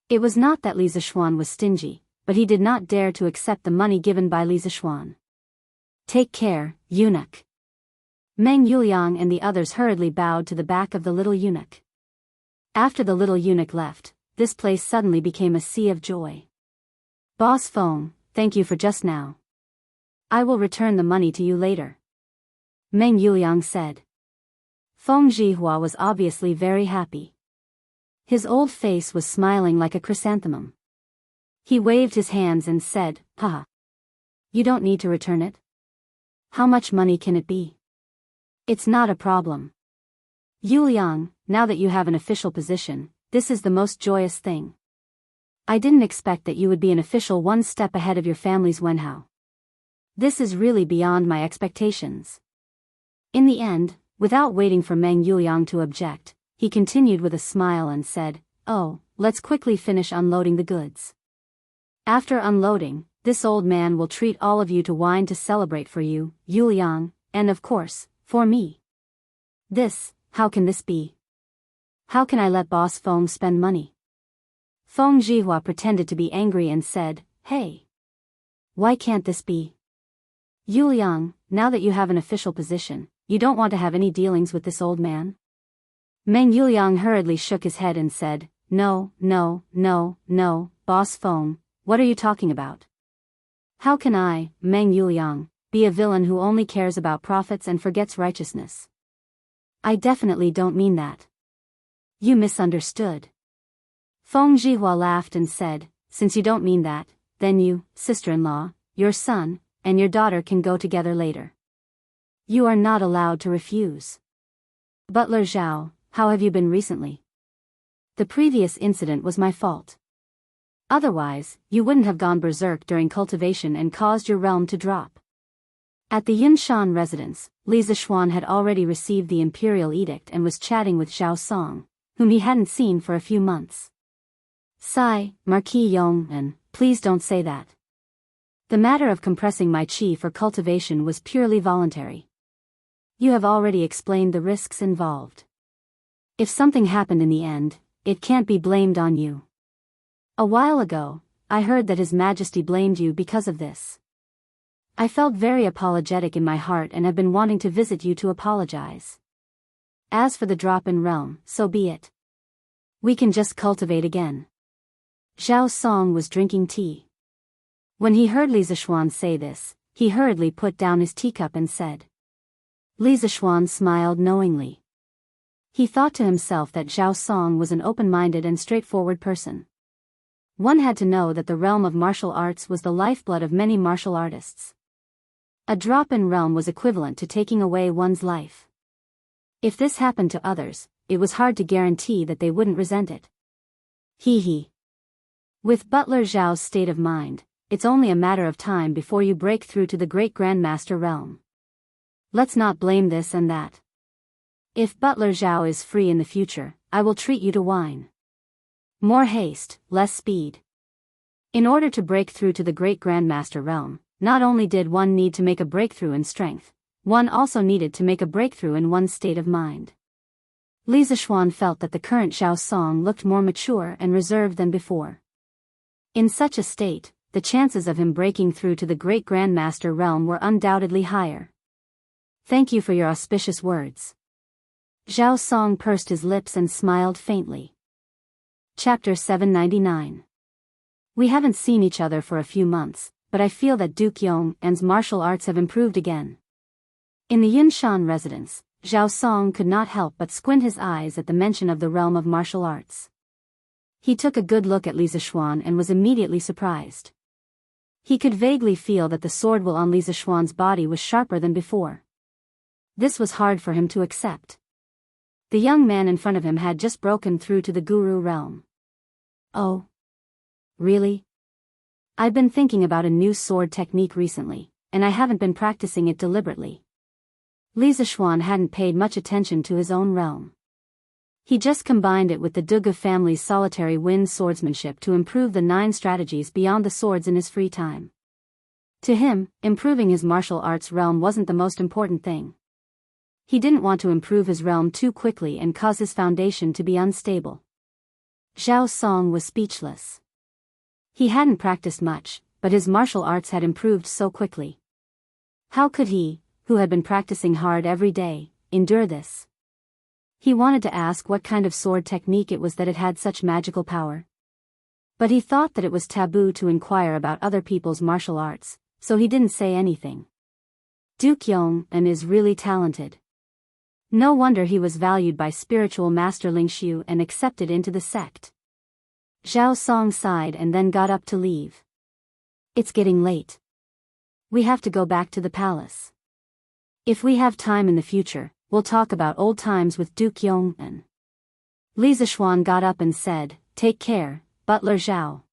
It was not that Li Zishuan was stingy, but he did not dare to accept the money given by Li Zishuan. Take care, eunuch. Meng Yuliang and the others hurriedly bowed to the back of the little eunuch. After the little eunuch left, this place suddenly became a sea of joy. Boss Feng, thank you for just now. I will return the money to you later. Meng Yuliang said. Feng Zhihua was obviously very happy. His old face was smiling like a chrysanthemum. He waved his hands and said, "Haha. You don't need to return it. How much money can it be? It's not a problem. Yuliang, now that you have an official position, this is the most joyous thing. I didn't expect that you would be an official one step ahead of your family's Wenhao. This is really beyond my expectations." In the end, without waiting for Meng Yuliang to object, he continued with a smile and said, "Oh, let's quickly finish unloading the goods. After unloading, this old man will treat all of you to wine to celebrate for you, Yuliang, and of course, for me. How can this be? How can I let Boss Feng spend money?" Feng Zhihua pretended to be angry and said, "Hey. Why can't this be? Yuliang, now that you have an official position, you don't want to have any dealings with this old man?" Meng Yuliang hurriedly shook his head and said, No, Boss Feng, what are you talking about? How can I, Meng Yuliang, be a villain who only cares about profits and forgets righteousness? I definitely don't mean that. You misunderstood. Feng Zhihua laughed and said, "Since you don't mean that, then you, sister-in-law, your son, and your daughter can go together later. You are not allowed to refuse." "Butler Zhao, how have you been recently? The previous incident was my fault. Otherwise, you wouldn't have gone berserk during cultivation and caused your realm to drop." At the Yunshan residence, Li Zishuan had already received the imperial edict and was chatting with Zhao Song, whom he hadn't seen for a few months. "Sigh, Marquis Yong, and please don't say that. The matter of compressing my qi for cultivation was purely voluntary. You have already explained the risks involved. If something happened in the end, it can't be blamed on you. A while ago, I heard that His Majesty blamed you because of this. I felt very apologetic in my heart and have been wanting to visit you to apologize. As for the drop in realm, so be it. We can just cultivate again." Zhao Song was drinking tea. When he heard Li Zishuan say this, he hurriedly put down his teacup and said. Li Zishuan smiled knowingly. He thought to himself that Zhao Song was an open-minded and straightforward person. One had to know that the realm of martial arts was the lifeblood of many martial artists. A drop in realm was equivalent to taking away one's life. If this happened to others, it was hard to guarantee that they wouldn't resent it. With Butler Zhao's state of mind, it's only a matter of time before you break through to the Great Grandmaster realm. Let's not blame this and that. If Butler Zhao is free in the future, I will treat you to wine. More haste, less speed. In order to break through to the Great Grandmaster realm, not only did one need to make a breakthrough in strength, one also needed to make a breakthrough in one's state of mind. Li Zishuan felt that the current Zhao Song looked more mature and reserved than before. In such a state, the chances of him breaking through to the Great Grandmaster realm were undoubtedly higher. Thank you for your auspicious words. Zhao Song pursed his lips and smiled faintly. Chapter 799. We haven't seen each other for a few months, but I feel that Duke Yong'an's martial arts have improved again. In the Yunshan residence, Zhao Song could not help but squint his eyes at the mention of the realm of martial arts. He took a good look at Li Zishuan and was immediately surprised. He could vaguely feel that the sword will on Li Zishuan's body was sharper than before. This was hard for him to accept. The young man in front of him had just broken through to the Guru realm. Oh. Really? I've been thinking about a new sword technique recently, and I haven't been practicing it deliberately. Li Zishuan hadn't paid much attention to his own realm. He just combined it with the Duga family's solitary wind swordsmanship to improve the 9 strategies beyond the swords in his free time. To him, improving his martial arts realm wasn't the most important thing. He didn't want to improve his realm too quickly and cause his foundation to be unstable. Zhao Song was speechless. He hadn't practiced much, but his martial arts had improved so quickly. How could he, who had been practicing hard every day, endure this? He wanted to ask what kind of sword technique it was that it had such magical power. But he thought that it was taboo to inquire about other people's martial arts, so he didn't say anything. Duke Yong'an is really talented. No wonder he was valued by spiritual master Lingxiu and accepted into the sect. Zhao Song sighed and then got up to leave. It's getting late. We have to go back to the palace. If we have time in the future, we'll talk about old times with Duke Yong'an. Li Zishuan got up and said, Take care, Butler Zhao.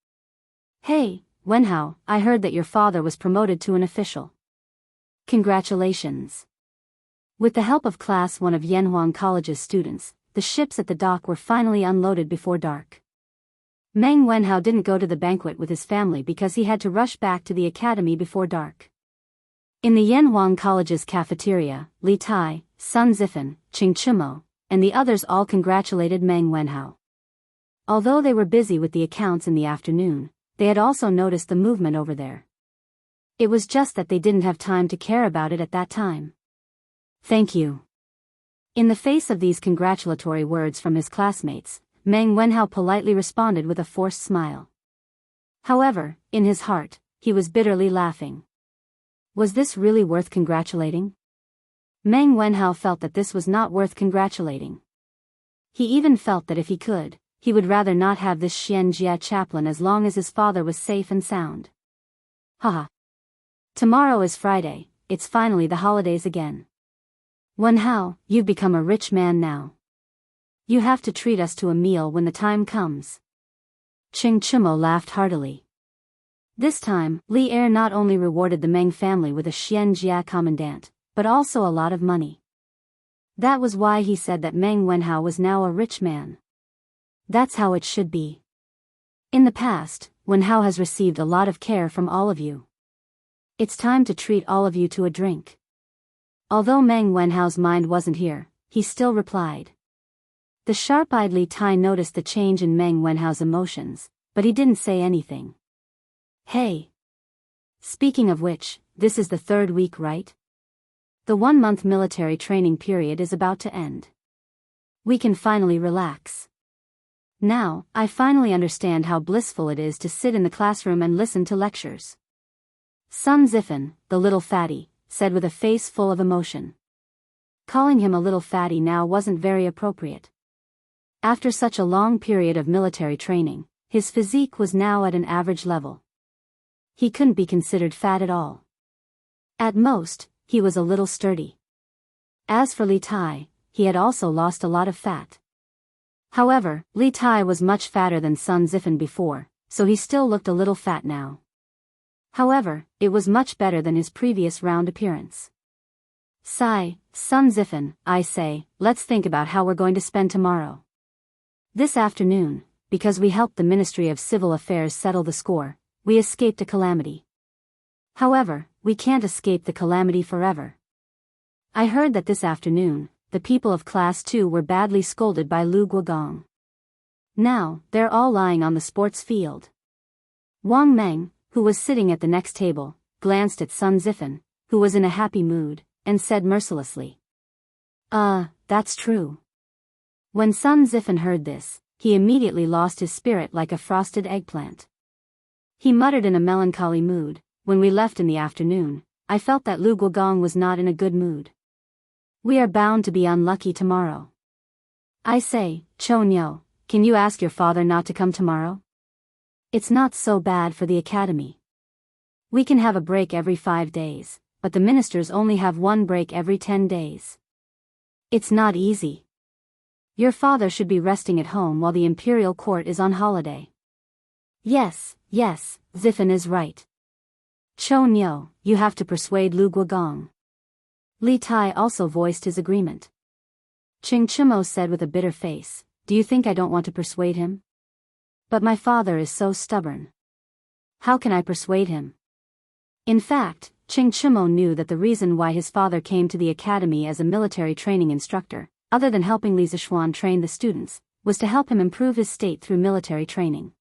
Hey, Wenhao, I heard that your father was promoted to an official. Congratulations. With the help of Class 1 of Yanhuang College's students, the ships at the dock were finally unloaded before dark. Meng Wenhao didn't go to the banquet with his family because he had to rush back to the academy before dark. In the Yanhuang College's cafeteria, Li Tai, Sun Zifan, Qing Chimo, and the others all congratulated Meng Wenhao. Although they were busy with the accounts in the afternoon, they had also noticed the movement over there. It was just that they didn't have time to care about it at that time. Thank you. In the face of these congratulatory words from his classmates, Meng Wenhao politely responded with a forced smile. However, in his heart, he was bitterly laughing. Was this really worth congratulating? Meng Wenhao felt that this was not worth congratulating. He even felt that if he could, he would rather not have this Xianxia chaplain as long as his father was safe and sound. Haha. Tomorrow is Friday, it's finally the holidays again. Wenhao, you've become a rich man now. You have to treat us to a meal when the time comes. Qing Chimo laughed heartily. This time, Li Er not only rewarded the Meng family with a Xianxia commandant, but also a lot of money. That was why he said that Meng Wenhao was now a rich man. That's how it should be. In the past, Wenhao has received a lot of care from all of you. It's time to treat all of you to a drink. Although Meng Wenhao's mind wasn't here, he still replied. The sharp-eyed Li Tai noticed the change in Meng Wenhao's emotions, but he didn't say anything. Hey! Speaking of which, this is the 3rd week, right? The 1-month military training period is about to end. We can finally relax. Now, I finally understand how blissful it is to sit in the classroom and listen to lectures. Sun Zifan, the little fatty, said with a face full of emotion. Calling him a little fatty now wasn't very appropriate. After such a long period of military training, his physique was now at an average level. He couldn't be considered fat at all. At most, he was a little sturdy. As for Li Tai, he had also lost a lot of fat. However, Li Tai was much fatter than Sun Zifan before, so he still looked a little fat now. However, it was much better than his previous round appearance. Sigh, Sun Zifen, I say, let's think about how we're going to spend tomorrow. This afternoon, because we helped the Ministry of Civil Affairs settle the score, we escaped a calamity. However, we can't escape the calamity forever. I heard that this afternoon, the people of Class 2 were badly scolded by Lu Guogong. Now, they're all lying on the sports field. Wang Meng, who was sitting at the next table, glanced at Sun Zifen, who was in a happy mood, and said mercilessly. That's true. When Sun Zifen heard this, he immediately lost his spirit like a frosted eggplant. He muttered in a melancholy mood, when we left in the afternoon, I felt that Lu Guogong was not in a good mood. We are bound to be unlucky tomorrow. I say, Chonyo, can you ask your father not to come tomorrow? It's not so bad for the academy. We can have a break every 5 days, but the ministers only have one break every 10 days. It's not easy. Your father should be resting at home while the imperial court is on holiday. Yes, Zifen is right. Chonyo, you have to persuade Lu Guogong. Li Tai also voiced his agreement. Ching Chimo said with a bitter face, do you think I don't want to persuade him? But my father is so stubborn. How can I persuade him? In fact, Ching Chimo knew that the reason why his father came to the academy as a military training instructor, other than helping Li Zishuan train the students, was to help him improve his state through military training.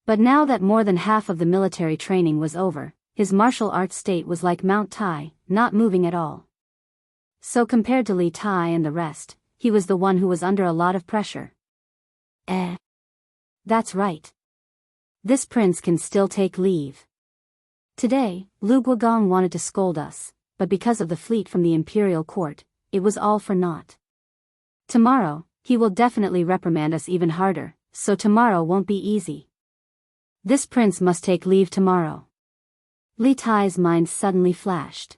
But now that more than half of the military training was over, his martial arts state was like Mount Tai, not moving at all. So compared to Li Tai and the rest, he was the one who was under a lot of pressure. That's right. This prince can still take leave. Today, Lu Guogong wanted to scold us, but because of the fleet from the imperial court, it was all for naught. Tomorrow, he will definitely reprimand us even harder, so tomorrow won't be easy. This prince must take leave tomorrow. Li Tai's mind suddenly flashed.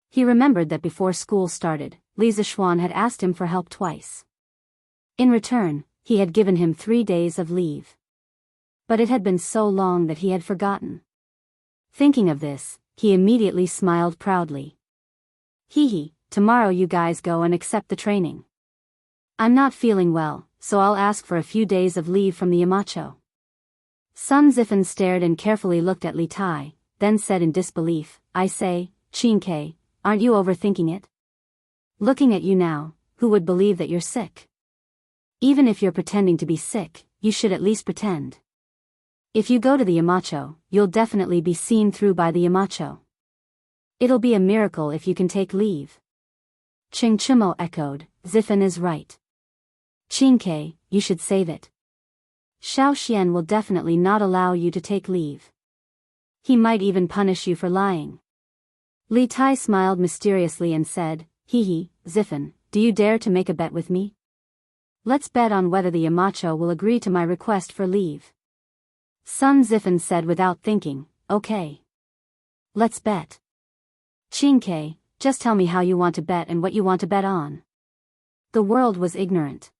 He remembered that before school started, Li Zishuan had asked him for help twice. In return, he had given him 3 days of leave. But it had been so long that he had forgotten. Thinking of this, he immediately smiled proudly. Hee, tomorrow you guys go and accept the training. I'm not feeling well, so I'll ask for a few days of leave from the Yamacho. Sun Zifen stared and carefully looked at Li Tai, then said in disbelief, I say, Qingke, aren't you overthinking it? Looking at you now, who would believe that you're sick? Even if you're pretending to be sick, you should at least pretend. If you go to the Yamacho, you'll definitely be seen through by the Yamacho. It'll be a miracle if you can take leave. Ching Chimo echoed, Zifen is right. Qingke, you should save it. Xiao Xian will definitely not allow you to take leave. He might even punish you for lying. Li Tai smiled mysteriously and said, Zifen, do you dare to make a bet with me? Let's bet on whether the Yamacho will agree to my request for leave. Sun Zifen said without thinking, okay. Let's bet. Qingke, just tell me how you want to bet and what you want to bet on. The world was ignorant.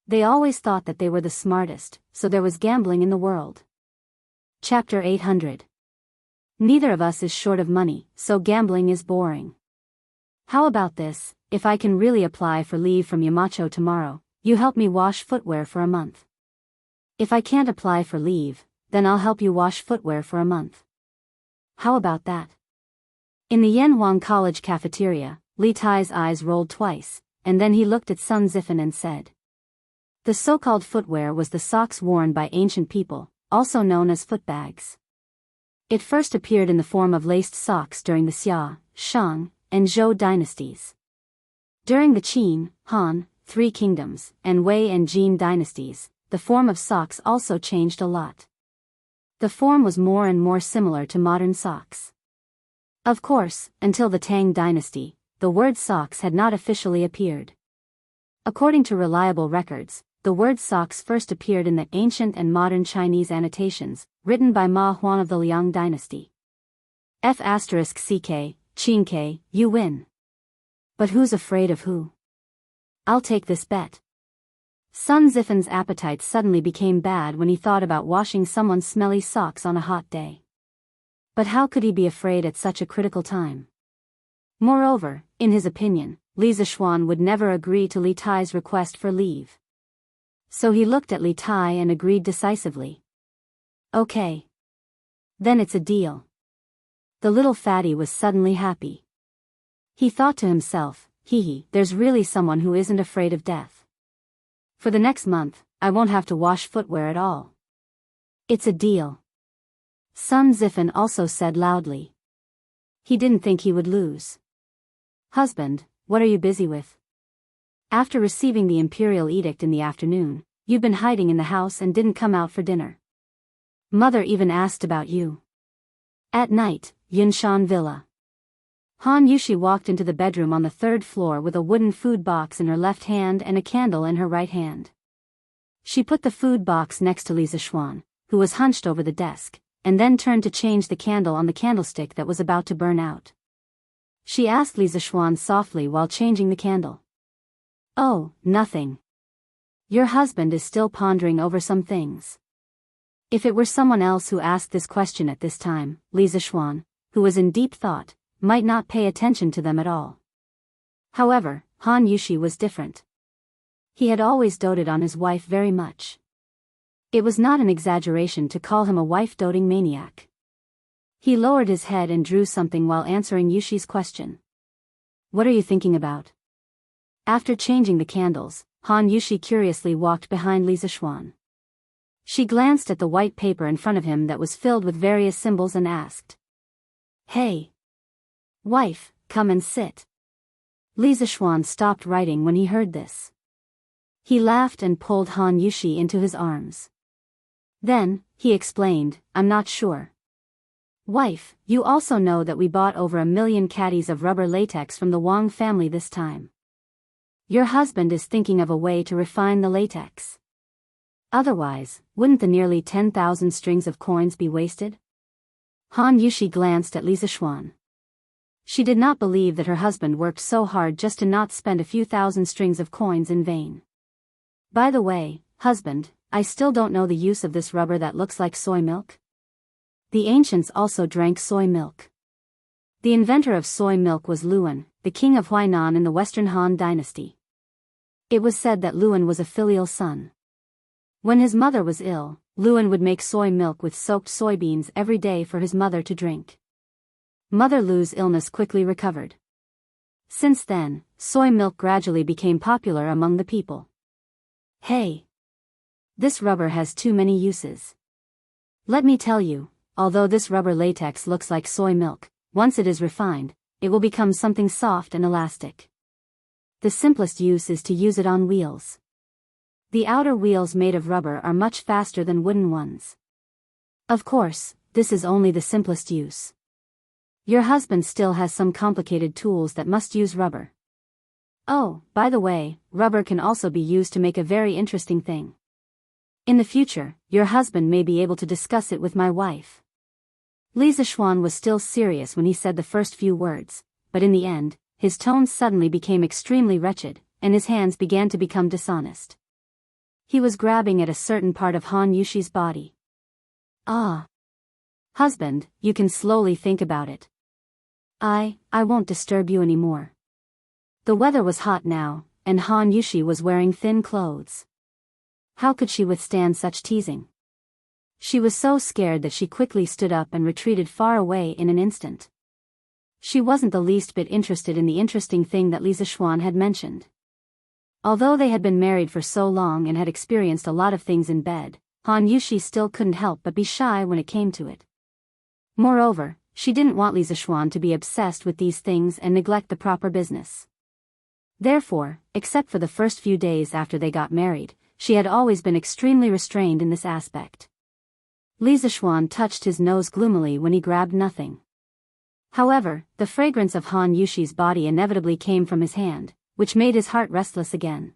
They always thought that they were the smartest, so there was gambling in the world. Chapter 800. Neither of us is short of money, so gambling is boring. How about this, if I can really apply for leave from Yamacho tomorrow, you help me wash footwear for a month. If I can't apply for leave, then I'll help you wash footwear for a month. How about that? In the Yanhuang College cafeteria, Li Tai's eyes rolled twice, and then he looked at Sun Zifen and said. The so-called footwear was the socks worn by ancient people, also known as footbags. It first appeared in the form of laced socks during the Xia, Shang, and Zhou dynasties. During the Qin, Han, Three Kingdoms, and Wei and Jin dynasties, the form of socks also changed a lot. The form was more and more similar to modern socks. Of course, until the Tang dynasty, the word socks had not officially appeared. According to reliable records, the word socks first appeared in the ancient and modern Chinese annotations, written by Ma Huan of the Liang dynasty. F***ck, Qingke, you win. But who's afraid of who? I'll take this bet. Sun Zifen's appetite suddenly became bad when he thought about washing someone's smelly socks on a hot day. But how could he be afraid at such a critical time? Moreover, in his opinion, Li Zishuan would never agree to Li Tai's request for leave. So he looked at Li Tai and agreed decisively. Okay. Then it's a deal. The little fatty was suddenly happy. He thought to himself, there's really someone who isn't afraid of death. For the next month, I won't have to wash footwear at all. It's a deal. Sun Zifan also said loudly. He didn't think he would lose. Husband, what are you busy with? After receiving the imperial edict in the afternoon, you've been hiding in the house and didn't come out for dinner. Mother even asked about you. At night, Yunshan Villa. Han Yushi walked into the bedroom on the third floor with a wooden food box in her left hand and a candle in her right hand. She put the food box next to Li Zishuan, who was hunched over the desk, and then turned to change the candle on the candlestick that was about to burn out. She asked Li Zishuan softly while changing the candle. Oh, nothing. Your husband is still pondering over some things. If it were someone else who asked this question at this time, Li Zishuan, who was in deep thought, might not pay attention to them at all. However, Han Yushi was different. He had always doted on his wife very much. It was not an exaggeration to call him a wife-doting maniac. He lowered his head and drew something while answering Yushi's question. What are you thinking about? After changing the candles, Han Yushi curiously walked behind Li Zishuan. She glanced at the white paper in front of him that was filled with various symbols and asked. Hey! Wife, come and sit. Li Zishuan stopped writing when he heard this. He laughed and pulled Han Yushi into his arms. Then, he explained, I'm not sure. Wife, you also know that we bought over 1 million caddies of rubber latex from the Wang family this time. Your husband is thinking of a way to refine the latex. Otherwise, wouldn't the nearly 10,000 strings of coins be wasted? Han Yushi glanced at Li Zishuan. She did not believe that her husband worked so hard just to not spend a few thousand strings of coins in vain. By the way, husband, I still don't know the use of this rubber that looks like soy milk. The ancients also drank soy milk. The inventor of soy milk was Luan, the king of Huainan in the Western Han dynasty. It was said that Luan was a filial son. When his mother was ill, Luan would make soy milk with soaked soybeans every day for his mother to drink. Mother Lu's illness quickly recovered. Since then, soy milk gradually became popular among the people. Hey! This rubber has too many uses. Let me tell you, although this rubber latex looks like soy milk, once it is refined, it will become something soft and elastic. The simplest use is to use it on wheels. The outer wheels made of rubber are much faster than wooden ones. Of course, this is only the simplest use. Your husband still has some complicated tools that must use rubber. Oh, by the way, rubber can also be used to make a very interesting thing. In the future, your husband may be able to discuss it with my wife. Li Zishuan was still serious when he said the first few words, but in the end, his tone suddenly became extremely wretched, and his hands began to become dishonest. He was grabbing at a certain part of Han Yushi's body. Ah! Husband, you can slowly think about it. I won't disturb you anymore. The weather was hot now, and Han Yushi was wearing thin clothes. How could she withstand such teasing? She was so scared that she quickly stood up and retreated far away in an instant. She wasn't the least bit interested in the interesting thing that Li Zishuan had mentioned. Although they had been married for so long and had experienced a lot of things in bed, Han Yushi still couldn't help but be shy when it came to it. Moreover, she didn't want Li Zishuan to be obsessed with these things and neglect the proper business. Therefore, except for the first few days after they got married, she had always been extremely restrained in this aspect. Li Zishuan touched his nose gloomily when he grabbed nothing. However, the fragrance of Han Yushi's body inevitably came from his hand, which made his heart restless again.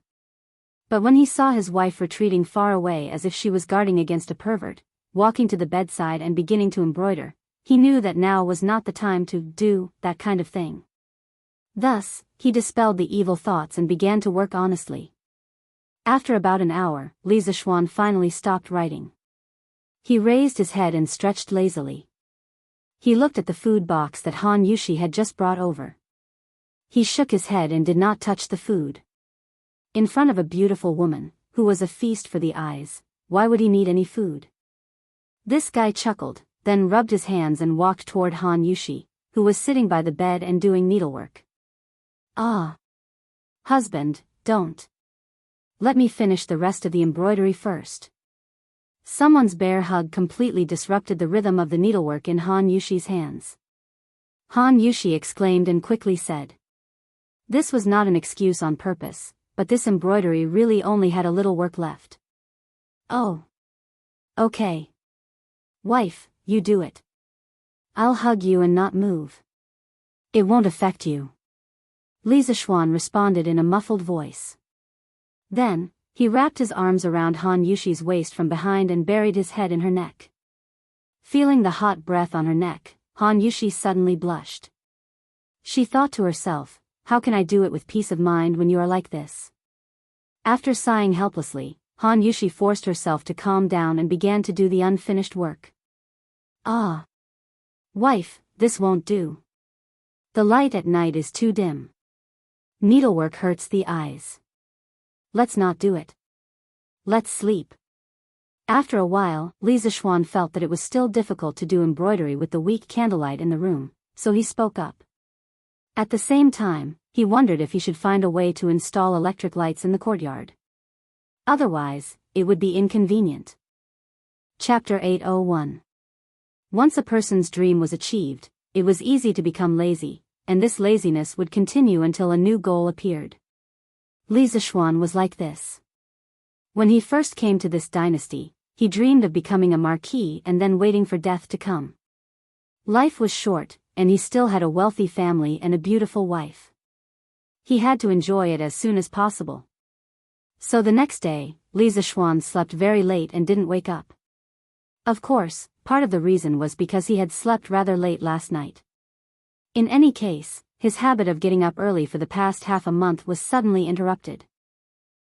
But when he saw his wife retreating far away as if she was guarding against a pervert, walking to the bedside and beginning to embroider, he knew that now was not the time to do that kind of thing. Thus, he dispelled the evil thoughts and began to work honestly. After about an hour, Li Zishuan finally stopped writing. He raised his head and stretched lazily. He looked at the food box that Han Yushi had just brought over. He shook his head and did not touch the food. In front of a beautiful woman, who was a feast for the eyes, why would he need any food? This guy chuckled, then rubbed his hands and walked toward Han Yushi, who was sitting by the bed and doing needlework. Ah. Husband, don't. Let me finish the rest of the embroidery first. Someone's bear hug completely disrupted the rhythm of the needlework in Han Yushi's hands. Han Yushi exclaimed and quickly said. This was not an excuse on purpose, but this embroidery really only had a little work left. Oh. Okay. Wife, you do it. I'll hug you and not move. It won't affect you. Li Zishuan responded in a muffled voice. Then, he wrapped his arms around Han Yushi's waist from behind and buried his head in her neck. Feeling the hot breath on her neck, Han Yushi suddenly blushed. She thought to herself, how can I do it with peace of mind when you are like this? After sighing helplessly, Han Yushi forced herself to calm down and began to do the unfinished work. Ah. Wife, this won't do. The light at night is too dim. Needlework hurts the eyes. Let's not do it. Let's sleep. After a while, Li Zishuan felt that it was still difficult to do embroidery with the weak candlelight in the room, so he spoke up. At the same time, he wondered if he should find a way to install electric lights in the courtyard. Otherwise, it would be inconvenient. Chapter 801. Once a person's dream was achieved, it was easy to become lazy, and this laziness would continue until a new goal appeared. Li Zishuan was like this. When he first came to this dynasty, he dreamed of becoming a marquis and then waiting for death to come. Life was short, and he still had a wealthy family and a beautiful wife. He had to enjoy it as soon as possible. So the next day, Li Zishuan slept very late and didn't wake up. Of course, part of the reason was because he had slept rather late last night. In any case, his habit of getting up early for the past half a month was suddenly interrupted.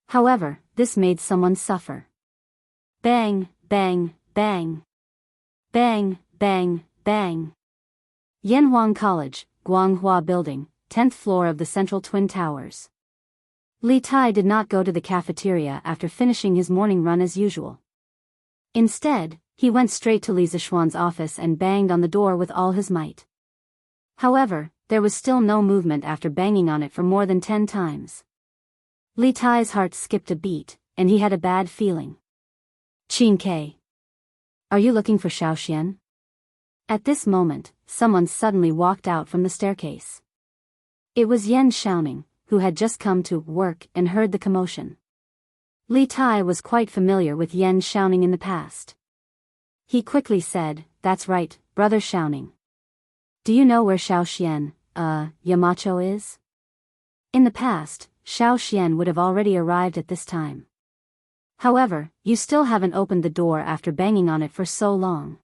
However, this made someone suffer. Bang, bang, bang. Bang, bang, bang. Yanhuang College, Guanghua Building, 10th floor of the Central Twin Towers. Li Tai did not go to the cafeteria after finishing his morning run as usual. Instead, he went straight to Li Zishuan's office and banged on the door with all his might. However, there was still no movement after banging on it for more than 10 times. Li Tai's heart skipped a beat, and he had a bad feeling. Qin Ke. Are you looking for Xiaoxian? At this moment, someone suddenly walked out from the staircase. It was Yan Xiaoning, who had just come to work and heard the commotion. Li Tai was quite familiar with Yan Xiaoning in the past. He quickly said, that's right, brother Xiaoning. Do you know where Xiaoxian, Yamacho is? In the past, Xiaoxian would have already arrived at this time. However, you still haven't opened the door after banging on it for so long.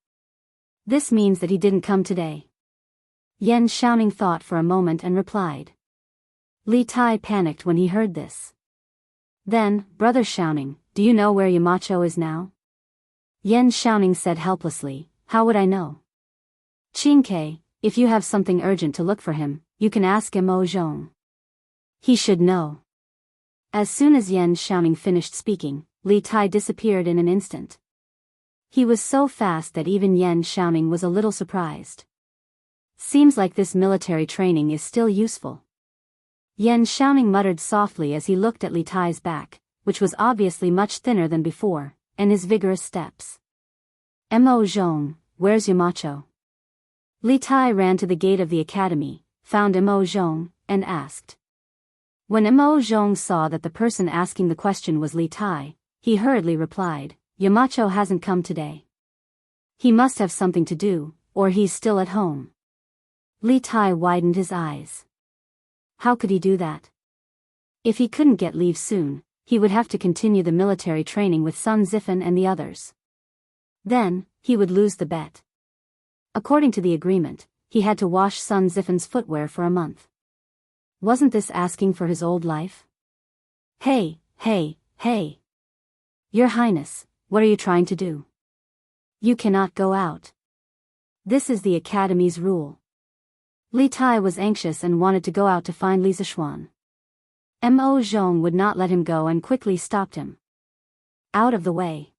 This means that he didn't come today. Yan Xiaoning thought for a moment and replied. Li Tai panicked when he heard this. Then, brother Xiaoning, do you know where Yamacho is now? Yan Xiaoning said helplessly, how would I know? Qin Ke, if you have something urgent to look for him, you can ask Mo Zhong. He should know. As soon as Yan Xiaoning finished speaking, Li Tai disappeared in an instant. He was so fast that even Yan Xiaoning was a little surprised. Seems like this military training is still useful. Yan Xiaoning muttered softly as he looked at Li Tai's back, which was obviously much thinner than before, and his vigorous steps. Mo Zhong, where's Yamacho? Li Tai ran to the gate of the academy, found Mo Zhong, and asked. When Mo Zhong saw that the person asking the question was Li Tai, he hurriedly replied, Yamacho hasn't come today. He must have something to do, or he's still at home. Li Tai widened his eyes. How could he do that? If he couldn't get leave soon, he would have to continue the military training with Sun Zifen and the others. Then, he would lose the bet. According to the agreement, he had to wash Sun Zifen's footwear for a month. Wasn't this asking for his old life? Hey, hey, hey. Your Highness, what are you trying to do? You cannot go out. This is the academy's rule. Li Tai was anxious and wanted to go out to find Li Zixuan. Mo Zhong would not let him go and quickly stopped him. Out of the way.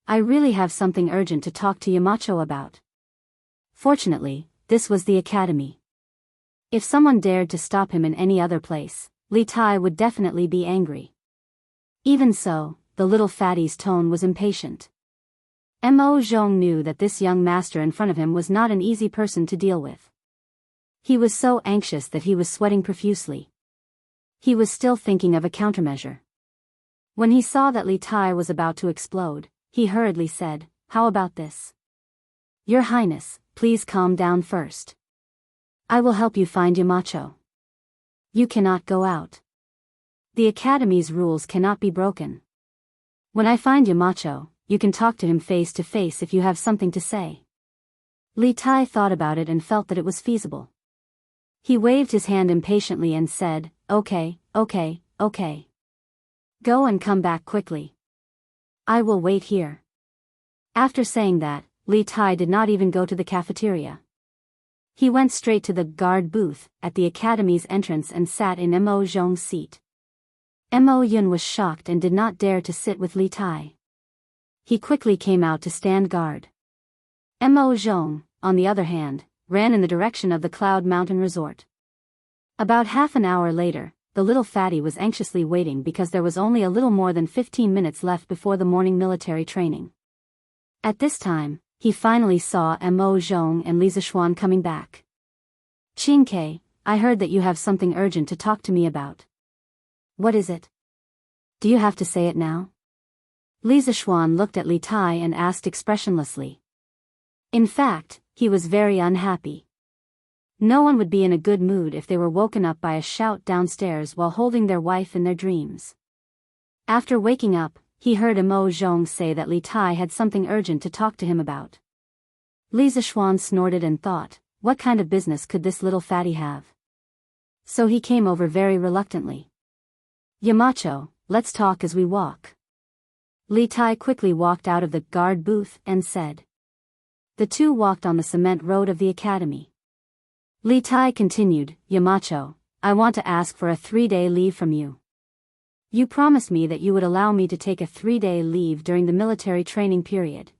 I really have something urgent to talk to Yamacho about. Fortunately, this was the academy. If someone dared to stop him in any other place, Li Tai would definitely be angry. Even so, the little fatty's tone was impatient. Mo Zhong knew that this young master in front of him was not an easy person to deal with. He was so anxious that he was sweating profusely. He was still thinking of a countermeasure. When he saw that Li Tai was about to explode, he hurriedly said, "How about this? Your Highness, please calm down first. I will help you find Yamacho. You cannot go out. The academy's rules cannot be broken. When I find Yamacho, you can talk to him face to face if you have something to say." Li Tai thought about it and felt that it was feasible. He waved his hand impatiently and said, Okay. Go and come back quickly. I will wait here." After saying that, Li Tai did not even go to the cafeteria. He went straight to the guard booth at the academy's entrance and sat in Mo Zhong's seat. Mo Yun was shocked and did not dare to sit with Li Tai. He quickly came out to stand guard. Mo Zhong, on the other hand, ran in the direction of the Cloud Mountain Resort. About half an hour later, the little fatty was anxiously waiting because there was only a little more than 15 minutes left before the morning military training. At this time, he finally saw Mo Zhong and Li Zixuan coming back. "Qingke, I heard that you have something urgent to talk to me about." "What is it? Do you have to say it now?" Li Zixuan looked at Li Tai and asked expressionlessly. In fact, he was very unhappy. No one would be in a good mood if they were woken up by a shout downstairs while holding their wife in their dreams. After waking up, he heard Mo Zhong say that Li Tai had something urgent to talk to him about. Li Zixuan snorted and thought, what kind of business could this little fatty have? So he came over very reluctantly. "Yamacho, let's talk as we walk." Li Tai quickly walked out of the guard booth and said. The two walked on the cement road of the academy. Li Tai continued, "Yamacho, I want to ask for a 3-day leave from you. You promised me that you would allow me to take a 3-day leave during the military training period.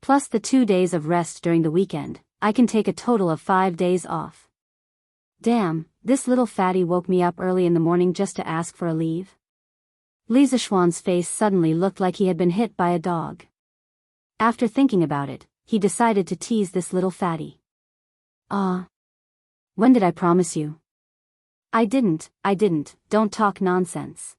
Plus the 2 days of rest during the weekend, I can take a total of 5 days off." Damn, this little fatty woke me up early in the morning just to ask for a leave. Li Zixuan's face suddenly looked like he had been hit by a dog. After thinking about it, he decided to tease this little fatty. When did I promise you?" I didn't, don't talk nonsense."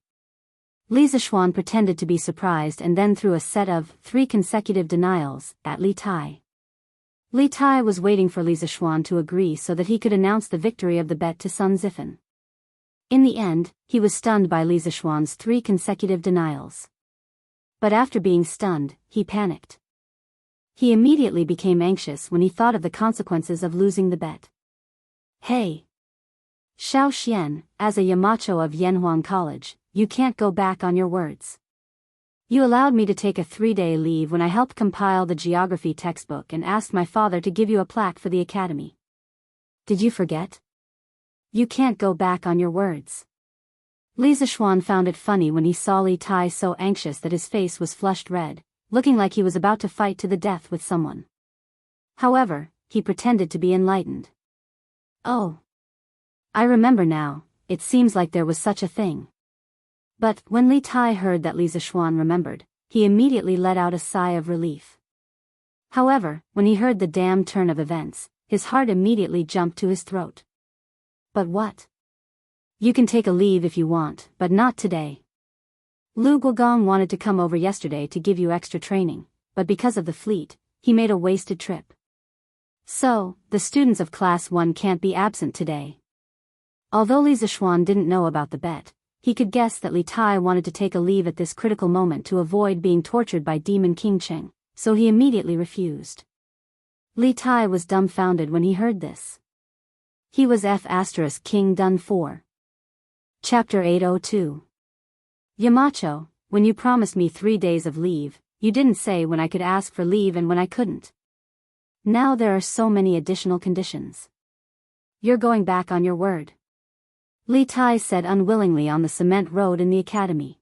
Li Zixuan pretended to be surprised and then threw a set of 3 consecutive denials at Li Tai. Li Tai was waiting for Li Zixuan to agree so that he could announce the victory of the bet to Sun Zifen. In the end, he was stunned by Li Zixuan's 3 consecutive denials. But after being stunned, he panicked. He immediately became anxious when he thought of the consequences of losing the bet. "Hey! Xiao Xian, as a Yamacho of Yanhuang College, you can't go back on your words. You allowed me to take a 3-day leave when I helped compile the geography textbook and asked my father to give you a plaque for the academy. Did you forget? You can't go back on your words." Li Zixuan found it funny when he saw Li Tai so anxious that his face was flushed red, looking like he was about to fight to the death with someone. However, he pretended to be enlightened. "Oh. I remember now, it seems like there was such a thing." But when Li Tai heard that Li Zixuan remembered, he immediately let out a sigh of relief. However, when he heard the damn turn of events, his heart immediately jumped to his throat. "But what? You can take a leave if you want, but not today. Lu Guogong wanted to come over yesterday to give you extra training, but because of the fleet, he made a wasted trip. So, the students of Class 1 can't be absent today." Although Li Zixuan didn't know about the bet, he could guess that Li Tai wanted to take a leave at this critical moment to avoid being tortured by Demon King Cheng, so he immediately refused. Li Tai was dumbfounded when he heard this. He was King Dun 4. Chapter 802. "Yamacho, when you promised me 3 days of leave, you didn't say when I could ask for leave and when I couldn't. Now there are so many additional conditions. You're going back on your word. Li Tai said unwillingly on the cement road in the academy.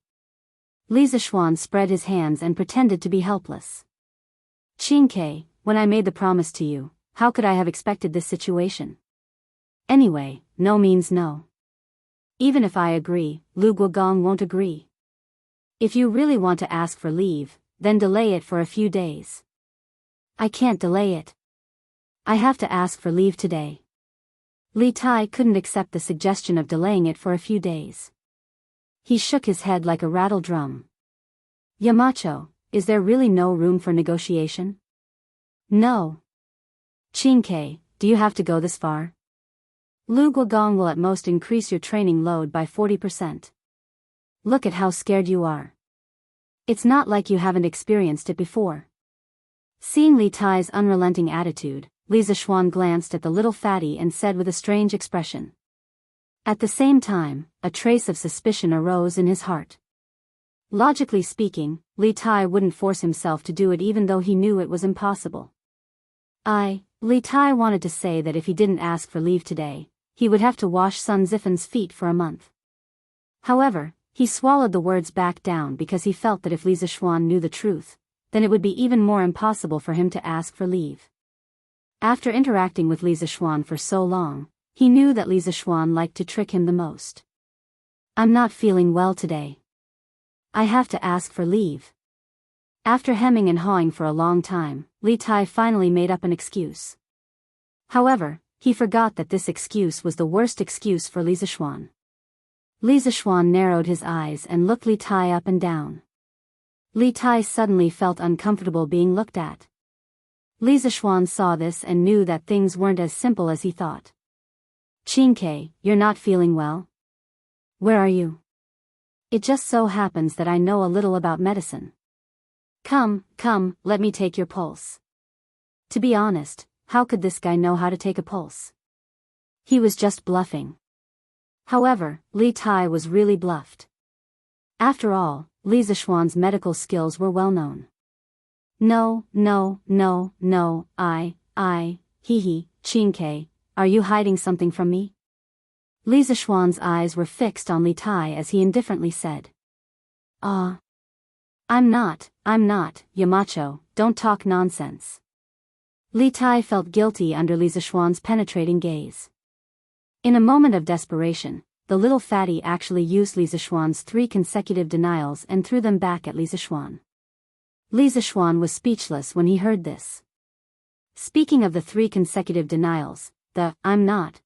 Li Zishuan spread his hands and pretended to be helpless. Qingke, when I made the promise to you, how could I have expected this situation? Anyway, no means no. Even if I agree, Lu Guogong won't agree. If you really want to ask for leave, then delay it for a few days. I can't delay it. I have to ask for leave today. Li Tai couldn't accept the suggestion of delaying it for a few days. He shook his head like a rattle drum. Yamacho, is there really no room for negotiation? No. Qingke, do you have to go this far? Lu Guogong will at most increase your training load by 40%. Look at how scared you are. It's not like you haven't experienced it before. Seeing Li Tai's unrelenting attitude, Li Zishuan glanced at the little fatty and said with a strange expression. At the same time, a trace of suspicion arose in his heart. Logically speaking, Li Tai wouldn't force himself to do it even though he knew it was impossible. Li Tai wanted to say that if he didn't ask for leave today, he would have to wash Sun Zifen's feet for a month. However, he swallowed the words back down because he felt that if Li Zishuan knew the truth, then it would be even more impossible for him to ask for leave. After interacting with Li Zishuan for so long, he knew that Li Zishuan liked to trick him the most. I'm not feeling well today. I have to ask for leave. After hemming and hawing for a long time, Li Tai finally made up an excuse. However, he forgot that this excuse was the worst excuse for Li Zishuan. Li Zishuan narrowed his eyes and looked Li Tai up and down. Li Tai suddenly felt uncomfortable being looked at. Li Zishuan saw this and knew that things weren't as simple as he thought. Qingke, you're not feeling well? Where are you? It just so happens that I know a little about medicine. Come, let me take your pulse. To be honest, how could this guy know how to take a pulse? He was just bluffing. However, Li Tai was really bluffed. After all, Li Zishuan's medical skills were well known. No, Qingke, are you hiding something from me? Li Zishuan's eyes were fixed on Li Tai as he indifferently said. I'm not, Yamacho, don't talk nonsense. Li Tai felt guilty under Li Zishuan's penetrating gaze. In a moment of desperation, the little fatty actually used Li Zishuan's 3 consecutive denials and threw them back at Li Zishuan. Li Zishuan was speechless when he heard this. Speaking of the 3 consecutive denials, the I'm not,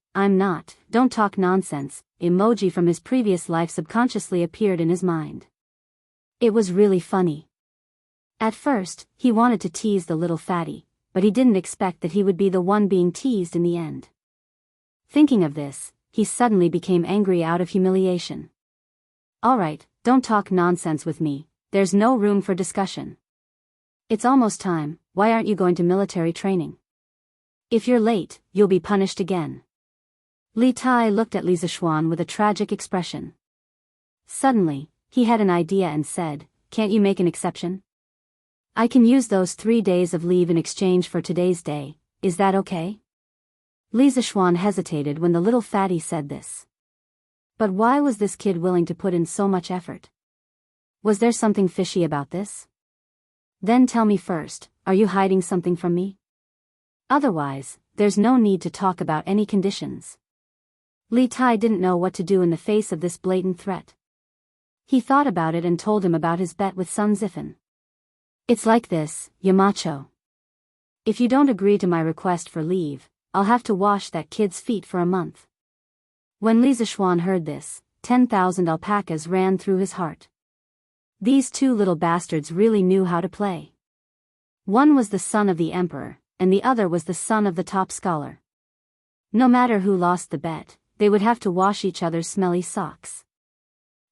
don't talk nonsense emoji from his previous life subconsciously appeared in his mind. It was really funny. At first, he wanted to tease the little fatty, but he didn't expect that he would be the one being teased in the end. Thinking of this, he suddenly became angry out of humiliation. Alright, don't talk nonsense with me, there's no room for discussion. It's almost time, why aren't you going to military training? If you're late, you'll be punished again. Li Tai looked at Li Zishuan with a tragic expression. Suddenly, he had an idea and said, can't you make an exception? I can use those 3 days of leave in exchange for today's day, is that okay? Li Zishuan hesitated when the little fatty said this. But why was this kid willing to put in so much effort? Was there something fishy about this? Then tell me first, are you hiding something from me? Otherwise, there's no need to talk about any conditions. Li Tai didn't know what to do in the face of this blatant threat. He thought about it and told him about his bet with Sun Zifen. It's like this, Yamacho. If you don't agree to my request for leave, I'll have to wash that kid's feet for a month. When Li Zishuan heard this, 10,000 alpacas ran through his heart. These 2 little bastards really knew how to play. One was the son of the emperor, and the other was the son of the top scholar. No matter who lost the bet, they would have to wash each other's smelly socks.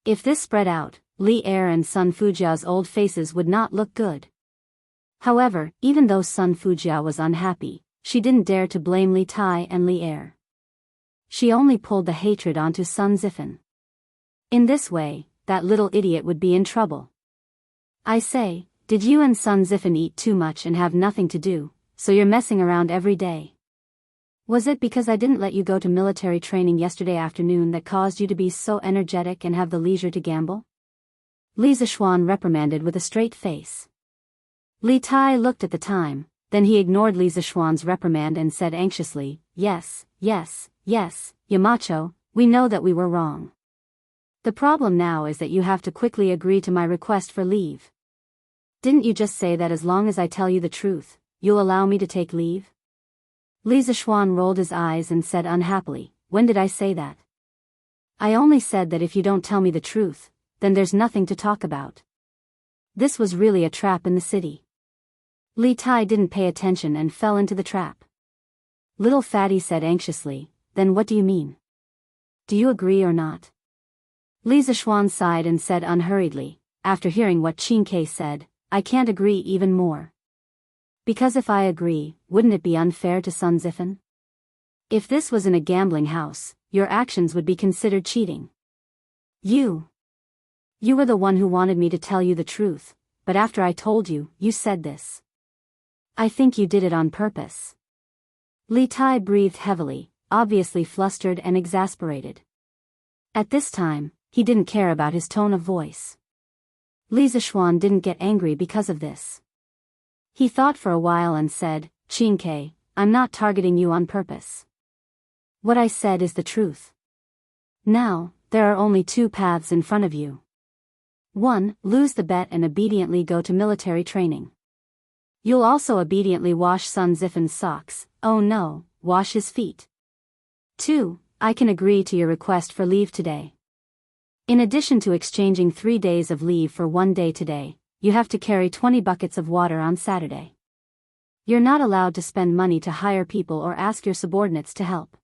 If this spread out, Li Er and Sun Fujia's old faces would not look good. However, even though Sun Fujia was unhappy, she didn't dare to blame Li Tai and Li Er. She only pulled the hatred onto Sun Zifen. In this way, that little idiot would be in trouble. I say, did you and Sun Zifen eat too much and have nothing to do, so you're messing around every day. Was it because I didn't let you go to military training yesterday afternoon that caused you to be so energetic and have the leisure to gamble? Li Zishuan reprimanded with a straight face. Li Tai looked at the time, then he ignored Li Zishuan's reprimand and said anxiously, yes, Yamacho, we know that we were wrong. The problem now is that you have to quickly agree to my request for leave. Didn't you just say that as long as I tell you the truth, you'll allow me to take leave? Li Zishuan rolled his eyes and said unhappily, when did I say that? I only said that if you don't tell me the truth, then there's nothing to talk about. This was really a trap in the city. Li Tai didn't pay attention and fell into the trap. Little Fatty said anxiously, then what do you mean? Do you agree or not? Li Zishuan sighed and said unhurriedly, after hearing what Qin said, I can't agree even more. Because if I agree, wouldn't it be unfair to Sun Zifen? If this was in a gambling house, your actions would be considered cheating. You were the one who wanted me to tell you the truth, but after I told you, you said this. I think you did it on purpose. Li Tai breathed heavily, obviously flustered and exasperated. At this time, he didn't care about his tone of voice. Li Zishuan didn't get angry because of this. He thought for a while and said, Qin, I'm not targeting you on purpose. What I said is the truth. Now, there are only two paths in front of you. 1. Lose the bet and obediently go to military training. You'll also obediently wash Sun Zifen's socks, oh no, wash his feet. 2. I can agree to your request for leave today. In addition to exchanging 3 days of leave for 1 day today, you have to carry 20 buckets of water on Saturday. You're not allowed to spend money to hire people or ask your subordinates to help.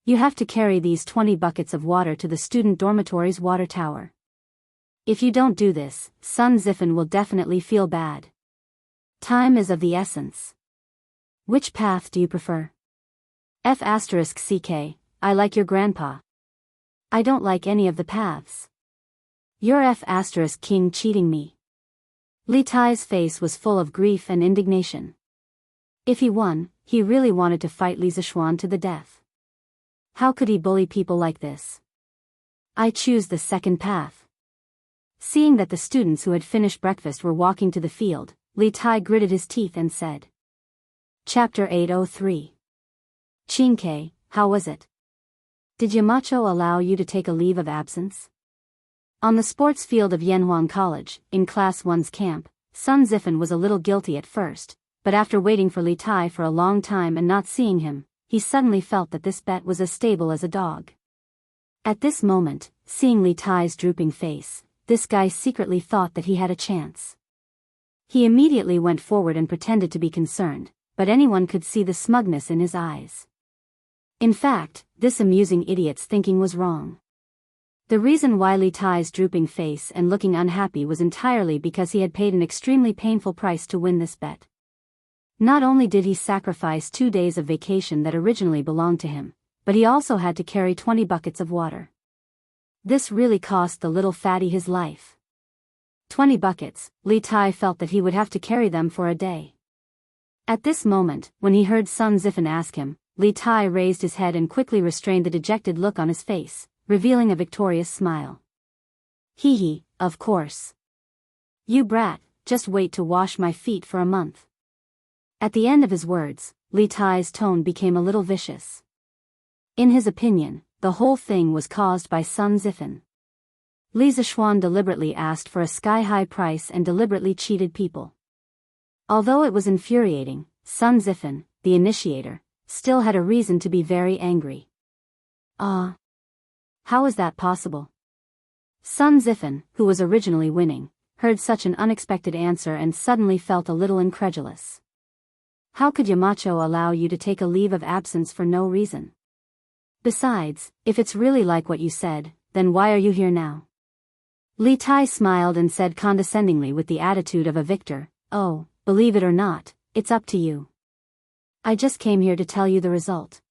You have to carry these 20 buckets of water to the student dormitory's water tower. If you don't do this, Sun Zifen will definitely feel bad. Time is of the essence. Which path do you prefer? F*CK, I like your grandpa. I don't like any of the paths. You're F*King cheating me. Li Tai's face was full of grief and indignation. If he won, he really wanted to fight Li Zishuan to the death. How could he bully people like this? I choose the second path. Seeing that the students who had finished breakfast were walking to the field, Li Tai gritted his teeth and said. Chapter 803. Qin, how was it? Did Yamacho allow you to take a leave of absence? On the sports field of Yanhuang College, in Class 1's camp, Sun Zifen was a little guilty at first, but after waiting for Li Tai for a long time and not seeing him, he suddenly felt that this bet was as stable as a dog. At this moment, seeing Li Tai's drooping face, this guy secretly thought that he had a chance. He immediately went forward and pretended to be concerned, but anyone could see the smugness in his eyes. In fact, this amusing idiot's thinking was wrong. The reason why Li Tai's drooping face and looking unhappy was entirely because he had paid an extremely painful price to win this bet. Not only did he sacrifice 2 days of vacation that originally belonged to him, but he also had to carry 20 buckets of water. This really cost the little fatty his life. 20 buckets, Li Tai felt that he would have to carry them for a day. At this moment, when he heard Sun Zifen ask him, Li Tai raised his head and quickly restrained the dejected look on his face, revealing a victorious smile. Hee, of course. You brat, just wait to wash my feet for a month. At the end of his words, Li Tai's tone became a little vicious. In his opinion, the whole thing was caused by Sun Zifen. Li Zishuan deliberately asked for a sky-high price and deliberately cheated people. Although it was infuriating, Sun Zifen, the initiator, still had a reason to be very angry. How is that possible? Sun Zifen, who was originally winning, heard such an unexpected answer and suddenly felt a little incredulous. How could Yamacho allow you to take a leave of absence for no reason? Besides, if it's really like what you said, then why are you here now? Li Tai smiled and said condescendingly with the attitude of a victor, oh, believe it or not, it's up to you. I just came here to tell you the result.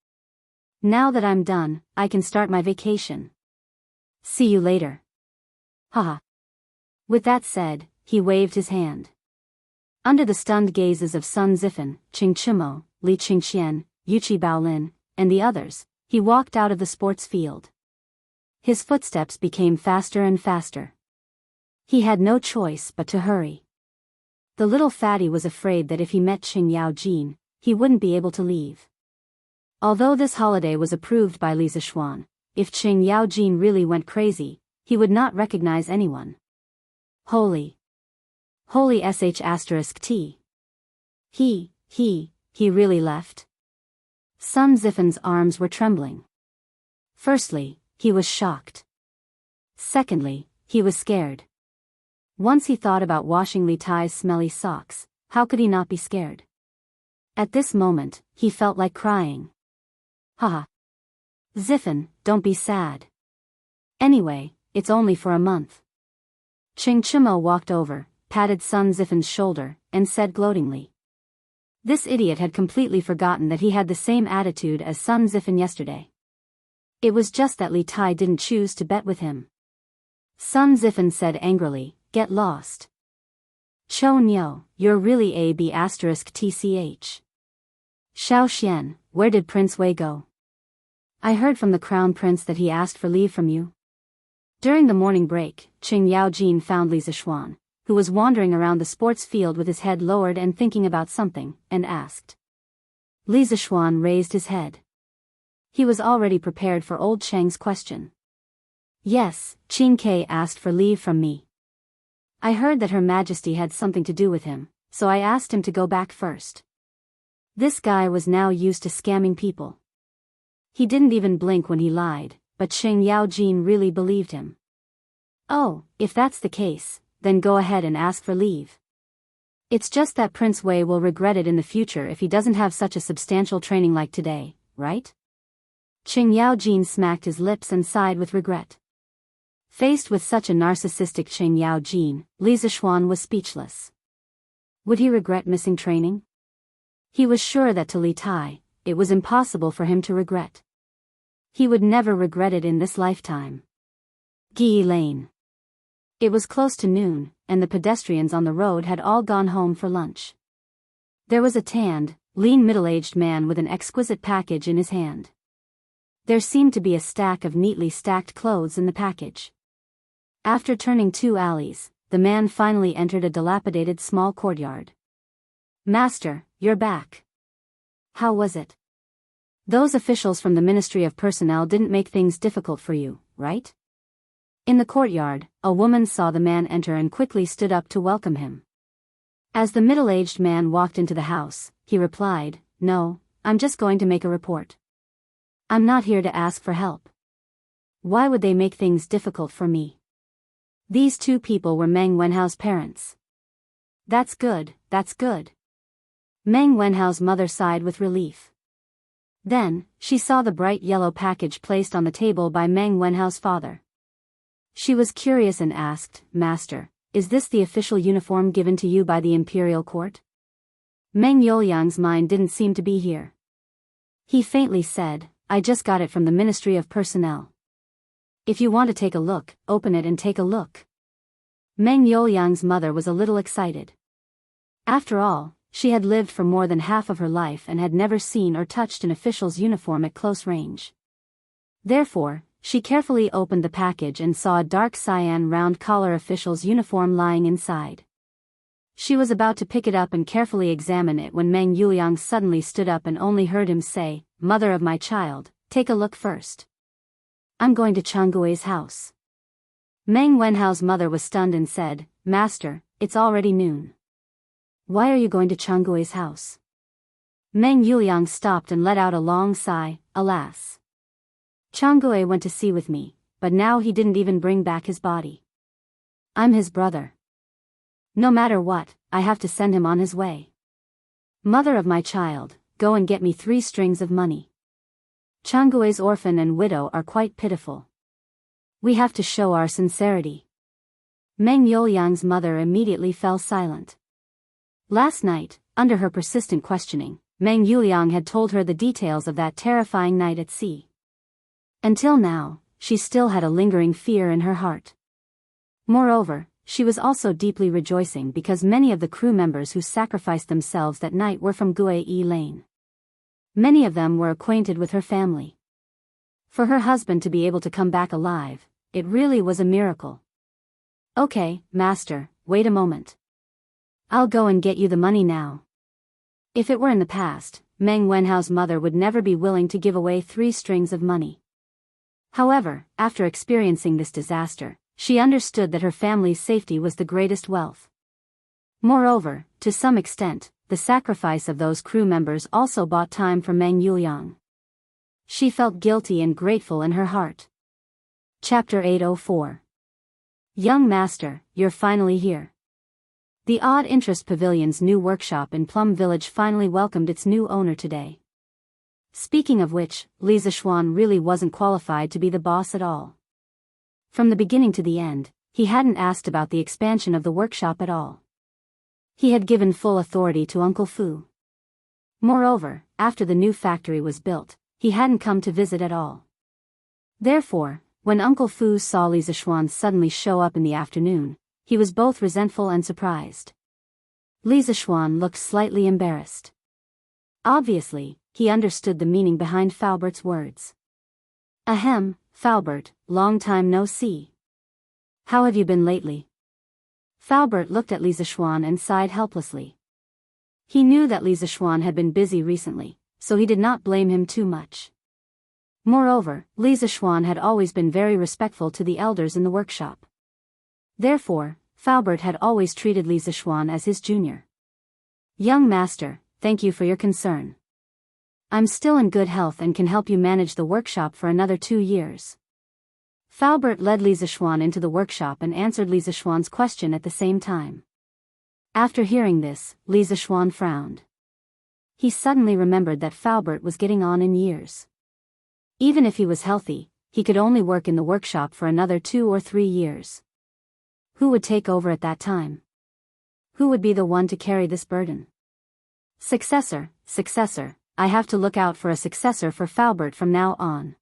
Now that I'm done, I can start my vacation. See you later. Haha. With that said, he waved his hand. Under the stunned gazes of Sun Zifen, Qing Chimo, Li Qingxian, Yuqi Baolin, and the others, he walked out of the sports field. His footsteps became faster and faster. He had no choice but to hurry. The little fatty was afraid that if he met Qing Yaojin, he wouldn't be able to leave. Although this holiday was approved by Li Zishuan, if Qing Yaojin really went crazy, he would not recognize anyone. Holy sh*t. He really left? Sun Zifen's arms were trembling. Firstly, he was shocked. Secondly, he was scared. Once he thought about washing Li Tai's smelly socks, how could he not be scared? At this moment, he felt like crying. Haha. Zifen, don't be sad. Anyway, it's only for a month. Qing Chimo walked over, patted Sun Zifen's shoulder, and said gloatingly. This idiot had completely forgotten that he had the same attitude as Sun Zifen yesterday. It was just that Li Tai didn't choose to bet with him. Sun Zifen said angrily, "Get lost. Cho Nyo, you're really a B***tch. Xiao Xian, where did Prince Wei go? I heard from the Crown Prince that he asked for leave from you." During the morning break, Qing Yaojin found Li Zishuan, who was wandering around the sports field with his head lowered and thinking about something, and asked. Li Zishuan raised his head. He was already prepared for old Cheng's question. Yes, Qing Ke asked for leave from me. I heard that Her Majesty had something to do with him, so I asked him to go back first. This guy was now used to scamming people. He didn't even blink when he lied, but Qing Yaojin really believed him. Oh, if that's the case, then go ahead and ask for leave. It's just that Prince Wei will regret it in the future if he doesn't have such a substantial training like today, right? Qing Yaojin smacked his lips and sighed with regret. Faced with such a narcissistic Qing Yaojin, Li Zishuan was speechless. Would he regret missing training? He was sure that to Li Tai, it was impossible for him to regret. He would never regret it in this lifetime. Gi Lane. It was close to noon, and the pedestrians on the road had all gone home for lunch. There was a tanned, lean middle-aged man with an exquisite package in his hand. There seemed to be a stack of neatly stacked clothes in the package. After turning 2 alleys, the man finally entered a dilapidated small courtyard. "Master, you're back. How was it? Those officials from the Ministry of Personnel didn't make things difficult for you, right?" In the courtyard, a woman saw the man enter and quickly stood up to welcome him. As the middle-aged man walked into the house, he replied, "No, I'm just going to make a report. I'm not here to ask for help. Why would they make things difficult for me?" These 2 people were Meng Wenhao's parents. That's good, that's good. Meng Wenhao's mother sighed with relief. Then, she saw the bright yellow package placed on the table by Meng Wenhao's father. She was curious and asked, "Master, is this the official uniform given to you by the imperial court?" Meng Youliang's mind didn't seem to be here. He faintly said, "I just got it from the Ministry of Personnel. If you want to take a look, open it and take a look." Meng Youliang's mother was a little excited. After all, she had lived for more than half of her life and had never seen or touched an official's uniform at close range. Therefore, she carefully opened the package and saw a dark cyan round-collar official's uniform lying inside. She was about to pick it up and carefully examine it when Meng Youliang suddenly stood up and only heard him say, "Mother of my child, take a look first. I'm going to Changgui's house." Meng Wenhao's mother was stunned and said, "Master, it's already noon. Why are you going to Changgui's house?" Meng Youliang stopped and let out a long sigh, "Alas. Changgui went to sea with me, but now he didn't even bring back his body. I'm his brother. No matter what, I have to send him on his way. Mother of my child, go and get me 3 strings of money. Changgui's orphan and widow are quite pitiful. We have to show our sincerity." Meng Youliang's mother immediately fell silent. Last night, under her persistent questioning, Meng Youliang had told her the details of that terrifying night at sea. Until now, she still had a lingering fear in her heart. Moreover, she was also deeply rejoicing because many of the crew members who sacrificed themselves that night were from Guai Lane. Many of them were acquainted with her family. For her husband to be able to come back alive, it really was a miracle. Okay, master, wait a moment. I'll go and get you the money now. If it were in the past, Meng Wenhao's mother would never be willing to give away 3 strings of money. However, after experiencing this disaster, she understood that her family's safety was the greatest wealth. Moreover, to some extent, the sacrifice of those crew members also bought time for Meng Yuliang. She felt guilty and grateful in her heart. Chapter 804. Young Master, you're finally here. The Odd Interest Pavilion's new workshop in Plum Village finally welcomed its new owner today. Speaking of which, Li Zishuan really wasn't qualified to be the boss at all. From the beginning to the end, he hadn't asked about the expansion of the workshop at all. He had given full authority to Uncle Fu. Moreover, after the new factory was built, he hadn't come to visit at all. Therefore, when Uncle Fu saw Li Zishuan suddenly show up in the afternoon, he was both resentful and surprised. Li Zishuan looked slightly embarrassed. Obviously, he understood the meaning behind Falbert's words. Ahem, Falbert, long time no see. How have you been lately? Falbert looked at Li Zishuan and sighed helplessly. He knew that Li Zishuan had been busy recently, so he did not blame him too much. Moreover, Li Zishuan had always been very respectful to the elders in the workshop. Therefore, Falbert had always treated Li Zishuan as his junior. Young master, thank you for your concern. I'm still in good health and can help you manage the workshop for another 2 years. Falbert led Li Zishuan into the workshop and answered Li Zishuan's question at the same time. After hearing this, Li Zishuan frowned. He suddenly remembered that Falbert was getting on in years. Even if he was healthy, he could only work in the workshop for another 2 or 3 years. Who would take over at that time? Who would be the one to carry this burden? Successor, I have to look out for a successor for Falbert from now on.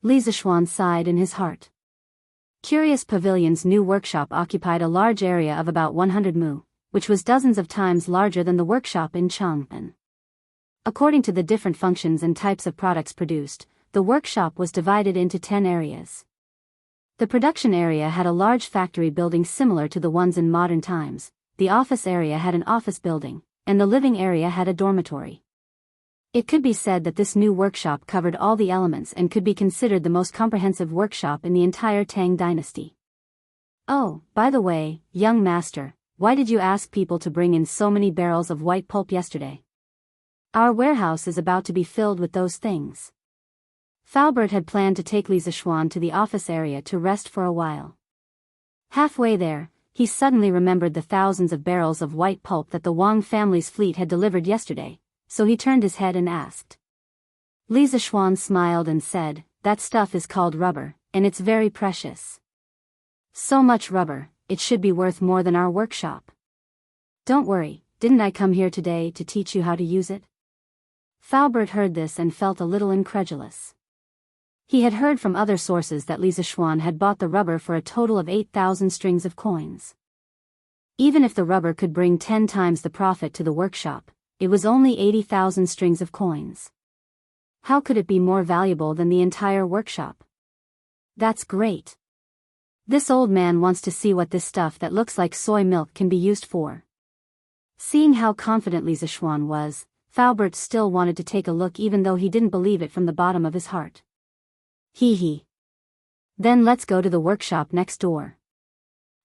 Li Zishuan sighed in his heart. Curious Pavilion's new workshop occupied a large area of about 100 mu, which was dozens of times larger than the workshop in Chang'an. According to the different functions and types of products produced, the workshop was divided into 10 areas. The production area had a large factory building similar to the ones in modern times, the office area had an office building, and the living area had a dormitory. It could be said that this new workshop covered all the elements and could be considered the most comprehensive workshop in the entire Tang dynasty. Oh, by the way, young master, why did you ask people to bring in so many barrels of white pulp yesterday? Our warehouse is about to be filled with those things. Falbert had planned to take Li Zishuan to the office area to rest for a while. Halfway there, he suddenly remembered the thousands of barrels of white pulp that the Wang family's fleet had delivered yesterday, so he turned his head and asked. Li Zishuan smiled and said, that stuff is called rubber, and it's very precious. So much rubber, it should be worth more than our workshop. Don't worry, didn't I come here today to teach you how to use it? Falbert heard this and felt a little incredulous. He had heard from other sources that Li Zishuan had bought the rubber for a total of 8,000 strings of coins. Even if the rubber could bring 10 times the profit to the workshop, it was only 80,000 strings of coins. How could it be more valuable than the entire workshop? That's great. This old man wants to see what this stuff that looks like soy milk can be used for. Seeing how confident Li Zishuan was, Falbert still wanted to take a look even though he didn't believe it from the bottom of his heart. Hee. Then let's go to the workshop next door.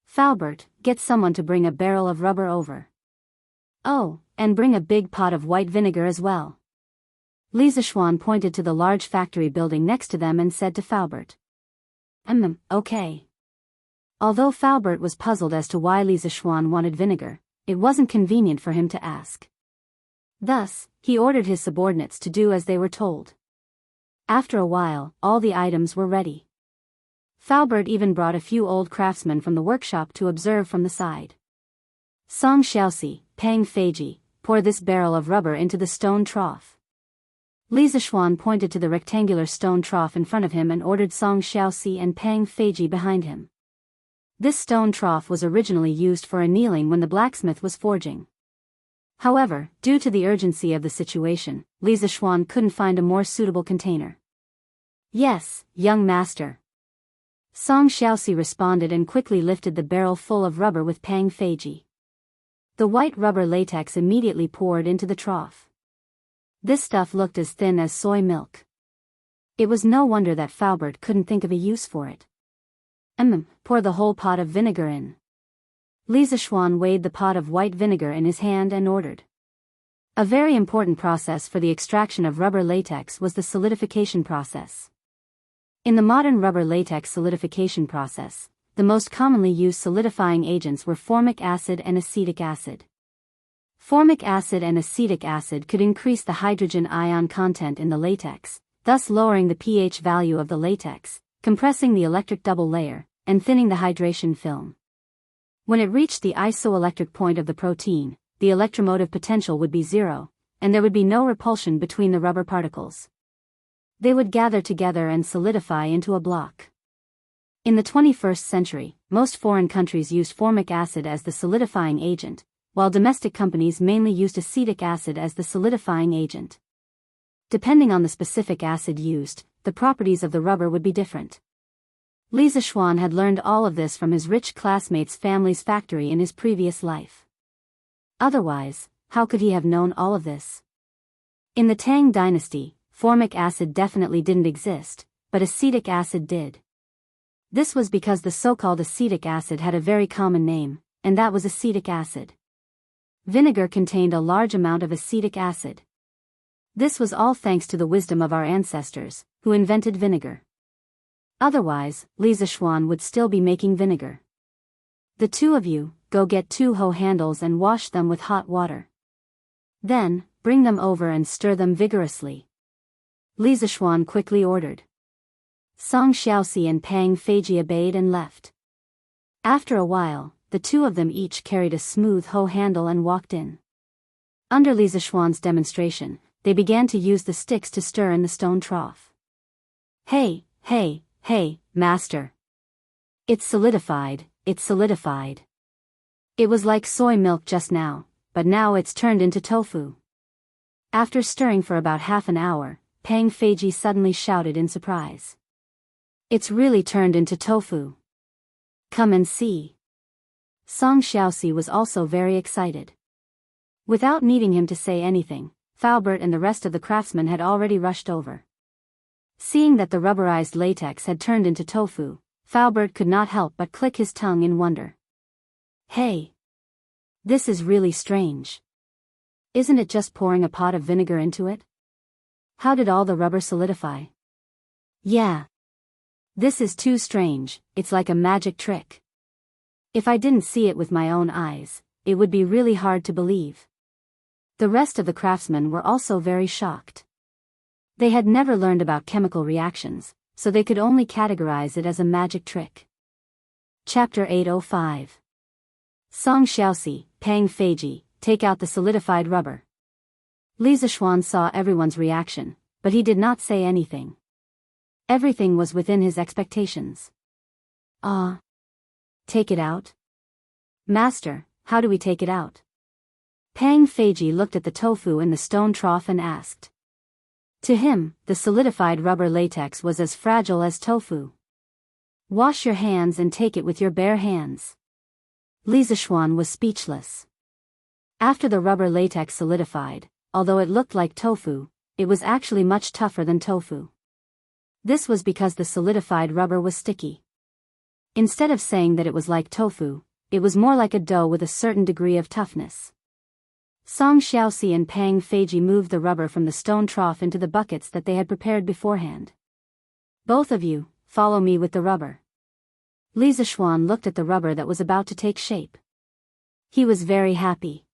Falbert, get someone to bring a barrel of rubber over. Oh, and bring a big pot of white vinegar as well. Li Zishuan pointed to the large factory building next to them and said to Falbert. Okay. Although Falbert was puzzled as to why Li Zishuan wanted vinegar, it wasn't convenient for him to ask. Thus, he ordered his subordinates to do as they were told. After a while, all the items were ready. Falbert even brought a few old craftsmen from the workshop to observe from the side. Song Xiaoxi, Pang Feiji, pour this barrel of rubber into the stone trough. Li Zishuan pointed to the rectangular stone trough in front of him and ordered Song Xiaoxi and Pang Feiji behind him. This stone trough was originally used for annealing when the blacksmith was forging. However, due to the urgency of the situation, Li Zishuan couldn't find a more suitable container. Yes, young master. Song Xiaoxi responded and quickly lifted the barrel full of rubber with Pang Feiji. The white rubber latex immediately poured into the trough. This stuff looked as thin as soy milk. It was no wonder that Faubert couldn't think of a use for it. Pour the whole pot of vinegar in. Li Zishuan weighed the pot of white vinegar in his hand and ordered. A very important process for the extraction of rubber latex was the solidification process. In the modern rubber latex solidification process, the most commonly used solidifying agents were formic acid and acetic acid. Formic acid and acetic acid could increase the hydrogen ion content in the latex, thus lowering the pH value of the latex, compressing the electric double layer, and thinning the hydration film. When it reached the isoelectric point of the protein, the electromotive potential would be zero, and there would be no repulsion between the rubber particles. They would gather together and solidify into a block. In the 21st century, most foreign countries used formic acid as the solidifying agent, while domestic companies mainly used acetic acid as the solidifying agent. Depending on the specific acid used, the properties of the rubber would be different. Li Zishuan had learned all of this from his rich classmate's family's factory in his previous life. Otherwise, how could he have known all of this? In the Tang dynasty, formic acid definitely didn't exist, but acetic acid did. This was because the so-called acetic acid had a very common name, and that was acetic acid. Vinegar contained a large amount of acetic acid. This was all thanks to the wisdom of our ancestors, who invented vinegar. Otherwise, Li Zishuan would still be making vinegar. The two of you, go get 2 hoe handles and wash them with hot water. Then, bring them over and stir them vigorously. Li Zishuan quickly ordered. Song Xiaoxi and Pang Feiji obeyed and left. After a while, the two of them each carried a smooth hoe handle and walked in. Under Li Zishuan's demonstration, they began to use the sticks to stir in the stone trough. Hey, master. It's solidified, it's solidified. It was like soy milk just now, but now it's turned into tofu. After stirring for about half an hour, Pang Feiji suddenly shouted in surprise. It's really turned into tofu. Come and see. Song Xiaoxi was also very excited. Without needing him to say anything, Faubert and the rest of the craftsmen had already rushed over. Seeing that the rubberized latex had turned into tofu, Faubert could not help but click his tongue in wonder. Hey! This is really strange. Isn't it just pouring a pot of vinegar into it? How did all the rubber solidify? Yeah. This is too strange, it's like a magic trick. If I didn't see it with my own eyes, it would be really hard to believe. The rest of the craftsmen were also very shocked. They had never learned about chemical reactions, so they could only categorize it as a magic trick. Chapter 805. Song Xiaoxi, Pang Feiji, take out the solidified rubber. Li Zishuan saw everyone's reaction, but he did not say anything. Everything was within his expectations. Take it out? Master, how do we take it out? Pang Feiji looked at the tofu in the stone trough and asked. To him, the solidified rubber latex was as fragile as tofu. Wash your hands and take it with your bare hands. Li Zishuan was speechless. After the rubber latex solidified, although it looked like tofu, it was actually much tougher than tofu. This was because the solidified rubber was sticky. Instead of saying that it was like tofu, it was more like a dough with a certain degree of toughness. Song Xiaoxi and Pang Feiji moved the rubber from the stone trough into the buckets that they had prepared beforehand. Both of you, follow me with the rubber. Li Zishuan looked at the rubber that was about to take shape. He was very happy.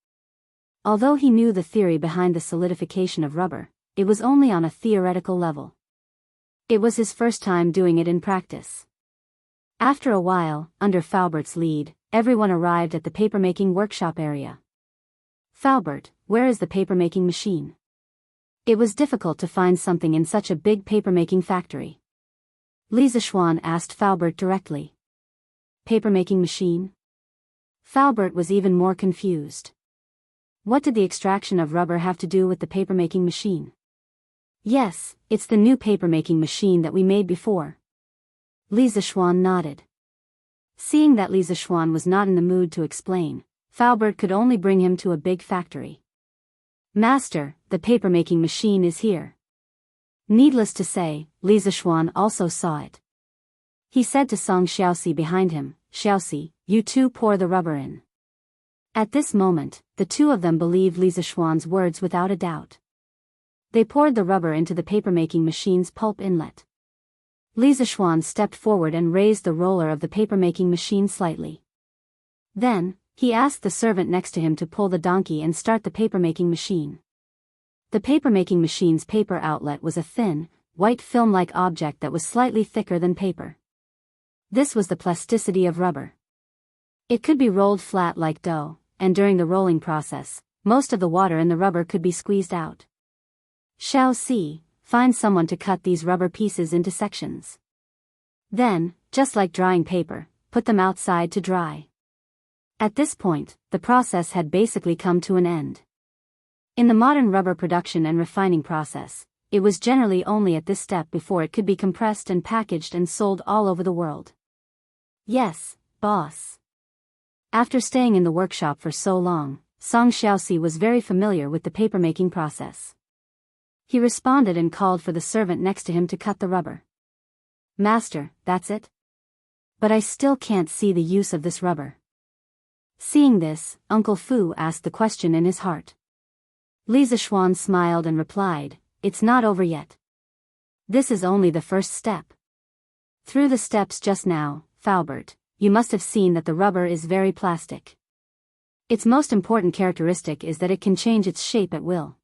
Although he knew the theory behind the solidification of rubber, it was only on a theoretical level. It was his first time doing it in practice. After a while, under Faubert's lead, everyone arrived at the papermaking workshop area. Faubert, where is the papermaking machine? It was difficult to find something in such a big papermaking factory. Li Zishuan asked Faubert directly. paper-making machine? Falbert was even more confused. What did the extraction of rubber have to do with the paper-making machine? Yes, it's the new paper-making machine that we made before. Li Zishuan nodded. Seeing that Li Zishuan was not in the mood to explain, Falbert could only bring him to a big factory. Master, the paper-making machine is here. Needless to say, Li Zishuan also saw it. He said to Song Xiaoxi behind him, Xiaoxi, you two pour the rubber in. At this moment, the two of them believed Li Zishuan's words without a doubt. They poured the rubber into the paper-making machine's pulp inlet. Li Zishuan stepped forward and raised the roller of the paper-making machine slightly. Then, he asked the servant next to him to pull the donkey and start the paper-making machine. The paper-making machine's paper outlet was a thin, white film-like object that was slightly thicker than paper. This was the plasticity of rubber. It could be rolled flat like dough, and during the rolling process, most of the water in the rubber could be squeezed out. Xiaoxi, find someone to cut these rubber pieces into sections. Then, just like drying paper, put them outside to dry. At this point, the process had basically come to an end. In the modern rubber production and refining process, it was generally only at this step before it could be compressed and packaged and sold all over the world. Yes, boss. After staying in the workshop for so long, Song Xiaoxi was very familiar with the paper-making process. He responded and called for the servant next to him to cut the rubber. Master, that's it? But I still can't see the use of this rubber. Seeing this, Uncle Fu asked the question in his heart. Li Zishuan smiled and replied, it's not over yet. This is only the first step. Through the steps just now, Falbert, you must have seen that the rubber is very plastic. Its most important characteristic is that it can change its shape at will.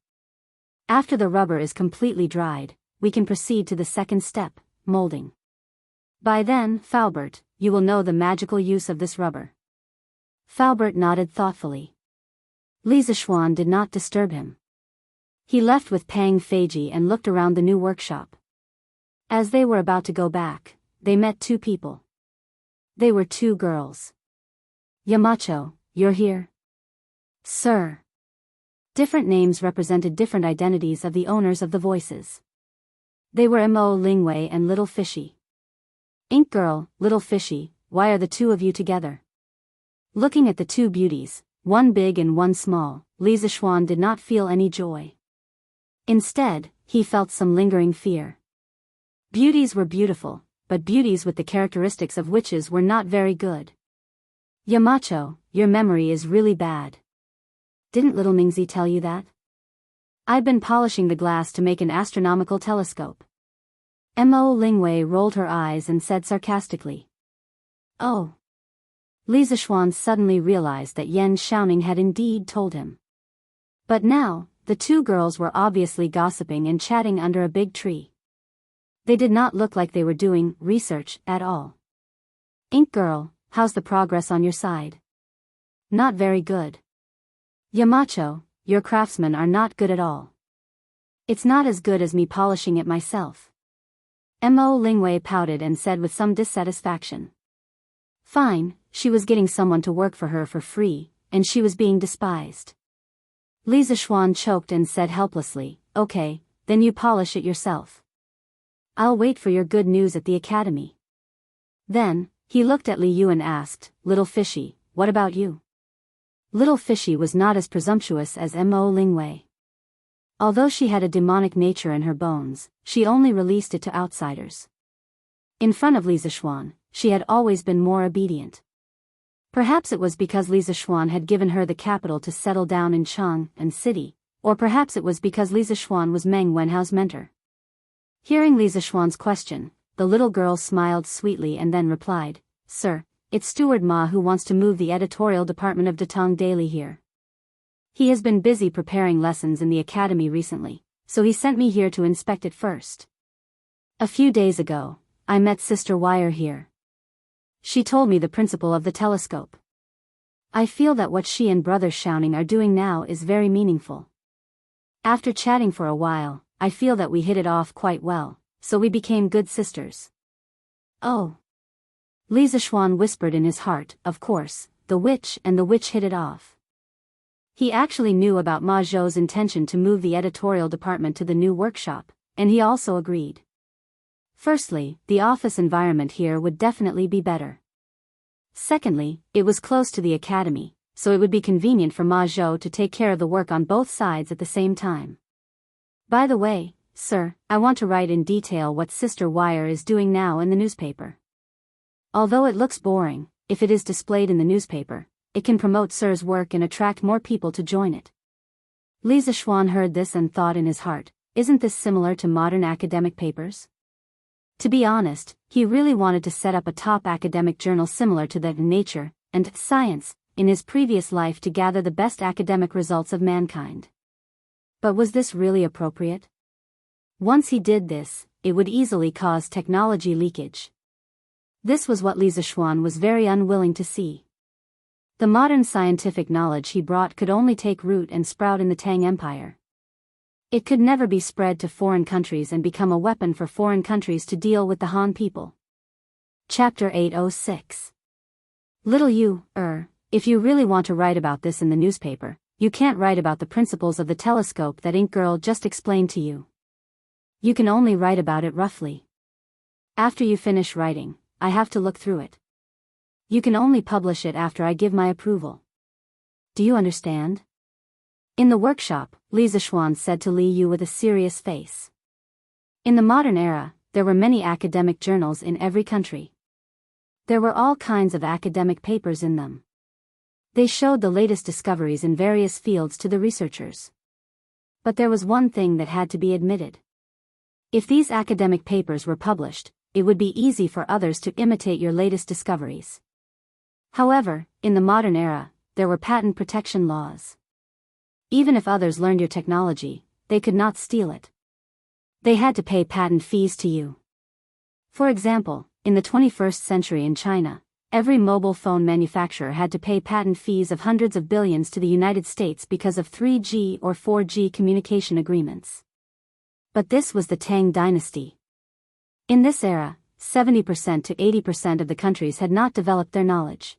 After the rubber is completely dried, we can proceed to the second step, molding. By then, Falbert, you will know the magical use of this rubber. Falbert nodded thoughtfully. Li Zishuan did not disturb him. He left with Pang Feiji and looked around the new workshop. As they were about to go back, they met two people. They were two girls. Yamacho, you're here? Sir. Different names represented different identities of the owners of the voices. They were Mo Lingwei and Little Fishy. Ink Girl, Little Fishy, why are the two of you together? Looking at the two beauties, one big and one small, Li Zishuan did not feel any joy. Instead, he felt some lingering fear. Beauties were beautiful, but beauties with the characteristics of witches were not very good. Yamacho, your memory is really bad. Didn't little Mingzi tell you that? I've been polishing the glass to make an astronomical telescope. Mo Lingwei rolled her eyes and said sarcastically. Oh. Li Zishuan suddenly realized that Yan Xiaoning had indeed told him. But now, the two girls were obviously gossiping and chatting under a big tree. They did not look like they were doing research at all. Ink Girl, how's the progress on your side? Not very good. Yamacho, your craftsmen are not good at all. It's not as good as me polishing it myself. Mo Lingwei pouted and said with some dissatisfaction. Fine, she was getting someone to work for her for free, and she was being despised. Li Zishuan choked and said helplessly, okay, then you polish it yourself. I'll wait for your good news at the academy. Then, he looked at Li Yu and asked, Little Fishy, what about you? Little Fishy was not as presumptuous as Mo Lingwei. Although she had a demonic nature in her bones, she only released it to outsiders. In front of Li Zishuan, she had always been more obedient. Perhaps it was because Li Zishuan had given her the capital to settle down in Chang and city, or perhaps it was because Li Zishuan was Meng Wenhao's mentor. Hearing Li Zishuan's question, the little girl smiled sweetly and then replied, Sir, it's Steward Ma who wants to move the editorial department of Datong Daily here. He has been busy preparing lessons in the academy recently, so he sent me here to inspect it first. A few days ago, I met Sister Wire here. She told me the principle of the telescope. I feel that what she and Brother Xiaoning are doing now is very meaningful. After chatting for a while, I feel that we hit it off quite well, so we became good sisters. Oh. Li Zishuan whispered in his heart, of course, the witch and the witch hit it off. He actually knew about Ma Zhou's intention to move the editorial department to the new workshop, and he also agreed. Firstly, the office environment here would definitely be better. Secondly, it was close to the academy, so it would be convenient for Ma Zhou to take care of the work on both sides at the same time. By the way, sir, I want to write in detail what Sister Wire is doing now in the newspaper. Although it looks boring, if it is displayed in the newspaper, it can promote Sir's work and attract more people to join it. Li Zishuan heard this and thought in his heart, isn't this similar to modern academic papers? To be honest, he really wanted to set up a top academic journal similar to that in Nature and Science in his previous life to gather the best academic results of mankind. But was this really appropriate? Once he did this, it would easily cause technology leakage. This was what Li Zishuan was very unwilling to see. The modern scientific knowledge he brought could only take root and sprout in the Tang Empire. It could never be spread to foreign countries and become a weapon for foreign countries to deal with the Han people. Chapter 806. Little you, if you really want to write about this in the newspaper, you can't write about the principles of the telescope that Ink Girl just explained to you. You can only write about it roughly. After you finish writing, I have to look through it. You can only publish it after I give my approval. Do you understand? In the workshop, Li Zishuan said to Li Yu with a serious face. In the modern era, there were many academic journals in every country. There were all kinds of academic papers in them. They showed the latest discoveries in various fields to the researchers. But there was one thing that had to be admitted. If these academic papers were published, it would be easy for others to imitate your latest discoveries. However, in the modern era, there were patent protection laws. Even if others learned your technology, they could not steal it. They had to pay patent fees to you. For example, in the 21st century in China, every mobile phone manufacturer had to pay patent fees of hundreds of billions to the United States because of 3G or 4G communication agreements. But this was the Tang dynasty. In this era, 70% to 80% of the countries had not developed their knowledge.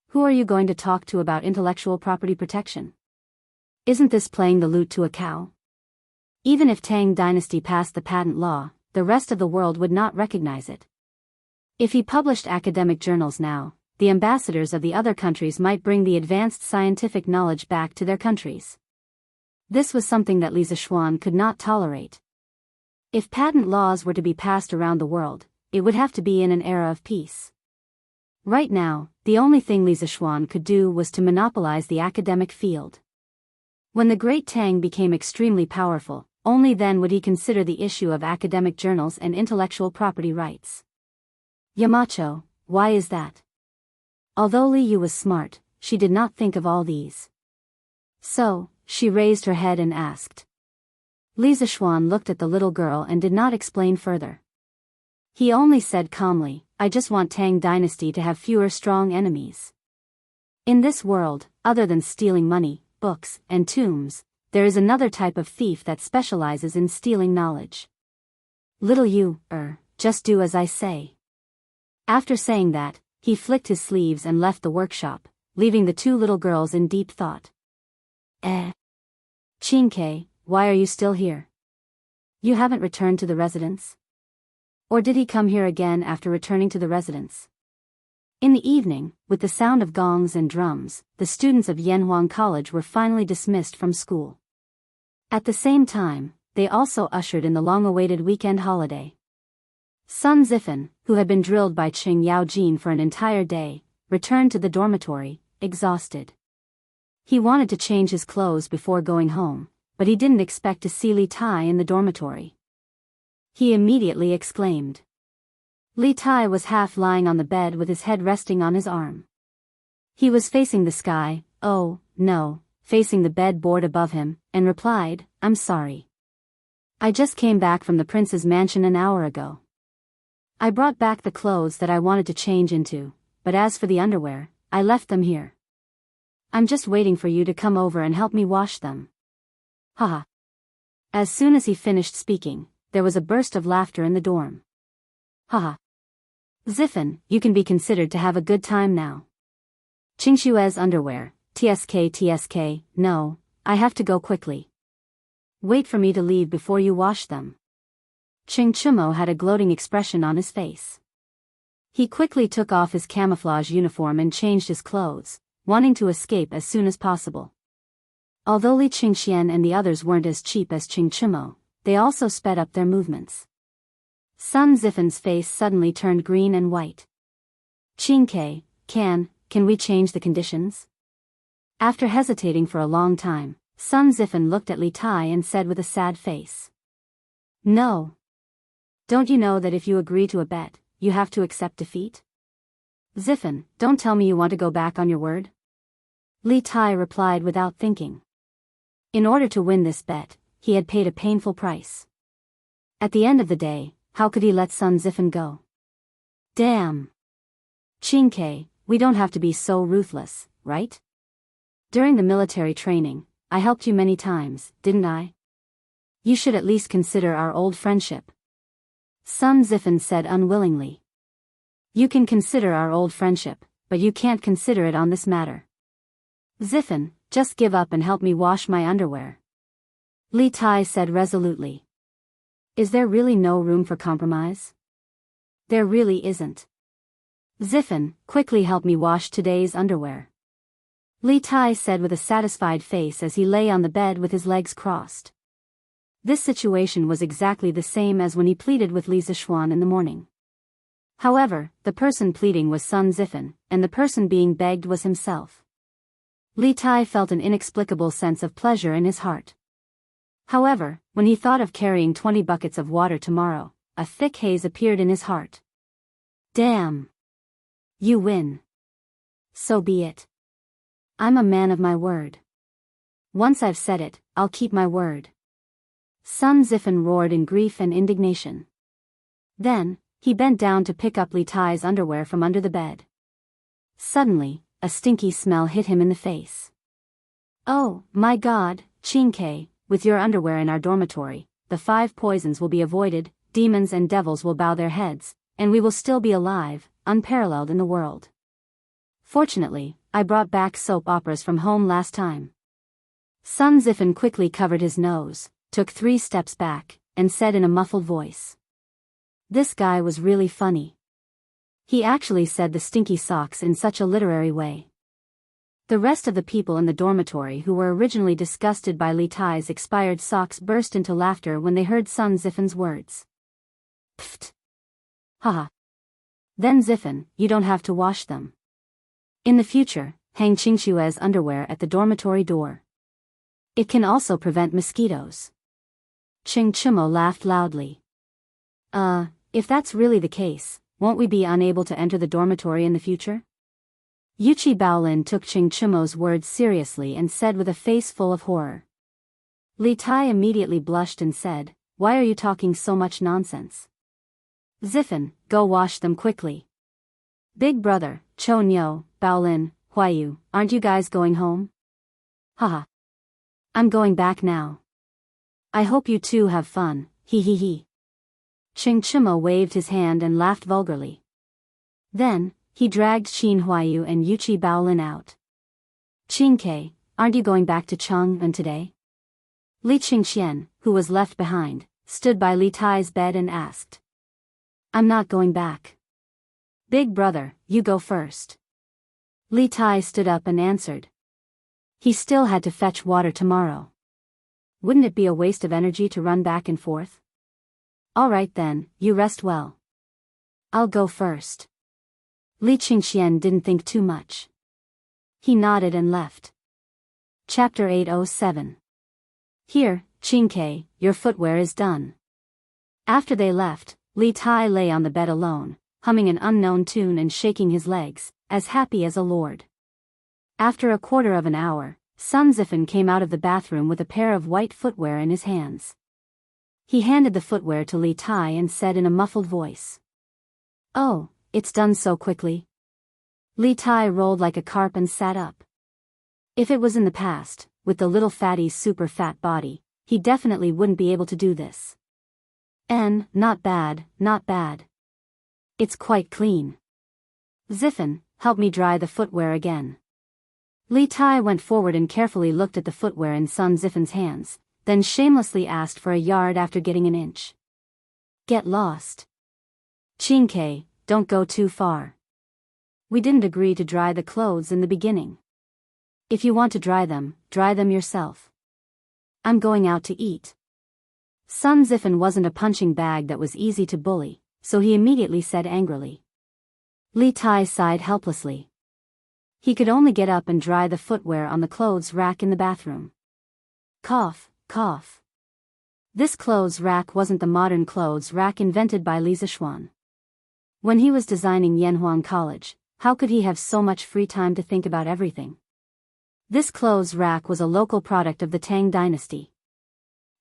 Who are you going to talk to about intellectual property protection? Isn't this playing the lute to a cow? Even if Tang dynasty passed the patent law, the rest of the world would not recognize it. If he published academic journals now, the ambassadors of the other countries might bring the advanced scientific knowledge back to their countries. This was something that Li Zishuan could not tolerate. If patent laws were to be passed around the world, it would have to be in an era of peace. Right now, the only thing Li Zishuan could do was to monopolize the academic field. When the Great Tang became extremely powerful, only then would he consider the issue of academic journals and intellectual property rights. Yamacho, why is that? Although Li Yu was smart, she did not think of all these. So, she raised her head and asked. Li Zishuan looked at the little girl and did not explain further. He only said calmly, I just want Tang dynasty to have fewer strong enemies. In this world, other than stealing money, books, and tombs, there is another type of thief that specializes in stealing knowledge. Little you, just do as I say. After saying that, he flicked his sleeves and left the workshop, leaving the two little girls in deep thought. Qingke, why are you still here? You haven't returned to the residence? Or did he come here again after returning to the residence? In the evening, with the sound of gongs and drums, the students of Yanhuang College were finally dismissed from school. At the same time, they also ushered in the long-awaited weekend holiday. Sun Zifen, who had been drilled by Qing Yaojin for an entire day, returned to the dormitory, exhausted. He wanted to change his clothes before going home, but he didn't expect to see Li Tai in the dormitory. He immediately exclaimed. Li Tai was half lying on the bed with his head resting on his arm. He was facing the sky, facing the bed board above him, and replied, I'm sorry. I just came back from the prince's mansion an hour ago. I brought back the clothes that I wanted to change into, but as for the underwear, I left them here. I'm just waiting for you to come over and help me wash them. Haha. As soon as he finished speaking, there was a burst of laughter in the dorm. Haha. Ziffin, you can be considered to have a good time now. Qingshue's underwear, TSK, no, I have to go quickly. Wait for me to leave before you wash them. Qing Chumo had a gloating expression on his face. He quickly took off his camouflage uniform and changed his clothes, wanting to escape as soon as possible. Although Li Qingxian and the others weren't as cheap as Qing Chumo, they also sped up their movements. Sun Ziffin's face suddenly turned green and white. Qingke, can we change the conditions? After hesitating for a long time, Sun Ziffin looked at Li Tai and said with a sad face. No. Don't you know that if you agree to a bet, you have to accept defeat? Ziffin, don't tell me you want to go back on your word? Li Tai replied without thinking. In order to win this bet, he had paid a painful price. At the end of the day, how could he let Sun Ziffin go? Damn. Qingke, we don't have to be so ruthless, right? During the military training, I helped you many times, didn't I? You should at least consider our old friendship. Sun Ziffin said unwillingly. You can consider our old friendship, but you can't consider it on this matter. Ziffin, just give up and help me wash my underwear. Li Tai said resolutely. Is there really no room for compromise? There really isn't. Ziffin, quickly help me wash today's underwear. Li Tai said with a satisfied face as he lay on the bed with his legs crossed. This situation was exactly the same as when he pleaded with Li Zishuan in the morning. However, the person pleading was Sun Ziffin, and the person being begged was himself. Li Tai felt an inexplicable sense of pleasure in his heart. However, when he thought of carrying 20 buckets of water tomorrow, a thick haze appeared in his heart. Damn. You win. So be it. I'm a man of my word. Once I've said it, I'll keep my word. Sun Ziffin roared in grief and indignation. Then, he bent down to pick up Li Tai's underwear from under the bed. Suddenly, a stinky smell hit him in the face. Oh, my God, Qingke, with your underwear in our dormitory, the 5 poisons will be avoided, demons and devils will bow their heads, and we will still be alive, unparalleled in the world. Fortunately, I brought back soap operas from home last time. Sun Ziffin quickly covered his nose, took 3 steps back, and said in a muffled voice. This guy was really funny. He actually said the stinky socks in such a literary way. The rest of the people in the dormitory who were originally disgusted by Li Tai's expired socks burst into laughter when they heard Sun Ziffin's words. Pfft. Haha. Then Ziffin, you don't have to wash them. In the future, hang Qingshue's underwear at the dormitory door. It can also prevent mosquitoes. Qing Chumo laughed loudly. If that's really the case, won't we be unable to enter the dormitory in the future? Yuchi Baolin took Qing Chumo's words seriously and said with a face full of horror. Li Tai immediately blushed and said, Why are you talking so much nonsense? Ziffin, go wash them quickly. Big brother, Cho Nyo, Baolin, Huayu, aren't you guys going home? Haha. I'm going back now. I hope you two have fun, hee hee hee. Qing Chumo waved his hand and laughed vulgarly. Then, he dragged Qin Huayu and Yuchi Baolin out. Qingke, aren't you going back to Chang'an today? Li Qingxian, who was left behind, stood by Li Tai's bed and asked. I'm not going back. Big brother, you go first. Li Tai stood up and answered. He still had to fetch water tomorrow. Wouldn't it be a waste of energy to run back and forth? All right then, you rest well. I'll go first. Li Qingxian didn't think too much. He nodded and left. Chapter 807. Here, Qingke, your footwear is done. After they left, Li Tai lay on the bed alone, humming an unknown tune and shaking his legs, as happy as a lord. After a quarter of an hour, Sun Ziffin came out of the bathroom with a pair of white footwear in his hands. He handed the footwear to Li Tai and said in a muffled voice. Oh, it's done so quickly. Li Tai rolled like a carp and sat up. If it was in the past, with the little fatty's super fat body, he definitely wouldn't be able to do this. Not bad, not bad. It's quite clean. Ziffen, help me dry the footwear again. Li Tai went forward and carefully looked at the footwear in Sun Ziffen's hands, then shamelessly asked for a yard after getting an inch. Get lost. Qingke, don't go too far. We didn't agree to dry the clothes in the beginning. If you want to dry them yourself. I'm going out to eat. Sun Ziffen wasn't a punching bag that was easy to bully, so he immediately said angrily. Li Tai sighed helplessly. He could only get up and dry the footwear on the clothes rack in the bathroom. Cough, cough. This clothes rack wasn't the modern clothes rack invented by Li Zishuan. When he was designing Yanhuang College, how could he have so much free time to think about everything? This clothes rack was a local product of the Tang dynasty.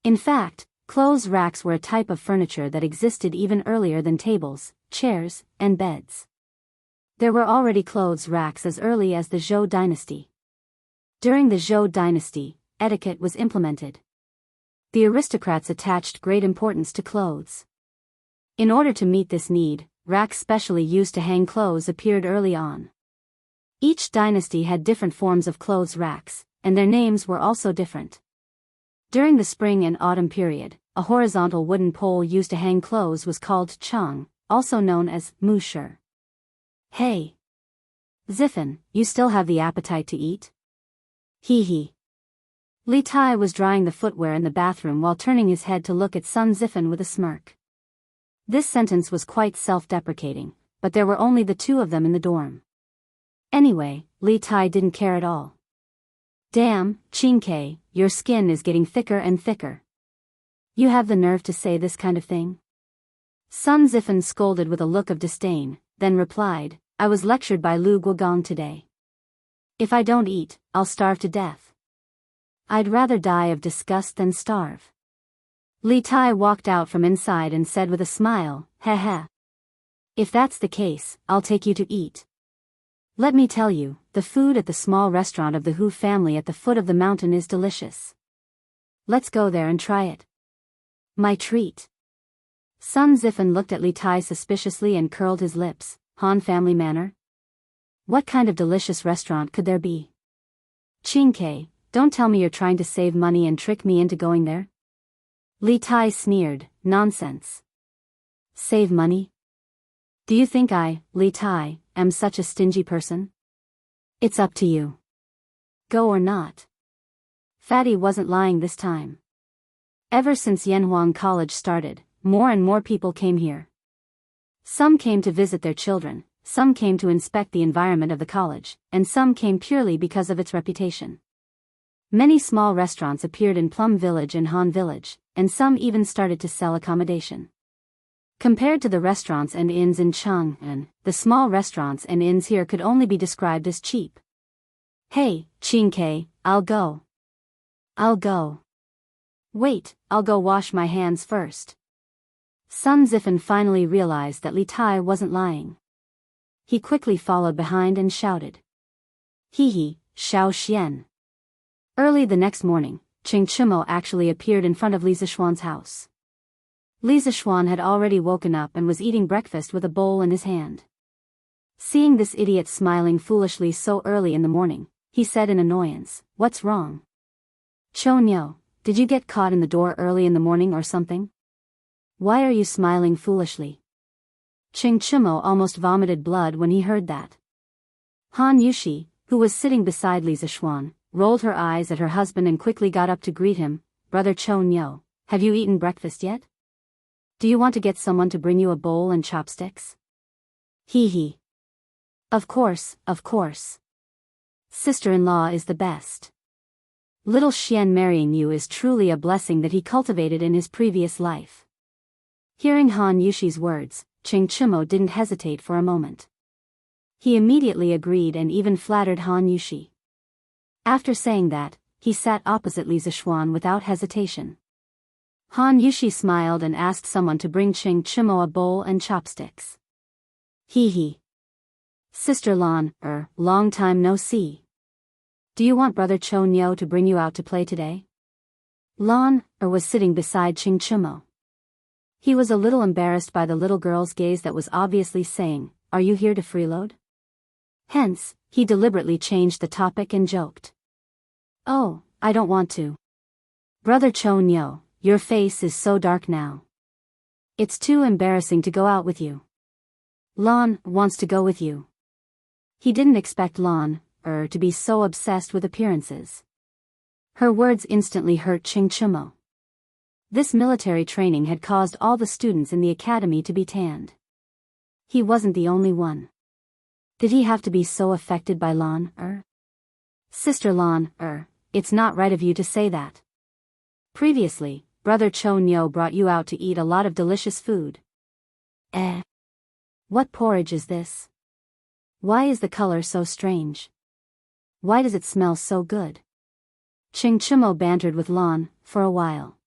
In fact, clothes racks were a type of furniture that existed even earlier than tables, chairs, and beds. There were already clothes racks as early as the Zhou dynasty. During the Zhou dynasty, etiquette was implemented. The aristocrats attached great importance to clothes. In order to meet this need, racks specially used to hang clothes appeared early on. Each dynasty had different forms of clothes racks, and their names were also different. During the spring and autumn period, a horizontal wooden pole used to hang clothes was called chang, also known as musher. Hey! Ziffen, you still have the appetite to eat? Hee hee. Li Tai was drying the footwear in the bathroom while turning his head to look at Sun Ziffen with a smirk. This sentence was quite self-deprecating, but there were only the two of them in the dorm. Anyway, Li Tai didn't care at all. Damn, Qingke, your skin is getting thicker and thicker. You have the nerve to say this kind of thing? Sun Ziffen scolded with a look of disdain, then replied, I was lectured by Lu Guogong today. If I don't eat, I'll starve to death. I'd rather die of disgust than starve. Li Tai walked out from inside and said with a smile, heh heh. If that's the case, I'll take you to eat. Let me tell you, the food at the small restaurant of the Hu family at the foot of the mountain is delicious. Let's go there and try it. My treat. Sun Ziffen looked at Li Tai suspiciously and curled his lips. Han family manner? What kind of delicious restaurant could there be? Qingke, don't tell me you're trying to save money and trick me into going there? Li Tai sneered, nonsense. Save money? Do you think I, Li Tai, am such a stingy person? It's up to you. Go or not. Fatty wasn't lying this time. Ever since Yanhuang College started, more and more people came here. Some came to visit their children, some came to inspect the environment of the college, and some came purely because of its reputation. Many small restaurants appeared in Plum Village and Han Village, and some even started to sell accommodation. Compared to the restaurants and inns in Chang'an, the small restaurants and inns here could only be described as cheap. Hey, Qingke, I'll go. I'll go. Wait, I'll go wash my hands first. Sun Ziffen finally realized that Li Tai wasn't lying. He quickly followed behind and shouted. Hee hee, Xiao Xian. Early the next morning, Cheng Chimo actually appeared in front of Li Zishuan's house. Li Zishuan had already woken up and was eating breakfast with a bowl in his hand. Seeing this idiot smiling foolishly so early in the morning, he said in annoyance, What's wrong? Chonyo, did you get caught in the door early in the morning or something? Why are you smiling foolishly? Cheng Chimo almost vomited blood when he heard that. Han Yushi, who was sitting beside Li Zishuan, rolled her eyes at her husband and quickly got up to greet him. Brother Chonyo, have you eaten breakfast yet? Do you want to get someone to bring you a bowl and chopsticks? Hee hee. Of course, of course. Sister-in-law is the best. Little Xian marrying you is truly a blessing that he cultivated in his previous life. Hearing Han Yushi's words, Cheng Chimo didn't hesitate for a moment. He immediately agreed and even flattered Han Yushi. After saying that, he sat opposite Li Zishuan without hesitation. Han Yushi smiled and asked someone to bring Cheng Chimo a bowl and chopsticks. Hee hee. Sister Lan, long time no see. Do you want Brother Chonyo to bring you out to play today? Lan, was sitting beside Cheng Chimo. He was a little embarrassed by the little girl's gaze that was obviously saying, "Are you here to freeload?" Hence, he deliberately changed the topic and joked. "Oh, I don't want to. Brother Cho Nyo, your face is so dark now. It's too embarrassing to go out with you. Lon wants to go with you." He didn't expect Lon, to be so obsessed with appearances. Her words instantly hurt Ching Chumo. This military training had caused all the students in the academy to be tanned. He wasn't the only one. Did he have to be so affected by Lon, Sister Lon, it's not right of you to say that. Previously, Brother Cho Nyo brought you out to eat a lot of delicious food. What porridge is this? Why is the color so strange? Why does it smell so good? Ching Chumo bantered with Lon, for a while.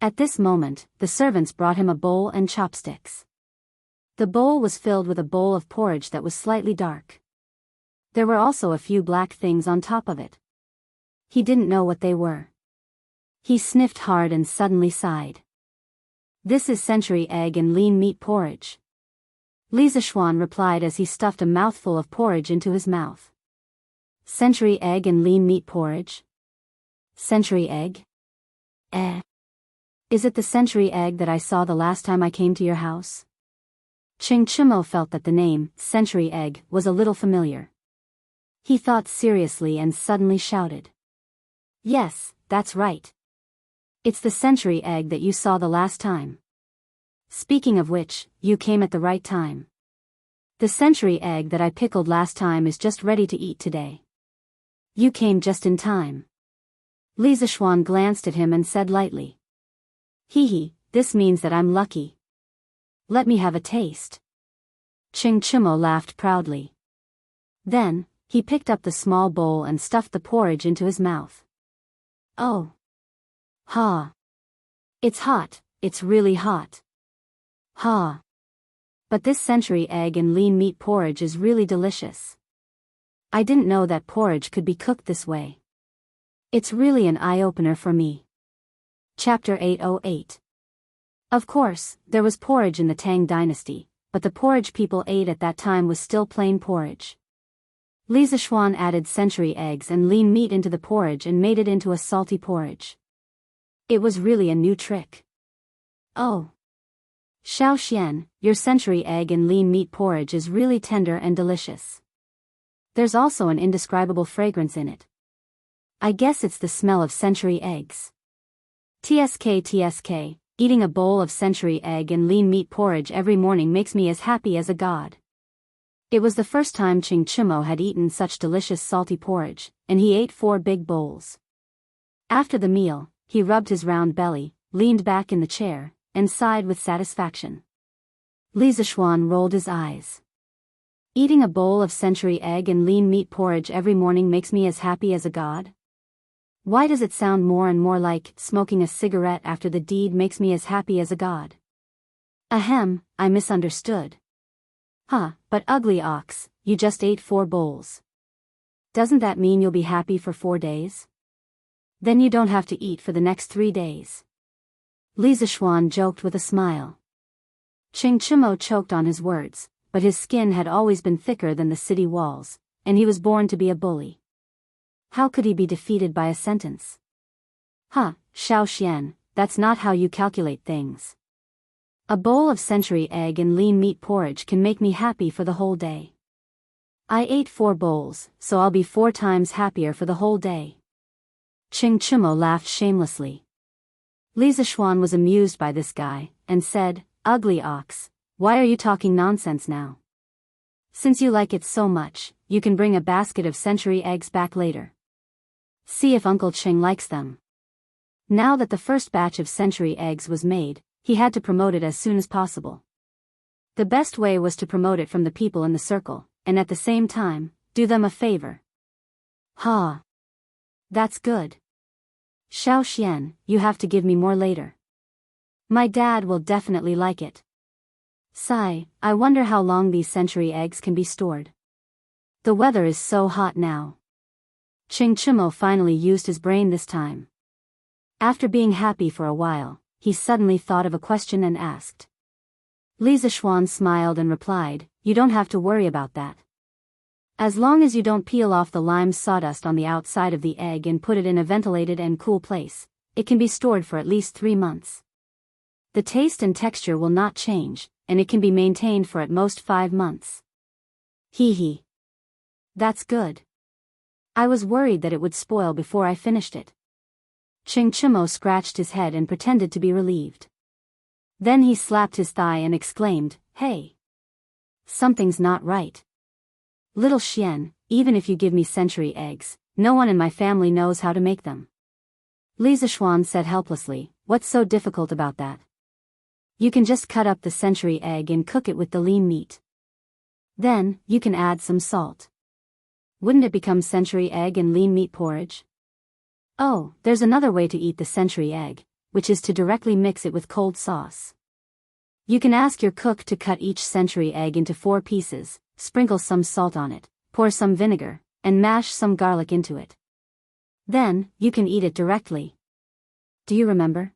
At this moment, the servants brought him a bowl and chopsticks. The bowl was filled with a bowl of porridge that was slightly dark. There were also a few black things on top of it. He didn't know what they were. He sniffed hard and suddenly sighed. "This is century egg and lean meat porridge." Li Zishuan replied as he stuffed a mouthful of porridge into his mouth. "Century egg and lean meat porridge? Century egg? Is it the century egg that I saw the last time I came to your house?" Ching Chumo felt that the name, century egg, was a little familiar. He thought seriously and suddenly shouted. "Yes, that's right. It's the century egg that you saw the last time. Speaking of which, you came at the right time. The century egg that I pickled last time is just ready to eat today. You came just in time." Li Zishuan glanced at him and said lightly. "Hee, this means that I'm lucky. Let me have a taste." Ching Chumo laughed proudly. Then, he picked up the small bowl and stuffed the porridge into his mouth. "Oh. Ha. It's hot, it's really hot. Ha. But this century egg and lean meat porridge is really delicious. I didn't know that porridge could be cooked this way. It's really an eye-opener for me." Chapter 808. Of course, there was porridge in the Tang dynasty, but the porridge people ate at that time was still plain porridge. Li Zishuan added century eggs and lean meat into the porridge and made it into a salty porridge. It was really a new trick. "Oh. Xiao Xian, your century egg and lean meat porridge is really tender and delicious. There's also an indescribable fragrance in it. I guess it's the smell of century eggs. TSK, eating a bowl of century egg and lean meat porridge every morning makes me as happy as a god." It was the first time Ching Chumo had eaten such delicious salty porridge, and he ate 4 big bowls. After the meal, he rubbed his round belly, leaned back in the chair, and sighed with satisfaction. Li Zishuan rolled his eyes. "Eating a bowl of century egg and lean meat porridge every morning makes me as happy as a god? Why does it sound more and more like smoking a cigarette after the deed makes me as happy as a god? Ahem, I misunderstood. But ugly ox, you just ate 4 bowls. Doesn't that mean you'll be happy for 4 days? Then you don't have to eat for the next 3 days." Li Zishuan joked with a smile. Ching Chumo choked on his words, but his skin had always been thicker than the city walls, and he was born to be a bully. How could he be defeated by a sentence? Xiao Xian, that's not how you calculate things. A bowl of century egg and lean meat porridge can make me happy for the whole day. I ate 4 bowls, so I'll be 4 times happier for the whole day. Ching Chumo laughed shamelessly. Li Zishuan was amused by this guy, and said, "Ugly ox, why are you talking nonsense now? Since you like it so much, you can bring a basket of century eggs back later. See if Uncle Ching likes them." Now that the first batch of century eggs was made, he had to promote it as soon as possible. The best way was to promote it from the people in the circle, and at the same time, do them a favor. That's good. Xiao Xian, you have to give me more later. My dad will definitely like it. Sigh, I wonder how long these century eggs can be stored. The weather is so hot now. Ching Chumo finally used his brain this time. After being happy for a while, he suddenly thought of a question and asked. Li Zishuan smiled and replied, "You don't have to worry about that. As long as you don't peel off the lime sawdust on the outside of the egg and put it in a ventilated and cool place, it can be stored for at least 3 months. The taste and texture will not change, and it can be maintained for at most 5 months. Hee hee. That's good. I was worried that it would spoil before I finished it." Ching Chimo scratched his head and pretended to be relieved. Then he slapped his thigh and exclaimed, "Hey! Something's not right. Little Xian, even if you give me century eggs, no one in my family knows how to make them." Li Zishuan said helplessly, "What's so difficult about that? You can just cut up the century egg and cook it with the lean meat. Then, you can add some salt. Wouldn't it become century egg and lean meat porridge? Oh, there's another way to eat the century egg, which is to directly mix it with cold sauce. You can ask your cook to cut each century egg into 4 pieces, sprinkle some salt on it, pour some vinegar, and mash some garlic into it. Then, you can eat it directly. Do you remember?"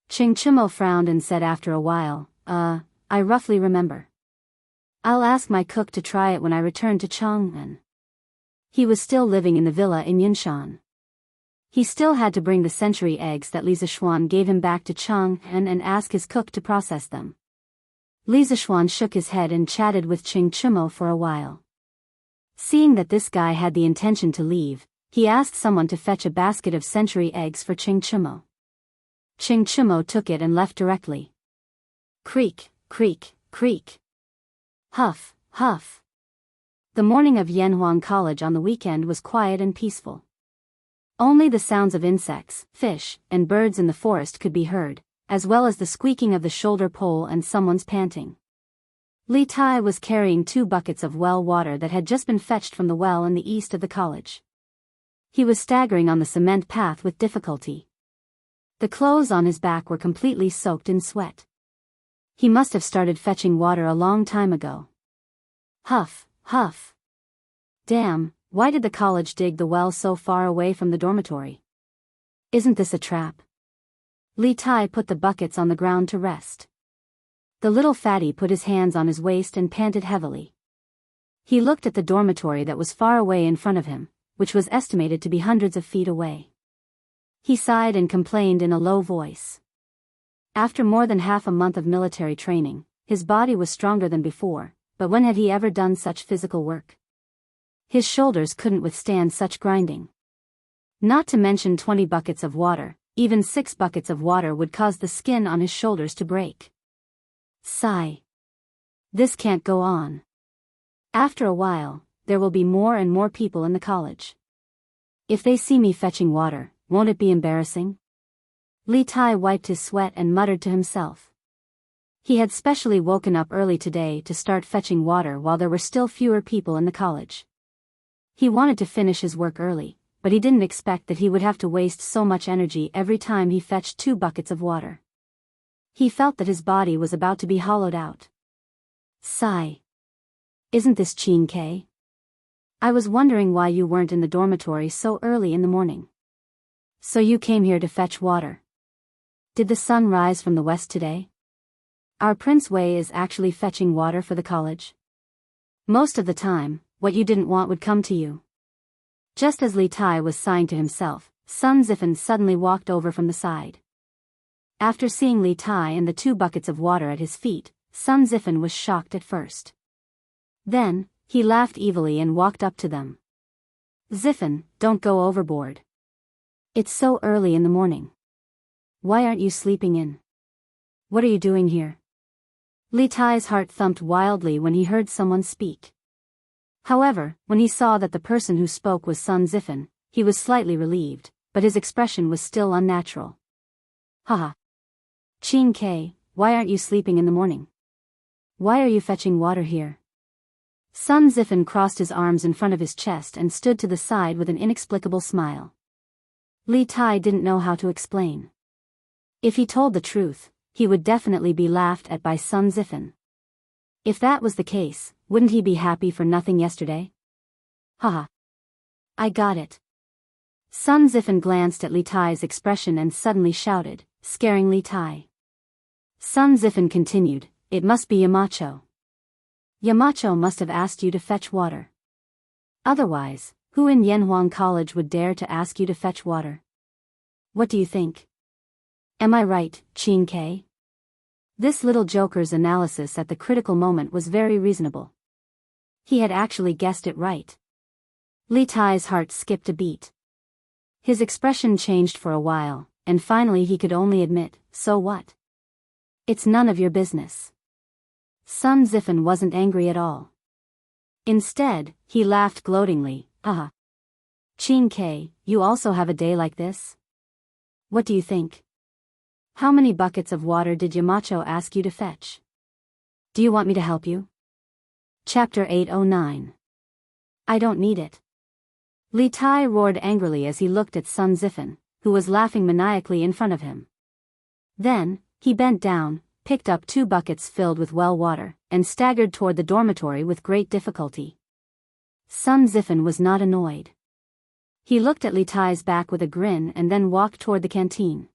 Ching Chimo frowned and said after a while, I roughly remember. I'll ask my cook to try it when I return to Chang'an." He was still living in the villa in Yunshan. He still had to bring the century eggs that Li Zishuan gave him back to Chang'an and ask his cook to process them. Li Zishuan shook his head and chatted with Ching Chimo for a while. Seeing that this guy had the intention to leave, he asked someone to fetch a basket of century eggs for Ching Chimo. Ching Chimo took it and left directly. Creak, creak, creak. Huff, huff. The morning of Yanhuang College on the weekend was quiet and peaceful. Only the sounds of insects, fish, and birds in the forest could be heard, as well as the squeaking of the shoulder pole and someone's panting. Li Tai was carrying 2 buckets of well water that had just been fetched from the well in the east of the college. He was staggering on the cement path with difficulty. The clothes on his back were completely soaked in sweat. He must have started fetching water a long time ago. Huff, huff. Damn, why did the college dig the well so far away from the dormitory? Isn't this a trap? Li Tai put the buckets on the ground to rest. The little fatty put his hands on his waist and panted heavily. He looked at the dormitory that was far away in front of him, which was estimated to be hundreds of feet away. He sighed and complained in a low voice. After more than half a month of military training, his body was stronger than before, but when had he ever done such physical work? His shoulders couldn't withstand such grinding. Not to mention 20 buckets of water, even 6 buckets of water would cause the skin on his shoulders to break. Sigh. This can't go on. After a while, there will be more and more people in the college. If they see me fetching water, won't it be embarrassing? Li Tai wiped his sweat and muttered to himself. He had specially woken up early today to start fetching water while there were still fewer people in the college. He wanted to finish his work early, but he didn't expect that he would have to waste so much energy every time he fetched 2 buckets of water. He felt that his body was about to be hollowed out. Sigh. Isn't this Qin Ke? I was wondering why you weren't in the dormitory so early in the morning. So you came here to fetch water. Did the sun rise from the west today? Our Prince Wei is actually fetching water for the college. Most of the time, what you didn't want would come to you. Just as Li Tai was sighing to himself, Sun Zifen suddenly walked over from the side. After seeing Li Tai and the 2 buckets of water at his feet, Sun Zifen was shocked at first. Then, he laughed evilly and walked up to them. Zifen, don't go overboard. It's so early in the morning. Why aren't you sleeping in? What are you doing here? Li Tai's heart thumped wildly when he heard someone speak. However, when he saw that the person who spoke was Sun Zifen, he was slightly relieved, but his expression was still unnatural. Haha. Qin Ke, why aren't you sleeping in the morning? Why are you fetching water here? Sun Zifen crossed his arms in front of his chest and stood to the side with an inexplicable smile. Li Tai didn't know how to explain. If he told the truth, he would definitely be laughed at by Sun Zifen. If that was the case, wouldn't he be happy for nothing yesterday? Haha. I got it. Sun Zifen glanced at Li Tai's expression and suddenly shouted, scaring Li Tai. Sun Zifen continued, "It must be Yamacho. Yamacho must have asked you to fetch water. Otherwise, who in Yanhuang College would dare to ask you to fetch water? What do you think? Am I right, Qin Ke?" This little joker's analysis at the critical moment was very reasonable. He had actually guessed it right. Li Tai's heart skipped a beat. His expression changed for a while, and finally he could only admit, "So what? It's none of your business." Sun Zifen wasn't angry at all. Instead, he laughed gloatingly, "Ah. Qin Ke, you also have a day like this? What do you think? How many buckets of water did Yamacho ask you to fetch? Do you want me to help you?" Chapter 809. "I don't need it." Li Tai roared angrily as he looked at Sun Zifen, who was laughing maniacally in front of him. Then, he bent down, picked up 2 buckets filled with well water, and staggered toward the dormitory with great difficulty. Sun Zifen was not annoyed. He looked at Li Tai's back with a grin and then walked toward the canteen.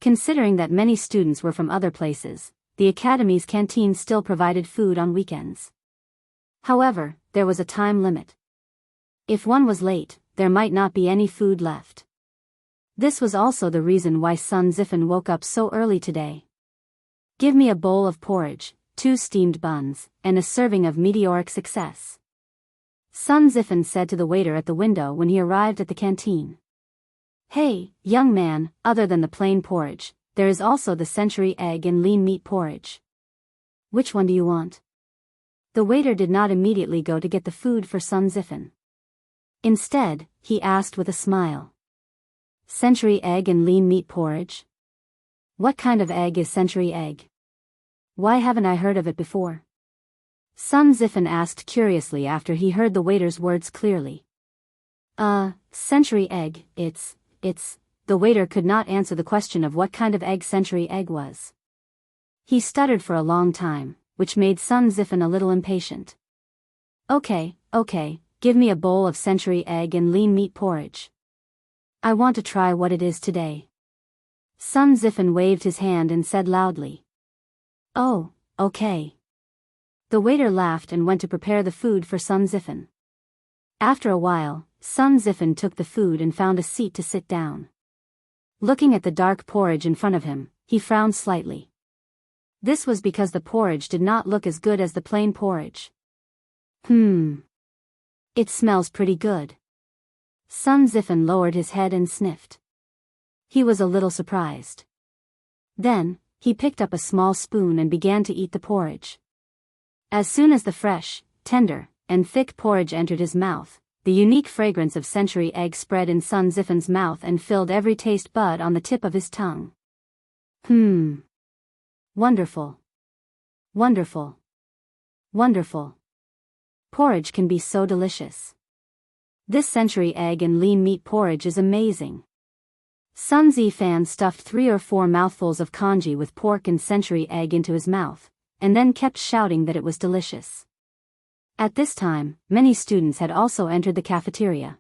Considering that many students were from other places, the academy's canteen still provided food on weekends. However, there was a time limit. If one was late, there might not be any food left. This was also the reason why Sun Zifen woke up so early today. "Give me a bowl of porridge, 2 steamed buns, and a serving of meteoric success," Sun Zifen said to the waiter at the window when he arrived at the canteen. "Hey, young man, other than the plain porridge, there is also the century egg and lean meat porridge. Which one do you want?" The waiter did not immediately go to get the food for Sun Zifen. Instead, he asked with a smile. "Century egg and lean meat porridge? What kind of egg is century egg? Why haven't I heard of it before?" Sun Zifen asked curiously after he heard the waiter's words clearly. Century egg, it's... The waiter could not answer the question of what kind of egg century egg was. He stuttered for a long time, which made Sun Zifen a little impatient. Okay, give me a bowl of century egg and lean meat porridge. I want to try what it is today." Sun Zifen waved his hand and said loudly. "Oh, okay." The waiter laughed and went to prepare the food for Sun Zifen. After a while, Sun Zifen took the food and found a seat to sit down. Looking at the dark porridge in front of him, he frowned slightly. This was because the porridge did not look as good as the plain porridge. It smells pretty good." Sun Zifen lowered his head and sniffed. He was a little surprised. Then, he picked up a small spoon and began to eat the porridge. As soon as the fresh, tender, and thick porridge entered his mouth, the unique fragrance of century egg spread in Sun Zifen's mouth and filled every taste bud on the tip of his tongue. Wonderful. Wonderful. Wonderful. Porridge can be so delicious. This century egg and lean meat porridge is amazing. Sun Zifan stuffed 3 or 4 mouthfuls of congee with pork and century egg into his mouth, and then kept shouting that it was delicious. At this time, many students had also entered the cafeteria.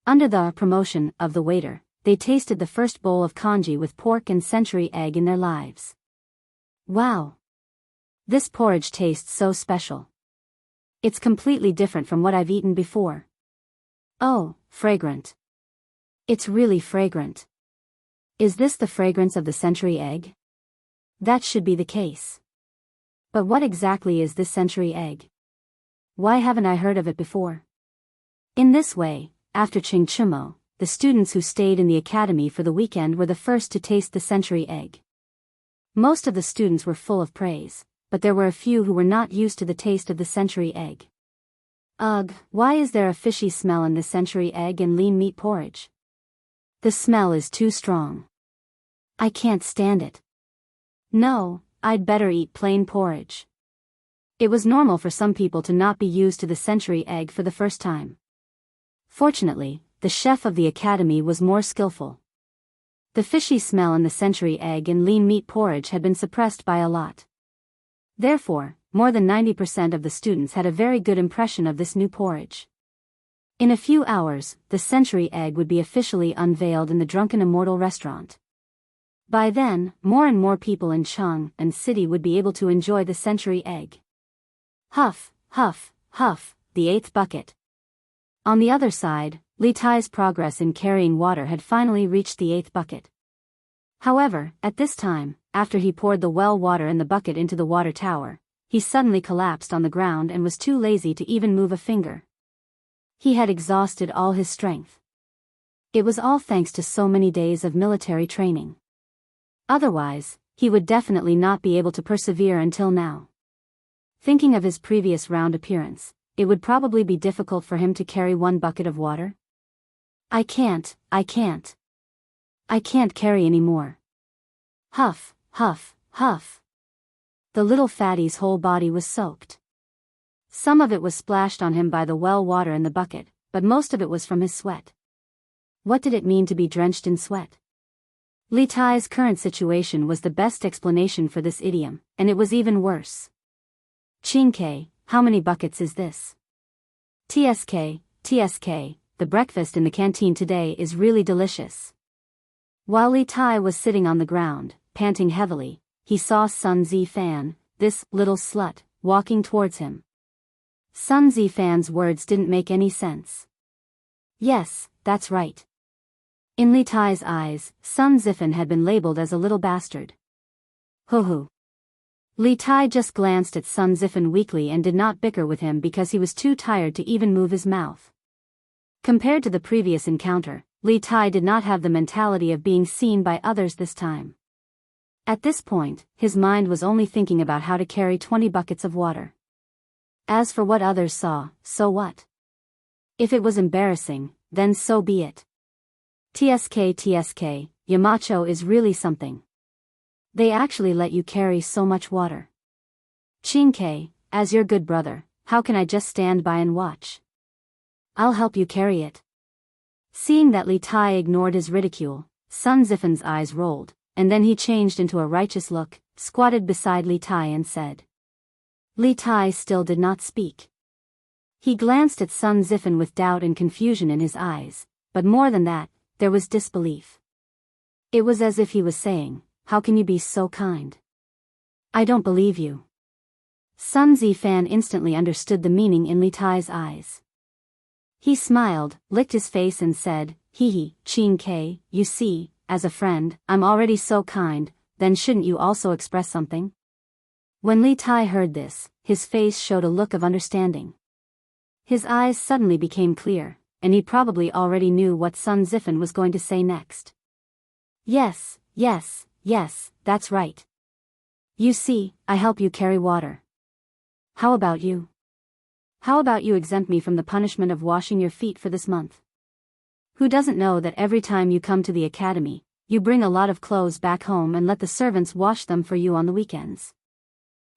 Under the promotion of the waiter, they tasted the first bowl of congee with pork and century egg in their lives. Wow! This porridge tastes so special. It's completely different from what I've eaten before. Oh, fragrant. It's really fragrant. Is this the fragrance of the century egg? That should be the case. But what exactly is this century egg? Why haven't I heard of it before? In this way, after Chingchumo, the students who stayed in the academy for the weekend were the first to taste the century egg. Most of the students were full of praise, but there were a few who were not used to the taste of the century egg. Ugh, why is there a fishy smell in this century egg and lean meat porridge? The smell is too strong. I can't stand it. No, I'd better eat plain porridge. It was normal for some people to not be used to the century egg for the first time. Fortunately, the chef of the academy was more skillful. The fishy smell in the century egg and lean meat porridge had been suppressed by a lot. Therefore, more than 90% of the students had a very good impression of this new porridge. In a few hours, the century egg would be officially unveiled in the Drunken Immortal restaurant. By then, more and more people in Chang'an City would be able to enjoy the century egg. Huff, huff, huff, the 8th bucket. On the other side, Li Tai's progress in carrying water had finally reached the 8th bucket. However, at this time, after he poured the well water in the bucket into the water tower, he suddenly collapsed on the ground and was too lazy to even move a finger. He had exhausted all his strength. It was all thanks to so many days of military training. Otherwise, he would definitely not be able to persevere until now. Thinking of his previous round appearance, it would probably be difficult for him to carry 1 bucket of water. I can't carry any more. Huff, huff, huff. The little fatty's whole body was soaked. Some of it was splashed on him by the well water in the bucket, but most of it was from his sweat. What did it mean to be drenched in sweat? Li Tai's current situation was the best explanation for this idiom, and it was even worse. Qingke, how many buckets is this? TSK, the breakfast in the canteen today is really delicious. While Li Tai was sitting on the ground, panting heavily, he saw Sun Zifan, this little slut, walking towards him. Sun Zifan's words didn't make any sense. Yes, that's right. In Li Tai's eyes, Sun Zifan had been labeled as a little bastard. Hoo. Li Tai just glanced at Sun Zifan weakly and did not bicker with him because he was too tired to even move his mouth. Compared to the previous encounter, Li Tai did not have the mentality of being seen by others this time. At this point, his mind was only thinking about how to carry 20 buckets of water. As for what others saw, so what? If it was embarrassing, then so be it. TSK, Yamacho is really something. They actually let you carry so much water. Qingke, as your good brother, how can I just stand by and watch? I'll help you carry it. Seeing that Li Tai ignored his ridicule, Sun Zifan's eyes rolled, and then he changed into a righteous look, squatted beside Li Tai and said. Li Tai still did not speak. He glanced at Sun Zifan with doubt and confusion in his eyes, but more than that, there was disbelief. It was as if he was saying, how can you be so kind? I don't believe you. Sun Zifan instantly understood the meaning in Li Tai's eyes. He smiled, licked his face and said, hee, Qingke, you see, as a friend, I'm already so kind, then shouldn't you also express something? When Li Tai heard this, his face showed a look of understanding. His eyes suddenly became clear, and he probably already knew what Sun Zifan was going to say next. Yes, that's right. You see, I help you carry water. How about you? How about you exempt me from the punishment of washing your feet for this month? Who doesn't know that every time you come to the academy, you bring a lot of clothes back home and let the servants wash them for you on the weekends?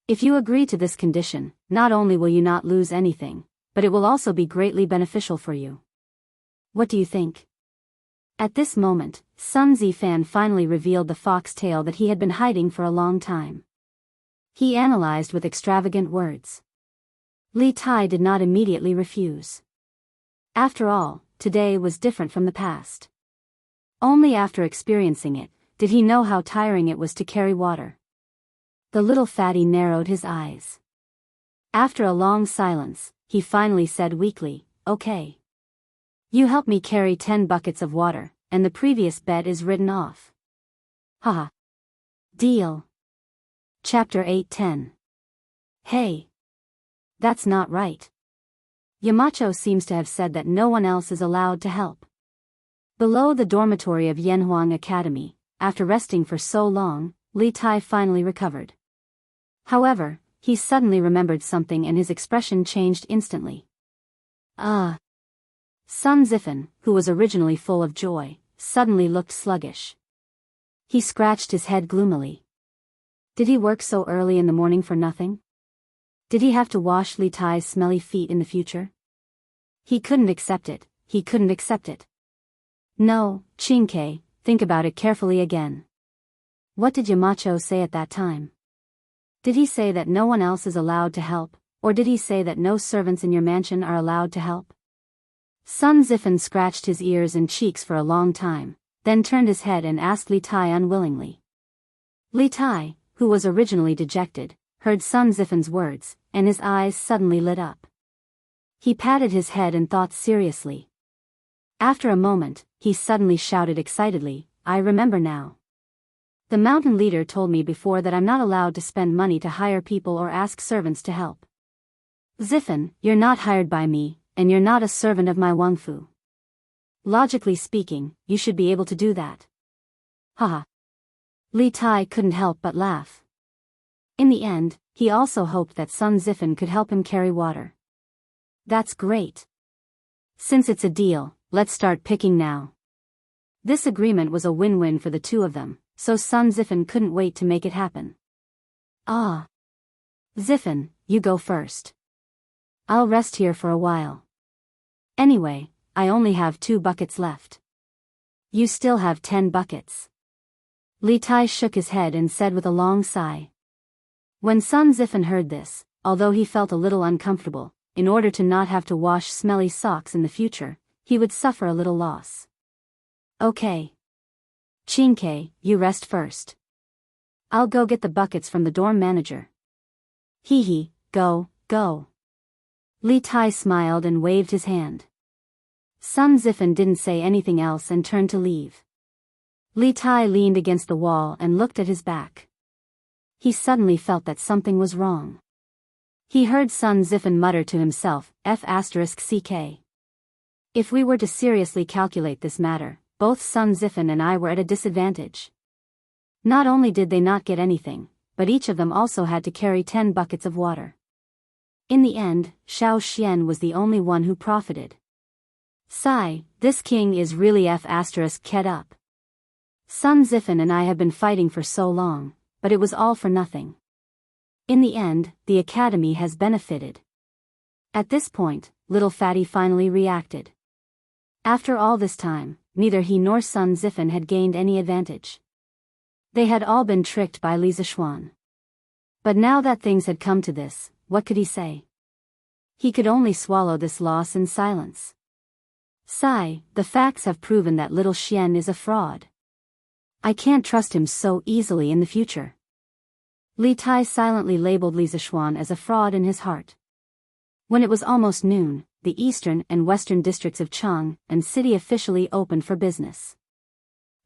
If you agree to this condition, not only will you not lose anything, but it will also be greatly beneficial for you. What do you think? At this moment, Sun Zifan finally revealed the foxtail that he had been hiding for a long time. He analyzed with extravagant words. Li Tai did not immediately refuse. After all, today was different from the past. Only after experiencing it, did he know how tiring it was to carry water. The little fatty narrowed his eyes. After a long silence, he finally said weakly, okay. You help me carry 10 buckets of water, and the previous bet is written off. Haha. Deal. Chapter 8:10. Hey. That's not right. Yamacho seems to have said that no one else is allowed to help. Below the dormitory of Yanhuang Academy, after resting for so long, Li Tai finally recovered. However, he suddenly remembered something and his expression changed instantly. Sun Zifan, who was originally full of joy, suddenly looked sluggish. He scratched his head gloomily. Did he work so early in the morning for nothing? Did he have to wash Li Tai's smelly feet in the future? He couldn't accept it. No, Qingke, think about it carefully again. What did Yamacho say at that time? Did he say that no one else is allowed to help, or did he say that no servants in your mansion are allowed to help? Sun Zifan scratched his ears and cheeks for a long time, then turned his head and asked Li Tai unwillingly. Li Tai, who was originally dejected, heard Sun Zifen's words, and his eyes suddenly lit up. He patted his head and thought seriously. After a moment, he suddenly shouted excitedly, "I remember now. The mountain leader told me before that I'm not allowed to spend money to hire people or ask servants to help. Zifen, you're not hired by me, and you're not a servant of my Wangfu. Logically speaking, you should be able to do that." Haha. Li Tai couldn't help but laugh. In the end, he also hoped that Sun Zifen could help him carry water. That's great. Since it's a deal, let's start picking now. This agreement was a win-win for the two of them, so Sun Zifen couldn't wait to make it happen. Ah. Zifen, you go first. I'll rest here for a while. Anyway, I only have 2 buckets left. You still have 10 buckets. Li Tai shook his head and said with a long sigh. When Sun Zifen heard this, although he felt a little uncomfortable, in order to not have to wash smelly socks in the future, he would suffer a little loss. Okay. Qingke, you rest first. I'll go get the buckets from the dorm manager. Hee, go. Li Tai smiled and waved his hand. Sun Zifen didn't say anything else and turned to leave. Li Tai leaned against the wall and looked at his back. He suddenly felt that something was wrong. He heard Sun Zifen mutter to himself, F***ck. If we were to seriously calculate this matter, both Sun Zifen and I were at a disadvantage. Not only did they not get anything, but each of them also had to carry 10 buckets of water. In the end, Xiao Xian was the only one who profited. Sigh, this king is really F***ed up. Sun Zifen and I have been fighting for so long, but it was all for nothing. In the end, the academy has benefited. At this point, little Fatty finally reacted. After all this time, neither he nor Sun Zifen had gained any advantage. They had all been tricked by Li Zishuan. But now that things had come to this, what could he say? He could only swallow this loss in silence. Sigh, the facts have proven that little Xian is a fraud. I can't trust him so easily in the future. Li Tai silently labeled Li Zishuan as a fraud in his heart. When it was almost noon, the eastern and western districts of Chang and city officially opened for business.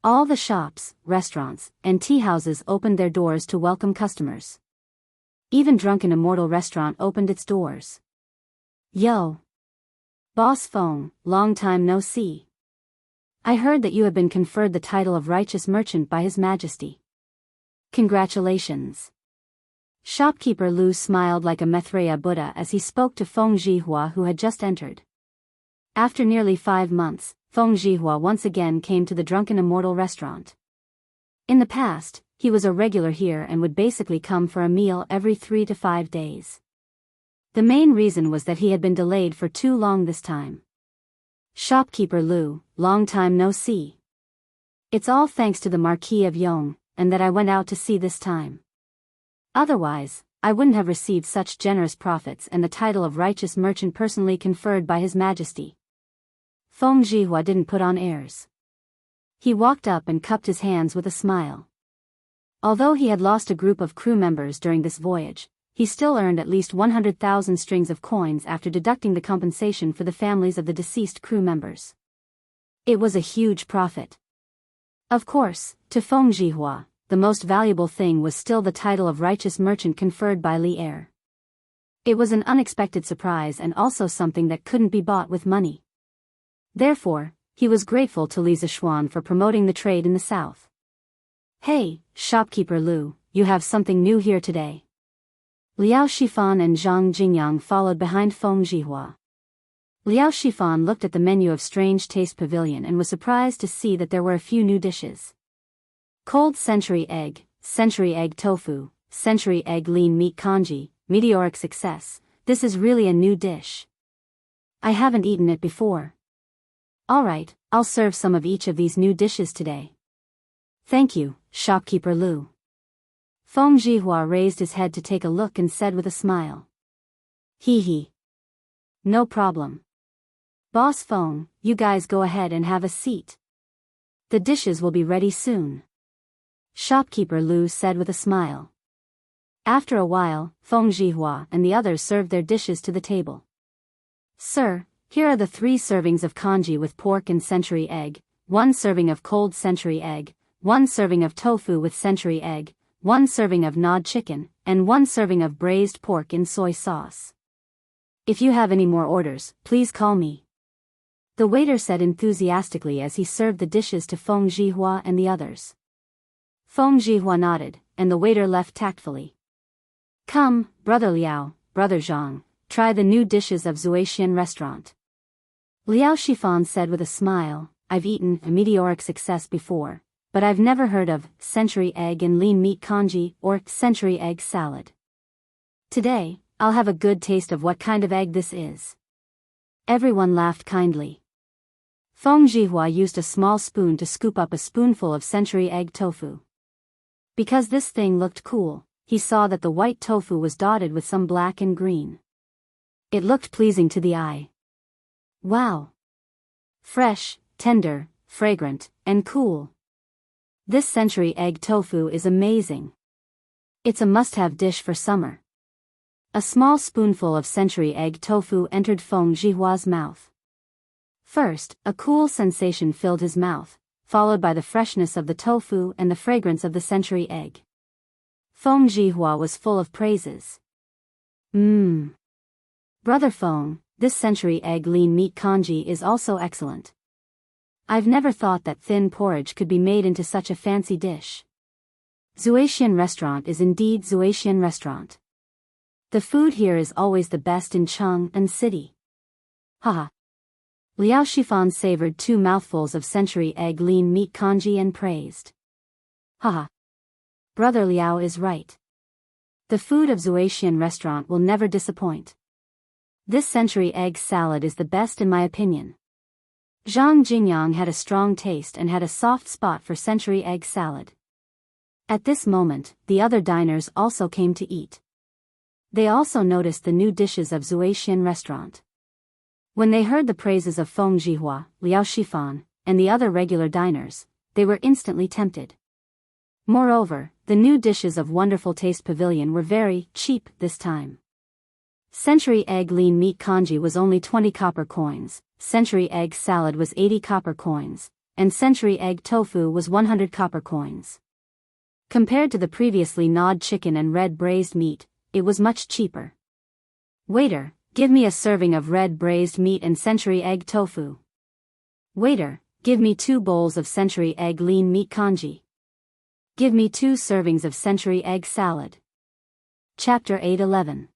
All the shops, restaurants, and tea houses opened their doors to welcome customers. Even Drunken Immortal Restaurant opened its doors. Yo! Boss Feng, long time no see. I heard that you have been conferred the title of Righteous Merchant by His Majesty. Congratulations. Shopkeeper Lu smiled like a Maitreya Buddha as he spoke to Feng Zhihua, who had just entered. After nearly 5 months, Feng Zhihua once again came to the Drunken Immortal Restaurant. In the past, he was a regular here and would basically come for a meal every 3 to 5 days. The main reason was that he had been delayed for too long this time. Shopkeeper Lu, long time no see. It's all thanks to the Marquis of Yong, and that I went out to sea this time. Otherwise, I wouldn't have received such generous profits and the title of Righteous Merchant personally conferred by His Majesty. Feng Zhihua didn't put on airs. He walked up and cupped his hands with a smile. Although he had lost a group of crew members during this voyage, he still earned at least 100,000 strings of coins after deducting the compensation for the families of the deceased crew members. It was a huge profit. Of course, to Feng Zhihua, the most valuable thing was still the title of Righteous Merchant conferred by Li Er. It was an unexpected surprise and also something that couldn't be bought with money. Therefore, he was grateful to Li Zishuan for promoting the trade in the south. Hey, shopkeeper Lu, you have something new here today. Liao Shifan and Zhang Jingyang followed behind Feng Zhihua. Liao Shifan looked at the menu of Strange Taste Pavilion and was surprised to see that there were a few new dishes. Cold century egg tofu, century egg lean meat congee, meteoric success. This is really a new dish. I haven't eaten it before. Alright, I'll serve some of each of these new dishes today. Thank you, shopkeeper Lu. Feng Zhihua raised his head to take a look and said with a smile. Hee. No problem. Boss Feng, you guys go ahead and have a seat. The dishes will be ready soon. Shopkeeper Lu said with a smile. After a while, Feng Zhihua and the others served their dishes to the table. Sir, here are the 3 servings of congee with pork and century egg, 1 serving of cold century egg, 1 serving of tofu with century egg, 1 serving of gnawed chicken, and 1 serving of braised pork in soy sauce. If you have any more orders, please call me. The waiter said enthusiastically as he served the dishes to Feng Zhihua and the others. Feng Zhihua nodded, and the waiter left tactfully. Come, Brother Liao, Brother Zhang, try the new dishes of Zuaxian restaurant. Liao Shifan said with a smile, I've eaten a meteoric success before, but I've never heard of century egg and lean meat congee or century egg salad. Today, I'll have a good taste of what kind of egg this is. Everyone laughed kindly. Feng Zhihua used a small spoon to scoop up a spoonful of century egg tofu. Because this thing looked cool, he saw that the white tofu was dotted with some black and green. It looked pleasing to the eye. Wow! Fresh, tender, fragrant, and cool. This century egg tofu is amazing. It's a must-have dish for summer. A small spoonful of century egg tofu entered Feng Zhihua's mouth. First, a cool sensation filled his mouth, followed by the freshness of the tofu and the fragrance of the century egg. Feng Zhihua was full of praises. Brother Feng, this century egg lean meat congee is also excellent. I've never thought that thin porridge could be made into such a fancy dish. Zuaxian restaurant is indeed Zuaxian restaurant. The food here is always the best in Cheng and city. Haha. Liao Shifan savored 2 mouthfuls of century egg lean meat congee and praised. Haha. Brother Liao is right. The food of Zuaxian restaurant will never disappoint. This century egg salad is the best in my opinion. Zhang Jingyang had a strong taste and had a soft spot for century egg salad. At this moment, the other diners also came to eat. They also noticed the new dishes of Zuaxian restaurant. When they heard the praises of Feng Zhihua, Liao Shifan, and the other regular diners, they were instantly tempted. Moreover, the new dishes of Wonderful Taste Pavilion were very cheap this time. Century egg lean meat congee was only 20 copper coins, century egg salad was 80 copper coins, and century egg tofu was 100 copper coins. Compared to the previously gnawed chicken and red braised meat, it was much cheaper. Waiter, give me a serving of red braised meat and century egg tofu. Waiter, give me 2 bowls of century egg lean meat congee. Give me 2 servings of century egg salad. Chapter 8:11.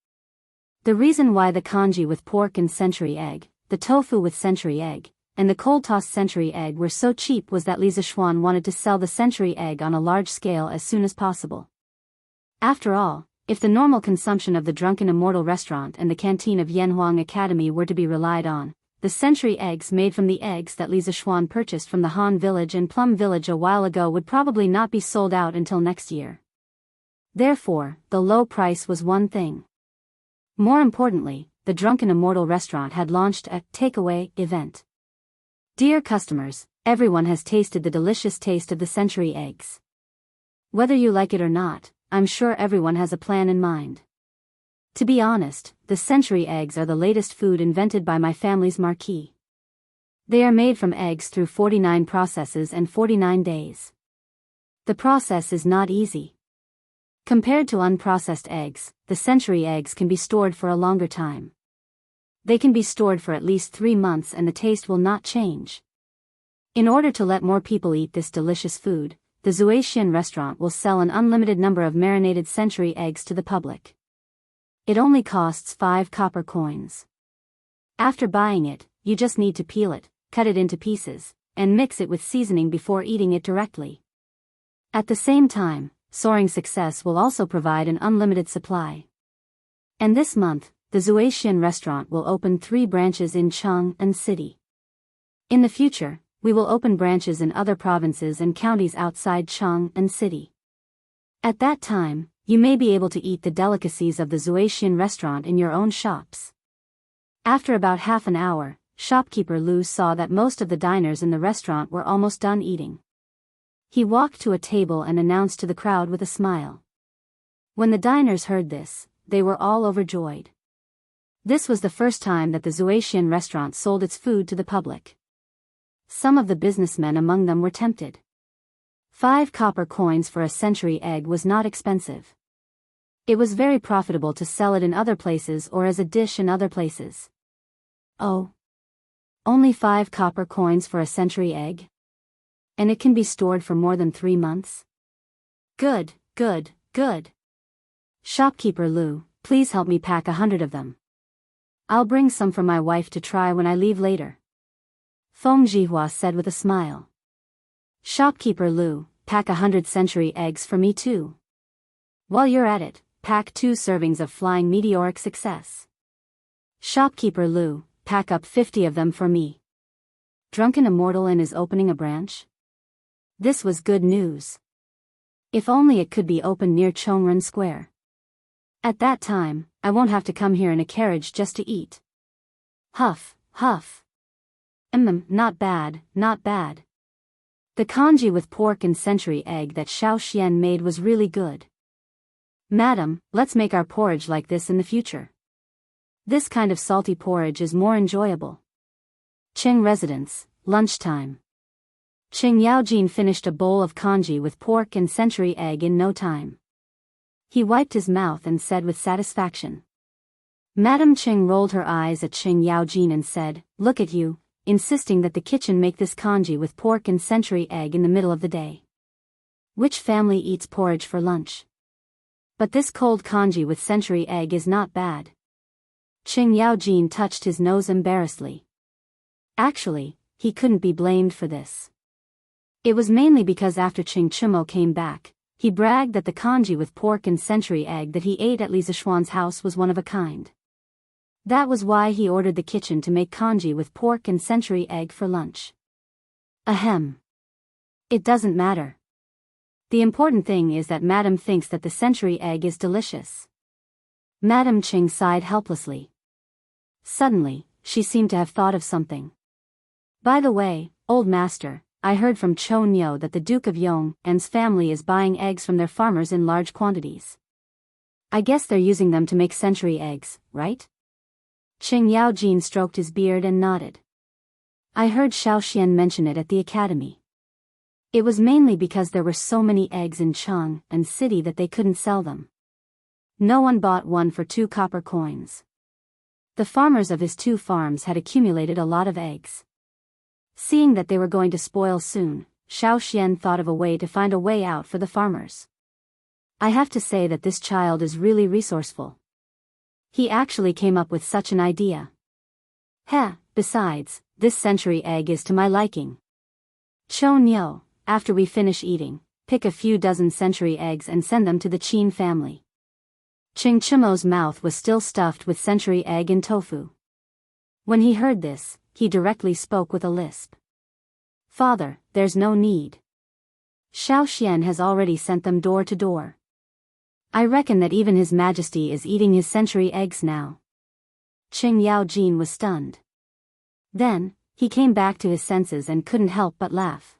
The reason why the congee with pork and century egg, the tofu with century egg, and the cold-tossed century egg were so cheap was that Li Zishuan wanted to sell the century egg on a large scale as soon as possible. After all, if the normal consumption of the Drunken Immortal restaurant and the canteen of Yanhuang Academy were to be relied on, the century eggs made from the eggs that Li Zishuan purchased from the Han village and Plum village a while ago would probably not be sold out until next year. Therefore, the low price was one thing. More importantly, the Drunken Immortal restaurant had launched a takeaway event. Dear customers, everyone has tasted the delicious taste of the century eggs. Whether you like it or not, I'm sure everyone has a plan in mind. To be honest, the century eggs are the latest food invented by my family's marquis. They are made from eggs through 49 processes and 49 days. The process is not easy. Compared to unprocessed eggs, the century eggs can be stored for a longer time. They can be stored for at least 3 months and the taste will not change. In order to let more people eat this delicious food, the Zuaxian restaurant will sell an unlimited number of marinated century eggs to the public. It only costs 5 copper coins. After buying it, you just need to peel it, cut it into pieces, and mix it with seasoning before eating it directly. At the same time, Soaring Success will also provide an unlimited supply. And this month, the Zuaxian restaurant will open 3 branches in Cheng and city. In the future, we will open branches in other provinces and counties outside Cheng and city. At that time, you may be able to eat the delicacies of the Zuaxian restaurant in your own shops. After about half an hour, shopkeeper Lu saw that most of the diners in the restaurant were almost done eating. He walked to a table and announced to the crowd with a smile. When the diners heard this, they were all overjoyed. This was the first time that the Zuaxian restaurant sold its food to the public. Some of the businessmen among them were tempted. 5 copper coins for a century egg was not expensive. It was very profitable to sell it in other places or as a dish in other places. Oh. Only 5 copper coins for a century egg? And it can be stored for more than 3 months? Good, good, good. Shopkeeper Lu, please help me pack 100 of them. I'll bring some for my wife to try when I leave later. Feng Zhihua said with a smile. Shopkeeper Lu, pack 100 century eggs for me too. While you're at it, pack 2 servings of flying meteoric success. Shopkeeper Lu, pack up 50 of them for me. Drunken Immortal and is opening a branch? This was good news. If only it could be opened near Chongren Square. At that time, I won't have to come here in a carriage just to eat. Huff, huff. Not bad, not bad. The congee with pork and century egg that Xiao Xian made was really good. Madam, let's make our porridge like this in the future. This kind of salty porridge is more enjoyable. Qing residence, lunchtime. Qing Yaojin finished a bowl of congee with pork and century egg in no time. He wiped his mouth and said with satisfaction. Madam Qing rolled her eyes at Qing Yaojin and said, "Look at you, insisting that the kitchen make this congee with pork and century egg in the middle of the day. Which family eats porridge for lunch? But this cold congee with century egg is not bad." Qing Yaojin touched his nose embarrassedly. Actually, he couldn't be blamed for this. It was mainly because after Qing Chimo came back, he bragged that the congee with pork and century egg that he ate at Li Zishuan's house was one of a kind. That was why he ordered the kitchen to make congee with pork and century egg for lunch. Ahem. It doesn't matter. The important thing is that Madam thinks that the century egg is delicious. Madam Qing sighed helplessly. Suddenly, she seemed to have thought of something. By the way, old master, I heard from Chou Niu that the Duke of Yong's family is buying eggs from their farmers in large quantities. I guess they're using them to make century eggs, right? Qing Yaojin stroked his beard and nodded. I heard Xiao Xian mention it at the academy. It was mainly because there were so many eggs in Cheng and city that they couldn't sell them. No one bought one for 2 copper coins. The farmers of his 2 farms had accumulated a lot of eggs. Seeing that they were going to spoil soon, Xiao Xian thought of a way to find a way out for the farmers. I have to say that this child is really resourceful. He actually came up with such an idea. Besides, this century egg is to my liking. Chou Niu, after we finish eating, pick a few dozen century eggs and send them to the Qin family. Qing Chimo's mouth was still stuffed with century egg and tofu. When he heard this, he directly spoke with a lisp. Father, there's no need. Xiao Xian has already sent them door to door. I reckon that even His Majesty is eating his century eggs now. Qing Yaojin was stunned. Then, he came back to his senses and couldn't help but laugh.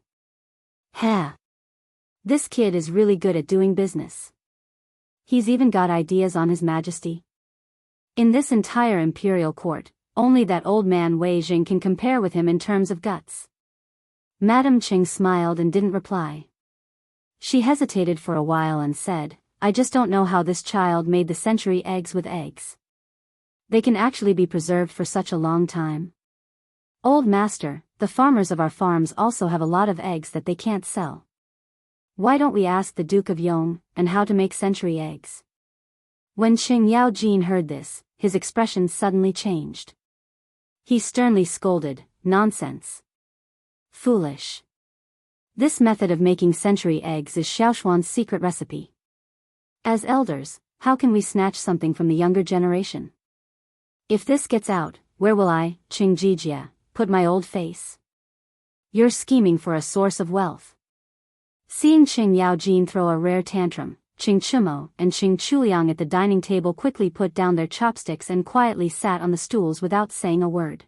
This kid is really good at doing business. He's even got ideas on His Majesty. In this entire imperial court, only that old man Wei Jing can compare with him in terms of guts. Madam Qing smiled and didn't reply. She hesitated for a while and said, I just don't know how this child made the century eggs with eggs. They can actually be preserved for such a long time. Old master, the farmers of our farms also have a lot of eggs that they can't sell. Why don't we ask the Duke of Yong and how to make century eggs? When Qing Yaojin heard this, his expression suddenly changed. He sternly scolded, nonsense. Foolish. This method of making century eggs is Xiaoshuan's secret recipe. As elders, how can we snatch something from the younger generation? If this gets out, where will I, Qing Jijia, put my old face? You're scheming for a source of wealth. Seeing Qing Yaojin throw a rare tantrum, Qing Chimo and Qing Chuliang at the dining table quickly put down their chopsticks and quietly sat on the stools without saying a word.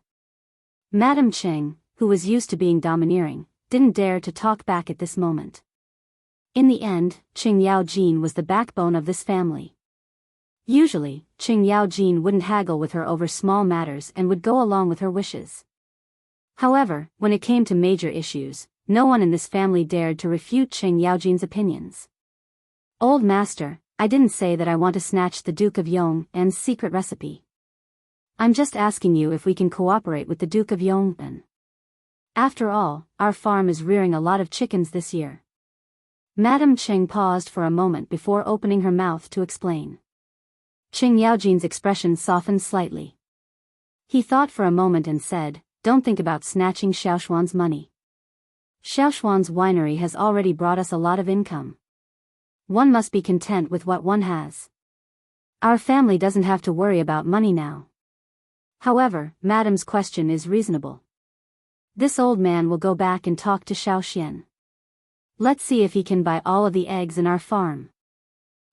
Madam Qing, who was used to being domineering, didn't dare to talk back at this moment. In the end, Qing Yaojin was the backbone of this family. Usually, Qing Yaojin wouldn't haggle with her over small matters and would go along with her wishes. However, when it came to major issues, no one in this family dared to refute Qing Yaojin's opinions. Old master, I didn't say that I want to snatch the Duke of Yong'an's secret recipe. I'm just asking you if we can cooperate with the Duke of Yong'an. After all, our farm is rearing a lot of chickens this year. Madame Qing paused for a moment before opening her mouth to explain. Qing Yaojin's expression softened slightly. He thought for a moment and said, "Don't think about snatching Xiaoshuan's money. Xiaoshuan's winery has already brought us a lot of income. One must be content with what one has. Our family doesn't have to worry about money now. However, Madame's question is reasonable. This old man will go back and talk to Xiaoxian. Let's see if he can buy all of the eggs in our farm.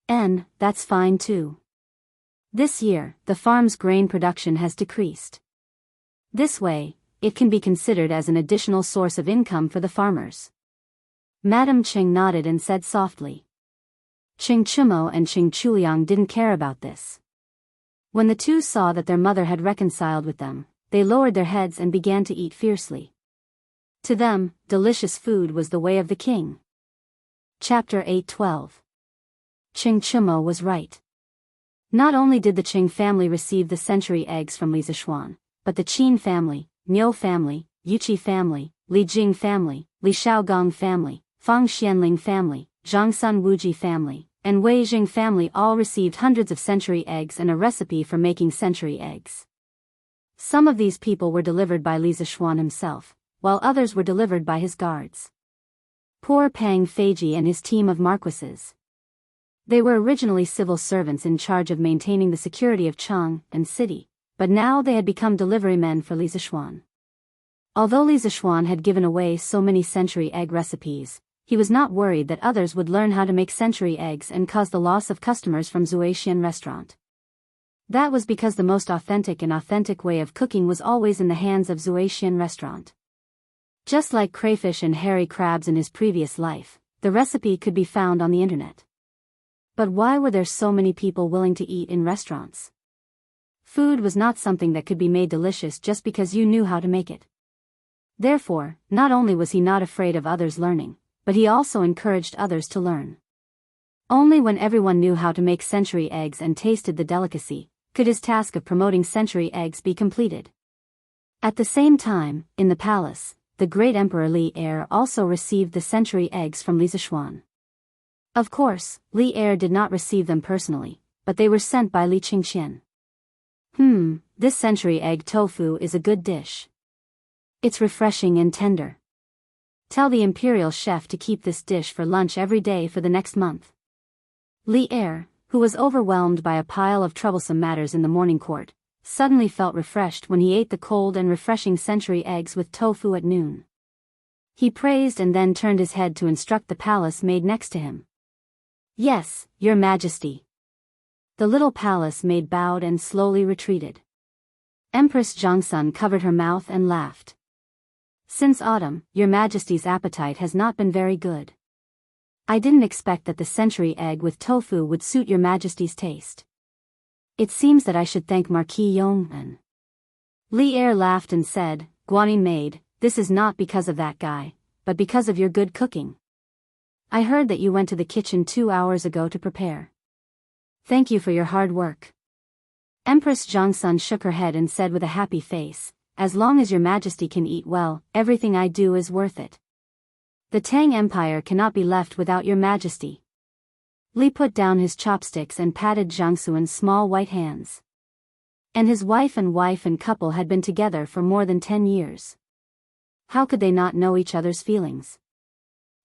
And that's fine too. This year, the farm's grain production has decreased. This way, it can be considered as an additional source of income for the farmers." Madame Qing nodded and said softly. Qing Chumo and Qing Chuliang didn't care about this. When the two saw that their mother had reconciled with them, they lowered their heads and began to eat fiercely. To them, delicious food was the way of the king. Chapter 8:12. Qing Chumo was right. Not only did the Qing family receive the century eggs from Li Zishuan, but the Qin family, Niu family, Yuqi family, Li Jing family, Li Shaogong family, Fang Xianling family, Zhangsun Wuji family, and Wei Jing family all received hundreds of century eggs and a recipe for making century eggs. Some of these people were delivered by Li Zishuan himself, while others were delivered by his guards. Poor Pang Feiji and his team of marquises. They were originally civil servants in charge of maintaining the security of Chang and city, but now they had become delivery men for Li Zishuan. Although Li Zishuan had given away so many century egg recipes, he was not worried that others would learn how to make century eggs and cause the loss of customers from Zuaxian restaurant. That was because the most authentic way of cooking was always in the hands of Zuaxian restaurant. Just like crayfish and hairy crabs in his previous life, the recipe could be found on the internet. But why were there so many people willing to eat in restaurants? Food was not something that could be made delicious just because you knew how to make it. Therefore, not only was he not afraid of others learning, but he also encouraged others to learn. Only when everyone knew how to make century eggs and tasted the delicacy, could his task of promoting century eggs be completed. At the same time, in the palace, the great Emperor Li Er also received the century eggs from Li Zishuan. Of course, Li Er did not receive them personally, but they were sent by Li Qingqian. This century egg tofu is a good dish. It's refreshing and tender. Tell the imperial chef to keep this dish for lunch every day for the next month. Li Er, who was overwhelmed by a pile of troublesome matters in the morning court, suddenly felt refreshed when he ate the cold and refreshing century eggs with tofu at noon. He praised and then turned his head to instruct the palace maid next to him. "Yes, Your Majesty." The little palace maid bowed and slowly retreated. Empress Zhangsun covered her mouth and laughed. "Since autumn, Your Majesty's appetite has not been very good. I didn't expect that the century egg with tofu would suit Your Majesty's taste. It seems that I should thank Marquis Yong'an." Li Er laughed and said, "Guanyin maid, this is not because of that guy, but because of your good cooking. I heard that you went to the kitchen 2 hours ago to prepare. Thank you for your hard work." Empress Zhangsun shook her head and said with a happy face, "As long as Your Majesty can eat well, everything I do is worth it. The Tang Empire cannot be left without Your Majesty." Li put down his chopsticks and patted Jiangsu's small white hands. And his wife and couple had been together for more than 10 years. How could they not know each other's feelings?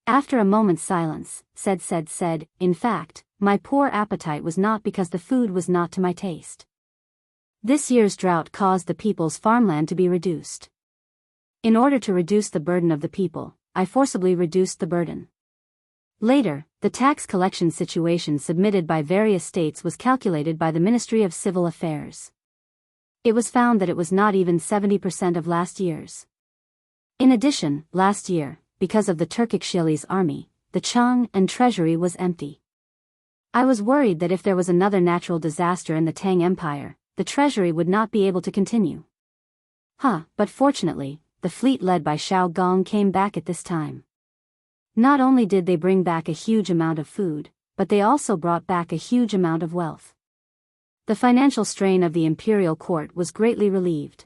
After a moment's silence, said, "In fact, my poor appetite was not because the food was not to my taste. This year's drought caused the people's farmland to be reduced. In order to reduce the burden of the people, I forcibly reduced the burden. Later, the tax collection situation submitted by various states was calculated by the Ministry of Civil Affairs. It was found that it was not even 70% of last year's. In addition, last year, because of the Turkic Shili's army, the Chang and treasury was empty. I was worried that if there was another natural disaster in the Tang Empire, the treasury would not be able to continue. But fortunately, the fleet led by Xiao Gong came back at this time. Not only did they bring back a huge amount of food, but they also brought back a huge amount of wealth. The financial strain of the imperial court was greatly relieved.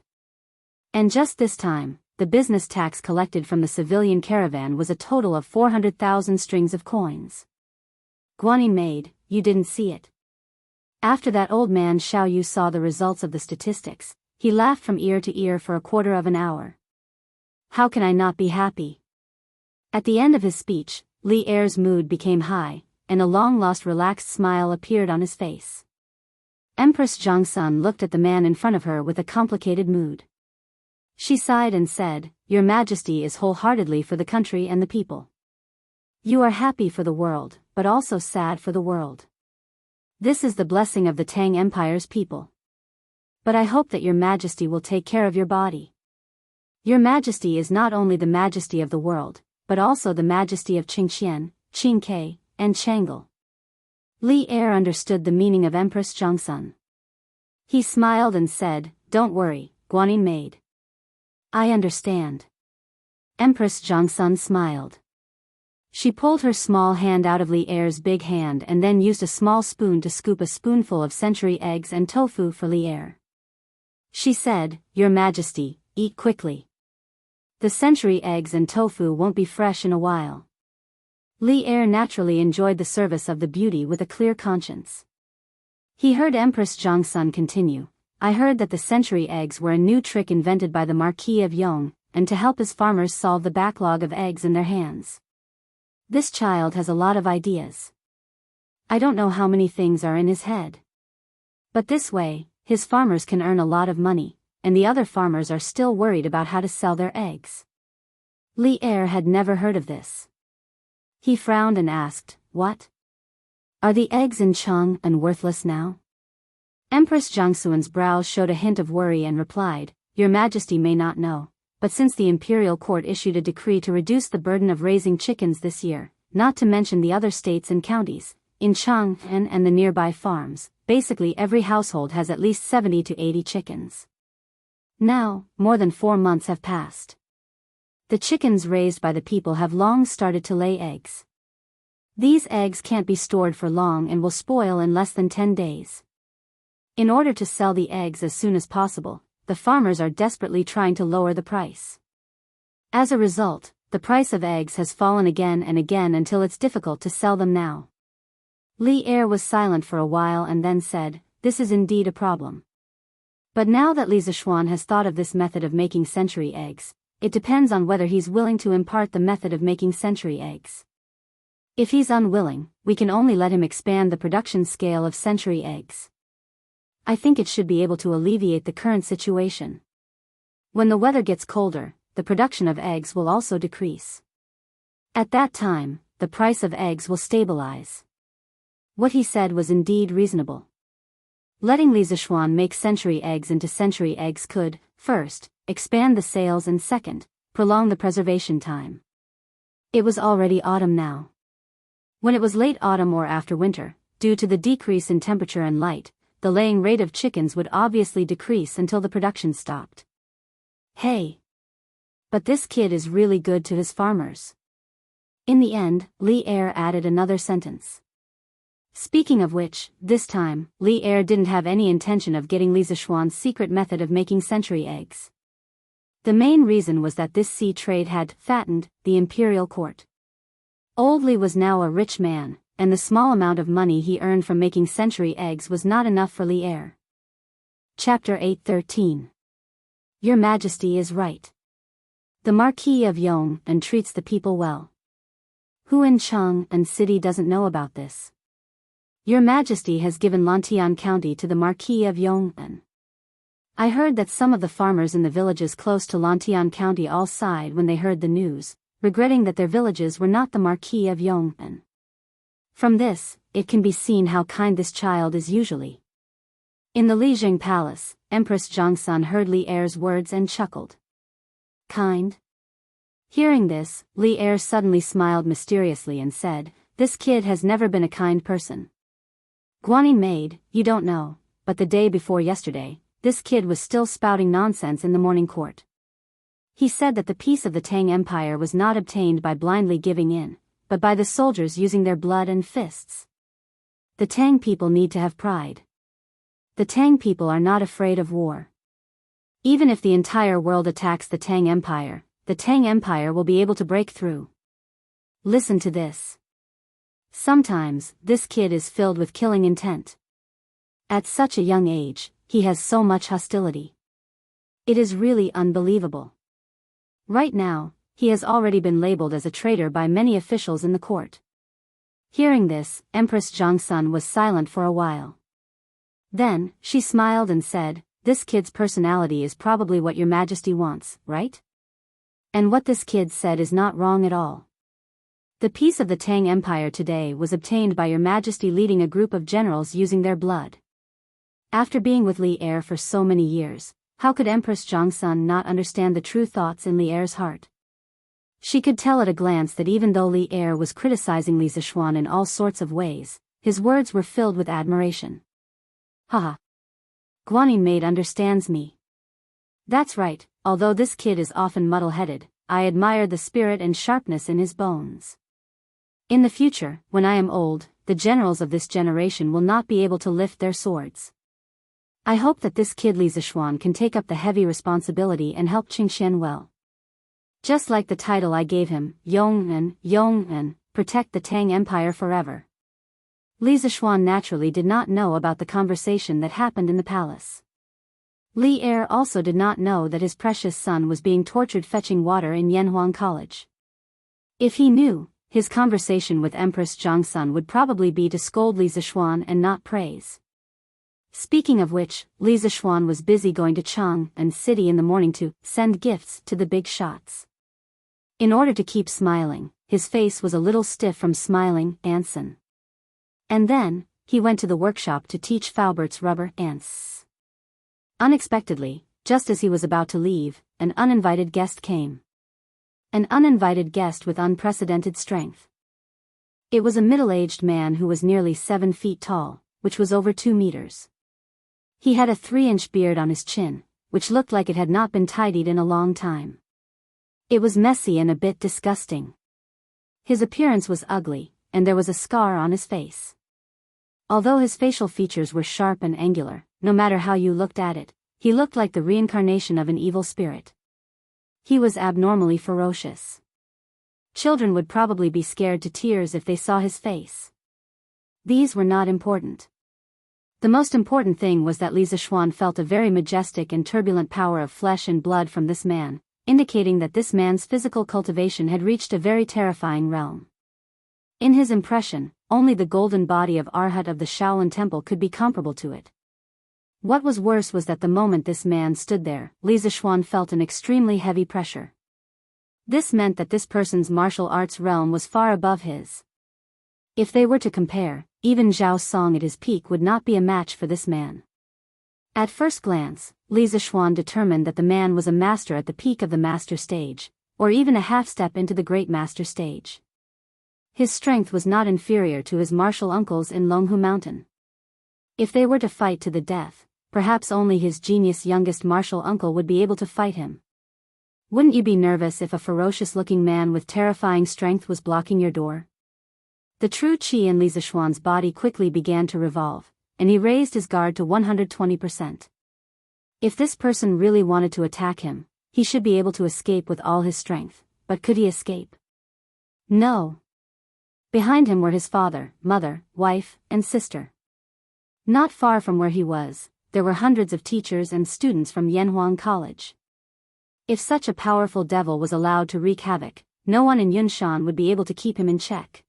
And just this time, the business tax collected from the civilian caravan was a total of 400,000 strings of coins. Guanyin maid, you didn't see it. After that old man Xiao Yu saw the results of the statistics, he laughed from ear to ear for a quarter of an hour. How can I not be happy? At the end of his speech, Li Er's mood became high, and a long-lost relaxed smile appeared on his face. Empress Jiangsun looked at the man in front of her with a complicated mood. She sighed and said, Your Majesty is wholeheartedly for the country and the people. You are happy for the world, but also sad for the world. This is the blessing of the Tang Empire's people. But I hope that Your Majesty will take care of your body. Your Majesty is not only the Majesty of the world, but also the Majesty of Qingxian, Qingke, and Changle. Li Er understood the meaning of Empress Jiangsun. He smiled and said, Don't worry, Guanyin maid. I understand. Empress Jiangsun smiled. She pulled her small hand out of Li Er's big hand and then used a small spoon to scoop a spoonful of century eggs and tofu for Li Er. She said, Your Majesty, eat quickly. The century eggs and tofu won't be fresh in a while. Li Er naturally enjoyed the service of the beauty with a clear conscience. He heard Empress Jiangsun continue, I heard that the century eggs were a new trick invented by the Marquis of Yong, and to help his farmers solve the backlog of eggs in their hands. This child has a lot of ideas. I don't know how many things are in his head. But this way, his farmers can earn a lot of money, and the other farmers are still worried about how to sell their eggs. Li Er had never heard of this. He frowned and asked, What? Are the eggs in Chang'an worthless now? Empress Jiangsun's brows showed a hint of worry and replied, Your Majesty may not know, but since the imperial court issued a decree to reduce the burden of raising chickens this year, not to mention the other states and counties, in Chang'an and the nearby farms, basically every household has at least 70 to 80 chickens. Now, more than 4 months have passed. The chickens raised by the people have long started to lay eggs. These eggs can't be stored for long and will spoil in less than 10 days. In order to sell the eggs as soon as possible, the farmers are desperately trying to lower the price. As a result, the price of eggs has fallen again and again until it's difficult to sell them now. Li Er was silent for a while and then said, This is indeed a problem. But now that Li Zishuan has thought of this method of making century eggs, it depends on whether he's willing to impart the method of making century eggs. If he's unwilling, we can only let him expand the production scale of century eggs. I think it should be able to alleviate the current situation. When the weather gets colder, the production of eggs will also decrease. At that time, the price of eggs will stabilize. What he said was indeed reasonable. Letting Li Zishuan make century eggs into century eggs could, first, expand the sales and second, prolong the preservation time. It was already autumn now. When it was late autumn or after winter, due to the decrease in temperature and light, the laying rate of chickens would obviously decrease until the production stopped. Hey! But this kid is really good to his farmers. In the end, Li Er added another sentence. Speaking of which, this time, Li Er didn't have any intention of getting Li Zishuan's secret method of making century eggs. The main reason was that this sea trade had fattened the imperial court. Old Li was now a rich man, and the small amount of money he earned from making century eggs was not enough for Li Er. Chapter 8:13. Your Majesty is right. The Marquis of Yong treats the people well. Who in Chang'an city doesn't know about this? Your Majesty has given Lantian County to the Marquis of Yong'an. I heard that some of the farmers in the villages close to Lantian County all sighed when they heard the news, regretting that their villages were not the Marquis of Yong'an. From this, it can be seen how kind this child is usually. In the Lijiang Palace, Empress Jiangsun heard Li Er's words and chuckled. Kind? Hearing this, Li Er suddenly smiled mysteriously and said, "This kid has never been a kind person." Guanyin maid, you don't know, but the day before yesterday, this kid was still spouting nonsense in the morning court. He said that the peace of the Tang Empire was not obtained by blindly giving in, but by the soldiers using their blood and fists. The Tang people need to have pride. The Tang people are not afraid of war. Even if the entire world attacks the Tang Empire will be able to break through. Listen to this. Sometimes, this kid is filled with killing intent. At such a young age, he has so much hostility. It is really unbelievable. Right now, he has already been labeled as a traitor by many officials in the court. Hearing this, Empress Jianghu was silent for a while. Then, she smiled and said, "This kid's personality is probably what your majesty wants, right? And what this kid said is not wrong at all. The peace of the Tang Empire today was obtained by your majesty leading a group of generals using their blood." After being with Li Er for so many years, how could Empress Jianghu not understand the true thoughts in Li Er's heart? She could tell at a glance that even though Li Er was criticizing Li Zishuan in all sorts of ways, his words were filled with admiration. Haha. Guanyin maid understands me. That's right, although this kid is often muddle-headed, I admire the spirit and sharpness in his bones. In the future, when I am old, the generals of this generation will not be able to lift their swords. I hope that this kid Li Zishuan can take up the heavy responsibility and help Qingxian well. Just like the title I gave him, Yong'an, protect the Tang Empire forever. Li Zishuan naturally did not know about the conversation that happened in the palace. Li Er also did not know that his precious son was being tortured fetching water in Yanhuang College. If he knew, his conversation with Empress Jianghu would probably be to scold Li Zishuan and not praise. Speaking of which, Li Zishuan was busy going to Chang'an City in the morning to send gifts to the big shots. In order to keep smiling, his face was a little stiff from smiling, Anson. And then, he went to the workshop to teach Faubert's rubber ants. Unexpectedly, just as he was about to leave, an uninvited guest came. An uninvited guest with unprecedented strength. It was a middle-aged man who was nearly 7 feet tall, which was over 2 meters. He had a 3-inch beard on his chin, which looked like it had not been tidied in a long time. It was messy and a bit disgusting. His appearance was ugly, and there was a scar on his face. Although his facial features were sharp and angular, no matter how you looked at it, he looked like the reincarnation of an evil spirit. He was abnormally ferocious. Children would probably be scared to tears if they saw his face. These were not important. The most important thing was that Li Zishuan felt a very majestic and turbulent power of flesh and blood from this man, indicating that this man's physical cultivation had reached a very terrifying realm. In his impression, only the golden body of Arhat of the Shaolin Temple could be comparable to it. What was worse was that the moment this man stood there, Li Zishuan felt an extremely heavy pressure. This meant that this person's martial arts realm was far above his. If they were to compare, even Zhao Song at his peak would not be a match for this man. At first glance, Li Zishuan determined that the man was a master at the peak of the master stage, or even a half step into the great master stage. His strength was not inferior to his martial uncles in Longhu Mountain. If they were to fight to the death, perhaps only his genius youngest martial uncle would be able to fight him. Wouldn't you be nervous if a ferocious-looking man with terrifying strength was blocking your door? The true qi in Li Zishuan's body quickly began to revolve, and he raised his guard to 120%. If this person really wanted to attack him, he should be able to escape with all his strength, but could he escape? No. Behind him were his father, mother, wife, and sister. Not far from where he was, there were hundreds of teachers and students from Yanhuang College. If such a powerful devil was allowed to wreak havoc, no one in Yunshan would be able to keep him in check.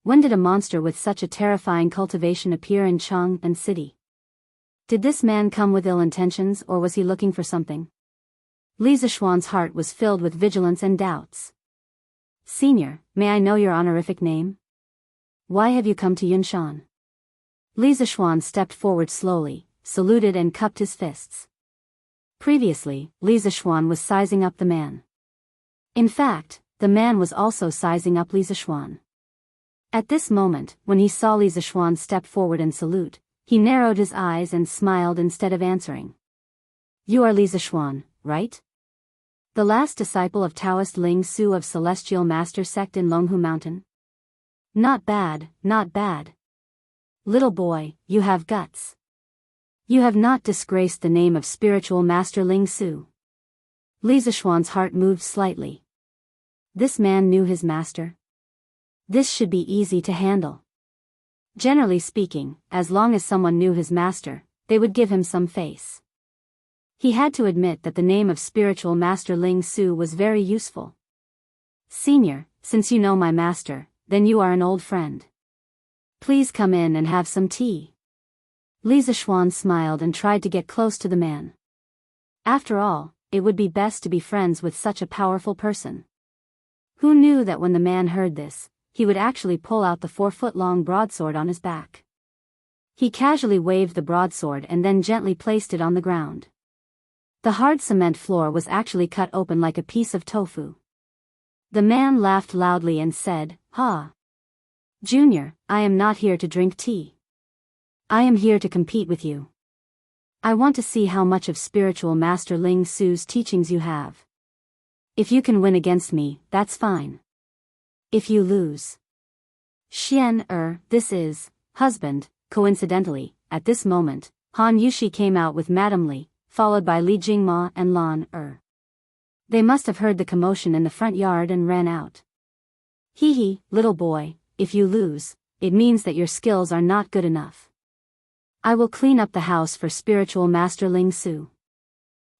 When did a monster with such a terrifying cultivation appear in Chang'an City? Did this man come with ill intentions or was he looking for something? Li Zishuan's heart was filled with vigilance and doubts. Senior, may I know your honorific name? Why have you come to Yunshan? Li Zishuan stepped forward slowly, saluted and cupped his fists. Previously, Li Zishuan was sizing up the man. In fact, the man was also sizing up Li Zishuan. At this moment, when he saw Li Zishuan step forward and salute, he narrowed his eyes and smiled instead of answering. You are Li Zishuan, right? The last disciple of Taoist Ling Su of Celestial Master Sect in Longhu Mountain? Not bad, not bad. Little boy, you have guts. You have not disgraced the name of Spiritual Master Ling Su. Li Zishuan's heart moved slightly. This man knew his master. This should be easy to handle. Generally speaking, as long as someone knew his master, they would give him some face. He had to admit that the name of Spiritual Master Ling Su was very useful. Senior, since you know my master, then you are an old friend. Please come in and have some tea. Li Zishuan smiled and tried to get close to the man. After all, it would be best to be friends with such a powerful person. Who knew that when the man heard this, he would actually pull out the 4-foot-long broadsword on his back. He casually waved the broadsword and then gently placed it on the ground. The hard cement floor was actually cut open like a piece of tofu. The man laughed loudly and said, "Ha! Junior, I am not here to drink tea. I am here to compete with you. I want to see how much of Spiritual Master Ling Su's teachings you have. If you can win against me, that's fine. If you lose..." This is, husband. Coincidentally, at this moment, Han Yushi came out with Madame Li, followed by Li Jingma and Lan They must have heard the commotion in the front yard and ran out. Hee hee, little boy, if you lose, it means that your skills are not good enough. I will clean up the house for Spiritual Master Ling Su.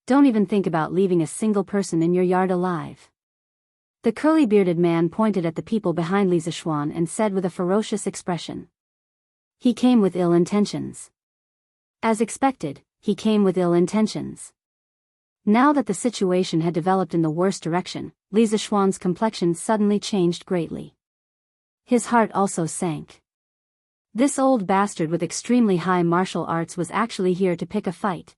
Don't even think about leaving a single person in your yard alive. The curly-bearded man pointed at the people behind Li Zishuan and said with a ferocious expression. He came with ill intentions. As expected, he came with ill intentions. Now that the situation had developed in the worst direction, Li Zishuan's complexion suddenly changed greatly. His heart also sank. This old bastard with extremely high martial arts was actually here to pick a fight.